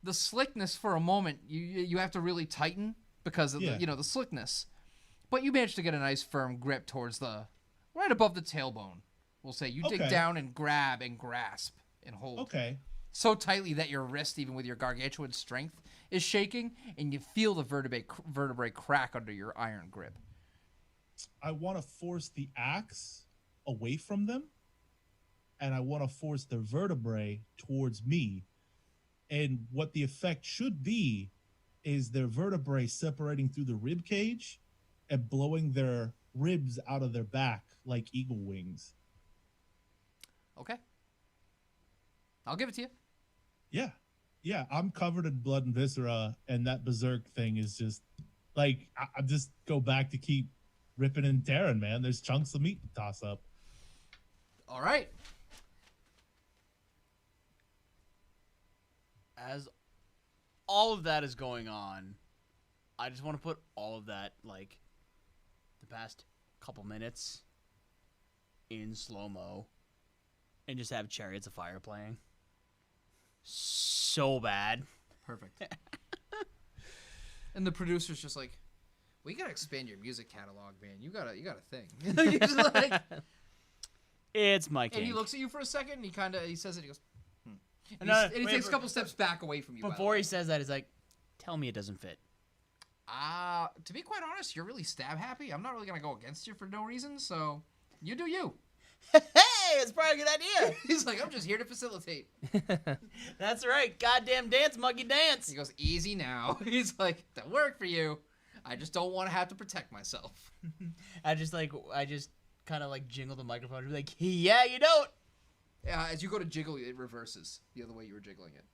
the slickness for a moment. You have to really tighten because of the slickness. But you managed to get a nice firm grip towards right above the tailbone. We'll say you dig Okay. down and grab and grasp and hold Okay. so tightly that your wrist, even with your gargantuan strength, is shaking, and you feel the vertebrae crack under your iron grip. I want to force the axe away from them, and I want to force their vertebrae towards me. And what the effect should be is their vertebrae separating through the rib cage and blowing their ribs out of their back like eagle wings. Okay. I'll give it to you. Yeah, I'm covered in blood and viscera, and that berserk thing is just like I just go back to keep ripping and tearing, man. There's chunks of meat to toss up. All right. As all of that is going on, I just want to put all of that, like, the past couple minutes in slow-mo and just have Chariots of Fire playing. So bad. Perfect. And the producer's just like, we gotta expand your music catalog, man. You got a thing. He's just like, It's my and king. he looks at you for a second, and he says it, he goes, And, No, and he wait, takes a couple steps back away from you. Before he says that, he's like, tell me it doesn't fit. To be quite honest, you're really stab happy. I'm not really gonna go against you for no reason, so you do you. Hey, it's probably a good idea. He's like, I'm just here to facilitate. That's right. Goddamn dance, monkey dance. He goes, easy now. He's like, that worked for you. I just don't want to have to protect myself. I just kind of like jingle the microphone. Be like, yeah, you don't. As you go to jiggle, it reverses the other way you were jiggling it.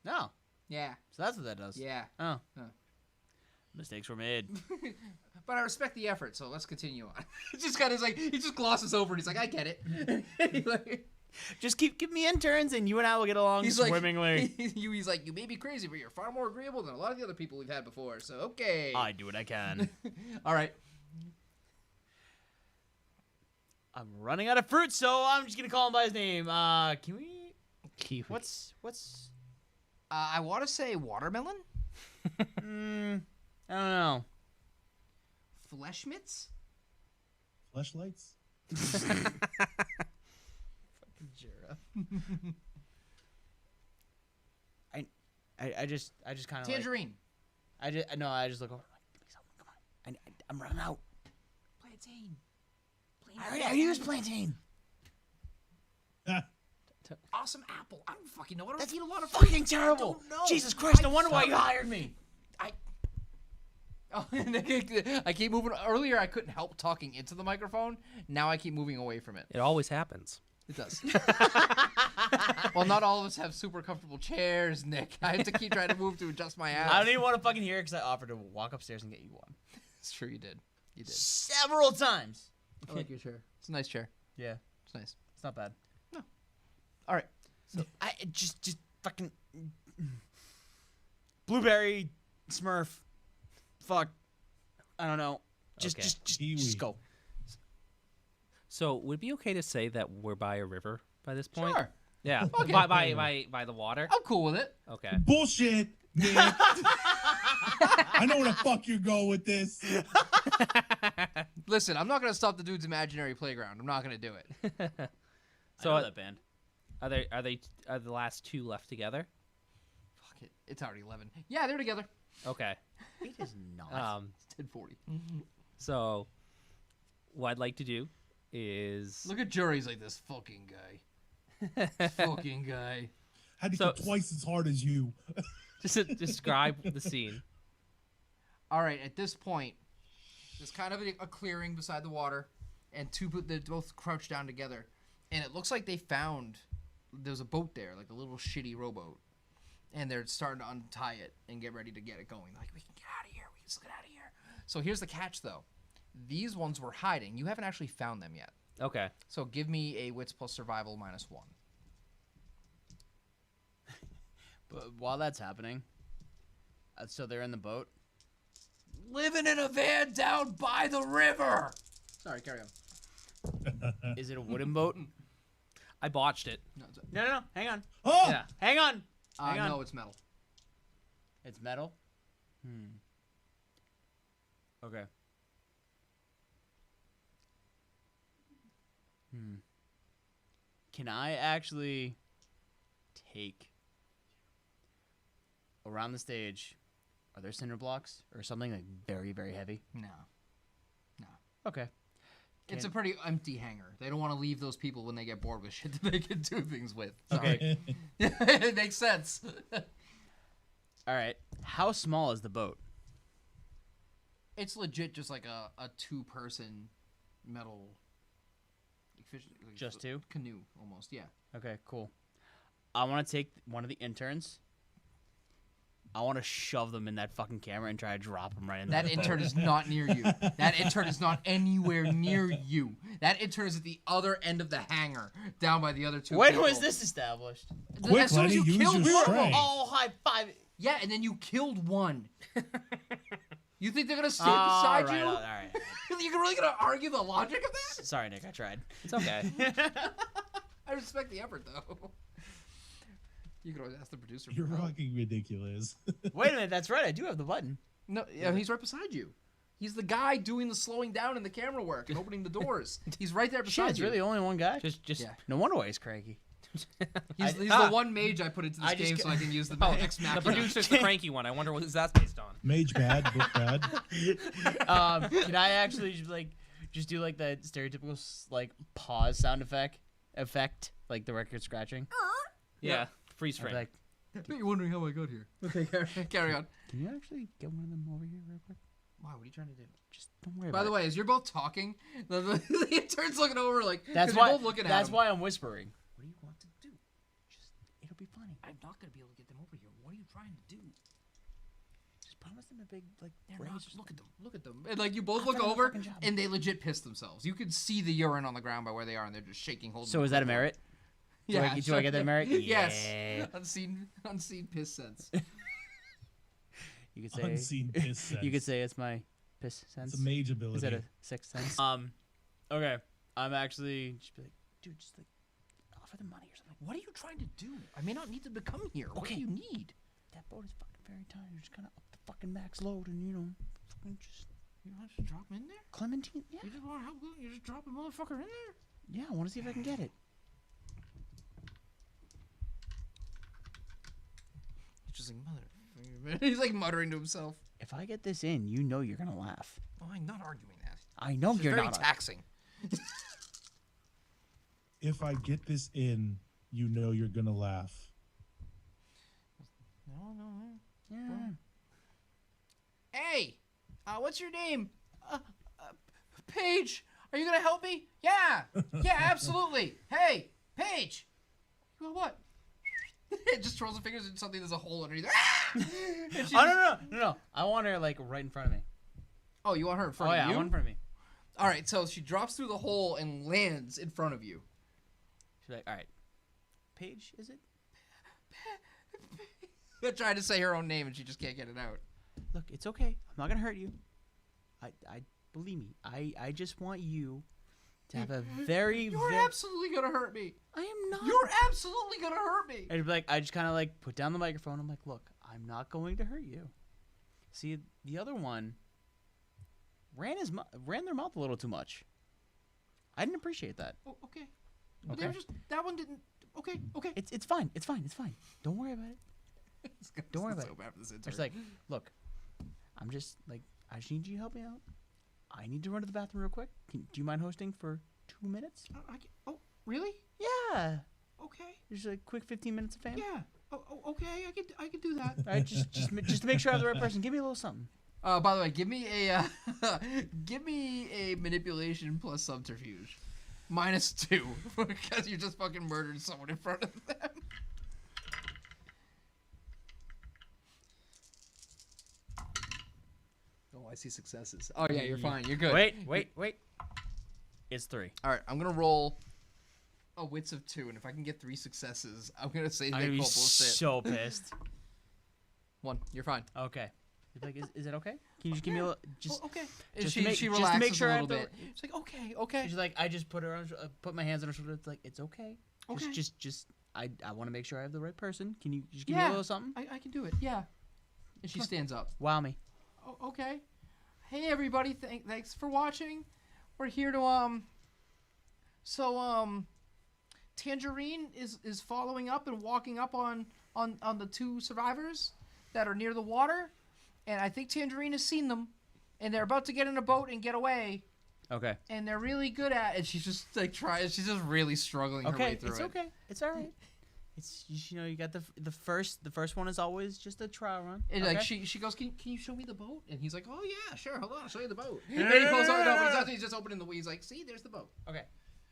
No. Yeah. So that's what that does. Yeah. Oh. Huh. Mistakes were made. But I respect the effort, so let's continue on. It's just kind of like, he just glosses over and he's like, I get it. Just give me interns and you and I will get along He's swimmingly. like, he's like, you may be crazy, but you're far more agreeable than a lot of the other people we've had before, so okay. I do what I can. All right. I'm running out of fruit, so I'm just gonna call him by his name. Can we? Kiwi. What's I want to say watermelon? I don't know. Flesh mitts? Fleshlights? Jura. I just kind of Tangerine. I just look over. I'm like, give me something. Come on. I'm running out. Plantain. I use plantain. Awesome apple. I don't fucking know. I don't That's eat a lot of fucking fruit. terrible. I don't know. Jesus Christ! No I'm wonder why sorry. you hired me. Oh, I keep moving. Earlier, I couldn't help talking into the microphone. Now I keep moving away from it. It always happens. It does. Well, not all of us have super comfortable chairs, Nick. I have to keep trying to move to adjust my ass. I don't even want to fucking hear it because I offered to walk upstairs and get you one It's true, you did. You did. several times. I like your chair. It's a nice chair. Yeah, It's nice. it's not bad. All right. So I just fucking blueberry Smurf. Fuck. I don't know. Okay. Just Kiwi. go. So would it be okay to say that we're by a river by this point? Sure. Yeah. Okay. By the water. I'm cool with it. Okay. Bullshit, Nick. I know where the fuck you're going with this. Listen, I'm not going to stop the dude's imaginary playground. I'm not going to do it. So I know that band. are the last two left together? Fuck it. It's already 11. Yeah, they're together. Okay. It is not. It's 10:40. So what I'd like to do is Look at Jura. He's like, this fucking guy. Fucking guy. Had to So- go twice as hard as you. just describe the scene. All right, at this point, there's kind of a clearing beside the water, and they're both crouched down together. And it looks like they found there's a boat there, like a little shitty rowboat. And they're starting to untie it and get ready to get it going. Like, we can get out of here. We can just get out of here. So here's the catch, though. These ones were hiding. You haven't actually found them yet. Okay. So give me a wits plus survival -1. But while that's happening, so they're in the boat. Living in a van down by the river. Sorry, carry on. Is it a wooden boat? I botched it. No, No. Hang on. Oh! Yeah. Hang on. Hang on. no, it's metal. It's metal. Okay. Can I actually take around the stage? Are there cinder blocks or something like very, very heavy? No. Okay. It's a Can- pretty empty hangar. They don't want to leave those people when they get bored with shit that they can do things with. Okay. It makes sense. All right. How small is the boat? It's legit just like a two-person metal Just two? canoe almost, yeah. Okay, cool. I want to take one of the interns. I want to shove them in that fucking camera and try to drop them right in That there. intern is not near you. That intern is not anywhere near you. That intern is at the other end of the hangar, down by the other two When people. was this established? Quick, As soon as Lenny, you use killed your one. strength. Oh, high five. Yeah, and then you killed one. You think they're gonna stand All beside right, you? all right. You're really gonna argue the logic of that? Sorry, Nick. I tried. It's okay. I respect the effort, though. You can always ask the producer. You're for help. fucking ridiculous. Wait a minute. That's right. I do have the button. No, yeah, he's right beside you. He's the guy doing the slowing down and the camera work and opening the doors. He's right there Shit, beside it's you. really only one guy. just Yeah. No wonder why he's cranky. He's I- the one mage I put into this I just game ca- so I can use the Oh, Ex the Machina. producer's the cranky one. I wonder what that's based on. Mage bad, book bad. Can I actually just do like the stereotypical like pause sound effect, like the record scratching? Yeah. Freeze I'd frame. be like, You're wondering how I got here. Okay, carry on. can you actually get one of them over here real quick? Why? What are you trying to do? Just don't worry By about the it. way, as you're both talking, the intern's looking over like. That's 'cause you're why. both looking at That's him. why I'm whispering. What do you want to do? Just, it'll be funny. I'm not gonna be able to get them over here. What are you trying to do? Just promise them a big like. They're raise not. or Look at something. them. Look at them. And like you both I've look done a over, fucking job. and they legit piss themselves. You can see the urine on the ground by where they are, and they're just shaking, holding. So the is that a clipboard. merit? Yeah. Do I get that merit? Yes. Yeah. Unseen piss sense. You could say. Unseen piss sense. You could say it's my piss sense. It's a mage ability. Is that a sixth sense? Okay. I'm actually just be like, dude, just like, offer them money or something. What are you trying to do? I may not need to come here. What Okay. do you need? That boat is fucking very tiny. You're just kind of up the fucking max load and, fucking just... You want to drop him in there? Clementine? Yeah. You just want to help? You just drop a motherfucker in there? Yeah, I want to see if I can get it. He's just like, mother. He's like muttering to himself. If I get this in, you know you're going to laugh. Oh, I'm not arguing that. I know It's you're very not. taxing. If I get this in, you know you're gonna laugh. No. Yeah. Hey, what's your name? Paige. Are you gonna help me? Yeah. Yeah, absolutely. Hey, Paige. You want what? It just throws the fingers into something. There's a hole underneath. And she Oh, no. I want her, like, right in front of me. Oh, you want her in front Oh, of yeah, you? I want her in front of me. All right, so she drops through the hole and lands in front of you. She's like, all right. Paige, is it? They're trying to say her own name and she just can't get it out. Look, it's okay. I'm not going to hurt you. I believe me. I just want you to have a very, You're very... absolutely gonna hurt me. I am not. You're absolutely gonna hurt me. And like, I just kind of like put down the microphone. I'm like, look, I'm not going to hurt you. See, the other one ran their mouth a little too much. I didn't appreciate that. Oh, okay. But they Okay. were just that one didn't. Okay. It's fine. It's fine. Don't worry about it. Don't worry about so it. bad for this It's intern. like, look, I just need you to help me out. I need to run to the bathroom real quick. Do you mind hosting for 2 minutes? Oh, really? Yeah. Okay. Just a quick 15 minutes of fame. Yeah. Oh, okay. I can do that. All right, just to make sure I have the right person. Give me a little something. By the way, give me a manipulation plus subterfuge, -2 because you just fucking murdered someone in front of them. Oh, I see successes. Oh yeah, you're fine. You're good. Wait. It's 3. All right, I'm gonna roll a wits of 2, and if I can get 3 successes, I'm gonna say they I'm gonna be call bullshit. so pissed. 1, you're fine. Okay. It's like, is it okay? Can you just give me a little, just? Okay. just And to make- she just to relaxes make sure a I little have bit. She's like, okay. She's like, I just put her on, put my hands on her shoulder. It's like, it's okay. Okay. Just, I want to make sure I have the right person. Can you just give me a Yeah. little something? I can do it. Yeah. And she stands up. Wow me. Oh, okay. Hey everybody, thanks for watching. We're here to Tangerine is following up and walking up on the 2 survivors that are near the water, and I think Tangerine has seen them, and they're about to get in a boat and get away, Okay. and they're really good at it. And she's just like she's just really struggling her way Okay. through It's it. okay. It's all right. It's you got the first one is always just a trial run. And okay? like she goes, can you show me the boat? And he's like, oh yeah, sure, hold on, I'll show you the boat. And he pulls out, no, but it's not, he's just opening the. He's like, see, there's the boat. Okay.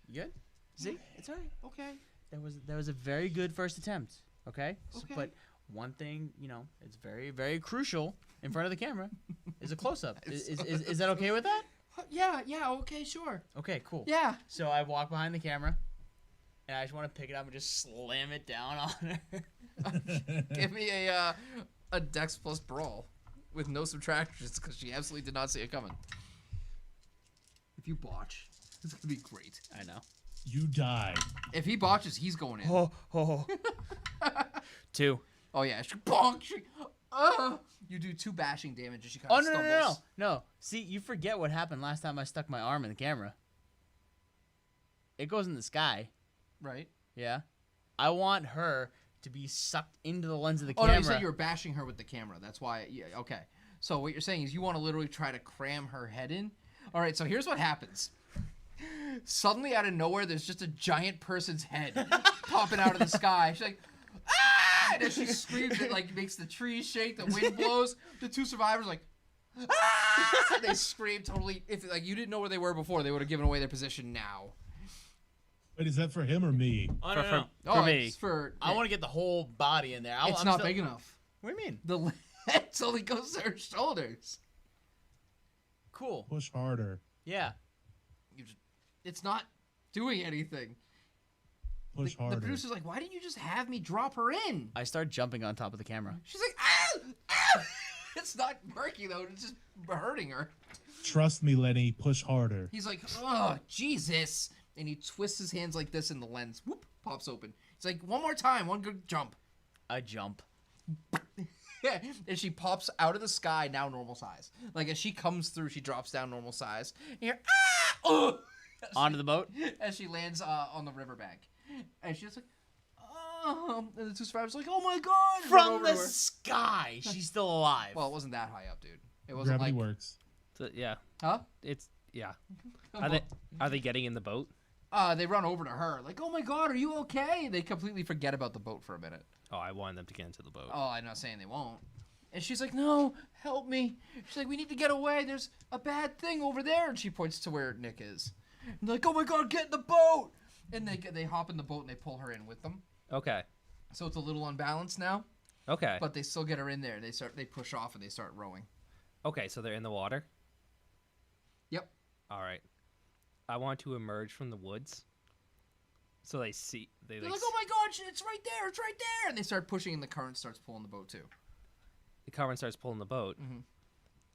You good? See, it's all right. Okay. That was a very good first attempt. Okay. Okay. But one thing, it's very, very crucial in front of the camera is a close up. Is that okay with that? Yeah, okay, sure. Okay, cool. Yeah. So I walk behind the camera, and I just want to pick it up and just slam it down on her. Give me a Dex plus brawl with no subtractions because she absolutely did not see it coming. If you botch, it's gonna be great. I know. You die. If he botches, he's going in. Oh. 2. Oh yeah, she bonk. You do 2 bashing damage, and she kind Oh of no. stumbles. No. See, you forget what happened last time I stuck my arm in the camera. It goes in the sky. Right. Yeah. I want her to be sucked into the lens of the Oh camera. no, you said you were bashing her with the camera. That's why. Yeah. Okay. So what you're saying is you want to literally try to cram her head in. All right. So here's what happens. Suddenly, out of nowhere, there's just a giant person's head popping out of the sky. She's like, ah! And as she screams, it like makes the trees shake. The wind blows. The 2 survivors are like, ah! They scream totally. If like you didn't know where they were before, they would have given away their position now. Wait, is that for him or me? Oh, no. Oh, me. it's for. I want to get the whole body in there. It's I'm not still- big enough. What do you mean? The lens only goes to her shoulders. Cool. Push harder. Yeah. It's not doing anything. Push The harder. producer's like, why didn't you just have me drop her in? I start jumping on top of the camera. She's like, ah! It's not working though. It's just hurting her. Trust me, Lenny. Push harder. He's like, oh, Jesus. And he twists his hands like this in the lens. Whoop. pops open. It's like, one more time, one good jump. A jump. Yeah, and she pops out of the sky, now normal size. Like, as she comes through, she drops down normal size. And you're, ah! Oh! Onto the boat. As she lands on the riverbank. And she's like, oh. And the two survivors are like, oh my god. And run From over the to her. sky. She's still alive. Well, it wasn't that high up, dude. It wasn't Gravity like... works. So, yeah, Huh? it's yeah. Are they getting in the boat? They run over to her. Like, oh my god, are you okay? They completely forget about the boat for a minute. Oh, I wanted them to get into the boat. Oh, I'm not saying they won't. And she's like, no, help me. She's like, we need to get away. There's a bad thing over there. And she points to where Nick is. And they're like, oh my god, get in the boat. And they hop in the boat and they pull her in with them. Okay. So it's a little unbalanced now. Okay. But they still get her in there. They push off and they start rowing. Okay, so they're in the water? Yep. All right. I want to emerge from the woods. So they see... They're like, oh my god, it's right there, it's right there. And they start pushing and the current starts pulling the boat too. The current starts pulling the boat. Mm-hmm.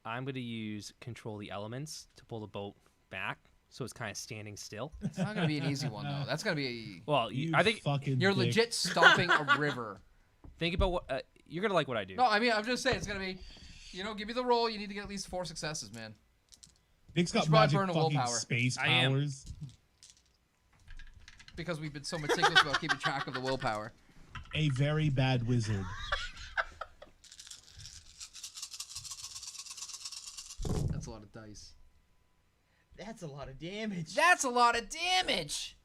I'm going to use control the elements to pull the boat back, so it's kind of standing still. It's not going to be an easy one, though. That's going to be... Well, I think fucking You're dick. legit stomping a river. think about what you're going to like what I do. No, I mean, I'm just saying, it's going to be... give me the roll. You need to get at least 4 successes, man. Nick's got should probably magic burn a fucking willpower. space I am. powers. Because we've been so meticulous about keeping track of the willpower. A very bad wizard. That's a lot of dice. That's a lot of damage. That's a lot of damage!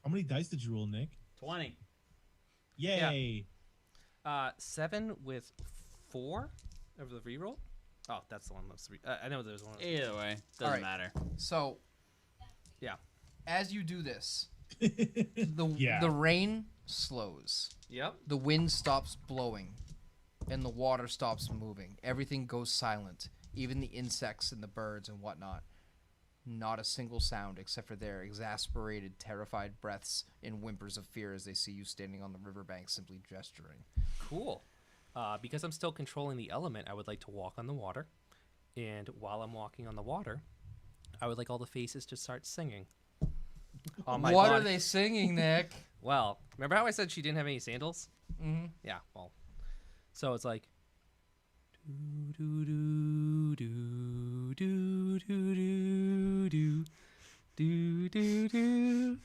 How many dice did you roll, Nick? 20. Yay! 7 with 4 over the reroll. Oh, that's the one that's I know there's one. Either way, doesn't Alright. matter. So, Yeah. as you do this, Yeah. the rain slows. Yep. The wind stops blowing. And the water stops moving. Everything goes silent. Even the insects and the birds and whatnot. Not a single sound except for their exasperated, terrified breaths and whimpers of fear as they see you standing on the riverbank simply gesturing. Cool. Because I'm still controlling the element, I would like to walk on the water. And while I'm walking on the water, I would like all the faces to start singing. On my What body. are they singing, Nick? Well, remember how I said she didn't have any sandals? Mm-hmm. Yeah, well. So it's like... Do, do, do, do, do, do, do, do, do, do, do,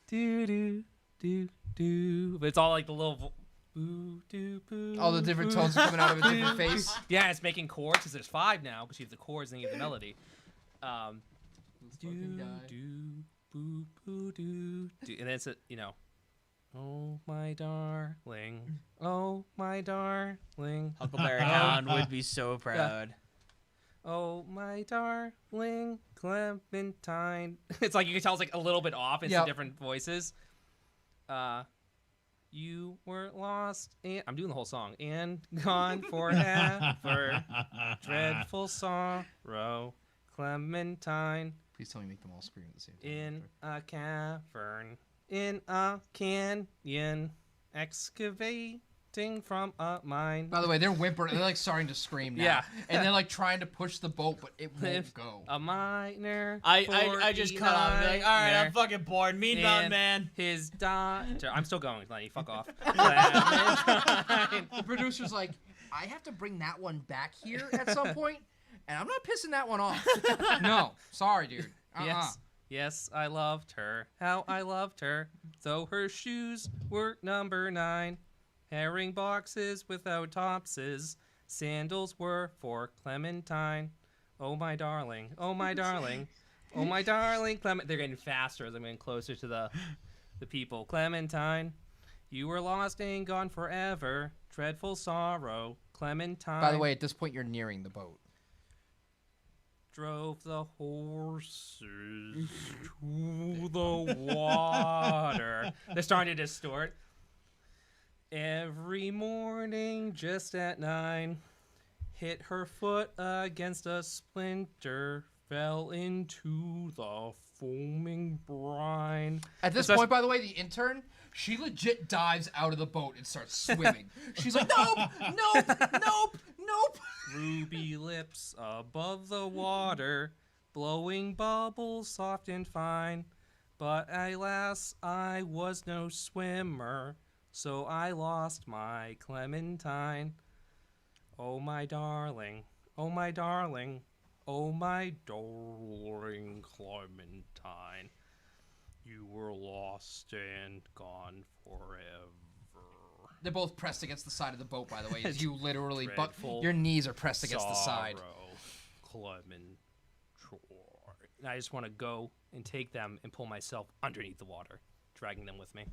do, do, do, do. But it's all like the little... Boo, do, boo, All the different tones are coming out of a different face. Yeah, it's making chords because there's 5 now because you have the chords and you have the melody. Do, do, boo, boo, do, do. And then it's, oh, my darling. Oh, my darling. Huckleberry Hound would be so proud. Oh, my darling Clementine. It's like you can tell it's like a little bit off. It's Yep. different voices. You were lost and I'm doing the whole song and gone forever. Dreadful sorrow, Clementine, Please tell me you make them all scream at the same time. in a cavern, in a canyon, excavating from a mine. By the way, they're whimpering. They're like starting to scream now. Yeah. And they're like trying to push the boat, but it won't If go. A minor. I just cut off and be like, alright, I'm 49er, fucking bored. Mean Mountain and Man. His daughter. I'm still going, Lenny. Fuck off. The producer's like, I have to bring that one back here at some point, and I'm not pissing that one off. No, sorry, dude. Yes. Yes, I loved her. How I loved her. Though her shoes were number 9. Herring boxes without topses. Sandals were for Clementine. Oh, my darling. Oh, my darling. Oh, my darling. They're getting faster as I'm getting closer to the people. Clementine, you were lost and gone forever. Dreadful sorrow. Clementine. By the way, at this point, you're nearing the boat. Drove the horses to the water. They're starting to distort. Every morning, just at 9, hit her foot against a splinter, fell into the foaming brine. At this point, by the way, the intern, she legit dives out of the boat and starts swimming. She's like, nope, nope, nope, nope. Ruby lips above the water, blowing bubbles soft and fine. But alas, I was no swimmer, so I lost my Clementine. Oh, my darling, oh, my darling, oh, my darling Clementine. You were lost and gone forever. They're both pressed against the side of the boat, by the way. You literally, Dreadful your knees are pressed against the side. Clementine. And I just want to go and take them and pull myself underneath the water, dragging them with me.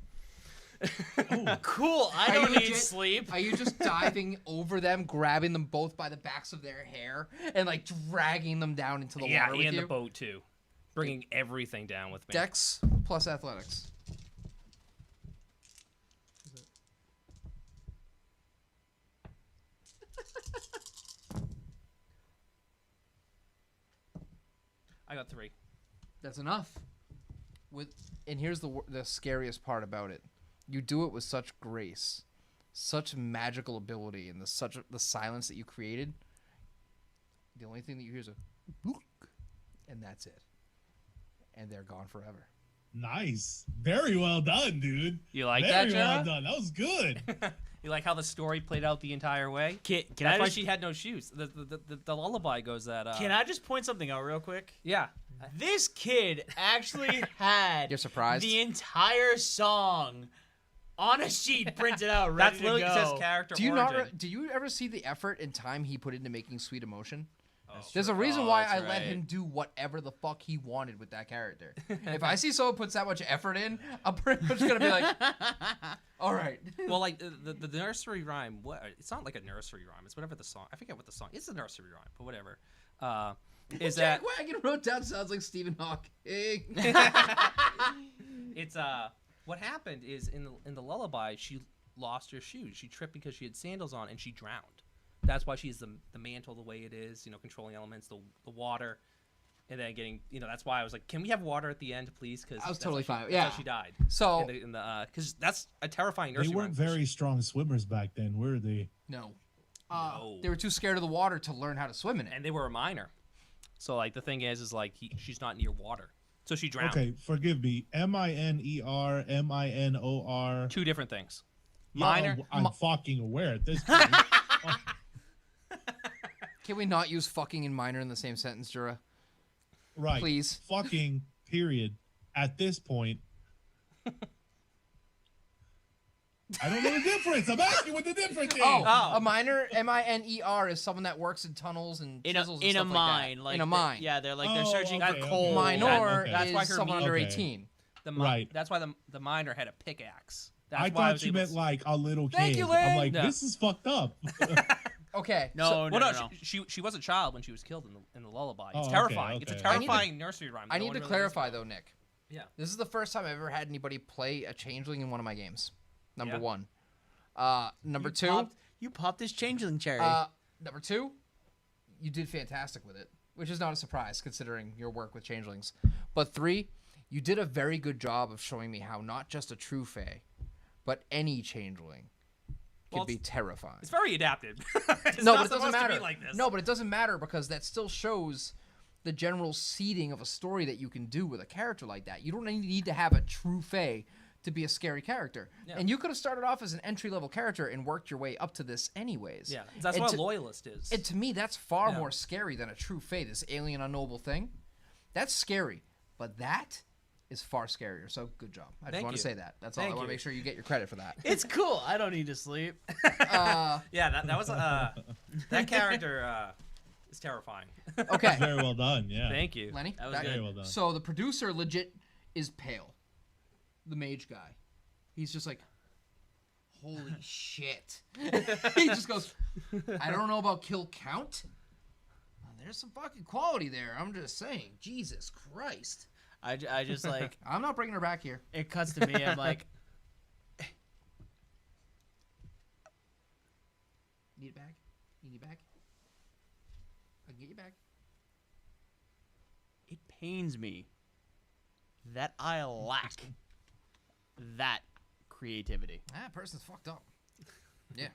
Cool. I Are don't you need legit- sleep. Are you just diving over them, grabbing them both by the backs of their hair, and like dragging them down into the water with and you? the boat too, bringing everything down with me. Dex plus athletics. I got 3. That's enough. And here's the scariest part about it. You do it with such grace, such magical ability, and the silence that you created. The only thing that you hear is a book, and that's it. And they're gone forever. Nice. Very well done, dude. You like Very that, well Jura? done. That was good. You like how the story played out the entire way? Can That's I why just, she had no shoes. The lullaby goes that. can I just point something out real quick? Yeah. This kid actually had You're surprised? the entire song on a sheet printed out, ready That's to literally go. says character Do you origin. do you ever see the effort and time he put into making Sweet Emotion? Oh. There's a reason Oh, why that's I let right. him do whatever the fuck he wanted with that character. If I see someone puts that much effort in, I'm pretty much gonna be like, all right. Well, like the nursery rhyme. What? It's not like a nursery rhyme. It's whatever the song. I forget what the song. It's a nursery rhyme, but whatever. Is Jack that Wagon wrote down sounds like Stephen Hawking. it's what happened is in the lullaby she lost her shoes. She tripped because she had sandals on and she drowned. That's why she's the mantle the way it is. You know, controlling elements, the water, and then getting. You know, that's why I was like, can we have water at the end, please? Because I was totally fine. That's Yeah. how she died. So in the because that's a terrifying They nursery weren't rhyme. very strong swimmers back then, were they? no. No. They were too scared of the water to learn how to swim in it. And they were a minor. So like the thing is like she's not near water, so she drowned. Okay, forgive me. Miner, Minor. 2 different things. Yeah, Minor. I'm fucking aware at this point. Can we not use fucking and minor in the same sentence, Jura? Right. Please. Fucking period. At this point. I don't know the difference. I'm asking what the difference is. Oh, Oh. a miner, M-I-N-E-R, is someone that works in tunnels and in chisels and a stuff mine, like that. like in a mine. Yeah, they're like Oh, they're searching okay, for okay. coal. Minor Okay. That's why is her someone under Okay. 18. Right. That's why the miner had a pickaxe. That's I why I thought was you able meant to- like a little kid. Thank you, I'm Lynn. like, No. this is fucked up. Okay. No, so- no, Well, no. she was a child when she was killed in the lullaby. It's Oh, okay, terrifying. It's a okay. I need to- terrifying nursery rhyme. I No need one to really clarify, knows though, about. Nick. Yeah. This is the first time I've ever had anybody play a changeling in one of my games. Number Yeah. 1. Number You 2. you popped this changeling cherry. Number 2, you did fantastic with it, which is not a surprise considering your work with changelings. But 3, you did a very good job of showing me how not just a true fae, but any changeling can Well, be terrifying. It's very adapted. It's No, not but it doesn't supposed to matter. be like this. No, but it doesn't matter because that still shows the general seeding of a story that you can do with a character like that. You don't need to have a true fae to be a scary character. Yeah. And you could have started off as an entry-level character and worked your way up to this anyways. Yeah, that's And what to- a loyalist is. And to me, that's far Yeah. more scary than a true fae, this alien unknowable thing. That's scary. But that is far scarier. So good job. I just Thank want to you. say that. That's all. Thank I want you. to make sure you get your credit for that. It's cool. I don't need to sleep. Uh, Yeah, that was that character is terrifying. okay. Very well done. Yeah. Thank you. Lenny? That was back- good. Very well done. So the producer legit is pale. The mage guy. He's just like, holy shit. He just goes, I don't know about kill count. There's some fucking quality there. I'm just saying. Jesus Christ. I just like I'm not bringing her back here. it cuts to me. I'm like, Need it back? You need it back? I can get you back. it pains me that I lack that creativity. That person's fucked up. Yeah.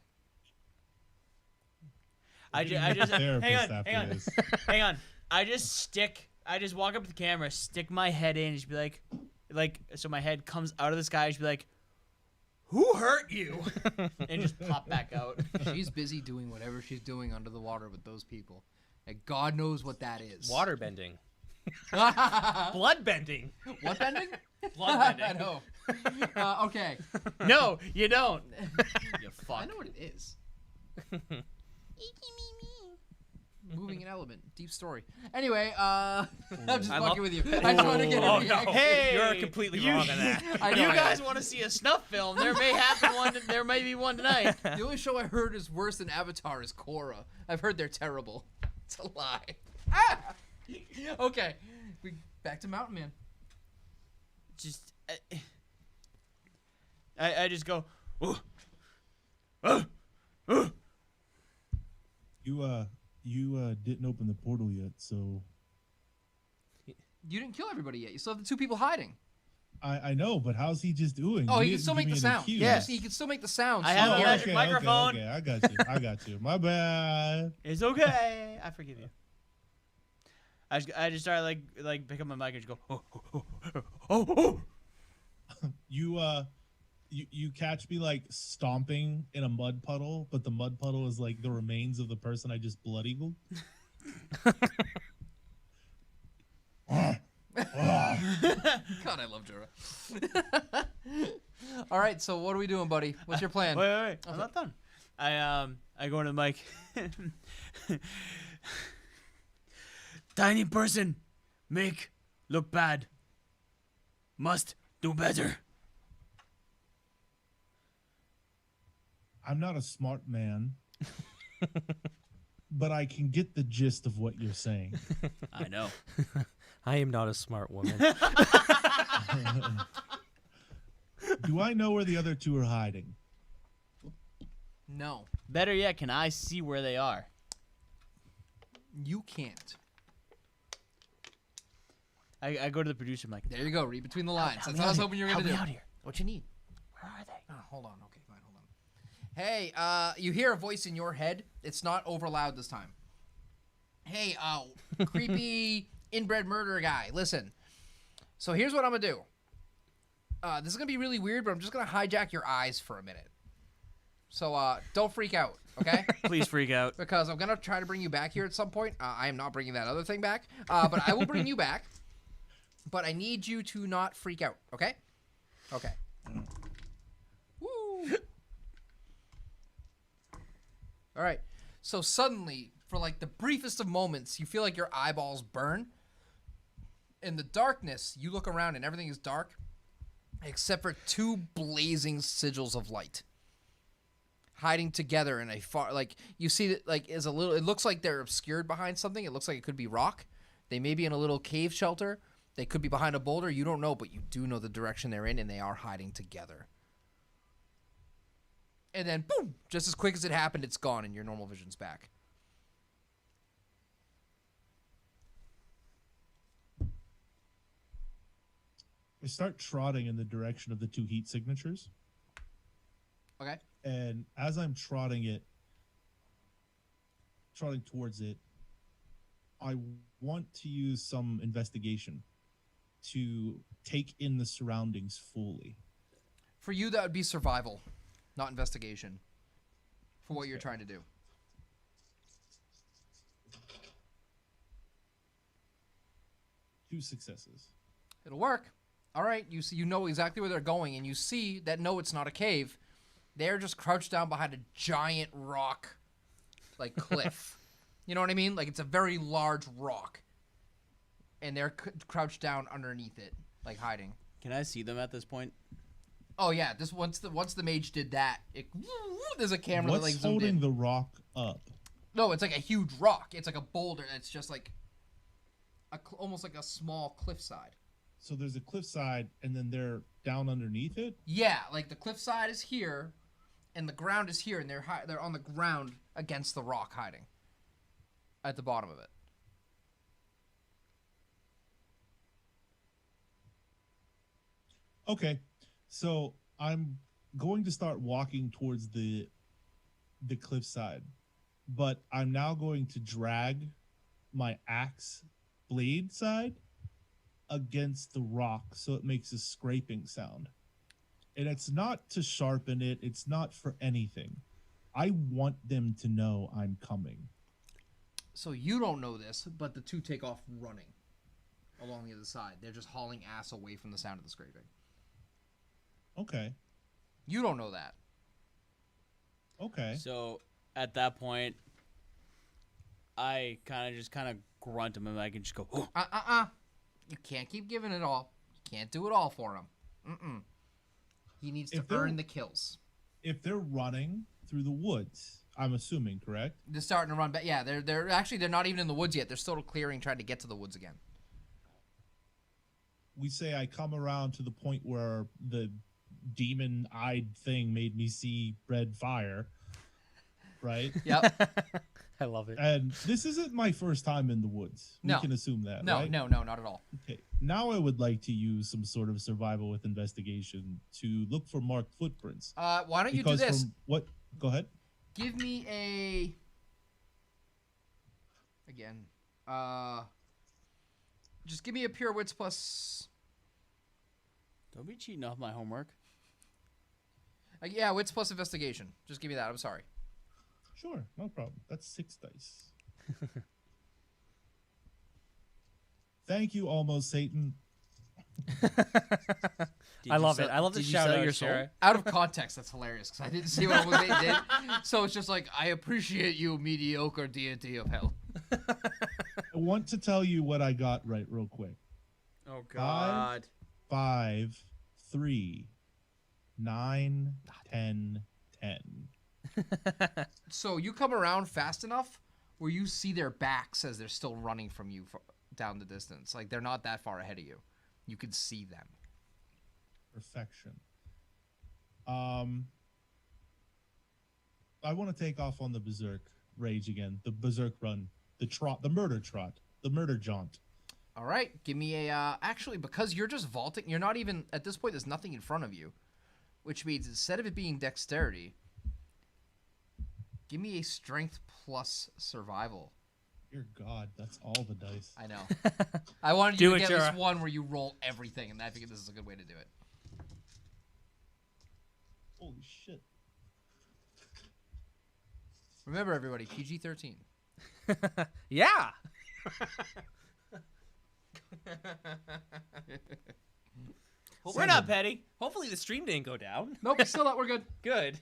I You're just gonna need a hang on, therapist hang on, after this. hang on. I just walk up to the camera, stick my head in, and just be like, like, so my head comes out of the sky. She'd be like, "Who hurt you?" and just pop back out. She's busy doing whatever she's doing under the water with those people. And God knows what that is. Water bending. Blood bending. What bending? Blood I bending. know. Okay. No, you don't. You fuck. I know what it is. Moving an element. Deep story. Anyway, I'm just fucking with you. I just want to get Oh, a no. reaction. Hey, You're completely wrong on that. I know You I guys am. want to see a snuff film? There may happen one. There may be one tonight. The only show I heard is worse than Avatar is Korra. I've heard they're terrible. It's a lie. Ah! Okay. We back to Mountain Man. Just, I just go. You didn't open the portal yet, so You didn't kill everybody yet. You still have the two people hiding. I know, but how's he just doing? Oh, You he can didn't still give make me the any sound. cues. Yes, he can still make the sound. I have so- a magic microphone. Okay, I got you. My bad. It's okay. I forgive you. I just started like pick up my mic and just go. Oh. You catch me like stomping in a mud puddle, but the mud puddle is like the remains of the person I just blood eagled. God, I love Jura. All right, so what are we doing, buddy? What's your plan? Wait. I'm not done. I go into the mic. Tiny person, make look bad. Must do better. I'm not a smart man, but I can get the gist of what you're saying. I know. I am not a smart woman. Do I know where the other two are hiding? No, Better yet, can I see where they are? you can't. I go to the producer mic. There you go. Read between the lines. That's what I was hoping you were Help gonna me do. out here. What you need? Where are they? Oh, hold on. Okay, fine. Hold on. Hey, you hear a voice in your head. It's not over loud this time. Hey, creepy inbred murderer guy. Listen. So here's what I'm gonna do. This is gonna be really weird, but I'm just gonna hijack your eyes for a minute. So don't freak out, okay? Please freak out. Because I'm gonna try to bring you back here at some point. I am not bringing that other thing back, but I will bring you back. But I need you to not freak out, okay? Okay. Woo. All right. So suddenly, for like the briefest of moments, you feel like your eyeballs burn. In the darkness, you look around and everything is dark, except for two blazing sigils of light, hiding together in a far. Like you see that, like is a little. It looks like they're obscured behind something. It looks like it could be rock. They may be in a little cave shelter. They could be behind a boulder. You don't know, but you do know the direction they're in, and they are hiding together. And then, boom! Just as quick as it happened, it's gone, and your normal vision's back. I start trotting in the direction of the two heat signatures, Okay. and as I'm trotting towards it, I want to use some investigation to take in the surroundings fully. For you, that would be survival, not investigation. For what you're trying to do. 2 successes. It'll work. All right, you see, you know exactly where they're going, and you see that no, it's not a cave. They're just crouched down behind a giant rock, like cliff. You know what I mean? Like it's a very large rock, and they're crouched down underneath it, like hiding. Can I see them at this point? Oh yeah, this once the mage did that, there's a camera What's that like zoomed holding in. the rock up? No, it's like a huge rock. It's like a boulder. It's just like almost like a small cliffside. So there's a cliffside, and then they're down underneath it. Yeah, like the cliffside is here, and the ground is here, and they're on the ground against the rock, hiding at the bottom of it. Okay, so I'm going to start walking towards the cliffside, but I'm now going to drag my axe blade side against the rock so it makes a scraping sound. And it's not to sharpen it, it's not for anything. I want them to know I'm coming. So you don't know this, but the two take off running along the other side. They're just hauling ass away from the sound of the scraping. Okay. You don't know that. Okay. So at that point, I kind of grunt him and I can just go, oh. You can't keep giving it all. You can't do it all for him. He needs to earn the kills. If they're running through the woods, I'm assuming, correct? They're starting to run back. Yeah, they're not even in the woods yet. They're still clearing, trying to get to the woods again. We say I come around to the point where the demon-eyed thing made me see red fire, right? Yep. I love it. And this isn't my first time in the woods. No. We can assume that, No, right? no, not at all. Okay. Now I would like to use some sort of survival with investigation to look for marked footprints. Why don't you do Because this? from what? Go ahead. Give me a... Again. Just give me a pure wits plus... Don't be cheating off my homework. Yeah, wits plus investigation. Just give me that. I'm sorry. Sure, no problem. That's 6 dice. Thank you, almost Satan. I love it. I love the did you shout sell out, your Shara. Out of context, that's hilarious because I didn't see what was they did. So it's just like, I appreciate you, mediocre deity of hell. I want to tell you what I got right real quick. Oh, God. 5, 3, 9, 10, 10. So you come around fast enough where you see their backs as they're still running from you down the distance. Like, they're not that far ahead of you. You can see them. Perfection. I want to take off on the berserk rage again. The berserk run. The trot. The murder trot. The murder jaunt. All right. Give me a... actually, because you're just vaulting, you're not even... At this point, there's nothing in front of you. Which means instead of it being dexterity, give me a strength plus survival. Dear God, that's all the dice. I know. I wanted you Do to it, get Jura. this one where you roll everything, and I think this is a good way to do it. Holy shit. Remember, everybody, PG-13. Yeah. We're not petty. Hopefully the stream didn't go down. Nope, still not. We're good. Good.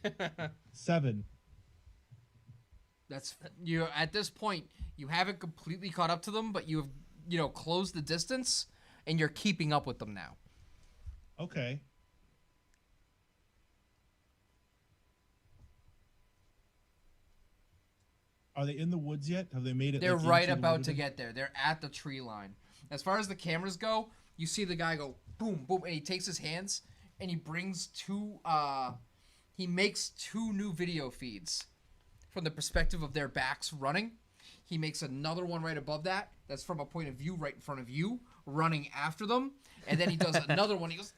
7. That's you. At this point, you haven't completely caught up to them, but you have, closed the distance, and you're keeping up with them now. Okay. Are they in the woods yet? Have they made it? They're like, right into the about wood? to get there. They're at the tree line. As far as the cameras go, you see the guy go boom, boom, and he takes his hands and he brings he makes 2 new video feeds from the perspective of their backs running. He makes another one right above that. That's from a point of view right in front of you, running after them. And then he does another one. He goes,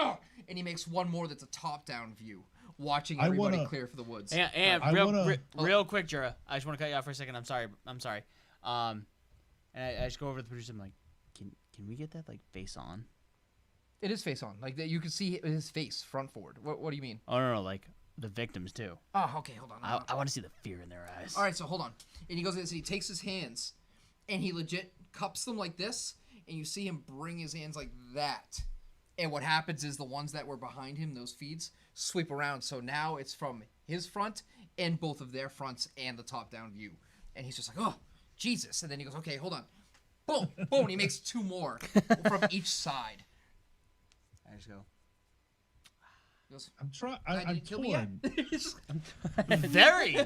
ugh! And he makes one more that's a top-down view, watching everybody clear for the woods. And real quick, Jura, I just want to cut you off for a second. I'm sorry. And I just go over to the producer. I'm like, can we get that like face on? It is face on. Like that, you can see his face front forward. What do you mean? Oh no, like the victims too. Oh, okay, hold on. I want to see the fear in their eyes. All right, so hold on. And he goes in and he takes his hands, and he legit cups them like this, and you see him bring his hands like that. And what happens is the ones that were behind him, those feeds, sweep around. So now it's from his front and both of their fronts and the top-down view. And he's just like, oh, Jesus. And then he goes, okay, hold on. Boom, boom. And he makes 2 more from each side. I just go. He goes, I'm trying. "Glad you I'm didn't kill me yet?" torn. He's just- Very.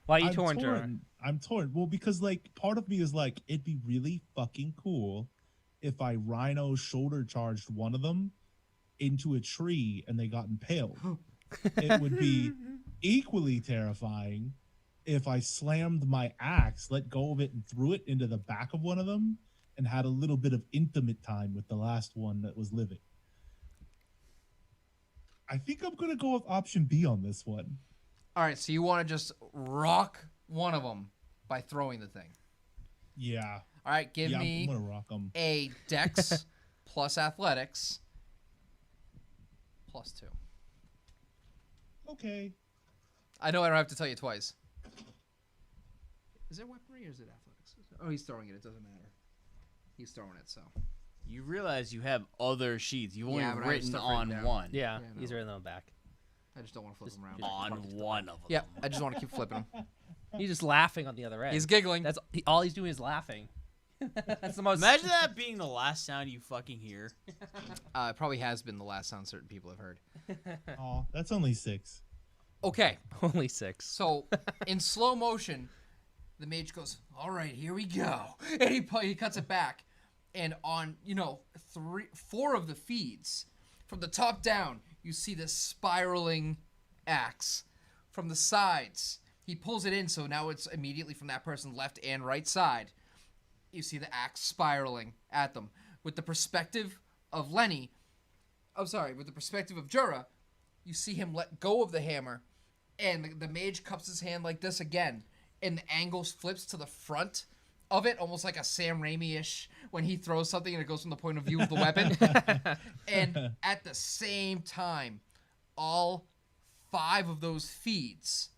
Why are you I'm torn, Jura? I'm torn. Well, because like part of me is like, it'd be really fucking cool if I rhino shoulder charged one of them into a tree and they got impaled. It would be equally terrifying if I slammed my axe, let go of it, and threw it into the back of one of them and had a little bit of intimate time with the last one that was living. I think I'm going to go with option B on this one. All right, so you want to just rock one of them by throwing the thing. Yeah. All right, give I'm me gonna rock them. a Dex plus Athletics +2. Okay. I know I don't have to tell you twice. Is it weaponry or is it athletics? Oh, he's throwing it. It doesn't matter. He's throwing it, so. You realize you have other sheets. You've only Yeah, but I have written stuff on written down. one. Yeah, Yeah, he's no. right on the back. I just don't want to flip him around. On one of them. Yeah, I just want to keep flipping him. He's just laughing on the other end. He's giggling. That's all he's doing is laughing. That's the most. Imagine that being the last sound you fucking hear. It probably has been the last sound certain people have heard. Oh, that's only 6. Okay, Only 6. so in slow motion, the mage goes, "All right, here we go," and he cuts it back, and on 4 of the feeds, from the top down, you see this spiraling axe. From the sides, he pulls it in, so now it's immediately from that person's left and right side. You see the axe spiraling at them. With the perspective of Lenny, with the perspective of Jura, you see him let go of the hammer, and the mage cups his hand like this again, and the angle flips to the front of it, almost like a Sam Raimi-ish when he throws something and it goes from the point of view of the weapon. And at the same time, all 5 of those feeds,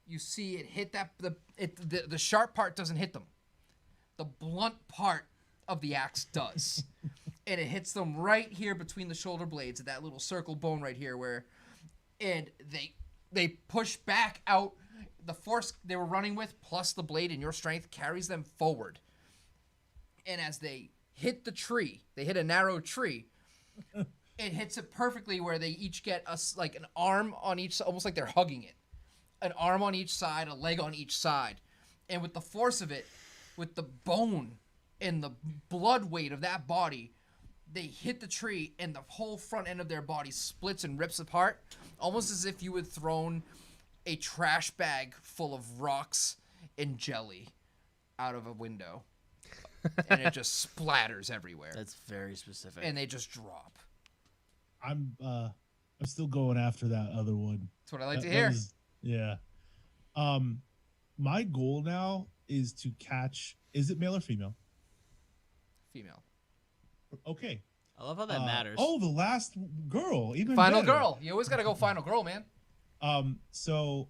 you see it hit the sharp part doesn't hit them. The blunt part of the axe does. And it hits them right here between the shoulder blades, at that little circle bone right here, and they push back out. The force they were running with, plus the blade and your strength, carries them forward. And as they hit the tree, they hit a narrow tree, it hits it perfectly where they each get an arm on each, almost like they're hugging it. An arm on each side, a leg on each side. And with the force of it, with the bone and the blood weight of that body, they hit the tree and the whole front end of their body splits and rips apart, almost as if you had thrown a trash bag full of rocks and jelly out of a window. And it just splatters everywhere. That's very specific. And they just drop. I'm still going after that other one. That's what I like to That hear. Yeah. My goal now is to catch. Is it male or female? Female. Okay. I love how that matters. Oh, the last girl. Even Final better. girl. You always got to go final girl, man. So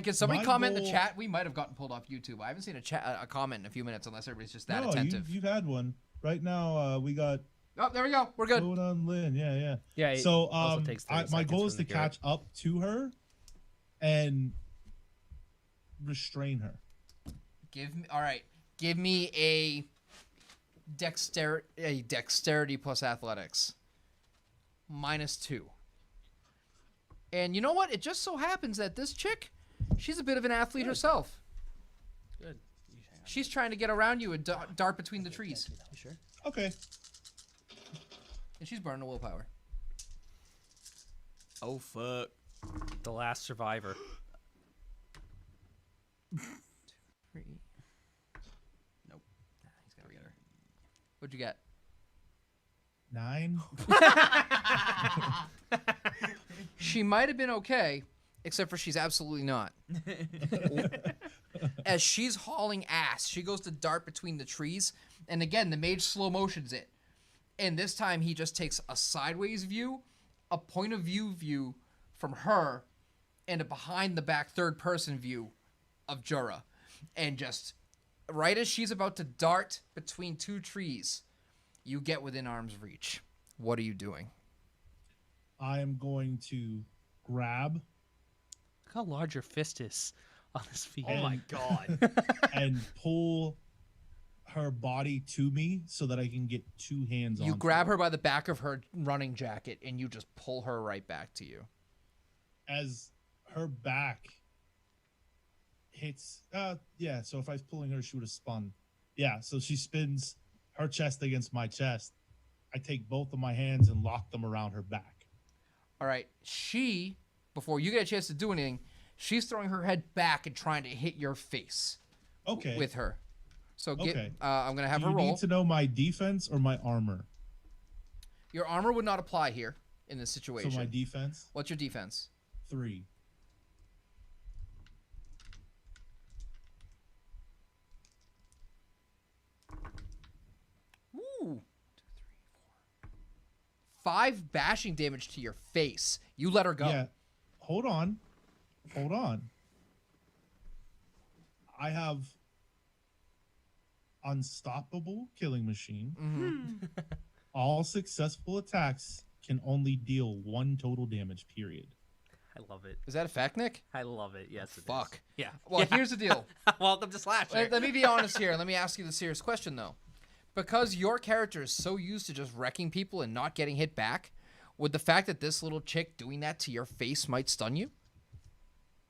Can somebody My comment in the goal- chat? We might have gotten pulled off YouTube. I haven't seen a comment in a few minutes unless everybody's just that no, attentive. you've had one. Right now, we got Oh, there we go. We're good. going on Lynn. Yeah. Yeah. It So also takes 30 my seconds goal for is them to hear it. catch up to her and restrain her. Give me a dexterity plus athletics. -2. And you know what? It just so happens that this chick, she's a bit of an athlete herself. Good. She's trying to get around you and dart between the trees. You sure? Okay. And she's burning the willpower. Oh, fuck. The last survivor. 3. Nope. He's gonna get her. What'd you get? 9. She might have been okay, except for she's absolutely not. As she's hauling ass, she goes to dart between the trees, and again, the mage slow motions it. And this time, he just takes a sideways view, a point of view from her, and a behind the back third person view of Jura. And just right as she's about to dart between 2 trees, you get within arm's reach. What are you doing? I am going to grab Look how large your fist is on this feet. Oh my god. and pull her body to me so that I can get 2 hands on. You grab her by the back of her running jacket and you just pull her right back to you. As her back hits. Yeah. So if I was pulling her, she would have spun. Yeah. So she spins her chest against my chest. I take both of my hands and lock them around her back. All right. She, before you get a chance to do anything, she's throwing her head back and trying to hit your face Okay. with her. So Okay. I'm going to have Do her you roll. need to know my defense or my armor? Your armor would not apply here in this So situation. my defense, What's your defense? 3. 5 bashing damage to your face. You let her go. Yeah. Hold on. I have unstoppable killing machine. Mm-hmm. All successful attacks can only deal 1 total damage, period. I love it. Is that a fact, Nick? I love it. Yes, it is. Fuck. Yeah. Well, Yeah. here's the deal. Welcome to Slasher. Let me be honest here. Let me ask you the serious question, though. Because your character is so used to just wrecking people and not getting hit back, would the fact that this little chick doing that to your face might stun you?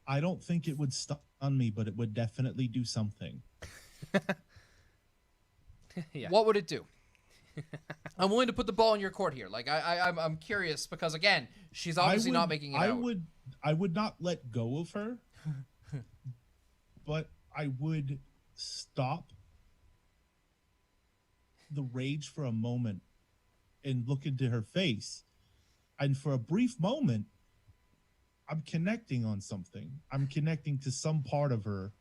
I don't think it would stun me, but it would definitely do something. Yeah. What would it do? I'm willing to put the ball in your court here. Like I'm curious because again, she's obviously not making it out. I would not let go of her, but I would stop the rage for a moment and look into her face. And for a brief moment, I'm connecting on something. I'm connecting to some part of her.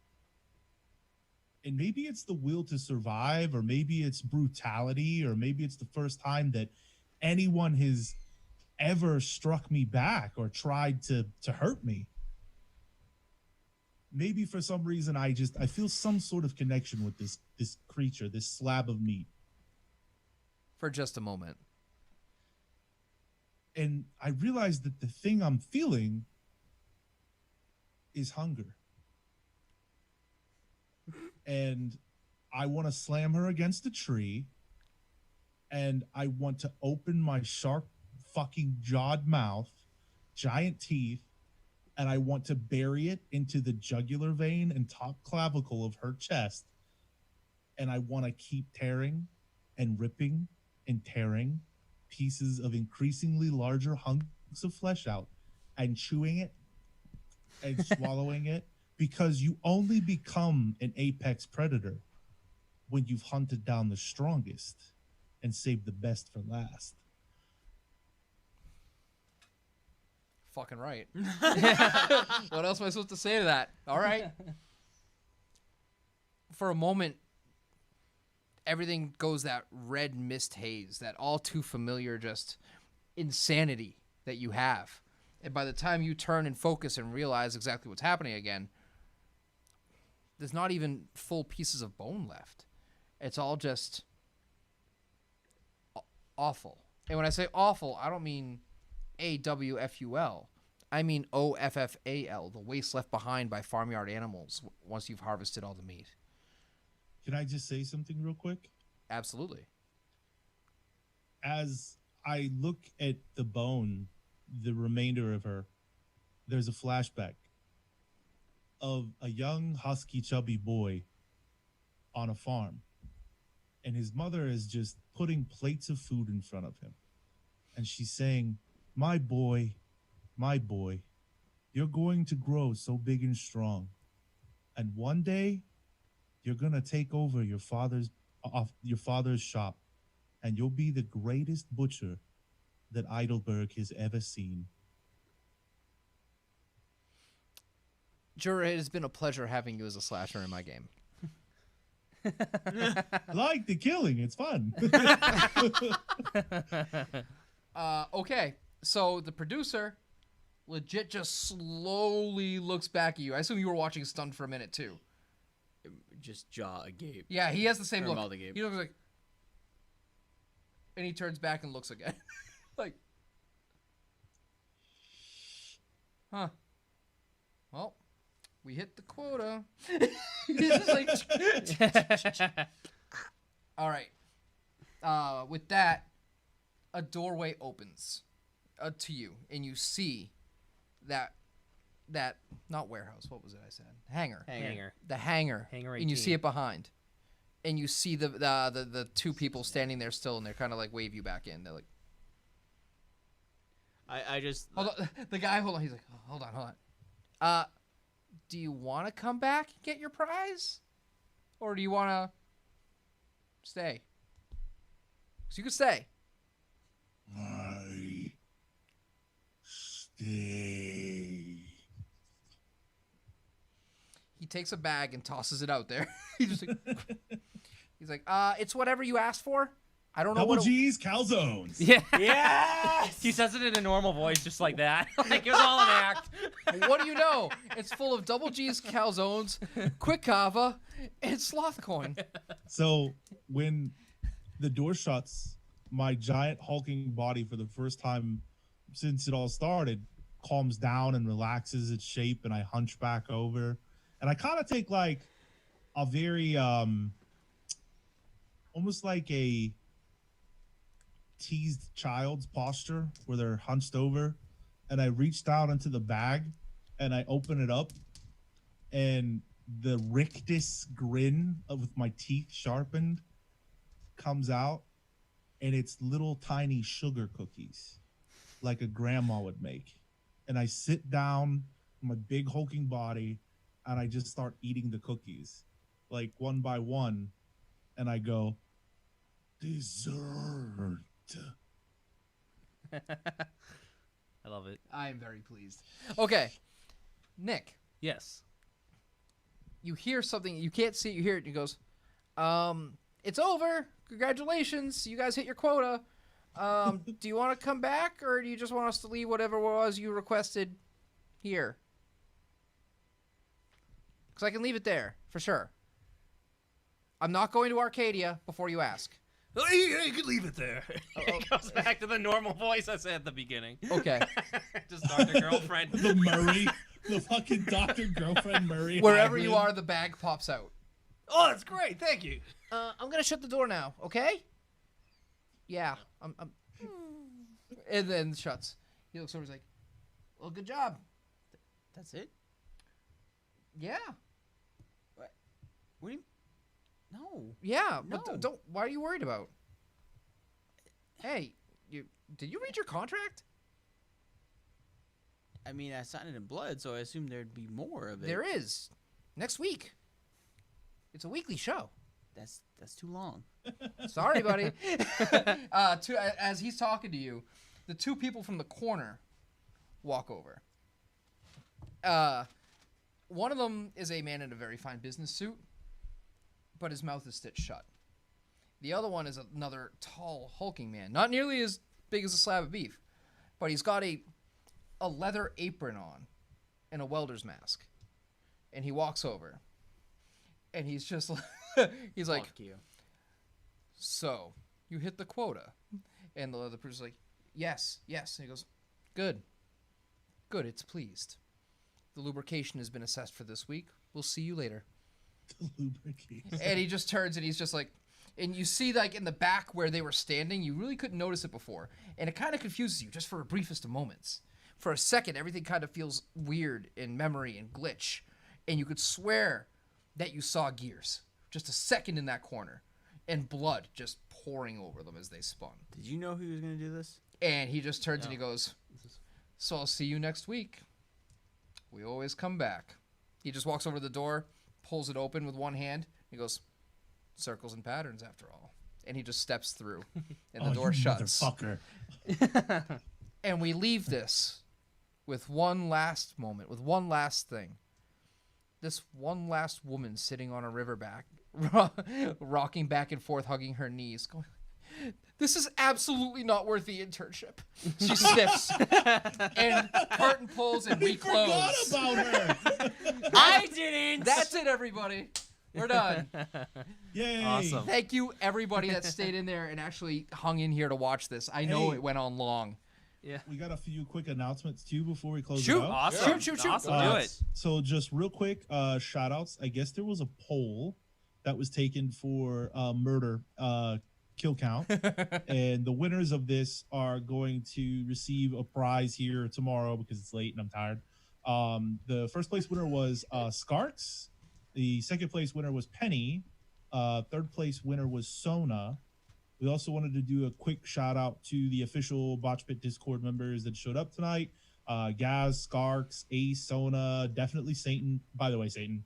And maybe it's the will to survive, or maybe it's brutality, or maybe it's the first time that anyone has ever struck me back or tried to hurt me. Maybe for some reason I feel some sort of connection with this creature, this slab of meat. For just a moment. And I realized that the thing I'm feeling is hunger. And I want to slam her against a tree, and I want to open my sharp fucking jawed mouth, giant teeth, and I want to bury it into the jugular vein and top clavicle of her chest. And I want to keep tearing and ripping and tearing pieces of increasingly larger hunks of flesh out and chewing it and swallowing it. Because you only become an apex predator when you've hunted down the strongest and saved the best for last. Fucking right. What else am I supposed to say to that? All right. For a moment, everything goes that red mist haze, that all too familiar just insanity that you have. And by the time you turn and focus and realize exactly what's happening again, there's not even full pieces of bone left. It's all just awful. And when I say awful, I don't mean AWFUL. I mean OFFAL, the waste left behind by farmyard animals once you've harvested all the meat. Can I just say something real quick? Absolutely. As I look at the bone, the remainder of her, there's a flashback of a young, husky, chubby boy on a farm. And his mother is just putting plates of food in front of him. And she's saying, my boy, you're going to grow so big and strong. And one day, you're going to take over your father's shop. And you'll be the greatest butcher that Heidelberg has ever seen. Jura, it has been a pleasure having you as a slasher in my game. Like the killing, it's fun. Okay, so the producer legit just slowly looks back at you. I assume you were watching stunned for a minute too. Just jaw agape. Yeah, he has the same Or look. mouth agape. He looks like, and he turns back and looks again, like, huh? Well, we hit the quota. He's just like, all right. With that, a doorway opens to you, and you see that not warehouse. What was it I said? Hangar. Hanger. The hangar. Hangar And you 18. see it behind, and you see the two people standing there still, and they're kind of like wave you back in. They're like, I just hold on. The guy, hold on. He's like, oh, hold on. Do you want to come back and get your prize, or do you want to stay? So you can stay. I stay. He takes a bag and tosses it out there. He's like, it's whatever you asked for. I don't know Double what. G's calzones. Yeah. Yes. He says it in a normal voice, just like that. Like it was all an act. What do you know? It's full of Double G's calzones, quick kava, and sloth coin. So when the door shuts, my giant hulking body, for the first time since it all started, calms down and relaxes its shape, and I hunch back over, and I kind of take like a very almost like a teased child's posture where they're hunched over, and I reach down into the bag and I open it up, and the rictus grin with my teeth sharpened comes out, and it's little tiny sugar cookies like a grandma would make. And I sit down in my big hulking body and I just start eating the cookies like one by one, and I go, dessert. I love it. I am very pleased. Okay, Nick, Yes. you hear something. You can't see it. You hear it. And he goes, it's over. Congratulations. You guys hit your quota. Do you want to come back, or do you just want us to leave whatever it was you requested here? Because I can leave it there, for sure. I'm not going to Arcadia before you ask. Oh, you can leave it there. It goes back to the normal voice I said at the beginning. Okay. Just Dr. Girlfriend. The Murray, the fucking Dr. Girlfriend Murray. Wherever you hybrid. are, the bag pops out. Oh, that's great. Thank you. I'm going to shut the door now, okay? Yeah. I'm... And then shuts. He looks over, he's like, well, good job. That's it. Yeah. What do you? No. Yeah, but No. don't. Why are you worried about? Hey, did you read your contract? I mean, I signed it in blood, so I assumed there'd be more of it. There is. Next week. It's a weekly show. That's too long. Sorry, buddy. As he's talking to you, the two people from the corner walk over. One of them is a man in a very fine business suit, but his mouth is stitched shut. The other one is another tall, hulking man, not nearly as big as a slab of beef, but he's got a leather apron on and a welder's mask. And he walks over, and he's just he's like, Fuck you. so you hit the quota? And the other person's like, yes. And he goes, good, it's pleased. The lubrication has been assessed for this week. We'll see you later. Lubrication. And he just turns and he's just like, and you see like in the back where they were standing, you really couldn't notice it before. And it kind of confuses you just for a briefest of moments. For a second, everything kind of feels weird in memory and glitch. And you could swear that you saw gears. Just a second in that corner. And blood just pouring over them as they spun. Did you know he was gonna do this? And he just turns and he goes, so I'll see you next week. We always come back. He just walks over to the door, pulls it open with one hand. He goes, circles and patterns after all. And he just steps through. And the door shuts. Motherfucker. And we leave this with one last moment, with one last thing. This one last woman sitting on a riverbank, rocking back and forth, hugging her knees, going, this is absolutely not worth the internship. She sniffs. And curtain pulls and we close. Forgot about her. I didn't. That's it, everybody. We're done. Yay. Awesome. Thank you, everybody that stayed in there and actually hung in here to watch this. I know Hey. it went on long. Yeah. We got a few quick announcements too before we close Shoot. it out. Awesome. Shoot. Awesome. Do it. So just real quick, shout outs. I guess there was a poll that was taken for murder kill count. And the winners of this are going to receive a prize here tomorrow because it's late and I'm tired. The first place winner was Skarks. The second place winner was Penny. Third place winner was Sona. We also wanted to do a quick shout out to the official Botch Pit Discord members that showed up tonight. Gaz, Skarks, Ace, Sona, definitely Satan. By the way, Satan,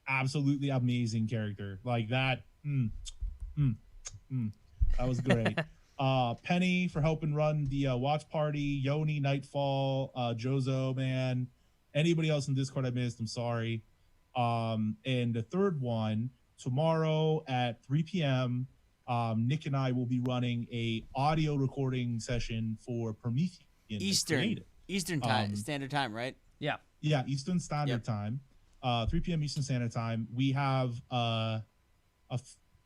absolutely amazing character. Like that. That was great. Penny for helping run the watch party. Yoni, Nightfall, Jozo, man. Anybody else in Discord I missed, I'm sorry. And the third one, tomorrow at 3 p.m., Nick and I will be running a audio recording session for Promethean. the creative. Eastern time, Standard Time, right? Yeah. Yeah, Eastern Standard Time, 3 p.m. Eastern Standard Time. We have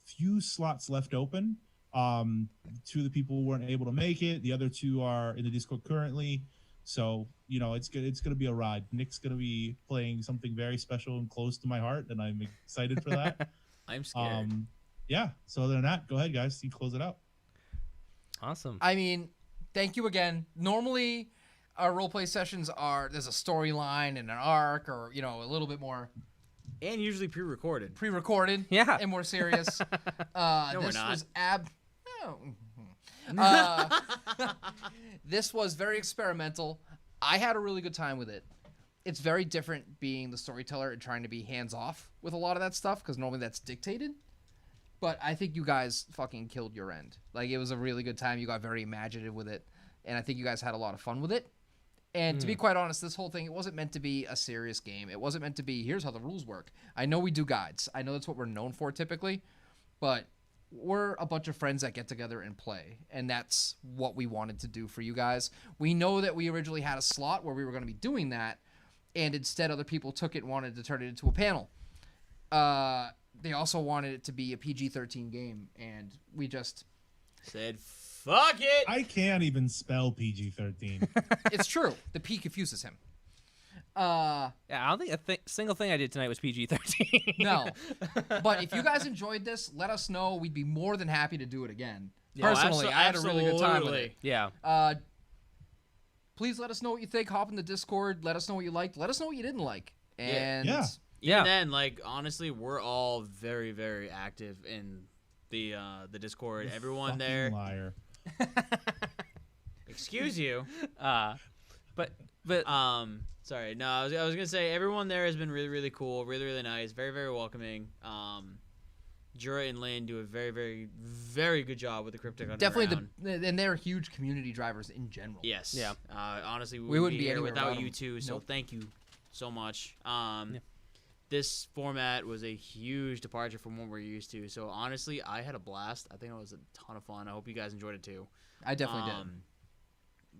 few slots left open. 2 of the people weren't able to make it. The other 2 are in the Discord currently. So, you know, it's good. It's going to be a ride. Nick's going to be playing something very special and close to my heart, and I'm excited for that. I'm scared. Yeah. So other than that, go ahead, guys. You close it out. Awesome. I mean, thank you again. Normally, our roleplay sessions there's a storyline and an arc, or you know, a little bit more And usually pre-recorded. pre-recorded, Yeah. and more serious. No, we're This not. was this was very experimental. I had a really good time with it. It's very different being the storyteller and trying to be hands off with a lot of that stuff, because normally that's dictated. But I think you guys fucking killed your end. Like, it was a really good time. You got very imaginative with it, and I think you guys had a lot of fun with it. And to be quite honest, this whole thing, it wasn't meant to be a serious game. It wasn't meant to be, here's how the rules work. I know we do guides. I know that's what we're known for typically, but we're a bunch of friends that get together and play, and that's what we wanted to do for you guys. We know that we originally had a slot where we were going to be doing that, and instead other people took it and wanted to turn it into a panel. They also wanted it to be a PG-13 game, and we just... Said, fuck it! I can't even spell PG-13. It's true. The P confuses him. Yeah, I don't think a single thing I did tonight was PG-13. No. But if you guys enjoyed this, let us know. We'd be more than happy to do it again. Yeah, Personally, I had a really good time with it. Yeah. Please let us know what you think. Hop in the Discord. Let us know what you liked. Let us know what you didn't like. And Yeah. Yeah. And then, like, honestly, we're all very, very active in the Discord. Everyone Fucking there. liar. Excuse you. But Sorry. No, I was gonna say everyone there has been really, really cool, really, really nice, very, very welcoming. Jura and Lynn do a very, very, very good job with the Cryptic Underground. definitely, and they're huge community drivers in general. Yes. Yeah. Honestly, we We wouldn't wouldn't be be here anywhere without without you them. two. So Nope. thank you so much. This format was a huge departure from what we're used to. So honestly, I had a blast. I think it was a ton of fun. I hope you guys enjoyed it too. I definitely did.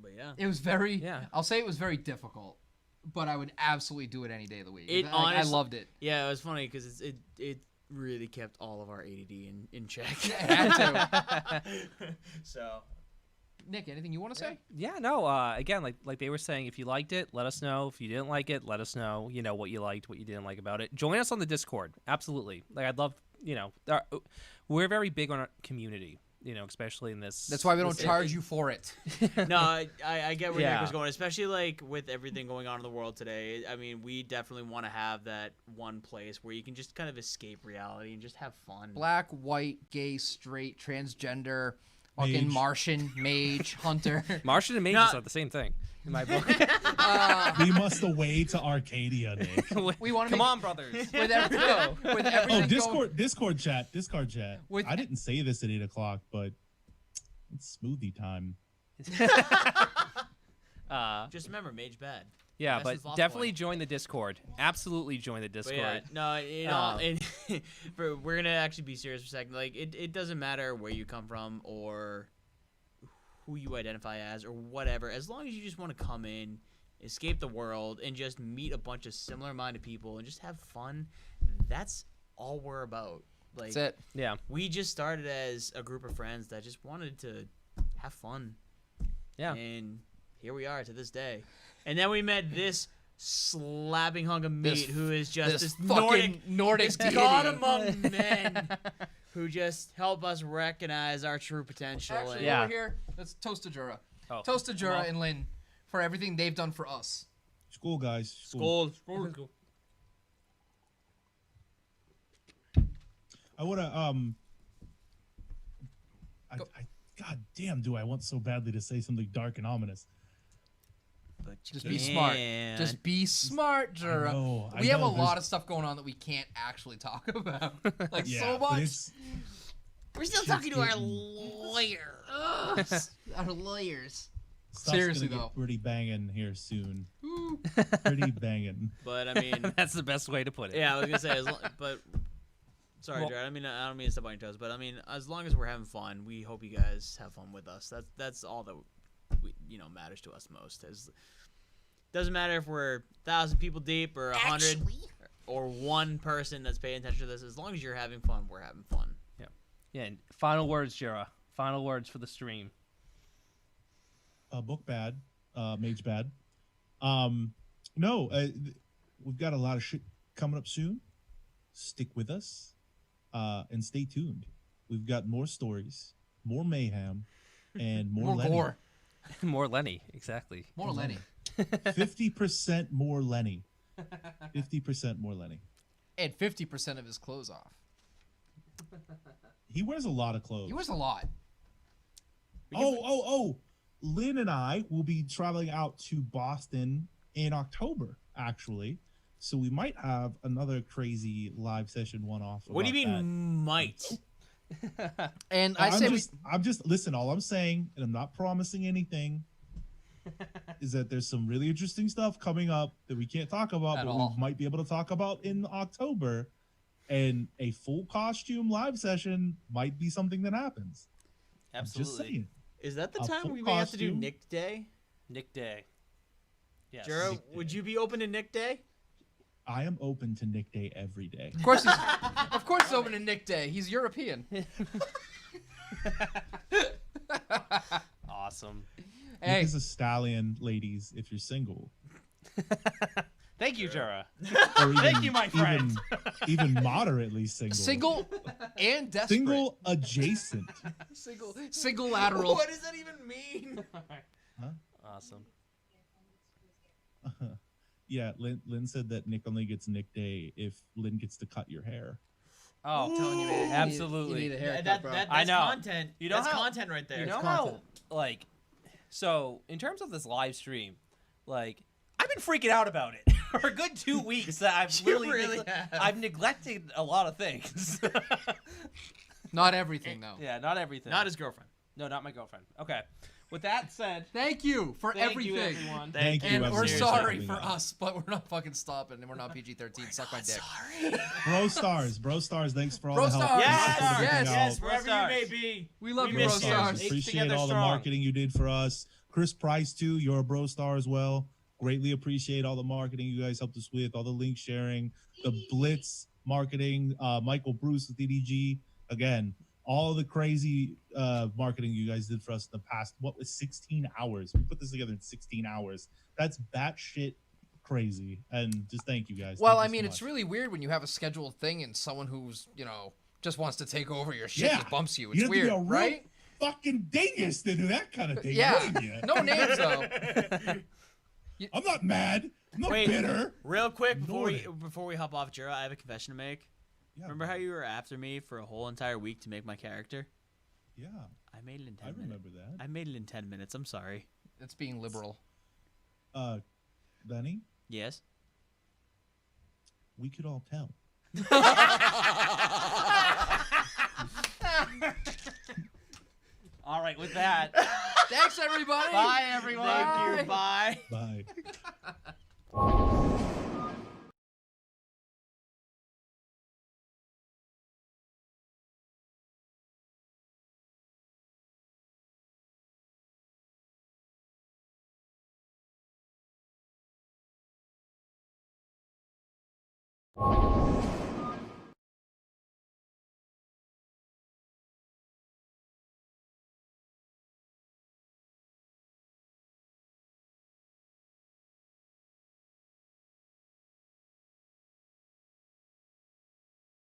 But yeah. It was very, Yeah. I'll say it was very difficult, but I would absolutely do it any day of the week. It I honest- loved it. Yeah, it was funny because it really kept all of our ADD in check. It had So Nick, anything you want to say? yeah, no. Again, like they were saying, if you liked it, let us know. If you didn't like it, let us know. You know what you liked, what you didn't like about it. Join us on the Discord. Absolutely. Like I'd love. You know, we're very big on our community. You know, especially in this. That's why we don't Listen, charge you for it. no, I get where Nick Yeah. was going, especially like with everything going on in the world today. I mean, we definitely want to have that one place where you can just kind of escape reality and just have fun. Black, white, gay, straight, transgender, fucking Mage. Martian, mage, hunter. Martian and mages Not- are the same thing in my book. We must away to Arcadia, Nick. We want to Come make, on, brothers. with everything, with everything Oh, Discord chat. With- I didn't say this at 8 o'clock, but it's smoothie time. Just remember, Mage bad. Yeah, That's but his lost definitely point. join the Discord. Absolutely join the But Discord. yeah, no, you know, we're gonna actually be serious for a second. Like, it doesn't matter where you come from or who you identify as or whatever. As long as you just want to come in, escape the world, and just meet a bunch of similar-minded people and just have fun, that's all we're about. Like, That's it. Yeah. we just started as a group of friends that just wanted to have fun. Yeah. And here we are to this day. And then we met this slapping hunk of This- meat who is just this this fucking Nordic this deity. god among men who just help us recognize our true potential. Actually, and- Yeah. over here, let's toast to Jura. Oh. Toast to Jura and Lynn for everything they've done for us. School, guys. Skull. I would have God damn, do I want so badly to say something dark and ominous? But you Just be smart. can't. Just be smart, Jura. I We have a know, lot of stuff going on that we can't actually talk about. Like, yeah, so but much. it's- We're still shit's talking to our getting- lawyer. Our lawyers. stuff's Seriously, gonna though. get pretty banging here soon. Ooh. Pretty banging. But I mean, That's the best way to put it. yeah, I was gonna say, but Sorry, Well- Jared. I don't mean to step on your toes, but I mean, as long as we're having fun, we hope you guys have fun with us. That's all that matters to us most. Doesn't matter if we're 1,000 people deep or 100 or one person that's paying attention to this. As long as you're having fun, we're having fun. Yeah. And final words, Jura. Final words for the stream. Book bad, mage bad. No, we've got a lot of shit coming up soon. Stick with us, and stay tuned. We've got more stories, more mayhem, and more Lenny. gore. More Lenny, exactly. More Lenny. 50% more Lenny. 50% more Lenny. And 50% of his clothes off. He wears a lot of clothes. He wears a lot. Oh. Lynn and I will be traveling out to Boston in October, actually. So we might have another crazy live session one-off. What do you about mean might? And I'm just listen, all I'm saying, and I'm not promising anything, is that there's some really interesting stuff coming up that we can't talk about, At but all. we might be able to talk about in October. And a full costume live session might be something that happens. I'm just Absolutely. saying. Is that the A time full we may have to do costume? Nick Day? Nick Day. Yes. Jura, Nick would Day. you be open to Nick Day? I am open to Nick Day every day. Of course he's open to Nick Day. He's European. Awesome. Hey, Nick is a stallion, ladies, if you're single. Thank you, Jura. Or even, Thank you, my friend. Even moderately single. single and desperate. Single adjacent. Single lateral. What does that even mean? Awesome. Yeah, Lynn said that Nick only gets Nick Day if Lynn gets to cut your hair. Oh, I'm telling you, man, absolutely. You need a haircut, That, bro. that's I know. content. You know that's how- content right there. You know content. how, like, so in terms of this live stream, like, I've been freaking out about it for a good 2 weeks. I've You really, really have. I've neglected a lot of things. Not everything, though. Yeah, not everything. Not his girlfriend. No, not my girlfriend. Okay. With that said, Thank you for thank everything. you, everyone. Thank you, And we're everyone. sorry Seriously. for us, but we're not fucking stopping, and we're not PG-13. Suck my dick. Bro Stars, thanks for all Bro the help. Stars. Thanks for Yes, everything yes, out. yes, Bro wherever Stars. you may be. We love We you, miss Bro you. Stars. Stars. Appreciate Together all the strong. marketing you did for us. Chris Price too, you're a Bro Star as well. Greatly appreciate all the marketing you guys helped us with, all the link sharing, the Blitz marketing, Michael Bruce with EDG. Again, all the crazy marketing you guys did for us in the past, 16 hours? We put this together in 16 hours. That's batshit crazy. And just thank you guys. Well, Thank I you so mean, much. it's really weird when you have a scheduled thing and someone who's, just wants to take over your shit Yeah. just bumps you. You It's have to be weird, a real right? fucking dingus to do that kind of thing. Yeah. wouldn't you? No names, though. I'm not mad. I'm not Wait. bitter. Real quick Ignored before we hop off, Jura, I have a confession to make. Yeah, Remember how you were after me for a whole entire week to make my character? Yeah, I made it in 10 I minutes. remember that. I made it in 10 minutes. I'm sorry. It's being liberal. Lenny, Yes. we could all tell. All right, with that, Thanks, everybody. bye, everyone. Thank you. Bye. Bye. You